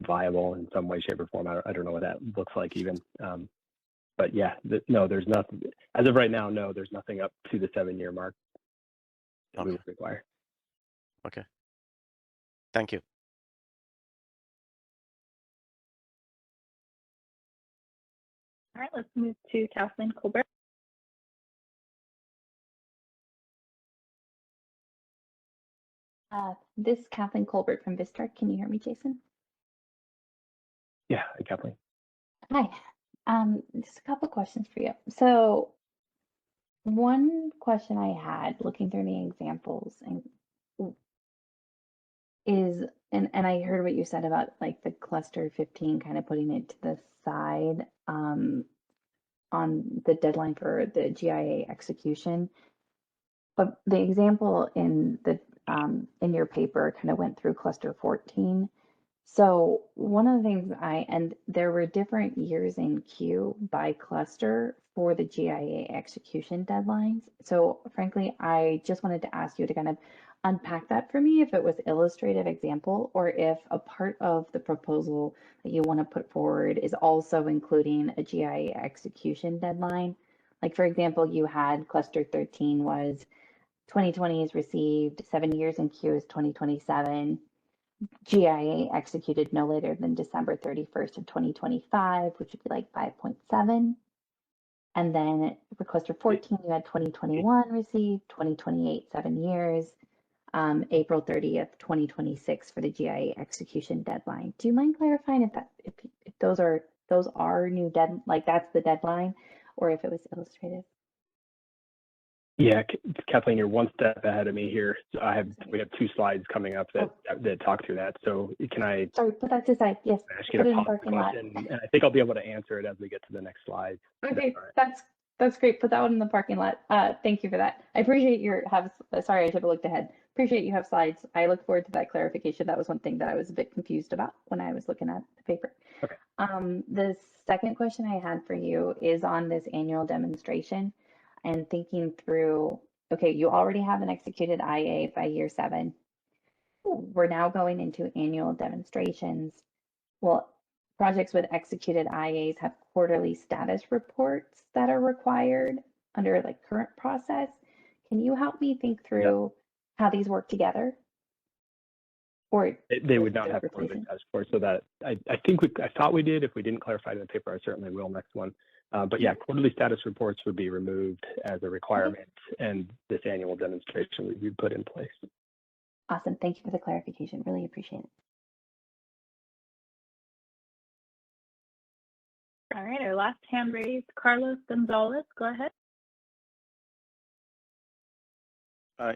viable in some way, shape, or form. I don't know what that looks like even. But yeah, no, there's nothing. As of right now, no, there's nothing up to the 7 year mark that we would require. Okay. Thank you. All right, let's move to Kathleen Colbert. This is Kathleen Colbert from Vistar. Can you hear me, Jason? Yeah, Kathleen. Hi. Just a couple questions for you. So one question I had looking through the examples and I heard what you said about like the cluster 15 kind of putting it to the side on the deadline for the GIA execution. But the example in your paper kind of went through cluster 14. So one of the things and there were different years in queue by cluster for the GIA execution deadlines. So frankly, I just wanted to ask you to kind of unpack that for me, if it was illustrative example, or if a part of the proposal that you want to put forward is also including a GIA execution deadline. Like for example, you had cluster 13 was 2020 is received, 7 years in queue is 2027. GIA executed no later than December 31st of 2025, which would be like 5.7. And then for cluster 14, you had 2021 received, 2028, 7 years, April 30th, 2026 for the GIA execution deadline. Do you mind clarifying if those are new like that's the deadline, or if it was illustrative? Yeah, Kathleen, you're one step ahead of me here. So we have 2 slides coming up that talk through that. So can I? Sorry, put that to side. Yes. Ask you to pause the question, and I think I'll be able to answer it as we get to the next slide. Okay, that's great. Put that one in the parking lot. Thank you for that. I appreciate sorry, I should have looked ahead. Appreciate you have slides. I look forward to that clarification. That was one thing that I was a bit confused about when I was looking at the paper. Okay. The second question I had for you is on this annual demonstration and thinking through, okay, you already have an executed IA by year 7. We're now going into annual demonstrations. Well, projects with executed IAs have quarterly status reports that are required under like current process. Can you help me think through how these work together? Or They would not they're have quarterly replacing? status reports, so that I thought we did. If we didn't clarify it in the paper, I certainly will next one. But yeah, quarterly status reports would be removed as a requirement, and this annual demonstration would be put in place. Awesome. Thank you for the clarification. Really appreciate it. All right, our last hand raised, Carlos Gonzalez, go ahead.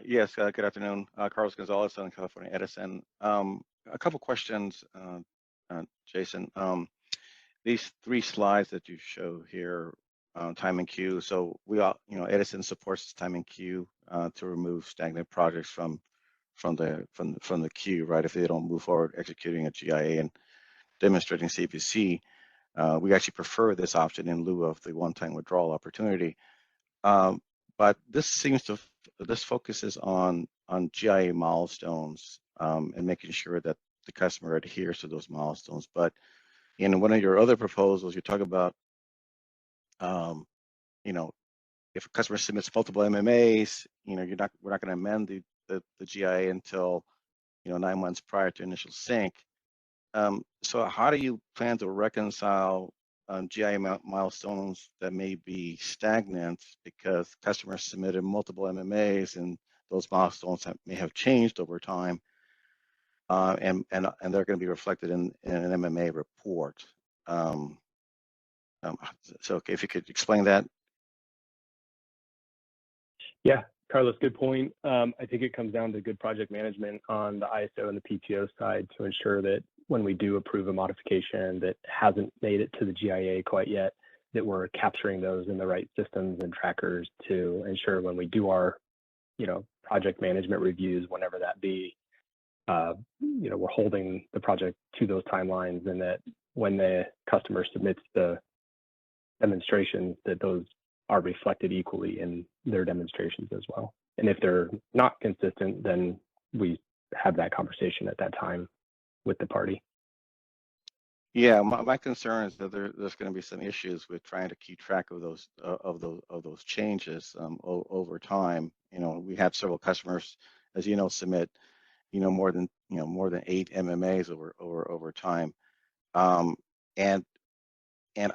Yes, good afternoon. Carlos Gonzalez, Southern California Edison. A couple questions, Jason. These 3 slides that you show here, time and queue. So we all, Edison supports time and queue to remove stagnant projects from the queue, right? If they don't move forward executing a GIA and demonstrating CPC, we actually prefer this option in lieu of the one-time withdrawal opportunity. But this focuses on GIA milestones and making sure that the customer adheres to those milestones. But in one of your other proposals, you talk about, if a customer submits multiple MMAs, we're not going to amend the GIA until 9 months prior to initial sync. So how do you plan to reconcile GIA milestones that may be stagnant because customers submitted multiple MMAs and those milestones may have changed over time, and they're going to be reflected in an MMA report? So if you could explain that. Yeah, Carlos, good point. I think it comes down to good project management on the ISO and the PTO side to ensure that when we do approve a modification that hasn't made it to the GIA quite yet, that we're capturing those in the right systems and trackers to ensure when we do our, project management reviews, whenever that be, we're holding the project to those timelines, and that when the customer submits the demonstrations, that those are reflected equally in their demonstrations as well. And if they're not consistent, then we have that conversation at that time with the party. Yeah, my concern is that there's going to be some issues with trying to keep track of those changes over time. We have several customers, as you know, submit more than 8 MMAs over time, and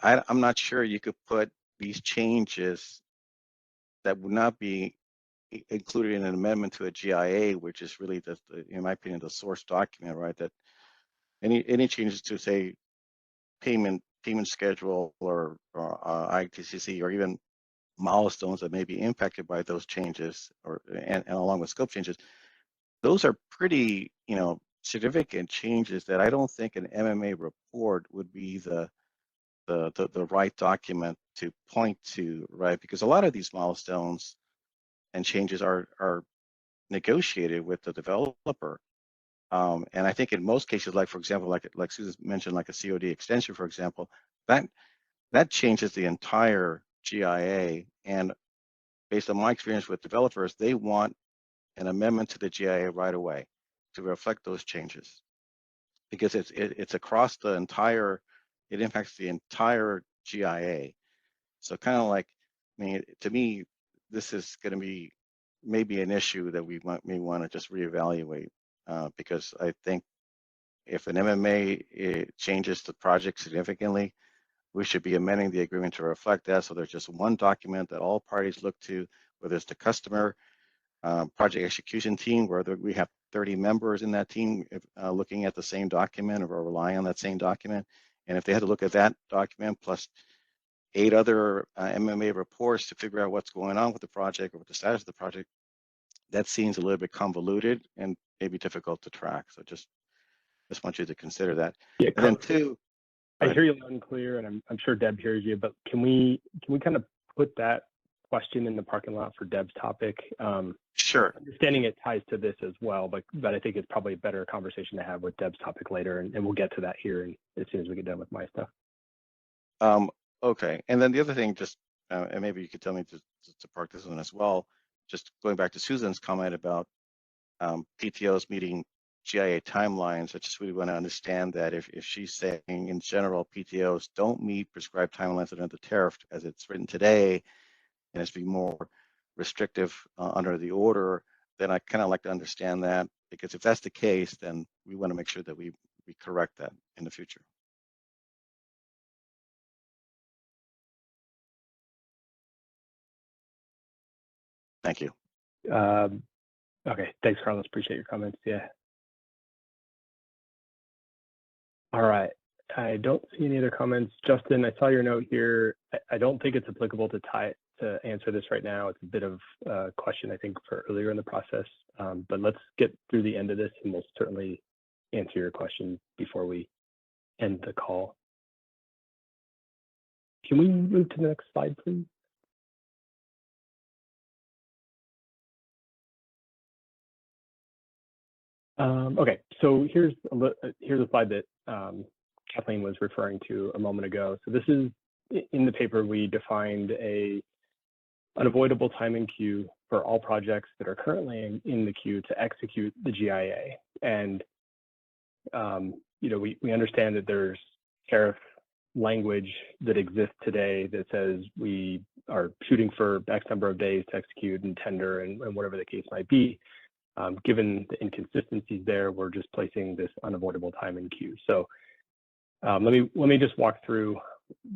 I'm not sure you could put these changes that would not be included in an amendment to a GIA, which is really in my opinion, the source document, right? That any changes to, say, payment schedule or ITCC, or even milestones that may be impacted by those changes, and along with scope changes, those are pretty significant changes that I don't think an MMA report would be the right document to point to, right? Because a lot of these milestones and changes are negotiated with the developer. And I think in most cases, like for example, like Susan mentioned, like a COD extension, for example, that changes the entire GIA. And based on my experience with developers, they want an amendment to the GIA right away to reflect those changes, because it's across the entire, it impacts the entire GIA. So kind of like, to me, this is going to be maybe an issue that we may want to just reevaluate, because I think if an MMA changes the project significantly, we should be amending the agreement to reflect that. So there's just one document that all parties look to, whether it's the customer, project execution team, where we have 30 members in that team looking at the same document or relying on that same document. And if they had to look at that document plus 8 other MMA reports to figure out what's going on with the project or with the status of the project, that seems a little bit convoluted and maybe difficult to track. So just want you to consider that. Yeah, and then 2, I hear you loud and clear, and I'm sure Deb hears you, but can we kind of put that question in the parking lot for Deb's topic? Sure. Understanding it ties to this as well, but I think it's probably a better conversation to have with Deb's topic later, and we'll get to that here and as soon as we get done with my stuff. Okay. And then the other thing, just and maybe you could tell me to park this one as well, just going back to Susan's comment about PTOs meeting GIA timelines. I just really want to understand that if she's saying in general PTOs don't meet prescribed timelines under the tariff as it's written today, and it's being more restrictive under the order, then I kind of like to understand that Because if that's the case, then we want to make sure that we correct that in the future. Thank you. Okay, thanks, Carlos. Appreciate your comments. Yeah. All right. I don't see any other comments. Justin, I saw your note here. I don't think it's applicable to answer this right now. It's a bit of a question, I think, for earlier in the process. But let's get through the end of this, and we'll certainly answer your question before we end the call. Can we move to the next slide, please? Okay, so here's a slide that Kathleen was referring to a moment ago. So this is, in the paper, we defined a unavoidable time in queue for all projects that are currently in the queue to execute the GIA. And you know, we understand that there's tariff language that exists today that says we are shooting for X number of days to execute and tender and whatever the case might be. Given the inconsistencies there, we're just placing this unavoidable time in queue. So let me just walk through,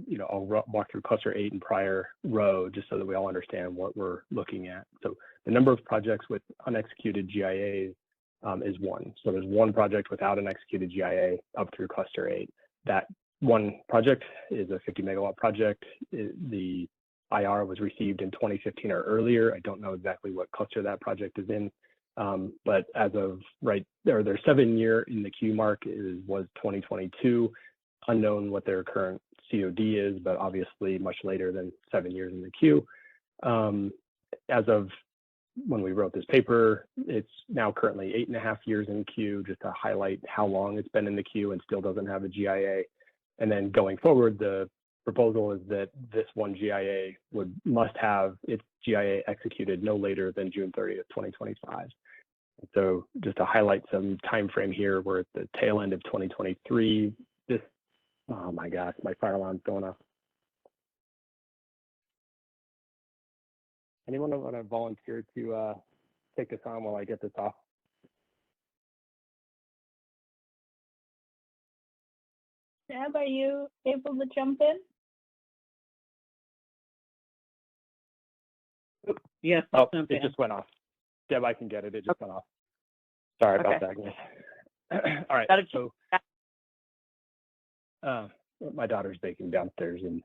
you know, I'll walk through cluster 8 and prior row just so that we all understand what we're looking at. So the number of projects with unexecuted GIAs is 1. So there's 1 project without an executed GIA up through cluster 8. That 1 project is a 50 megawatt project. The IR was received in 2015 or earlier. I don't know exactly what cluster that project is in. But as of right there, their 7-year in the queue mark was 2022. Unknown what their current COD is, but obviously much later than 7 years in the queue. As of when we wrote this paper, it's now currently 8.5 years in queue, just to highlight how long it's been in the queue and still doesn't have a GIA. And then going forward, the proposal is that this 1 GIA must have its GIA executed no later than June 30th, 2025. So just to highlight some time frame here, we're at the tail end of 2023. This, oh my gosh, my fire alarm's going off. Anyone want to volunteer to take this on while I get this off? Deb, are you able to jump in? Yes. Oh, it just went off. Deb, I can get it. It just went off. Sorry about that, guys. All right. So my daughter's baking downstairs and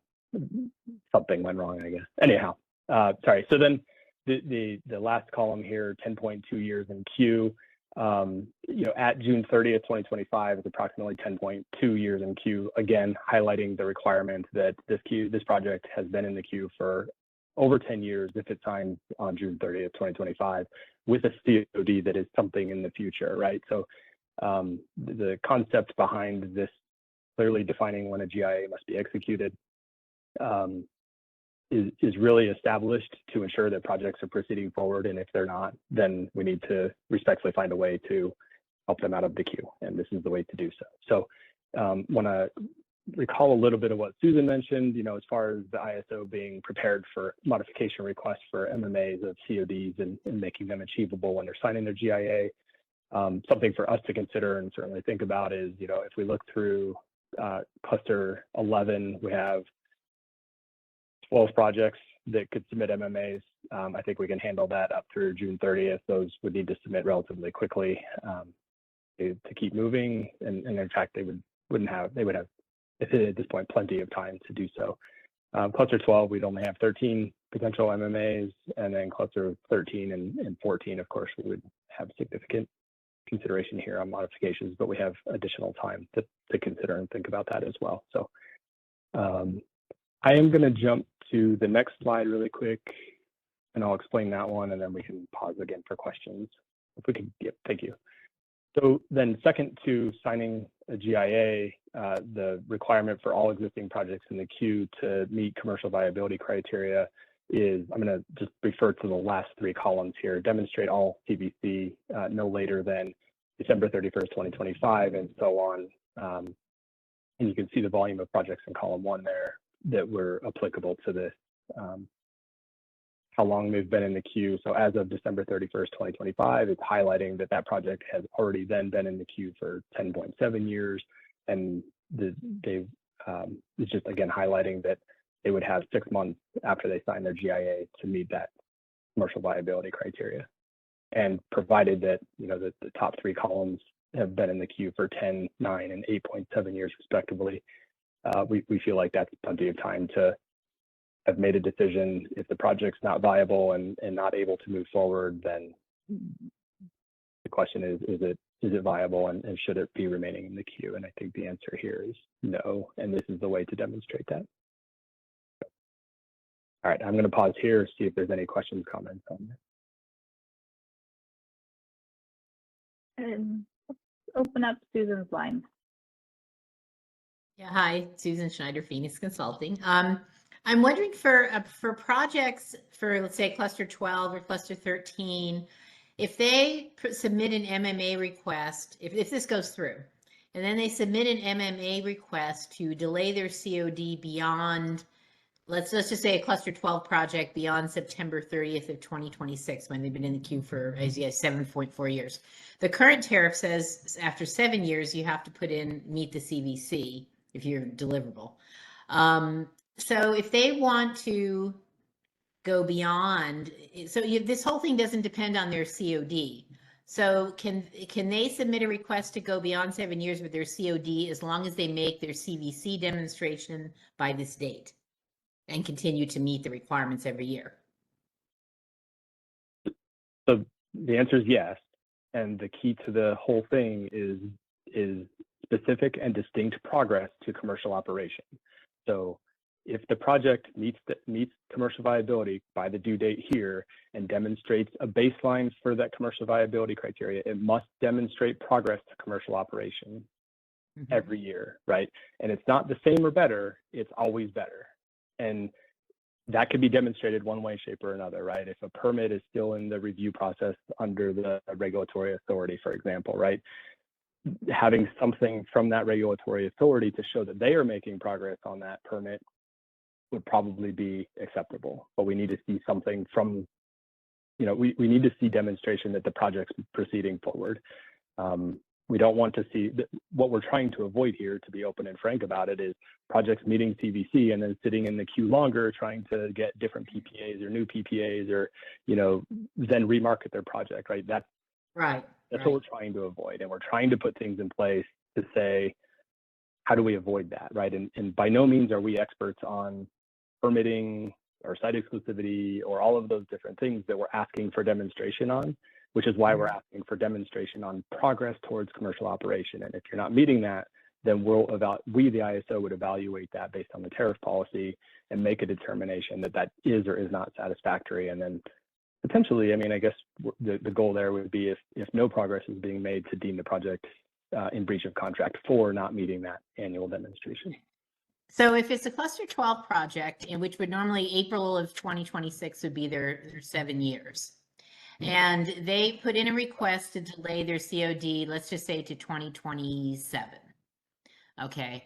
something went wrong, I guess. Anyhow, sorry. So then the last column here, 10.2 years in queue. You know, at June 30th, 2025 is approximately 10.2 years in queue. Again, highlighting the requirement that this project has been in the queue for over 10 years if it signs on June 30th, 2025, with a COD that is something in the future, right? So the concept behind this clearly defining when a GIA must be executed is really established to ensure that projects are proceeding forward. And if they're not, then we need to respectfully find a way to help them out of the queue. And this is the way to do so. So want to recall a little bit of what Susan mentioned, you know, as far as the ISO being prepared for modification requests for MMAs of CODs and making them achievable when they're signing their GIA. Something for us to consider and certainly think about is, you know, if we look through cluster 11, we have 12 projects that could submit MMAs. I think we can handle that up through June 30th. Those would need to submit relatively quickly to keep moving. And in fact, they would have at this point plenty of time to do so. Cluster 12, we'd only have 13 potential MMAs, and then cluster 13 and 14, of course, we would have significant consideration here on modifications, but we have additional time to consider and think about that as well. So I am going to jump to the next slide really quick, and I'll explain that one, and then we can pause again for questions. If we could, yep, thank you. So then second to signing a GIA, the requirement for all existing projects in the queue to meet commercial viability criteria is, I'm going to just refer to the last 3 columns here, demonstrate all CVC no later than December 31st, 2025, and so on. And you can see the volume of projects in column 1 there that were applicable to this how long they've been in the queue. So as of December 31st, 2025, it's highlighting that that project has already then been in the queue for 10.7 years. And they've, it's just again highlighting that they would have 6 months after they sign their GIA to meet that commercial viability criteria. And provided that, you know, the top 3 columns have been in the queue for 10, 9, and 8.7 years respectively, we feel like that's plenty of time to have made a decision. If the project's not viable and not able to move forward, then the question is it viable and should it be remaining in the queue? And I think the answer here is no, and this is the way to demonstrate that. All right, I'm going to pause here, see if there's any questions, comments on this. And let's open up Susan's line. Yeah, hi, Susan Schneider, Phoenix Consulting. I'm wondering for projects for, let's say, cluster 12 or cluster 13, if they submit an MMA request, if this goes through, and then they submit an MMA request to delay their COD beyond, let's just say a cluster 12 project beyond September 30th of 2026, when they've been in the queue for, as you guys, 7.4 years. The current tariff says after 7 years, you have to meet the CVC if you're deliverable. So if they want to go beyond, so this whole thing doesn't depend on their COD. So can they submit a request to go beyond 7 years with their COD as long as they make their CVC demonstration by this date and continue to meet the requirements every year? So the answer is yes. And the key to the whole thing is specific and distinct progress to commercial operation. So if the project meets commercial viability by the due date here and demonstrates a baseline for that commercial viability criteria, it must demonstrate progress to commercial operation every year, right? And it's not the same or better, it's always better. And that could be demonstrated one way, shape, or another, right? If a permit is still in the review process under the regulatory authority, for example, right? Having something from that regulatory authority to show that they are making progress on that permit would probably be acceptable. But we need to see something from, you know, we need to see demonstration that the project's proceeding forward. We don't want to see, what we're trying to avoid here, to be open and frank about it, is projects meeting CVC and then sitting in the queue longer, trying to get different PPAs or new PPAs, or, you know, then remarket their project, right? That's what we're trying to avoid. And we're trying to put things in place to say, how do we avoid that, right? And by no means are we experts on permitting or site exclusivity or all of those different things that we're asking for demonstration on, which is why we're asking for demonstration on progress towards commercial operation. And if you're not meeting that, then we, the ISO, would evaluate that based on the tariff policy and make a determination that that is or is not satisfactory. And then potentially, I mean, I guess the goal there would be, if no progress is being made, to deem the project in breach of contract for not meeting that annual demonstration. So if it's a cluster 12 project, in which would normally April of 2026 would be their 7 years, and they put in a request to delay their COD, let's just say to 2027. Okay.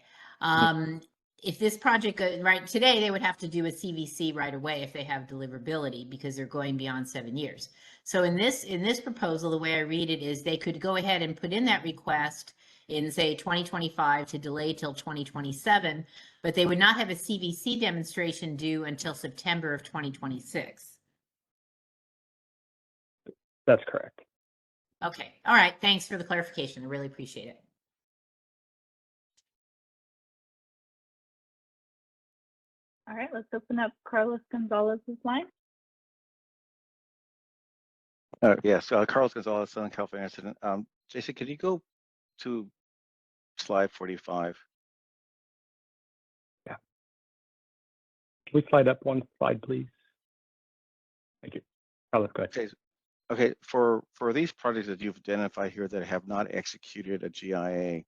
If this project, right today, they would have to do a CVC right away if they have deliverability, because they're going beyond 7 years. So in this proposal, the way I read it is they could go ahead and put in that request in, say, 2025 to delay till 2027, but they would not have a CVC demonstration due until September of 2026. That's correct. Okay. All right. Thanks for the clarification. I really appreciate it. All right, let's open up Carlos Gonzalez's line. Yes, Carlos Gonzalez, Southern California. Jason, could you go to slide 45? Yeah. Can we slide up one slide, please? Thank you. Carlos, go ahead. Okay, for these projects that you've identified here that have not executed a GIA,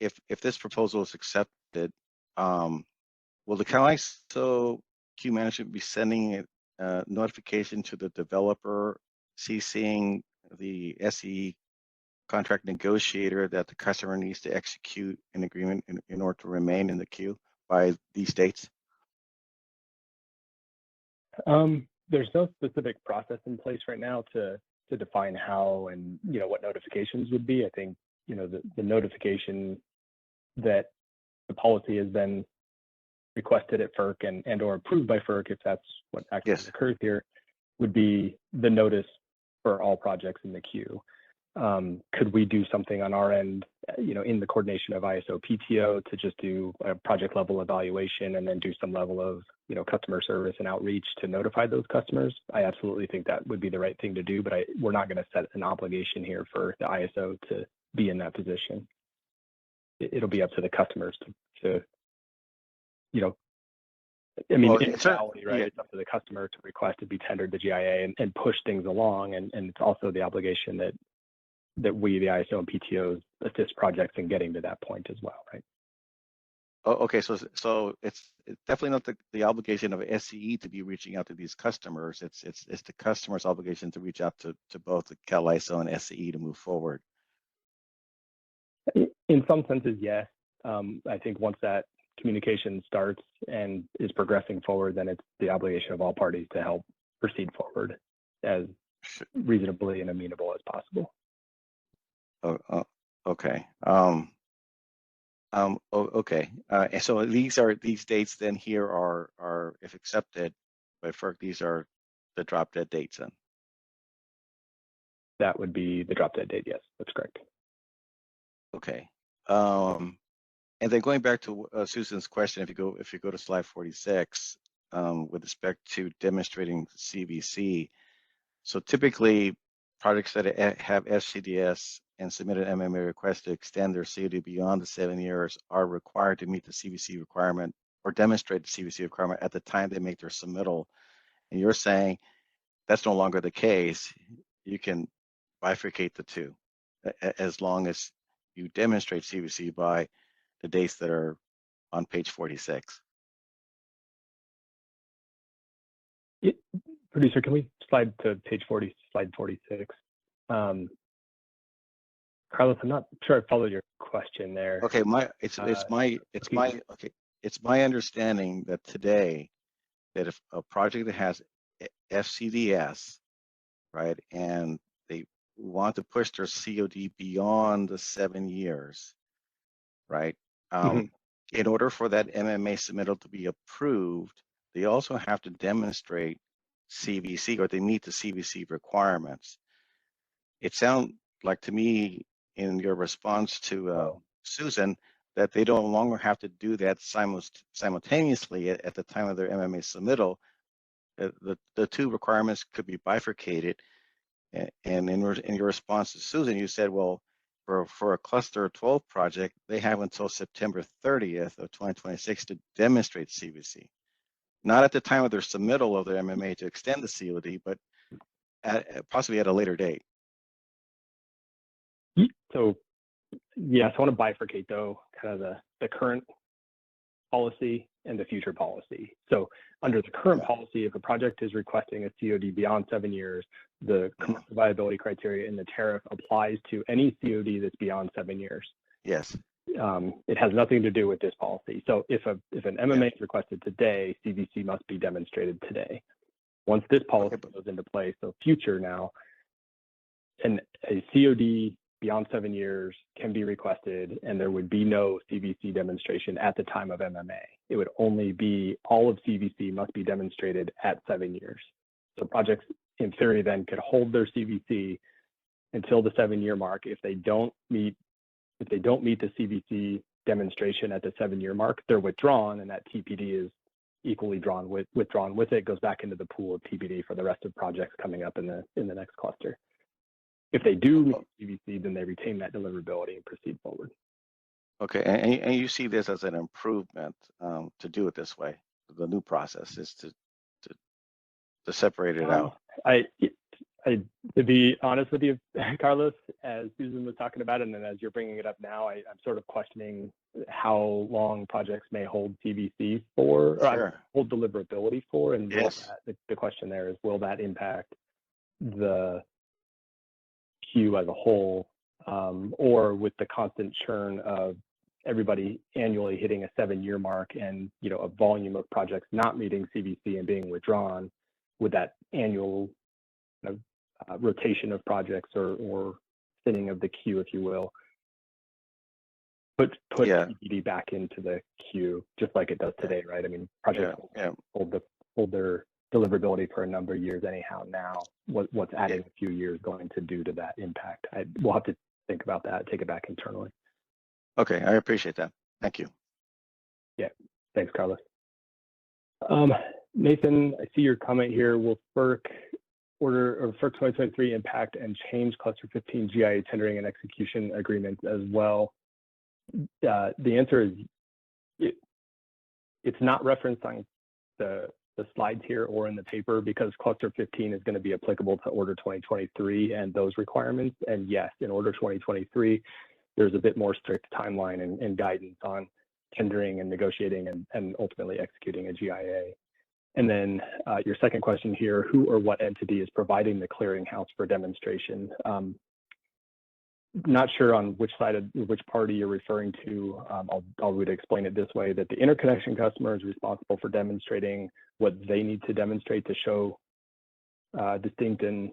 if this proposal is accepted, will the CAISO queue management be sending a notification to the developer, CCing the SE contract negotiator that the customer needs to execute an agreement in order to remain in the queue by these dates? There's no specific process in place right now to define how and what notifications would be. I think the notification that the policy has been requested at FERC and or approved by FERC, if that's what actually occurs here, would be the notice for all projects in the queue. Could we do something on our end, in the coordination of ISO PTO to just do a project level evaluation and then do some level of, customer service and outreach to notify those customers? I absolutely think that would be the right thing to do, but we're not going to set an obligation here for the ISO to be in that position. It'll be up to the customers to I mean, in reality, right? It's up to the customer to request to be tendered the GIA and push things along, and it's also the obligation that we, the ISO and PTOs, assist projects in getting to that point as well, right? Oh, okay, so it's definitely not the obligation of SCE to be reaching out to these customers. It's the customer's obligation to reach out to both the Cal ISO and SCE to move forward. In some senses, yes. I think once that communication starts and is progressing forward, then it's the obligation of all parties to help proceed forward as reasonably and amenable as possible. Okay. Okay. And so these dates then here are if accepted by FERC, these are the drop dead dates then. That would be the drop dead date. Yes, that's correct. Okay. And then going back to Susan's question, if you go to slide 46, with respect to demonstrating CVC, so typically projects that have FCDS and submit an MMA request to extend their COD beyond the 7 years are required to meet the CVC requirement or demonstrate the CVC requirement at the time they make their submittal. And you're saying that's no longer the case. You can bifurcate the two as long as you demonstrate CVC by the dates that are on page 46. Producer, can we slide to page 40, slide 46? Carlos, I'm not sure I followed your question there. Okay, it's my understanding that today that if a project that has FCDS, right, and they want to push their COD beyond the 7 years, right? In order for that MMA submittal to be approved, they also have to demonstrate CVC, or they meet the CVC requirements. It sounds like to me in your response to Susan that they no longer have to do that simultaneously at the time of their MMA submittal. The two requirements could be bifurcated. And in your response to Susan, you said, well, for a cluster 12 project, they have until September 30th of 2026 to demonstrate CVC. Not at the time of their submittal of their MMA to extend the COD, but possibly at a later date. So, yes, I want to bifurcate though, kind of the current policy and the future policy. So under the current policy, if a project is requesting a COD beyond 7 years, the commercial viability criteria in the tariff applies to any COD that's beyond 7 years. Yes. It has nothing to do with this policy. So if an MMA is requested today, CVC must be demonstrated today. Once this policy goes into place, so future now, and a COD beyond 7 years can be requested, and there would be no CVC demonstration at the time of MMA. It would only be all of CVC must be demonstrated at 7 years. So projects, in theory, then could hold their CVC until the 7-year mark. If they don't meet the CVC demonstration at the 7-year mark, they're withdrawn, and that TPD is equally withdrawn with it, goes back into the pool of TPD for the rest of projects coming up in the next cluster. If they do meet CVC, then they retain that deliverability and proceed forward. Okay, and you see this as an improvement to do it this way. The new process is to separate it out. To be honest with you, Carlos, as Susan was talking about it, and then as you're bringing it up now, I'm sort of questioning how long projects may hold CVC for, or hold deliverability for, and the question there is, will that impact the queue as a whole, or with the constant churn of everybody annually hitting a 7-year mark and a volume of projects not meeting CVC and being withdrawn, with that annual kind of, rotation of projects or thinning of the queue, if you will, put TBD back into the queue just like it does today, right? I mean, projects hold their deliverability for a number of years anyhow. Now, what's adding a few years going to do to that impact? We'll have to think about that, take it back internally. Okay, I appreciate that. Thank you. Yeah, thanks, Carlos. Nathan, I see your comment here. Will FERC order or FERC 2023 impact and change Cluster 15 GIA tendering and execution agreements as well? The answer is it's not referenced on the slides here or in the paper because Cluster 15 is going to be applicable to Order 2023 and those requirements. And yes, in Order 2023, there's a bit more strict timeline and guidance on tendering and negotiating and ultimately executing a GIA. And then your second question here, who or what entity is providing the clearinghouse for demonstration? Not sure on which side of which party you're referring to. I'll really explain it this way, that the interconnection customer is responsible for demonstrating what they need to demonstrate to show distinct and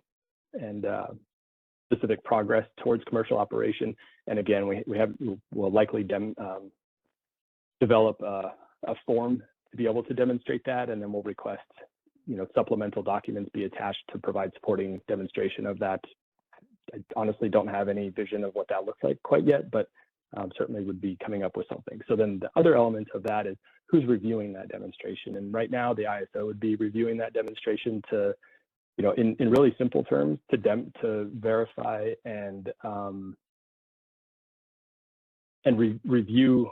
specific progress towards commercial operation. And again, we'll likely develop a form to be able to demonstrate that, and then we'll request, supplemental documents be attached to provide supporting demonstration of that. I honestly don't have any vision of what that looks like quite yet, but certainly would be coming up with something. So then the other element of that is who's reviewing that demonstration. And right now the ISO would be reviewing that demonstration to, in really simple terms, to verify and review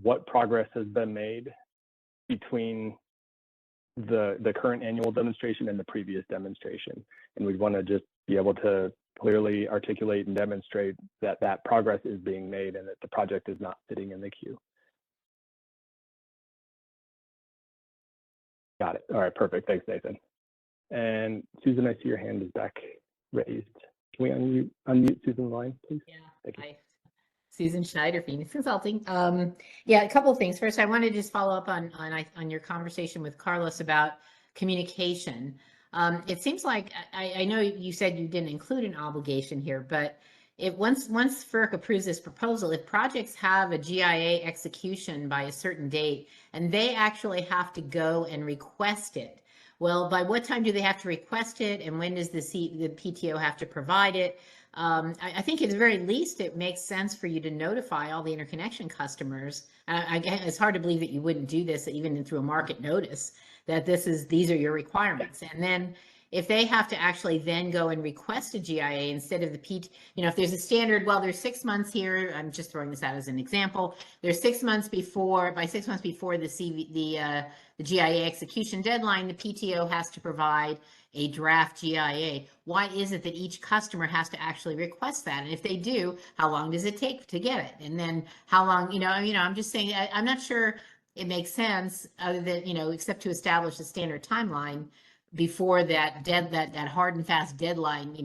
what progress has been made between the current annual demonstration and the previous demonstration. And we want to just be able to clearly articulate and demonstrate that that progress is being made and that the project is not sitting in the queue. Got it. All right, perfect. Thanks, Nathan. And Susan, I see your hand is back raised. Can we unmute Susan's line, please? Yeah. Thank you. Hi. Susan Schneider, Phoenix Consulting. Yeah, a couple of things. First, I want to just follow up on your conversation with Carlos about communication. It seems like I know you said you didn't include an obligation here, but once FERC approves this proposal, if projects have a GIA execution by a certain date and they actually have to go and request it, well, by what time do they have to request it, and when does the PTO have to provide it? I think at the very least, it makes sense for you to notify all the interconnection customers. It's hard to believe that you wouldn't do this even through a market notice, that these are your requirements. And then if they have to actually then go and request a GIA instead of the if there's a standard, well, there's 6 months here, I'm just throwing this out as an example, there's 6 months before, by 6 months before the GIA execution deadline, the PTO has to provide a draft GIA. Why is it that each customer has to actually request that? And if they do, how long does it take to get it? And then how long, I'm just saying, I'm not sure it makes sense other than, except to establish a standard timeline before that hard and fast deadline,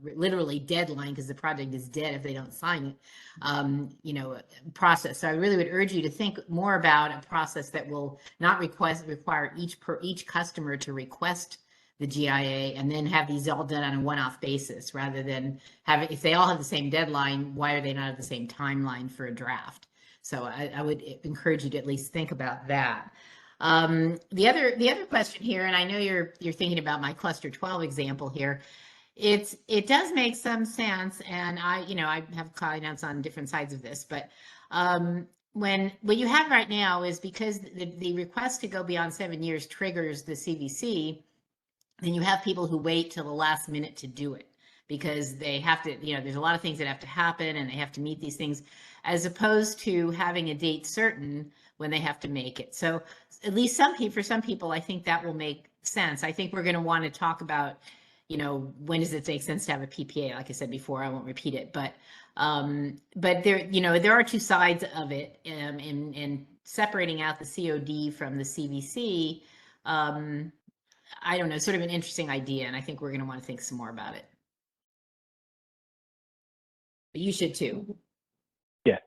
literally deadline, because the project is dead if they don't sign it, process. So I really would urge you to think more about a process that will not require each customer to request the GIA and then have these all done on a one-off basis, rather than if they all have the same deadline, why are they not at the same timeline for a draft? So I would encourage you to at least think about that. The other question here, and I know you're thinking about my cluster 12 example here. It does make some sense, and I have comments on different sides of this, but what you have right now is because the request to go beyond 7 years triggers the CVC, then you have people who wait till the last minute to do it because they have to, there's a lot of things that have to happen and they have to meet these things, as opposed to having a date certain when they have to make it. So at least for some people, I think that will make sense. I think we're going to want to talk about, when does it make sense to have a PPA? Like I said before, I won't repeat it, but there are two sides of it, and separating out the COD from the CVC. I don't know, sort of an interesting idea, and I think we're going to want to think some more about it. But you should too. Yeah.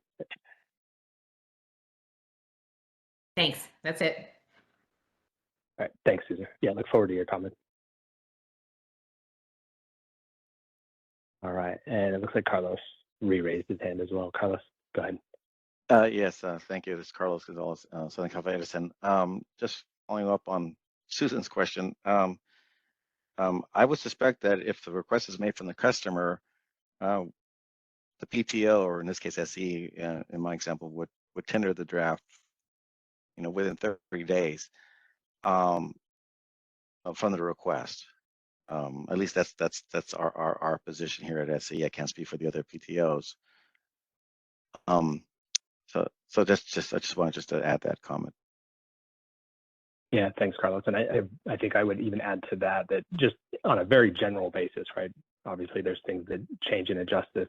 Thanks. That's it. All right, thanks, Susan. Yeah, look forward to your comments. All right, and it looks like Carlos re-raised his hand as well. Carlos, go ahead. Yes, thank you. This is Carlos Gonzalez, Southern California Edison. Just following up on Susan's question, I would suspect that if the request is made from the customer, the PTO, or in this case SE, in my example, would tender the draft, within 30 days from the request. At least that's our position here at SE. I can't speak for the other PTOs. So I just wanted to add that comment. Yeah, thanks, Carlos. And I think I would even add to that just on a very general basis, right? Obviously, there's things that change and adjust this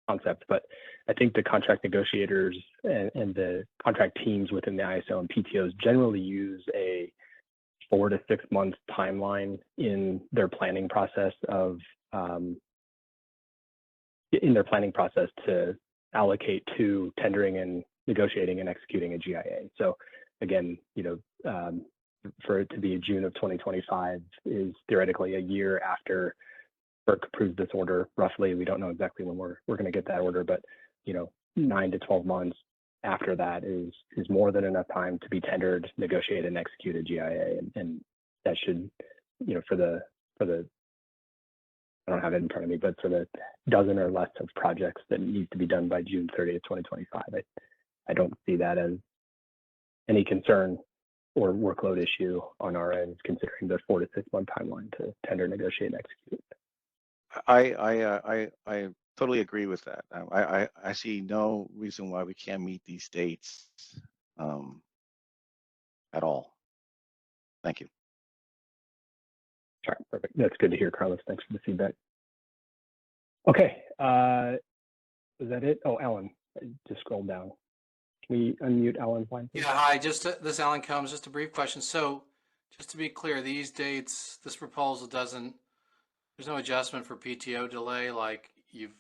concept, but I think the contract negotiators and the contract teams within the ISO and PTOs generally use a 4 to 6 month timeline in their planning process to allocate to tendering and negotiating and executing a GIA. So again, for it to be June of 2025 is theoretically a year after FERC approves this order. Roughly, we don't know exactly when we're going to get that order, but 9 to 12 months after that is more than enough time to be tendered, negotiate, and execute a GIA, and that should, for the I don't have it in front of me, but for the dozen or less of projects that need to be done by June 30th, 2025, I don't see that as any concern or workload issue on our end, considering the 4 to 6 month timeline to tender, negotiate, and execute. I totally agree with that. I see no reason why we can't meet these dates at all. Thank you. All right, perfect. That's good to hear, Carlos. Thanks for the feedback. Okay, is that it? Oh, Alan, just scroll down. Can we unmute Alan's line, please? Yeah, hi, this is Alan Combs, just a brief question. So just to be clear, these dates, this proposal there's no adjustment for PTO delay, like you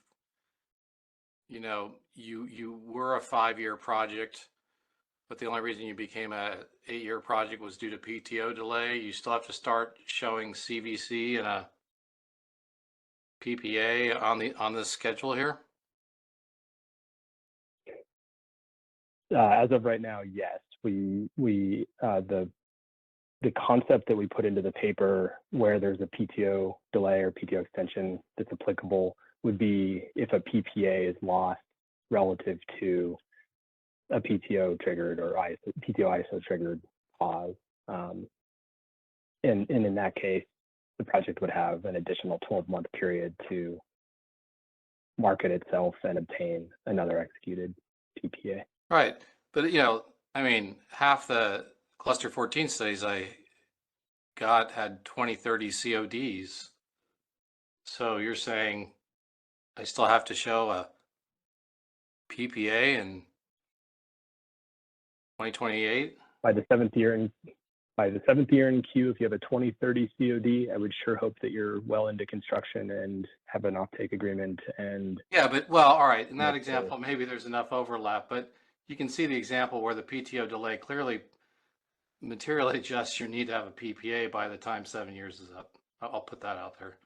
were a 5-year project, but the only reason you became a 8-year project was due to PTO delay. You still have to start showing CVC and a PPA on this schedule here? As of right now, yes. The concept that we put into the paper where there's a PTO delay or PTO extension that's applicable would be if a PPA is lost relative to a PTO triggered or PTO ISO triggered pause. And in that case, the project would have an additional 12-month period to market itself and obtain another executed PPA. Right, but I mean, half the cluster 14 studies I got had 2030 CODs. So you're saying I still have to show a PPA in 2028? By the seventh year in queue, if you have a 2030 COD, I would sure hope that you're well into construction and have an offtake agreement. And yeah, but all right, in that example, maybe there's enough overlap, but you can see the example where the PTO delay clearly materially adjusts your need to have a PPA by the time 7 years is up. I'll put that out there.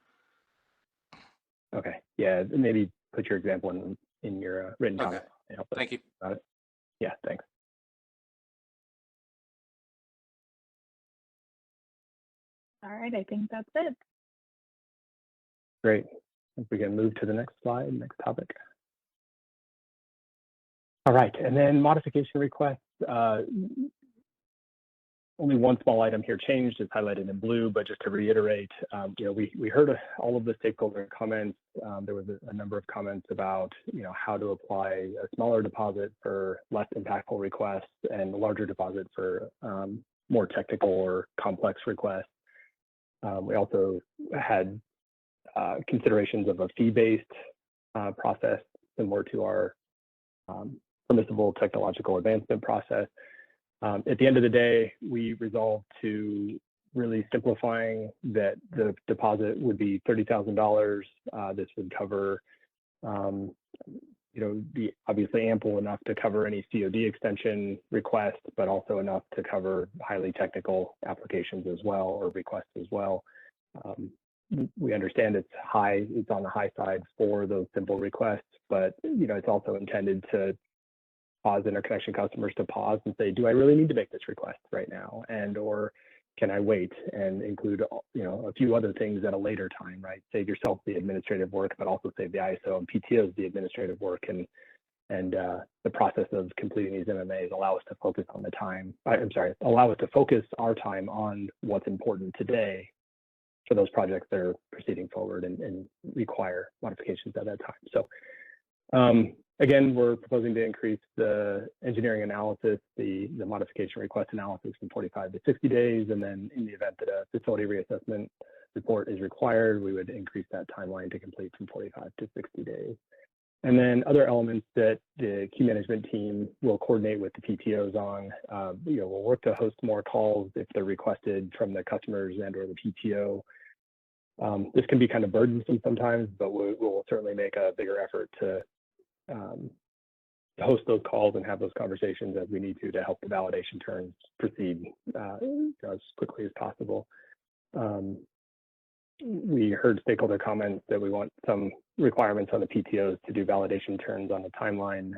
Okay, yeah, maybe put your example in your written comment. Okay, thank you. Got it. Yeah, thanks. All right, I think that's it. Great. If we can move to the next slide, next topic. All right, and then modification requests. Only one small item here changed, it's highlighted in blue, but just to reiterate, we heard all of the stakeholder comments. There was a number of comments about, how to apply a smaller deposit for less impactful requests and a larger deposit for more technical or complex requests. We also had considerations of a fee-based process similar to our permissible technological advancement process. At the end of the day, we resolved to really simplifying that the deposit would be $30,000. This would cover be obviously ample enough to cover any COD extension requests, but also enough to cover highly technical applications as well, or requests as well. We understand it's on the high side for those simple requests, but it's also intended to cause interconnection customers to pause and say, do I really need to make this request right now? And or can I wait and include a few other things at a later time, right? Save yourself the administrative work, but also save the ISO and PTOs the administrative work, and the process of completing these MMAs allow us to focus on allow us to focus our time on what's important today for those projects that are proceeding forward and require modifications at that time. So again, we're proposing to increase the engineering analysis, the modification request analysis from 45 to 60 days. And then in the event that a facility reassessment report is required, we would increase that timeline to complete from 45 to 60 days. And then other elements that the queue management team will coordinate with the PTOs on, we'll work to host more calls if they're requested from the customers and or the PTO. This can be kind of burdensome sometimes, but we'll certainly make a bigger effort to host those calls and have those conversations as we need to help the validation turns proceed as quickly as possible. We heard stakeholder comments that we want some requirements on the PTOs to do validation turns on the timeline.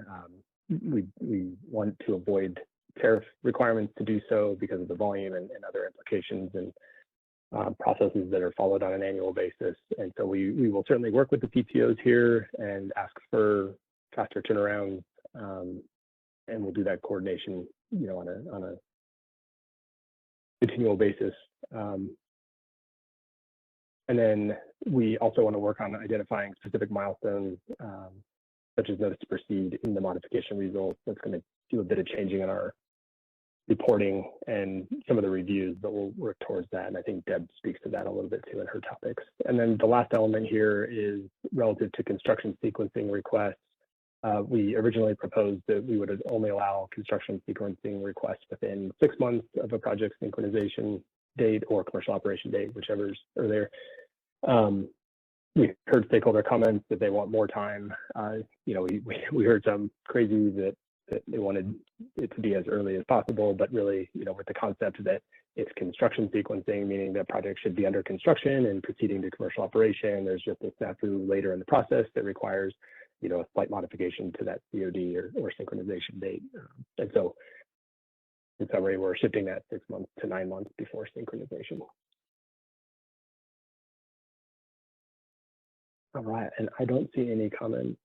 We want to avoid tariff requirements to do so because of the volume and other implications and processes that are followed on an annual basis. And so we will certainly work with the PTOs here and ask for faster turnarounds, and we'll do that coordination, on a continual basis. And then we also want to work on identifying specific milestones, such as notice to proceed in the modification results. That's going to do a bit of changing in our reporting and some of the reviews, but we'll work towards that. And I think Deb speaks to that a little bit too in her topics. And then the last element here is relative to construction sequencing requests. We originally proposed that we would only allow construction sequencing requests within 6 months of a project synchronization date or commercial operation date, whichever's earlier. We heard stakeholder comments that they want more time. We heard some crazy that they wanted it to be as early as possible, but really, with the concept that it's construction sequencing, meaning that projects should be under construction and proceeding to commercial operation. There's just a snafu later in the process that requires, a slight modification to that COD or synchronization date. And so, in summary, we're shifting that 6 months to 9 months before synchronization. All right, and I don't see any comments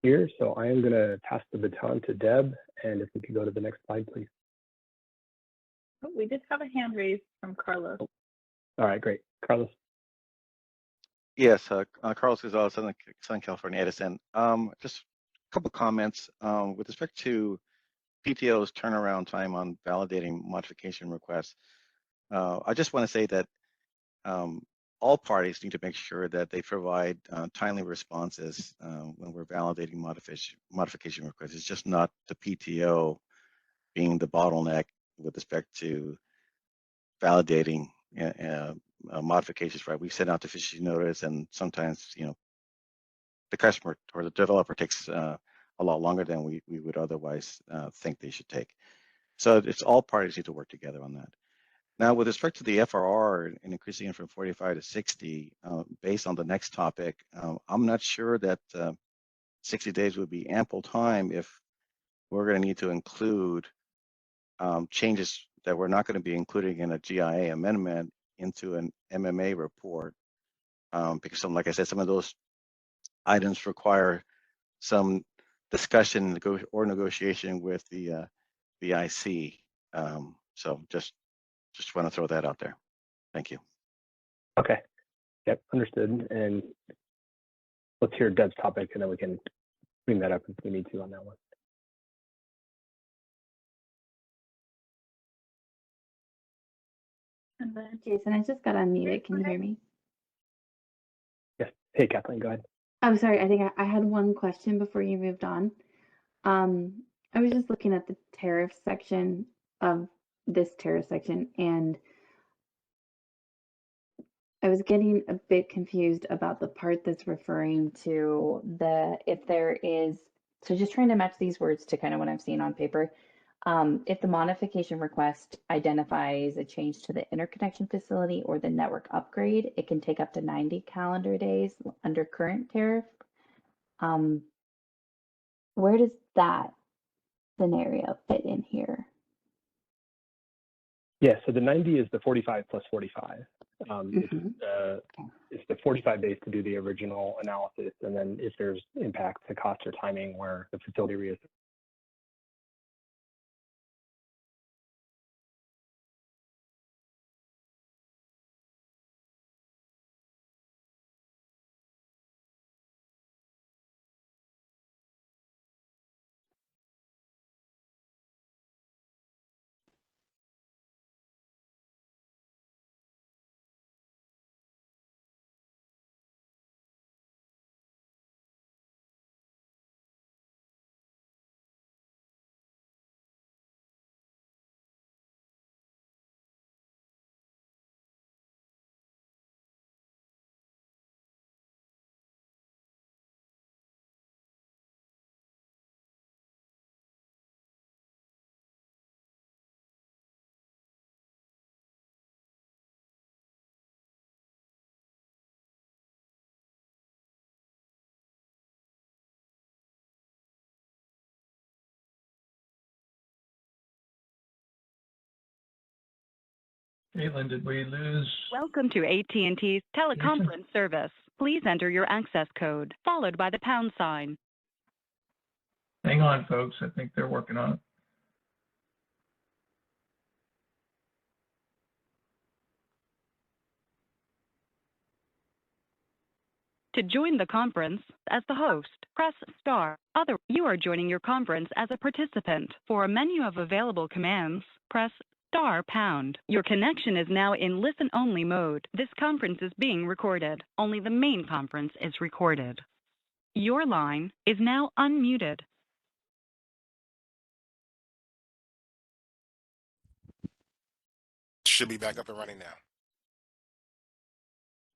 here, so I am going to pass the baton to Deb, and if we could go to the next slide, please. Oh, we did have a hand raised from Carlos. All right, great. Carlos. Yes, Carlos Gonzalez, Southern California Edison. Just a couple comments with respect to PTO's turnaround time on validating modification requests. I just want to say that all parties need to make sure that they provide timely responses when we're validating modification requests. It's just not the PTO being the bottleneck with respect to validating modifications, right? We send out the deficiency notice, and sometimes, the customer or the developer takes a lot longer than we would otherwise think they should take. So it's all parties need to work together on that. Now, with respect to the FRR and increasing it from 45 to 60, based on the next topic, I'm not sure that 60 days would be ample time if we're going to need to include changes that we're not going to be including in a GIA amendment into an MMA report, because like I said, some of those items require some discussion or negotiation with the IC. So just want to throw that out there. Thank you. Okay. Yep, understood. And let's hear Deb's topic, and then we can bring that up if we need to on that one. And then Jason, I just got unmuted. Can you hear me? Yes. Hey, Kathleen, go ahead. I'm sorry. I think I had one question before you moved on. I was just looking at the tariff section of this tariff section, and I was getting a bit confused about the part that's referring to if there is So just trying to match these words to kind of what I'm seeing on paper. If the modification request identifies a change to the interconnection facility or the network upgrade, it can take up to 90 calendar days under current tariff. Where does that scenario fit in here? Yeah, so the 90 is the 45 plus 45. It's the 45 days to do the original analysis, and then if there's impacts to cost or timing where the facility reassesses. Caitlin, did we lose? Welcome to AT&T's teleconference service. Please enter your access code, followed by the pound sign. Hang on, folks. I think they're working on it. To join the conference as the host, press star. You are joining your conference as a participant. For a menu of available commands, press star pound. Your connection is now in listen-only mode. This conference is being recorded. Only the main conference is recorded. Your line is now unmuted. Should be back up and running now.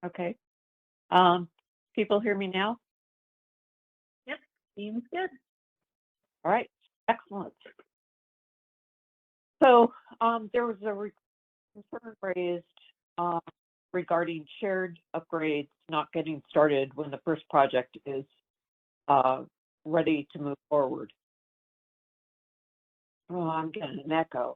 Okay. People hear me now? Yep, seems good. All right, excellent. So there was a concern raised regarding shared upgrades not getting started when the first project is ready to move forward. Oh, I'm getting an echo.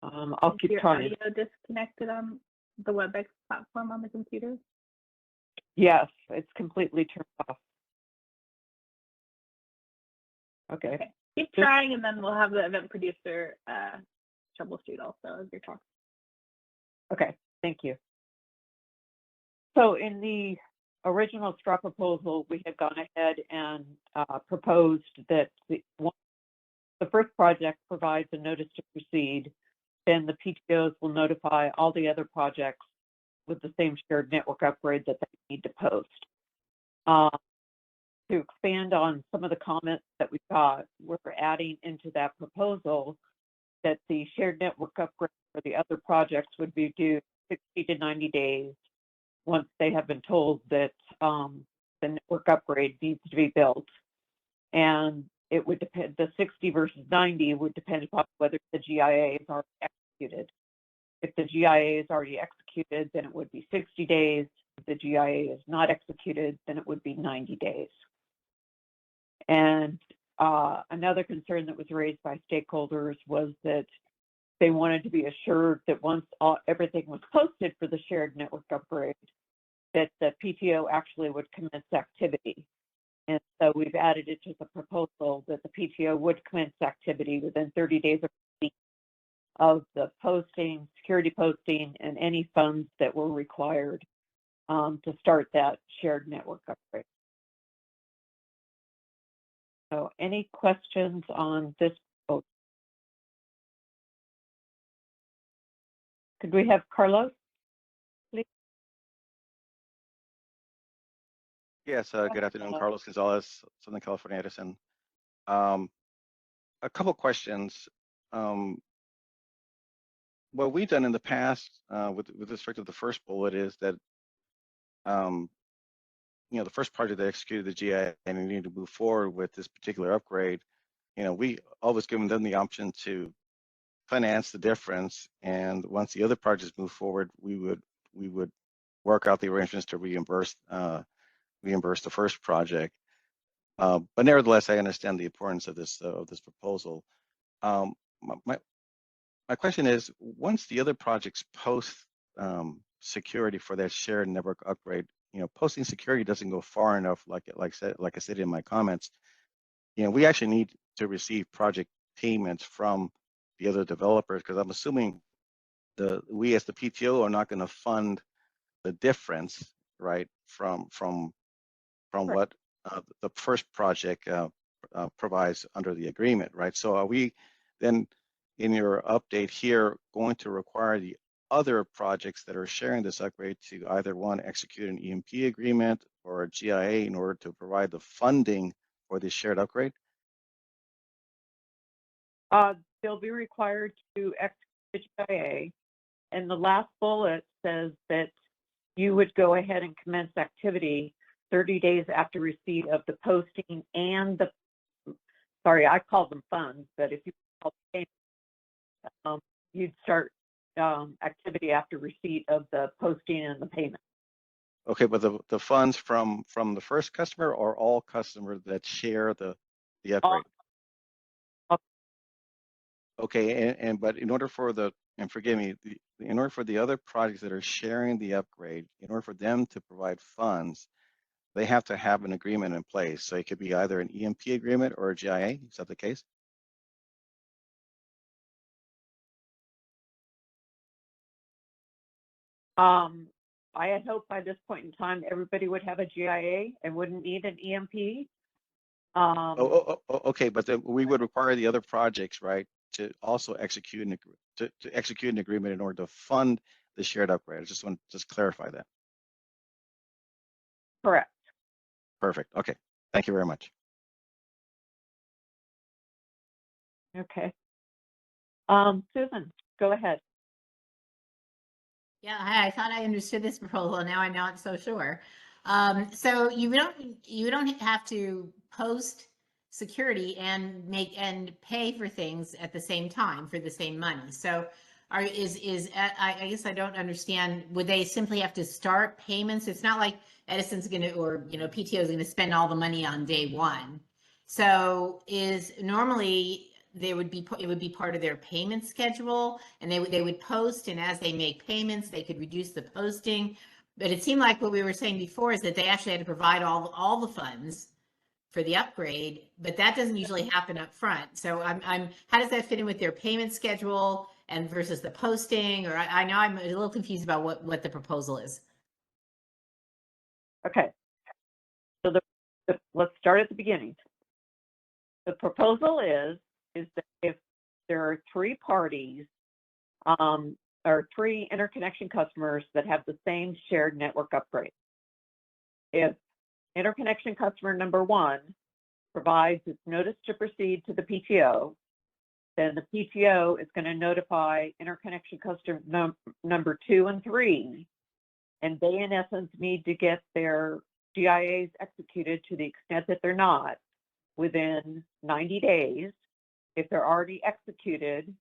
I'll keep trying. Is your audio disconnected on the WebEx platform on the computer? Yes, it's completely turned off. Okay. Keep trying, and then we'll have the event producer troubleshoot also as you're talking. Okay, thank you. So in the original straw proposal, we had gone ahead and proposed that the first project provides a notice to proceed, then the PTOs will notify all the other projects with the same shared network upgrade that they need to post. To expand on some of the comments that we got, we're adding into that proposal that the shared network upgrade for the other projects would be due 60 to 90 days once they have been told that the network upgrade needs to be built. And it would depend, the 60 versus 90 would depend upon whether the GIA is already executed. If the GIA is already executed, then it would be 60 days. If the GIA is not executed, then it would be 90 days. And another concern that was raised by stakeholders was that they wanted to be assured that once everything was posted for the shared network upgrade, that the PTO actually would commence activity. And so we've added it to the proposal that the PTO would commence activity within 30 days of the posting, security posting, and any funds that were required to start that shared network upgrade. So any questions on this vote? Could we have Carlos, please? Yes, good afternoon, Carlos Gonzalez, Southern California Edison. A couple questions. What we've done in the past with respect to the first bullet is that the first project that executed the GIA and they need to move forward with this particular upgrade, we always given them the option to finance the difference. And once the other projects move forward, we would work out the arrangements to reimburse the first project. But nevertheless, I understand the importance of this proposal. My question is, once the other projects post security for that shared network upgrade, posting security doesn't go far enough. Like I said in my comments, we actually need to receive project payments from the other developers, because I'm assuming we as the PTO are not going to fund the difference, right, from what the first project provides under the agreement, right? So are we then, in your update here, going to require the other projects that are sharing this upgrade to either one, execute an EMP agreement or a GIA in order to provide the funding for this shared upgrade? They'll be required to execute the GIA, and the last bullet says that you would go ahead and commence activity 30 days after receipt of the posting and sorry, I call them funds, but if you call them payments, you'd start activity after receipt of the posting and the payment. Okay, but the funds from the first customer or all customers that share the upgrade? Okay, but in order for and forgive me, in order for the other projects that are sharing the upgrade, in order for them to provide funds, they have to have an agreement in place. So it could be either an EMP agreement or a GIA. Is that the case? I had hoped by this point in time everybody would have a GIA and wouldn't need an EMP. Okay, but then we would require the other projects, right, to also execute to execute an agreement in order to fund the shared upgrade. I just want to clarify that. Correct. Perfect. Okay. Thank you very much. Okay. Susan, go ahead. Yeah, I thought I understood this proposal, and now I'm not so sure. So you don't have to post security and pay for things at the same time for the same money. So I guess I don't understand. Would they simply have to start payments? It's not like Edison's going to, or PTO is going to spend all the money on day one. So normally it would be part of their payment schedule, and they would post, and as they make payments, they could reduce the posting. But it seemed like what we were saying before is that they actually had to provide all the funds for the upgrade, but that doesn't usually happen up front. So how does that fit in with their payment schedule and versus the posting? Or I know I'm a little confused about what the proposal is. Okay. So let's start at the beginning. The proposal is that if there are three parties or three interconnection customers that have the same shared network upgrade, if interconnection customer number one provides its notice to proceed to the PTO, then the PTO is going to notify interconnection customer number 2 and 3, and they in essence need to get their GIAs executed to the extent that they're not within 90 days. If they're already executed,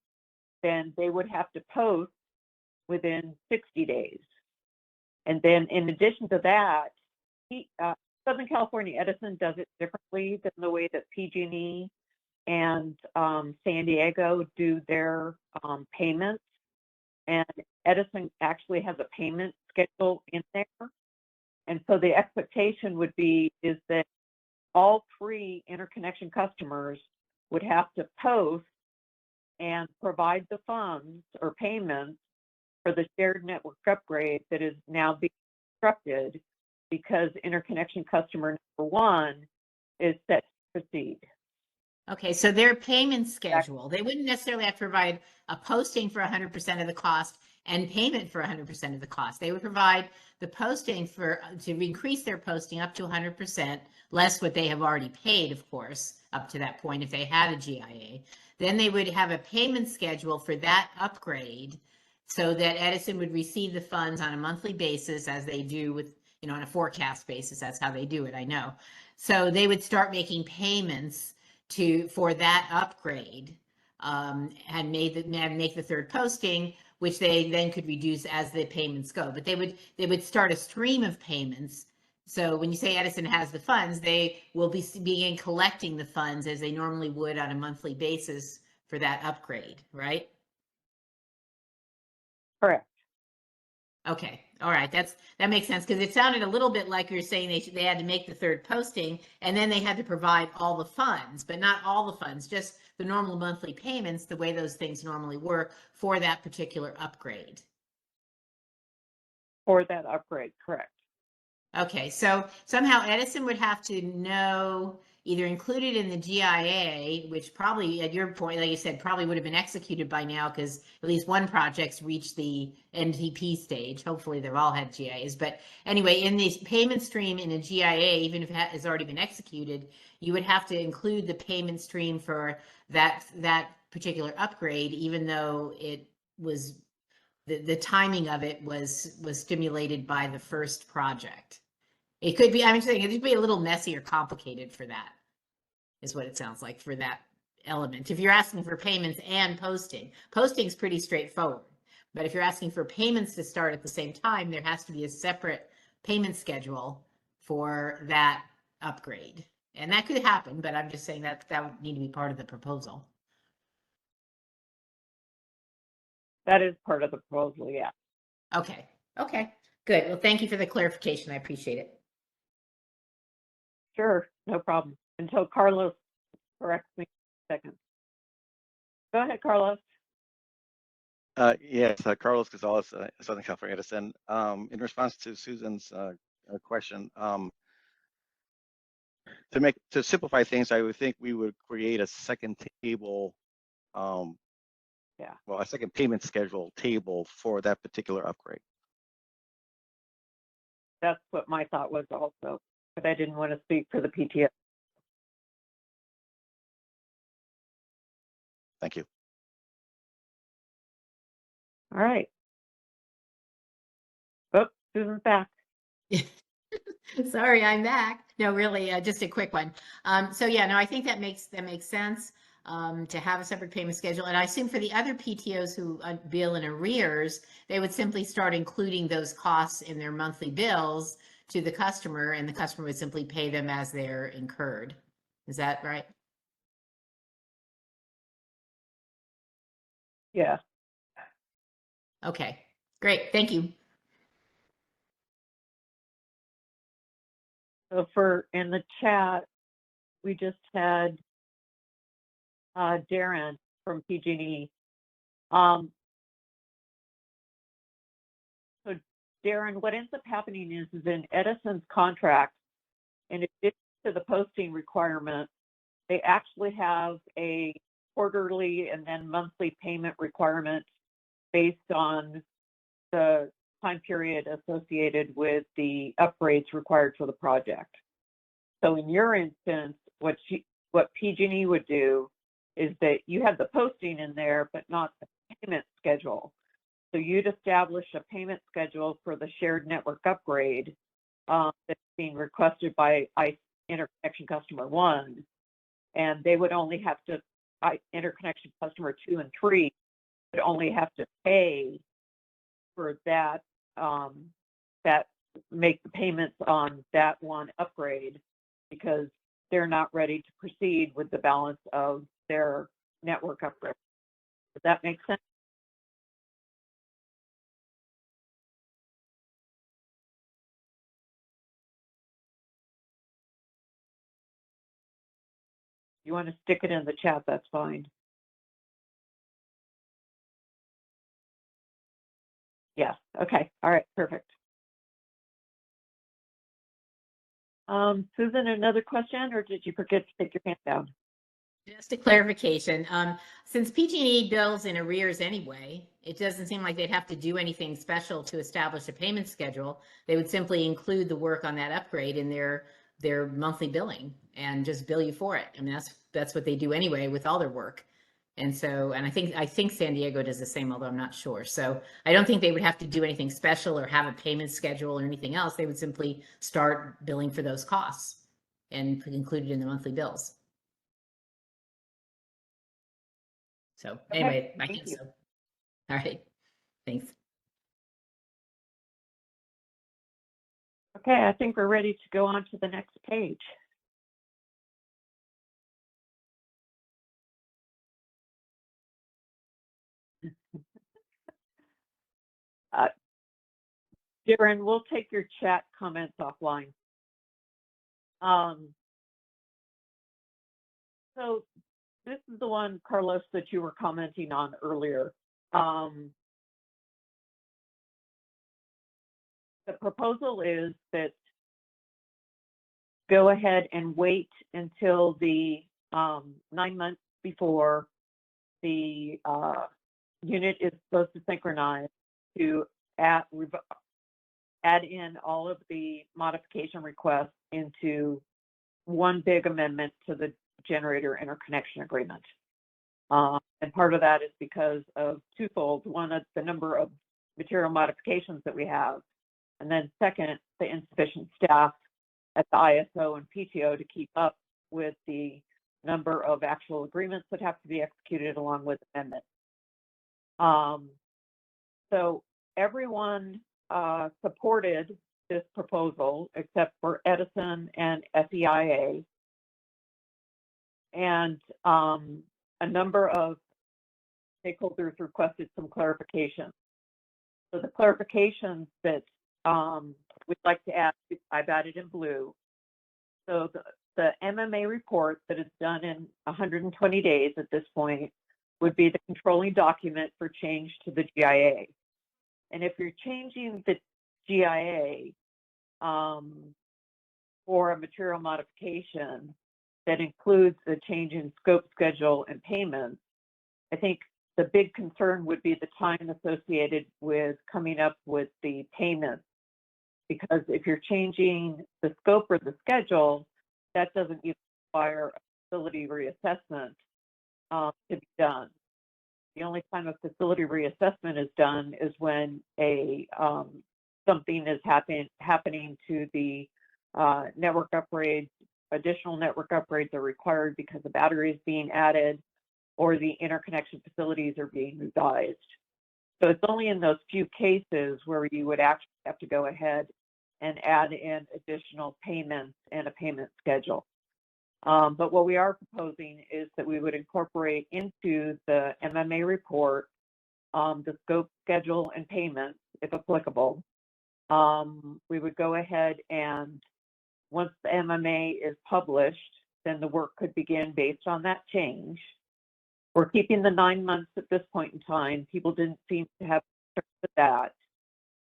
then they would have to post within 60 days. And then in addition to that, Southern California Edison does it differently than the way that PG&E and San Diego do their payments. And Edison actually has a payment schedule in there. And so the expectation would be is that all three interconnection customers would have to post and provide the funds or payments for the shared network upgrade that is now being constructed, because interconnection customer number 1 is set to proceed. Okay, so their payment schedule, they wouldn't necessarily have to provide a posting for 100% of the cost and payment for 100% of the cost. They would provide the posting to increase their posting up to 100%, less what they have already paid, of course, up to that point if they had a GIA. Then they would have a payment schedule for that upgrade so that Edison would receive the funds on a monthly basis, as they do with you know, on a forecast basis. That's how they do it, I know. So they would start making payments for that upgrade, and make the third posting, which they then could reduce as the payments go. But they would start a stream of payments. So when you say Edison has the funds, they will begin collecting the funds as they normally would on a monthly basis for that upgrade, right? Correct. Okay, all right, that makes sense, because it sounded a little bit like you're saying they had to make the third posting and then they had to provide all the funds, but not all the funds, just the normal monthly payments, the way those things normally work for that particular upgrade. For that upgrade, correct. Okay, so somehow Edison would have to know, either included in the GIA, which probably at your point, like you said, probably would have been executed by now because at least one project's reached the NTP stage. Hopefully they've all had GIAs. But anyway, in the payment stream in a GIA, even if it has already been executed, you would have to include the payment stream for that particular upgrade, even though it was the timing of it was stimulated by the first project. It could be, I'm saying it could be a little messy or complicated for that, is what it sounds like for that element. If you're asking for payments and posting's pretty straightforward. But if you're asking for payments to start at the same time, there has to be a separate payment schedule for that upgrade. And that could happen, but I'm just saying that would need to be part of the proposal. That is part of the proposal, yeah. Okay, good. Well, thank you for the clarification. I appreciate it. Sure, no problem. Until Carlos corrects me in a second. Go ahead, Carlos. Yes, Carlos Gonzalez, Southern California Edison. In response to Susan's question, to simplify things, I would think we would create a second table, well, a second payment schedule table for that particular upgrade. That's what my thought was also, but I didn't want to speak for the PTO. Thank you. All right. Oh, Susan's back. Sorry, I'm back. No, really, just a quick one. So yeah, no, I think that makes sense, to have a separate payment schedule. And I assume for the other PTOs who bill in arrears, they would simply start including those costs in their monthly bills to the customer, and the customer would simply pay them as they're incurred. Is that right? Yeah. Okay, great. Thank you. So in the chat, we just had Darren from PG&E. So Darren, what ends up happening is in Edison's contract, in addition to the posting requirement, they actually have a quarterly and then monthly payment requirement based on the time period associated with the upgrades required for the project. So in your instance, what PG&E would do is that you have the posting in there, but not the payment schedule. So you'd establish a payment schedule for the shared network upgrade that's being requested by Interconnection Customer 1, and they would only have to, Interconnection Customer 2 and 3 would only have to pay for that, make the payments on that one upgrade, because they're not ready to proceed with the balance of their network upgrade. Does that make sense? You want to stick it in the chat, that's fine. Yes, okay, all right, perfect. Susan, another question, or did you forget to take your hand down? Just a clarification. Since PG&E bills in arrears anyway, it doesn't seem like they'd have to do anything special to establish a payment schedule. They would simply include the work on that upgrade in their monthly billing and just bill you for it. I mean, that's what they do anyway with all their work. And so, and I think San Diego does the same, although I'm not sure. So I don't think they would have to do anything special or have a payment schedule or anything else. They would simply start billing for those costs and include it in the monthly bills. So anyway, I think so. All right, thanks. Okay, I think we're ready to go on to the next page. Darren, we'll take your chat comments offline. So this is the one, Carlos, that you were commenting on earlier. The proposal is that go ahead and wait until the 9 months before the unit is supposed to synchronize to add in all of the modification requests into one big amendment to the generator interconnection agreement. And part of that is because of twofold. One, the number of material modifications that we have. And then second, the insufficient staff at the ISO and PTO to keep up with the number of actual agreements that have to be executed along with amendments. So everyone supported this proposal except for Edison and FEIA. And a number of stakeholders requested some clarification. So the clarifications that we'd like to add, I've added in blue. So the MMA report that is done in 120 days at this point would be the controlling document for change to the GIA. And if you're changing the GIA for a material modification that includes the change in scope, schedule, and payments, I think the big concern would be the time associated with coming up with the payments. Because if you're changing the scope or the schedule, that doesn't even require a facility reassessment to be done. The only time a facility reassessment is done is when a something is happening to the network upgrades. Additional network upgrades are required because the battery is being added or the interconnection facilities are being revised. So it's only in those few cases where you would actually have to go ahead and add in additional payments and a payment schedule. But what we are proposing is that we would incorporate into the MMA report the scope, schedule, and payments, if applicable. We would go ahead and once the MMA is published, then the work could begin based on that change. We're keeping the 9 months at this point in time. People didn't seem to have concerns with that.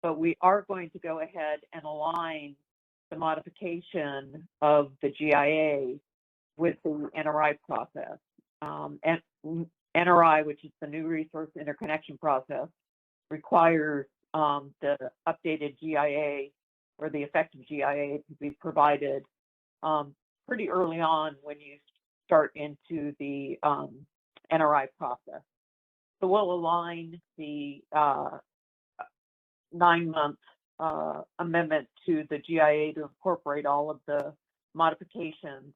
But we are going to go ahead and align the modification of the GIA with the NRI process. And NRI, which is the new resource interconnection process, requires the updated GIA or the effective GIA to be provided pretty early on when you start into the NRI process. So we'll align the 9-month amendment to the GIA to incorporate all of the modifications.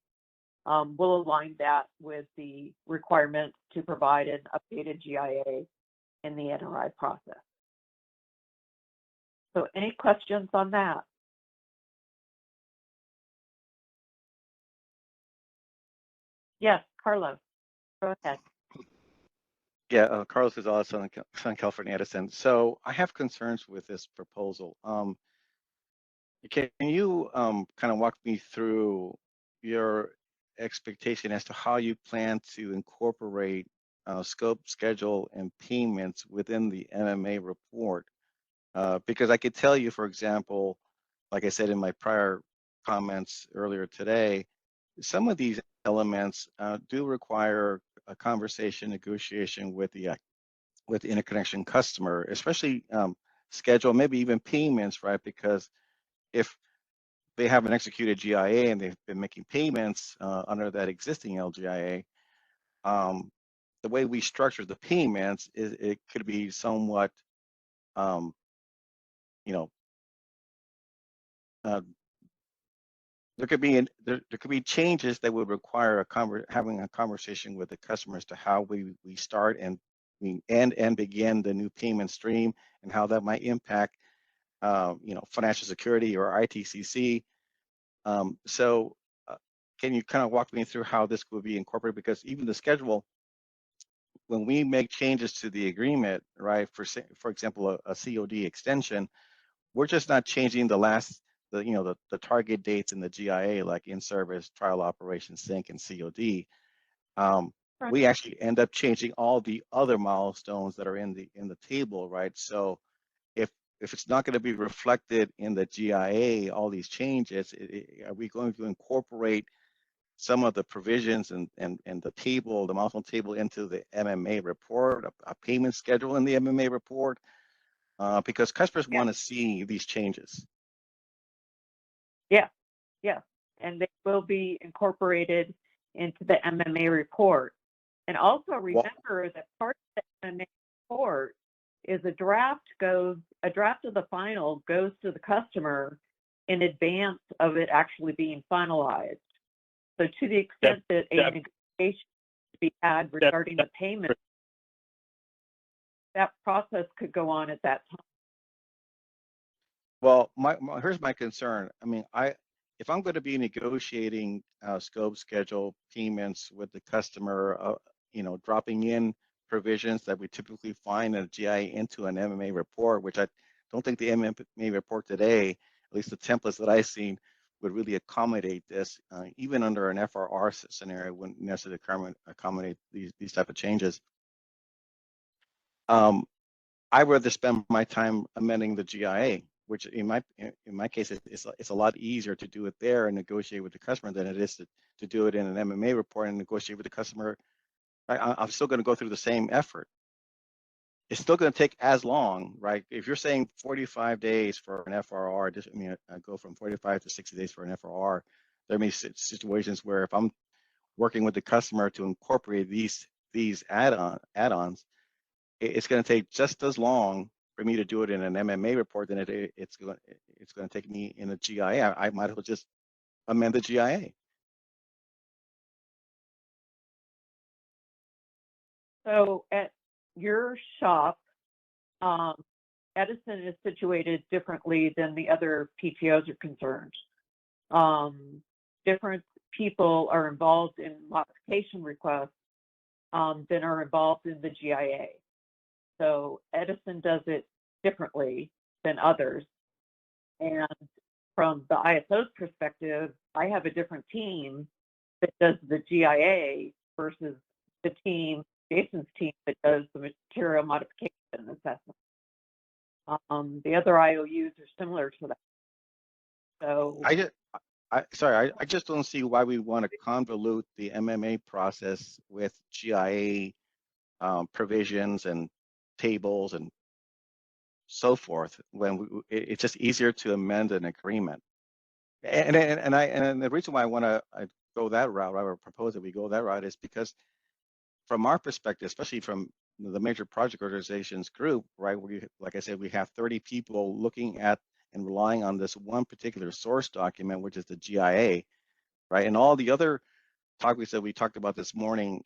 We'll align that with the requirement to provide an updated GIA in the NRI process. So any questions on that? Yes, Carlos, go ahead. Yeah, Carlos Gonzalez, Southern California Edison. So I have concerns with this proposal. Can you kind of walk me through your expectation as to how you plan to incorporate scope, schedule, and payments within the MMA report? Because I could tell you, for example, like I said in my prior comments earlier today, some of these elements do require a conversation, negotiation with the interconnection customer, especially schedule, maybe even payments, right? Because if they have an executed GIA and they've been making payments under that existing LGIA, the the way we structure the payments is it could be somewhat, you know, there could be changes that would require having a conversation with the customer as to how we start and we end and begin the new payment stream and how that might impact you know, financial security or ITCC. So can you kind of walk me through how this would be incorporated? Because even the schedule, when we make changes to the agreement, right, for example, a COD extension, we're just not changing the target dates in the GIA, like in service, trial operation, sync, and COD. Right. We actually end up changing all the other milestones that are in the table, right? So if it's not going to be reflected in the GIA, all these changes, are we going to incorporate some of the provisions and the table, the milestone table, into the MMA report, a payment schedule in the MMA report? Because customers want to see these changes. Yeah, yeah, and they will be incorporated into the MMA report. And also remember that part of the MMA report is a draft of the final goes to the customer in advance of it actually being finalized. So to the extent that a negotiation to be had regarding the payment, that process could go on at that time. Well, here's my concern. I mean, if I'm going to be negotiating scope, schedule, payments with the customer, you know, dropping in provisions that we typically find in a GIA into an MMA report, which I don't think the MMA report today, at least the templates that I've seen, would really accommodate this. Even under an FRR scenario, wouldn't necessarily accommodate these type of changes. I'd rather spend my time amending the GIA, which in my case, it's a lot easier to do it there and negotiate with the customer than it is to do it in an MMA report and negotiate with the customer. I'm still going to go through the same effort. It's still going to take as long, right? If you're saying 45 days for an FRR, just, I mean, I go from 45 to 60 days for an FRR. There may be situations where if I'm working with the customer to incorporate these add-ons, it's going to take just as long for me to do it in an MMA report than it's going to take me in a GIA. I might as well just amend the GIA. So at your shop, Edison is situated differently than the other PTOs are concerned. Different people are involved in modification requests than are involved in the GIA. So Edison does it differently than others. And from the ISO's perspective, I have a different team that does the GIA versus the team, Jason's team, that does the material modification assessment. The other IOUs are similar to that. So I just don't see why we want to convolute the MMA process with GIA provisions and tables and so forth when it's just easier to amend an agreement. And the reason why I want to go that route, or propose that we go that route, is because from our perspective, especially from the major project organizations group, right, like I said, we have 30 people looking at and relying on this one particular source document, which is the GIA, right? And all the other topics that we talked about this morning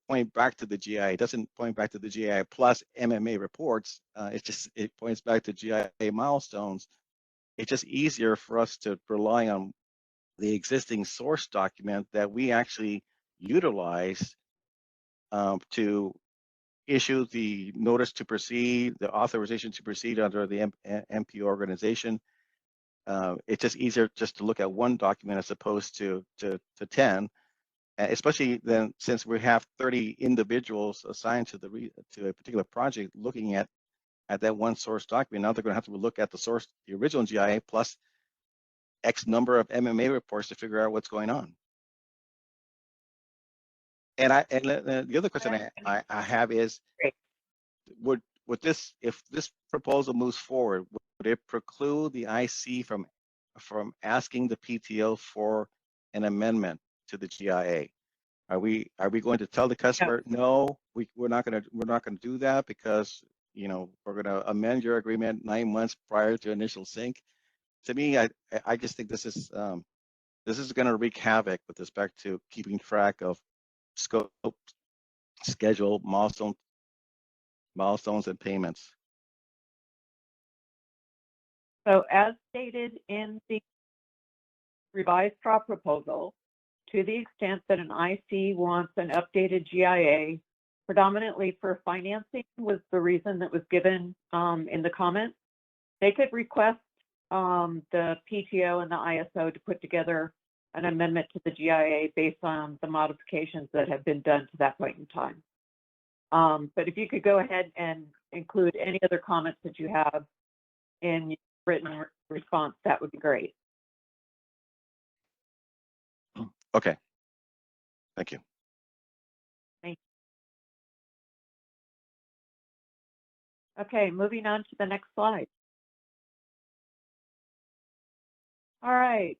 point back to the GIA. It doesn't point back to the GIA plus MMA reports. It points back to GIA milestones. It's just easier for us to rely on the existing source document that we actually utilize to issue the notice to proceed, the authorization to proceed under the MP organization. It's just easier just to look at one document as opposed to 10, especially then since we have 30 individuals assigned to a particular project looking at that one source document. Now they're going to have to look at the original GIA plus X number of MMA reports to figure out what's going on. And the other question I have is, would this, if this proposal moves forward, would it preclude the IC from asking the PTO for an amendment to the GIA? Are we going to tell the customer, no, we're not gonna do that because, you know, we're gonna amend your agreement 9 months prior to initial sync? To me, I just think this is gonna wreak havoc with respect to keeping track of scope, schedule, milestones and payments. So as stated in the revised draw proposal, to the extent that an IC wants an updated GIA, predominantly for financing was the reason that was given in the comments, they could request the PTO and the ISO to put together an amendment to the GIA based on the modifications that have been done to that point in time. But if you could go ahead and include any other comments that you have in your written response, that would be great. Okay. Thank you. Thank you. Okay, moving on to the next slide. All right.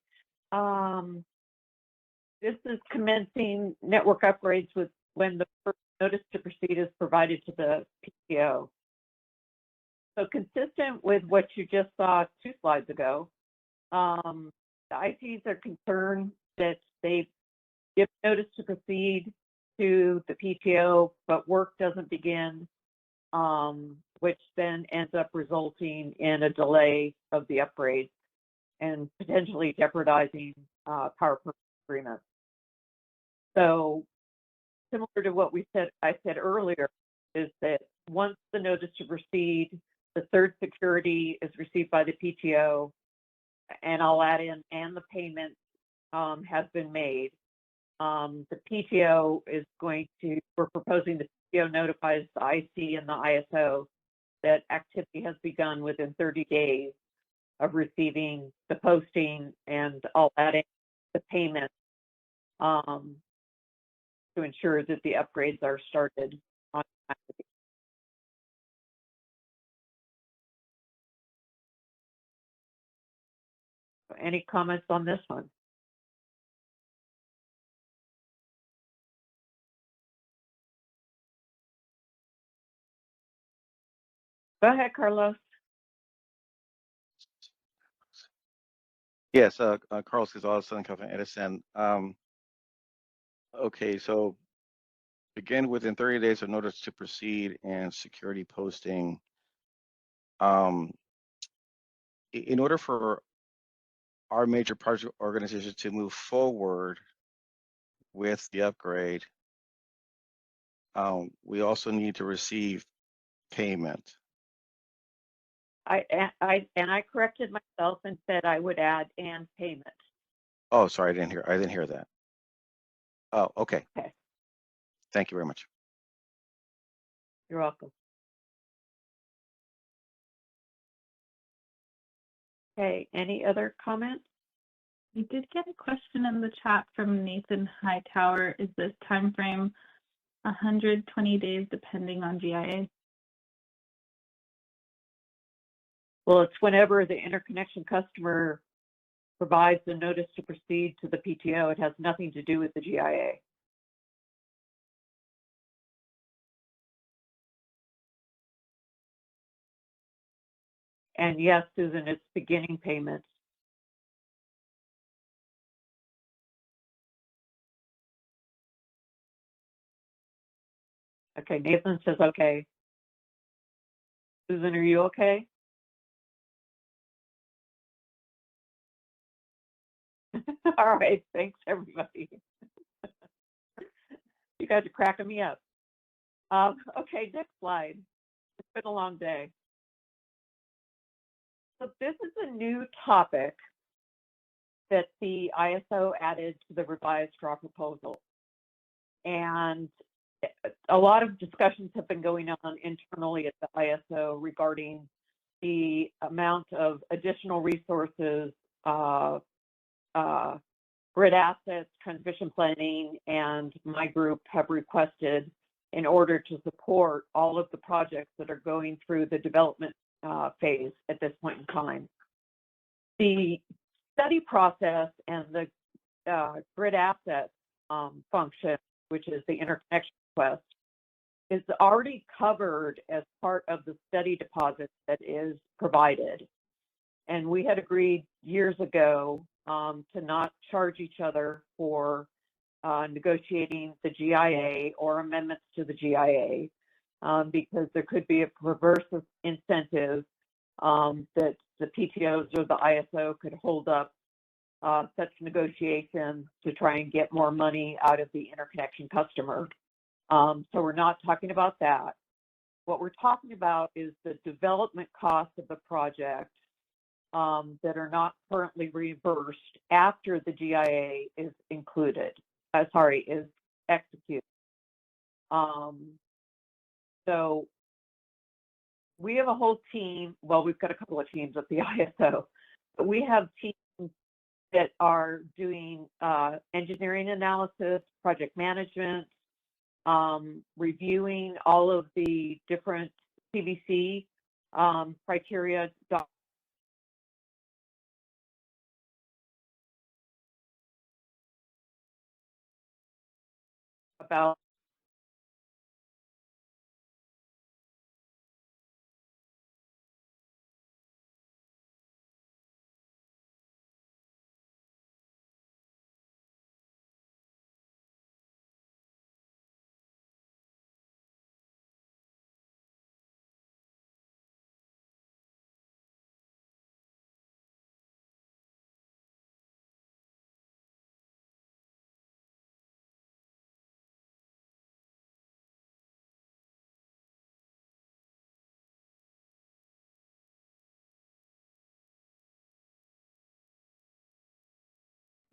This is commencing network upgrades with when the first notice to proceed is provided to the PTO. So consistent with what you just saw 2 slides ago, the ICs are concerned that they give notice to proceed to the PTO, but work doesn't begin, which then ends up resulting in a delay of the upgrades and potentially jeopardizing power purchase agreements. So similar to what I said earlier, is that once the notice to proceed, the third security is received by the PTO, and I'll add in, and the payment has been made. The PTO is we're proposing the PTO notifies the IC and the ISO that activity has begun within 30 days of receiving the posting, and I'll add in the payment to ensure that the upgrades are started on time. Any comments on this one? Go ahead, Carlos. Yes, Carlos Gonzalez, Southern California Edison. Okay, so begin within 30 days of notice to proceed and security posting. In order for our major project organization to move forward with the upgrade, we also need to receive payment. I corrected myself and said I would add and payment. Oh, sorry, I didn't hear that. Oh, okay. Okay. Thank you very much. You're welcome. Okay, any other comments? We did get a question in the chat from Nathan Hightower. Is this time frame 120 days depending on GIA? Well, it's whenever the interconnection customer provides the notice to proceed to the PTO. It has nothing to do with the GIA. And yes, Susan, it's beginning payments. Okay, Nathan says okay. Susan, are you okay? All right, thanks everybody. You guys are cracking me up. Okay, next slide. It's been a long day. So this is a new topic that the ISO added to the revised draw proposal. And a lot of discussions have been going on internally at the ISO regarding the amount of additional resources, grid assets, transmission planning, and my group have requested in order to support all of the projects that are going through the development phase at this point in time. The study process and the grid asset function which is the interconnection request, is already covered as part of the study deposit that is provided. And we had agreed years ago to not charge each other for negotiating the GIA or amendments to the GIA because there could be a perverse incentive that the PTOs or the ISO could hold up such negotiations to try and get more money out of the interconnection customer. So we're not talking about that. What we're talking about is the development costs of the project that are not currently reimbursed after the GIA is included, is executed. So we have a whole team, well, we've got a couple of teams at the ISO, but we have teams that are doing engineering analysis, project management, reviewing all of the different CBC criteria, about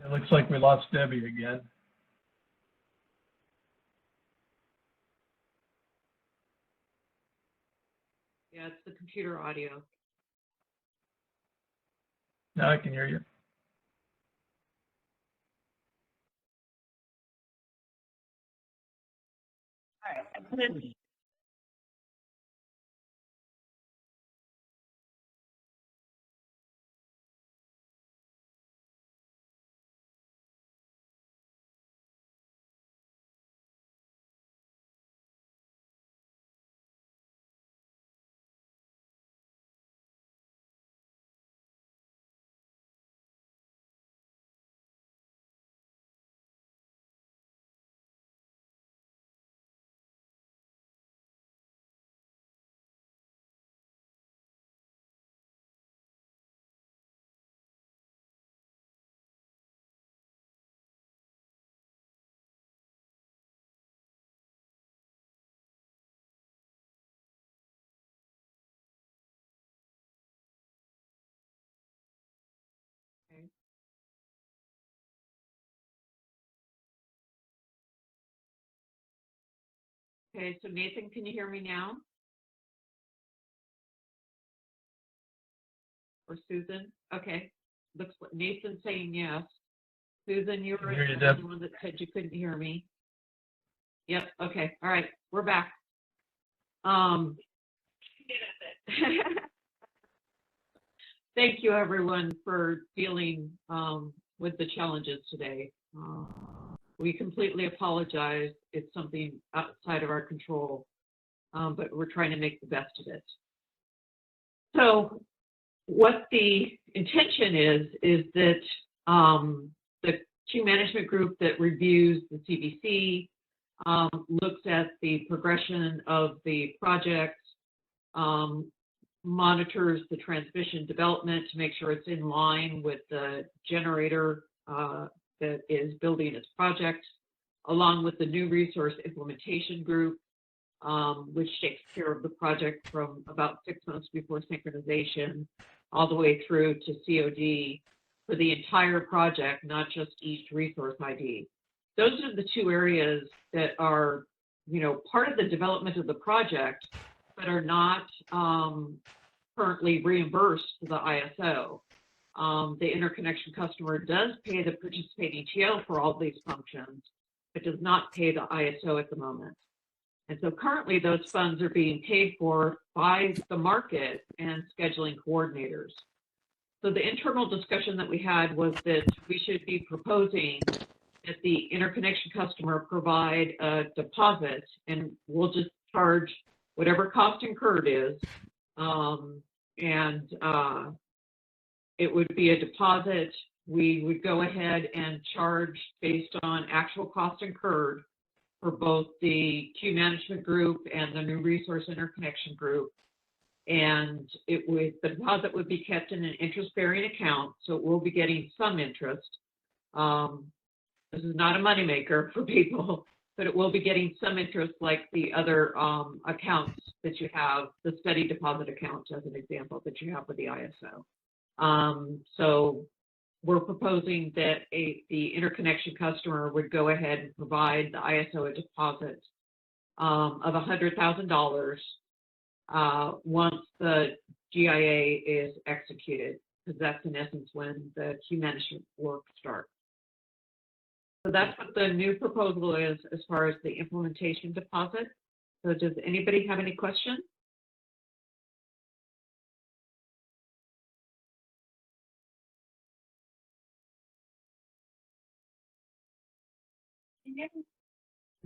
It looks like we lost Debbie again. yeah, it's the computer audio. Now I can hear you. All right. Okay, so Nathan, can you hear me now? Or Susan? Okay, looks like Nathan's saying yes. Susan, you were the one that said you couldn't hear me. Yep, okay, all right, we're back. Thank you everyone for dealing with the challenges today. We completely apologize. It's something outside of our control, but we're trying to make the best of it. So what the intention is that the queue management group that reviews the CBC looks at the progression of the project, monitors the transmission development to make sure it's in line with the generator that is building its project, along with the new resource implementation group, which takes care of the project from about 6 months before synchronization all the way through to COD for the entire project, not just each resource ID. Those are the two areas that are, part of the development of the project, but are not currently reimbursed to the ISO. The interconnection customer does pay the participating TL for all these functions, but does not pay the ISO at the moment. And so currently those funds are being paid for by the market and scheduling coordinators. So the internal discussion that we had was that we should be proposing that the interconnection customer provide a deposit, and we'll just charge whatever cost incurred is. It would be a deposit. We would go ahead and charge based on actual cost incurred for both the queue management group and the new resource interconnection group. And the deposit would be kept in an interest-bearing account, so we'll be getting some interest. This is not a moneymaker for people, but it will be getting some interest like the other accounts that you have, the steady deposit account as an example that you have with the ISO. So we're proposing that the interconnection customer would go ahead and provide the ISO a deposit of $100,000 once the GIA is executed, because that's in essence when the queue management work starts. So that's what the new proposal is as far as the implementation deposit. So does anybody have any questions?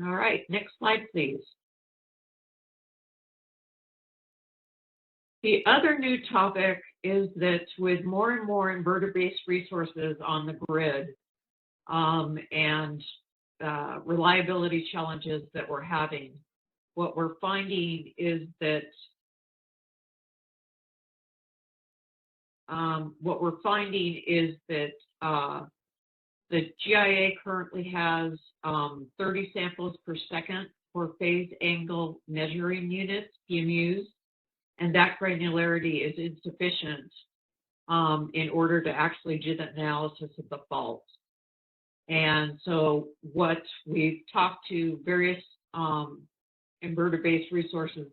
All right, next slide, please. The other new topic is that with more and more inverter-based resources on the grid and reliability challenges that we're having, what we're finding is that the GIA currently has 30 samples per second for phase angle measuring units, PMUs, and that granularity is insufficient in order to actually do the analysis of the fault. And so what we've talked to various inverter-based resources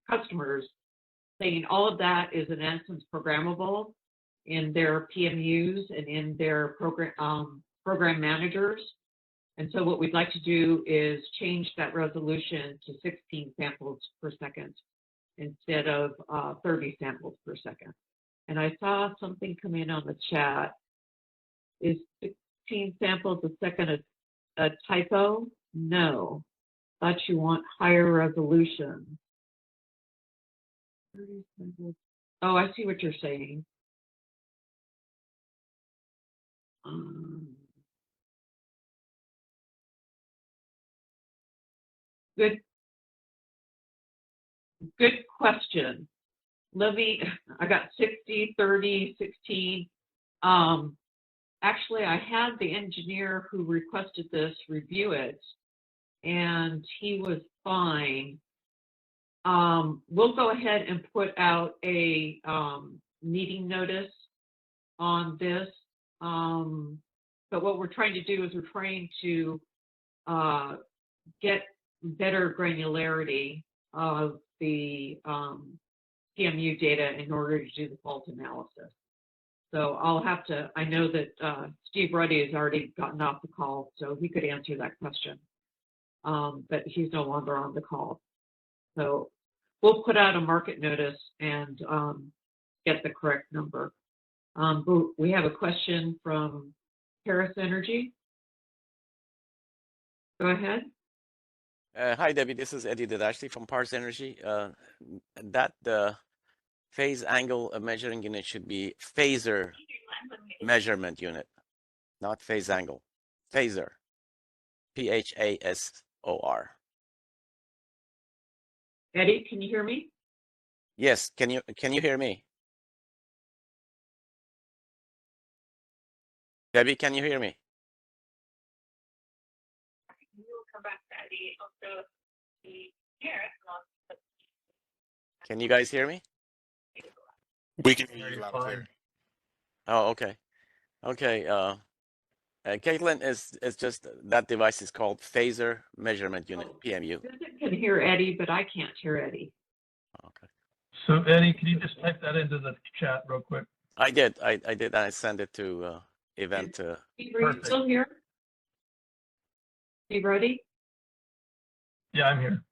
customers saying all of that is in essence programmable in their PMUs and in their program managers. And so what we'd like to do is change that resolution to 16 samples per second instead of 30 samples per second. And I saw something come in on the chat. Is 16 samples a second a typo? No. Thought you want higher resolution. 30 samples. Oh, I see what you're saying. Good question. Livy, I got 60, 30, 16. Actually, I had the engineer who requested this review it, and he was fine. We'll go ahead and put out a meeting notice on this. But what we're trying to do is we're trying to get better granularity of the PMU data in order to do the fault analysis. So I'll have to, I know that Steve Ruddy has already gotten off the call, so he could answer that question. But he's no longer on the call. So we'll put out a market notice and get the correct number. We have a question from Paris Energy. Go ahead. Hi, Debbie. This is Eddie Dadashti from Pars Energy. That phase angle measuring unit should be phaser measurement unit, not phase angle. Phaser. P-H-A-S-O-R. Eddie, can you hear me? Yes. Can you hear me? Debbie, can you hear me? Can you guys hear me? We can hear you loud and clear. Oh, okay. Okay. Caitlin is just that device is called phaser measurement unit, PMU. Susan can hear Eddie, but I can't hear Eddie. Okay. So Eddie, can you just type that into the chat real quick? I did. I did. I sent it to event. Steve, are you still here? Steve Ruddy? Yeah, I'm here.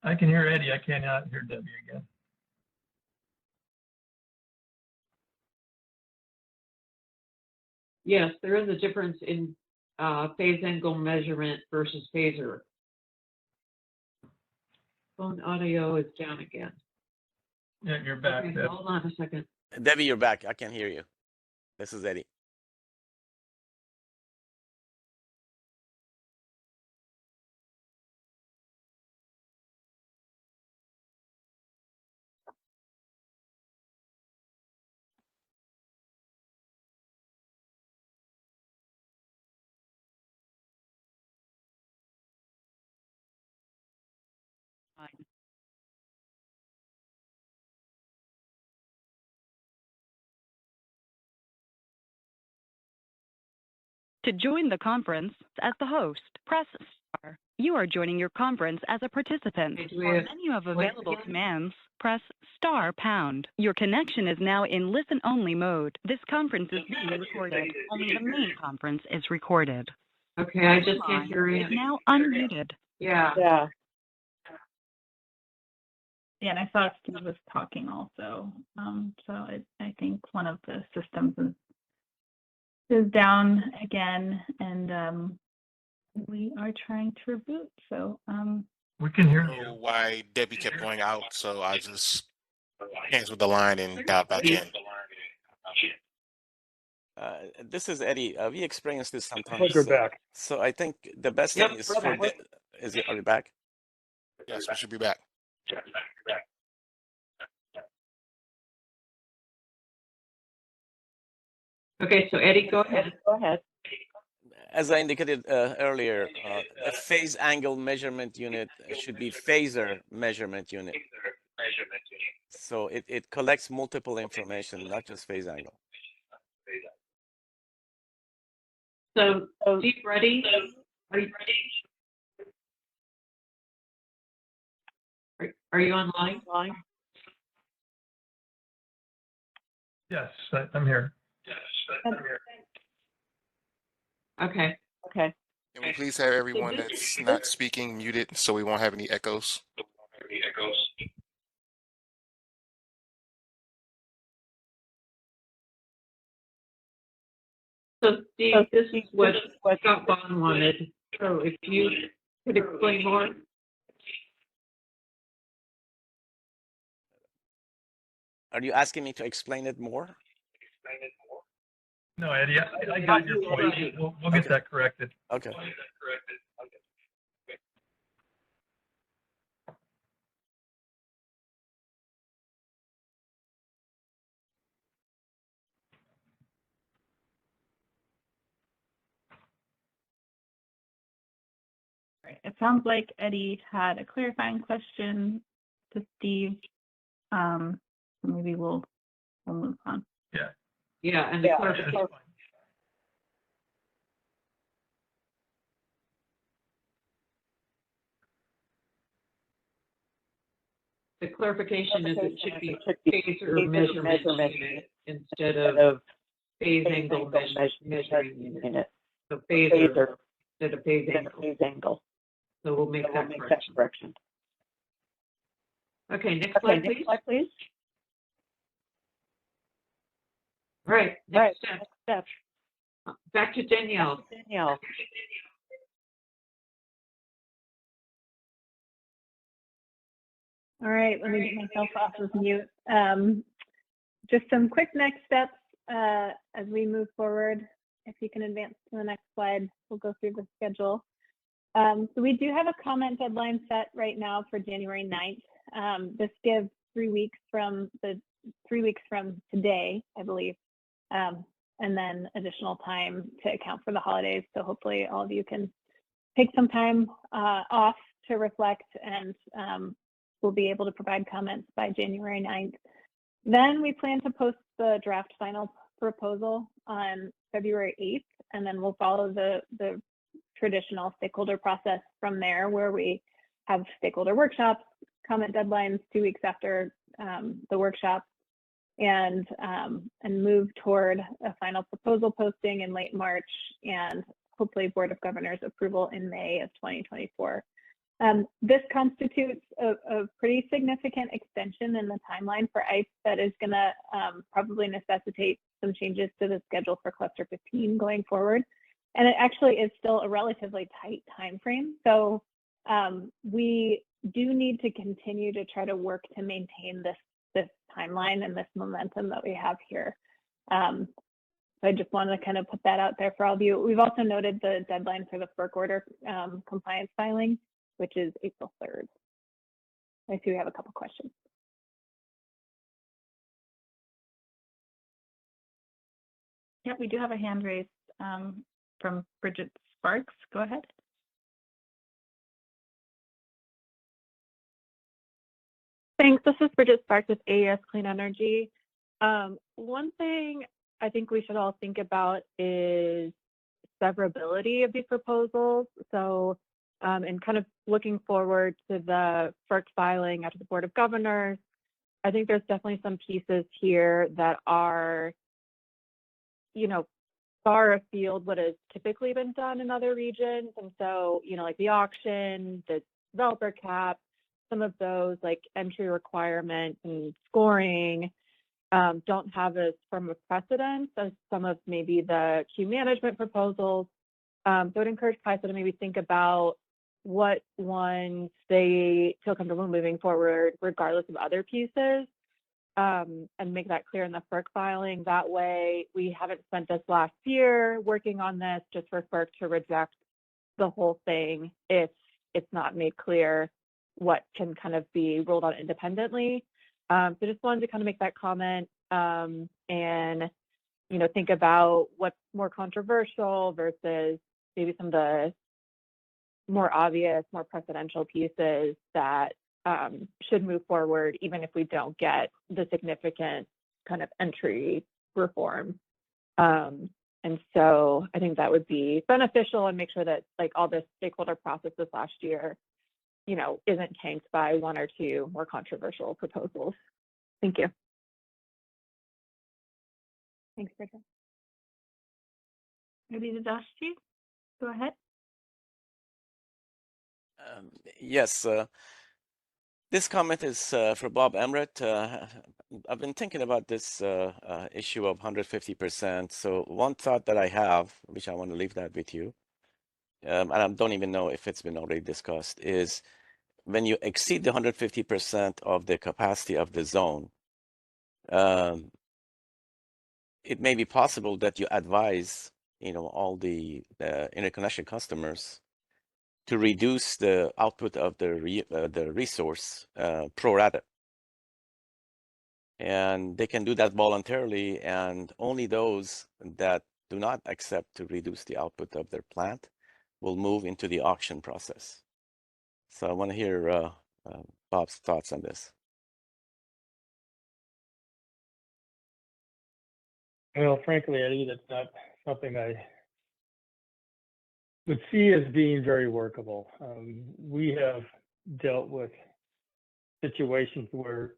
I can hear Eddie. I cannot hear Debbie again. Yes, there is a difference in phase angle measurement versus phaser. Phone audio is down again. Yeah, you're back. Okay, hold on a second. Debbie, you're back. I can hear you. This is Eddie. To join the conference as the host, press star. You are joining your conference as a participant. Okay, For a menu of available commands, press star pound. Your connection is now in listen-only mode. This conference is being recorded. Only the main conference is recorded. Okay, I just can't hear you. Is now unmuted. Yeah. Yeah. Yeah, and I saw Steve was talking also. So I think one of the systems is down again, and we are trying to reboot. So we can hear you. Why Debbie kept going out, so I just canceled the line and got back in. This is Eddie. We experience this sometimes. We're back. So I think the best thing is for are we back? Yes, we should be back. Okay, so Eddie, go ahead. Go ahead. As I indicated earlier, a phase angle measurement unit should be phaser measurement unit. So it collects multiple information, not just phase angle. So, Steve, ready? Are you ready? Are you online? Yes, I'm here. Yes, I'm here. Okay. Can we please have everyone that's not speaking muted so we won't have any echoes? So, Steve, this is what Scott Bond wanted. So, if you could explain more. Are you asking me to explain it more? No, Eddie, I got your point. We'll get that corrected. Okay. right. It sounds like Eddie had a clarifying question to Steve. So maybe we'll move on. Yeah. Yeah, and the clarification. The clarification is it should be phaser measurement unit instead of phase angle measuring unit. So phaser instead of phase angle. So we'll make that correction. Okay, next slide, please. All right, next step. Back to Danielle. All right, let me get myself off of mute. Just some quick next steps as we move forward. If you can advance to the next slide, we'll go through the schedule. So we do have a comment deadline set right now for January 9th. This gives 3 weeks from today, I believe, and then additional time to account for the holidays. So hopefully all of you can take some time off to reflect, and we'll be able to provide comments by January 9th. Then we plan to post the draft final proposal on February 8th, and then we'll follow the traditional stakeholder process from there, where we have stakeholder workshops, comment deadlines 2 weeks after the workshop, and move toward a final proposal posting in late March, and hopefully Board of Governors approval in May of 2024. This constitutes a pretty significant extension in the timeline for ICE that is going to probably necessitate some changes to the schedule for cluster 15 going forward. And it actually is still a relatively tight time frame. So we do need to continue to try to work to maintain this timeline and this momentum that we have here. So I just wanted to kind of put that out there for all of you. We've also noted the deadline for the FERC order compliance filing, which is April 3rd. I see we have a couple questions. Yeah, we do have a hand raised from Bridget Sparks. Go ahead. Thanks. This is Bridget Sparks with AES Clean Energy. One thing I think we should all think about is severability of these proposals. So, and kind of looking forward to the FERC filing after the Board of Governors, I think there's definitely some pieces here that are, you know, far afield what has typically been done in other regions. And so, you know, like the auction, the developer cap, some of those like entry requirements and scoring don't have as firm a precedent as some of maybe the queue management proposals. So I'd encourage CAISO to maybe think about what ones they feel comfortable moving forward, regardless of other pieces, and make that clear in the FERC filing. That way, we haven't spent this last year working on this just for FERC to reject the whole thing if it's not made clear what can kind of be rolled out independently. So just wanted to kind of make that comment and, you know, think about what's more controversial versus maybe some of the more obvious, more precedential pieces that should move forward, even if we don't get the significant kind of entry reform. And so I think that would be beneficial and make sure that like all the stakeholder processes last year, you know, isn't tanked by one or two more controversial proposals. Thank you. Thanks, Bridget. Maybe the Josh, go ahead. Yes, this comment is for Bob Emmerich. I've been thinking about this issue of 150%. So one thought that I have, which I want to leave that with you, and I don't even know if it's been already discussed, is when you exceed the 150% of the capacity of the zone, it may be possible that you advise, you know, all the interconnection customers to reduce the output of the resource pro rata. And they can do that voluntarily, and only those that do not accept to reduce the output of their plant will move into the auction process. So I want to hear Bob's thoughts on this. Well, frankly, Eddie, that's not something I would see as being very workable. We have dealt with situations where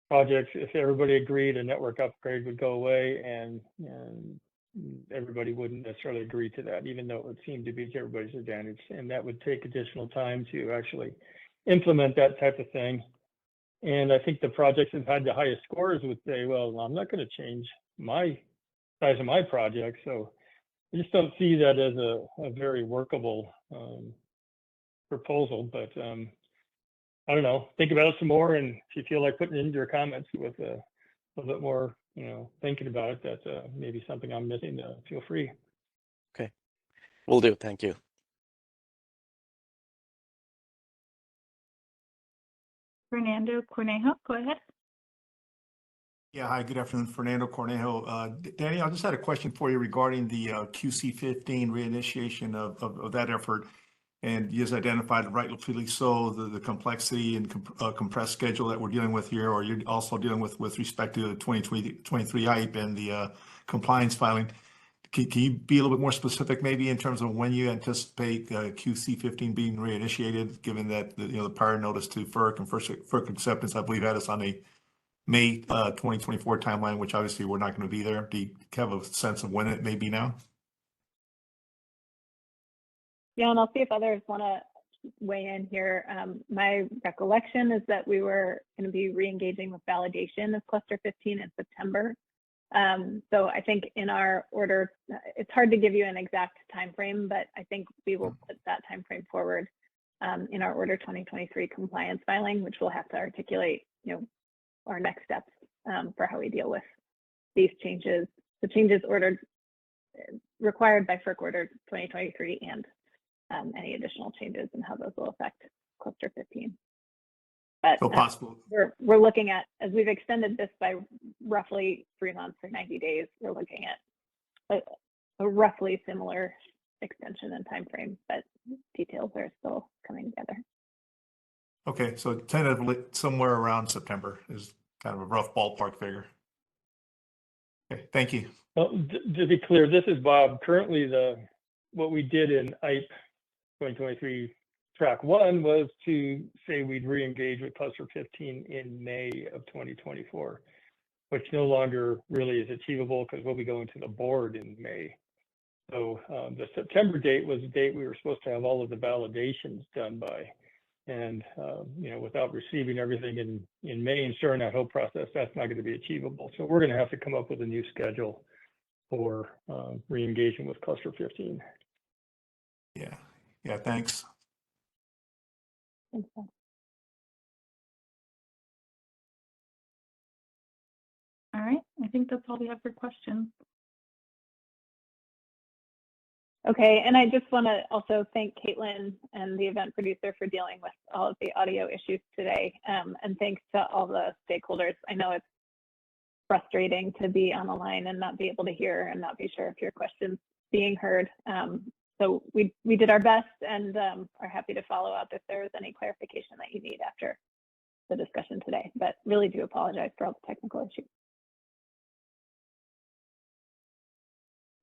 projects, if everybody agreed, a network upgrade would go away, and everybody wouldn't necessarily agree to that, even though it would seem to be to everybody's advantage. And that would take additional time to actually implement that type of thing. And I think the projects that had the highest scores would say, well, I'm not going to change my size of my project. So I just don't see that as a very workable proposal. But I don't know, think about it some more. And if you feel like putting it into your comments with a little bit more, you know, thinking about it, that's maybe something I'm missing, feel free. Okay, will do. Thank you. Fernando Cornejo, go ahead. Yeah, hi, good afternoon, Fernando Cornejo. Danny, I just had a question for you regarding the QC15 reinitiation of that effort. And you just identified, rightfully so, the complexity and compressed schedule that we're dealing with here, or you're also dealing with respect to the 2023 IEP and the compliance filing. Can you be a little bit more specific, maybe, in terms of when you anticipate QC15 being reinitiated, given that the prior notice to FERC and FERC acceptance, I believe, had us on a May 2024 timeline, which obviously we're not going to be there. Do you have a sense of when it may be now? Yeah, and I'll see if others want to weigh in here. My recollection is that we were going to be re-engaging with validation of cluster 15 in September. So I think in our order, it's hard to give you an exact time frame, but I think we will put that time frame forward in our order 2023 compliance filing, which will have to articulate, our next steps for how we deal with these changes, the changes ordered required by FERC order 2023 and any additional changes and how those will affect cluster 15. But So possible. We're looking at, as we've extended this by roughly 3 months or 90 days, we're looking at a roughly similar extension and time frame, but details are still coming together. Okay, so tentatively somewhere around September is kind of a rough ballpark figure. Okay, thank you. Well, to be clear, this is Bob. Currently, what we did in IPE 2023 track 1 was to say we'd re-engage with cluster 15 in May of 2024, which no longer really is achievable because we'll be going to the board in May. So the September date was the date we were supposed to have all of the validations done by. And, without receiving everything in May and starting that whole process, that's not going to be achievable. So we're going to have to come up with a new schedule for re-engaging with cluster 15. Yeah, thanks. Thanks, Bob. All right, I think that's all we have for questions. Okay, and I just want to also thank Caitlin and the event producer for dealing with all of the audio issues today. And thanks to all the stakeholders. I know it's frustrating to be on the line and not be able to hear and not be sure if your question's being heard. So we did our best and are happy to follow up if there is any clarification that you need after the discussion today, but really do apologize for all the technical issues.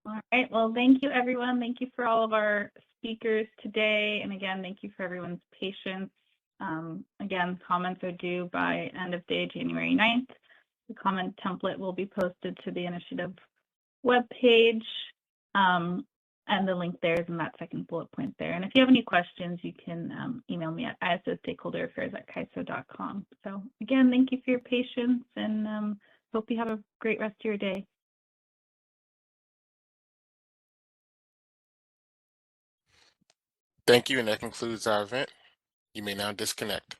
All right, well, thank you, everyone. Thank you for all of our speakers today. And again, thank you for everyone's patience. Again, comments are due by end of day, January 9th. The comment template will be posted to the initiative webpage. And the link there is in that second bullet point there. And if you have any questions, you can email me at isostakeholderaffairs@kaiso.com. So again, thank you for your patience and hope you have a great rest of your day. Thank you, and that concludes our event. You may now disconnect.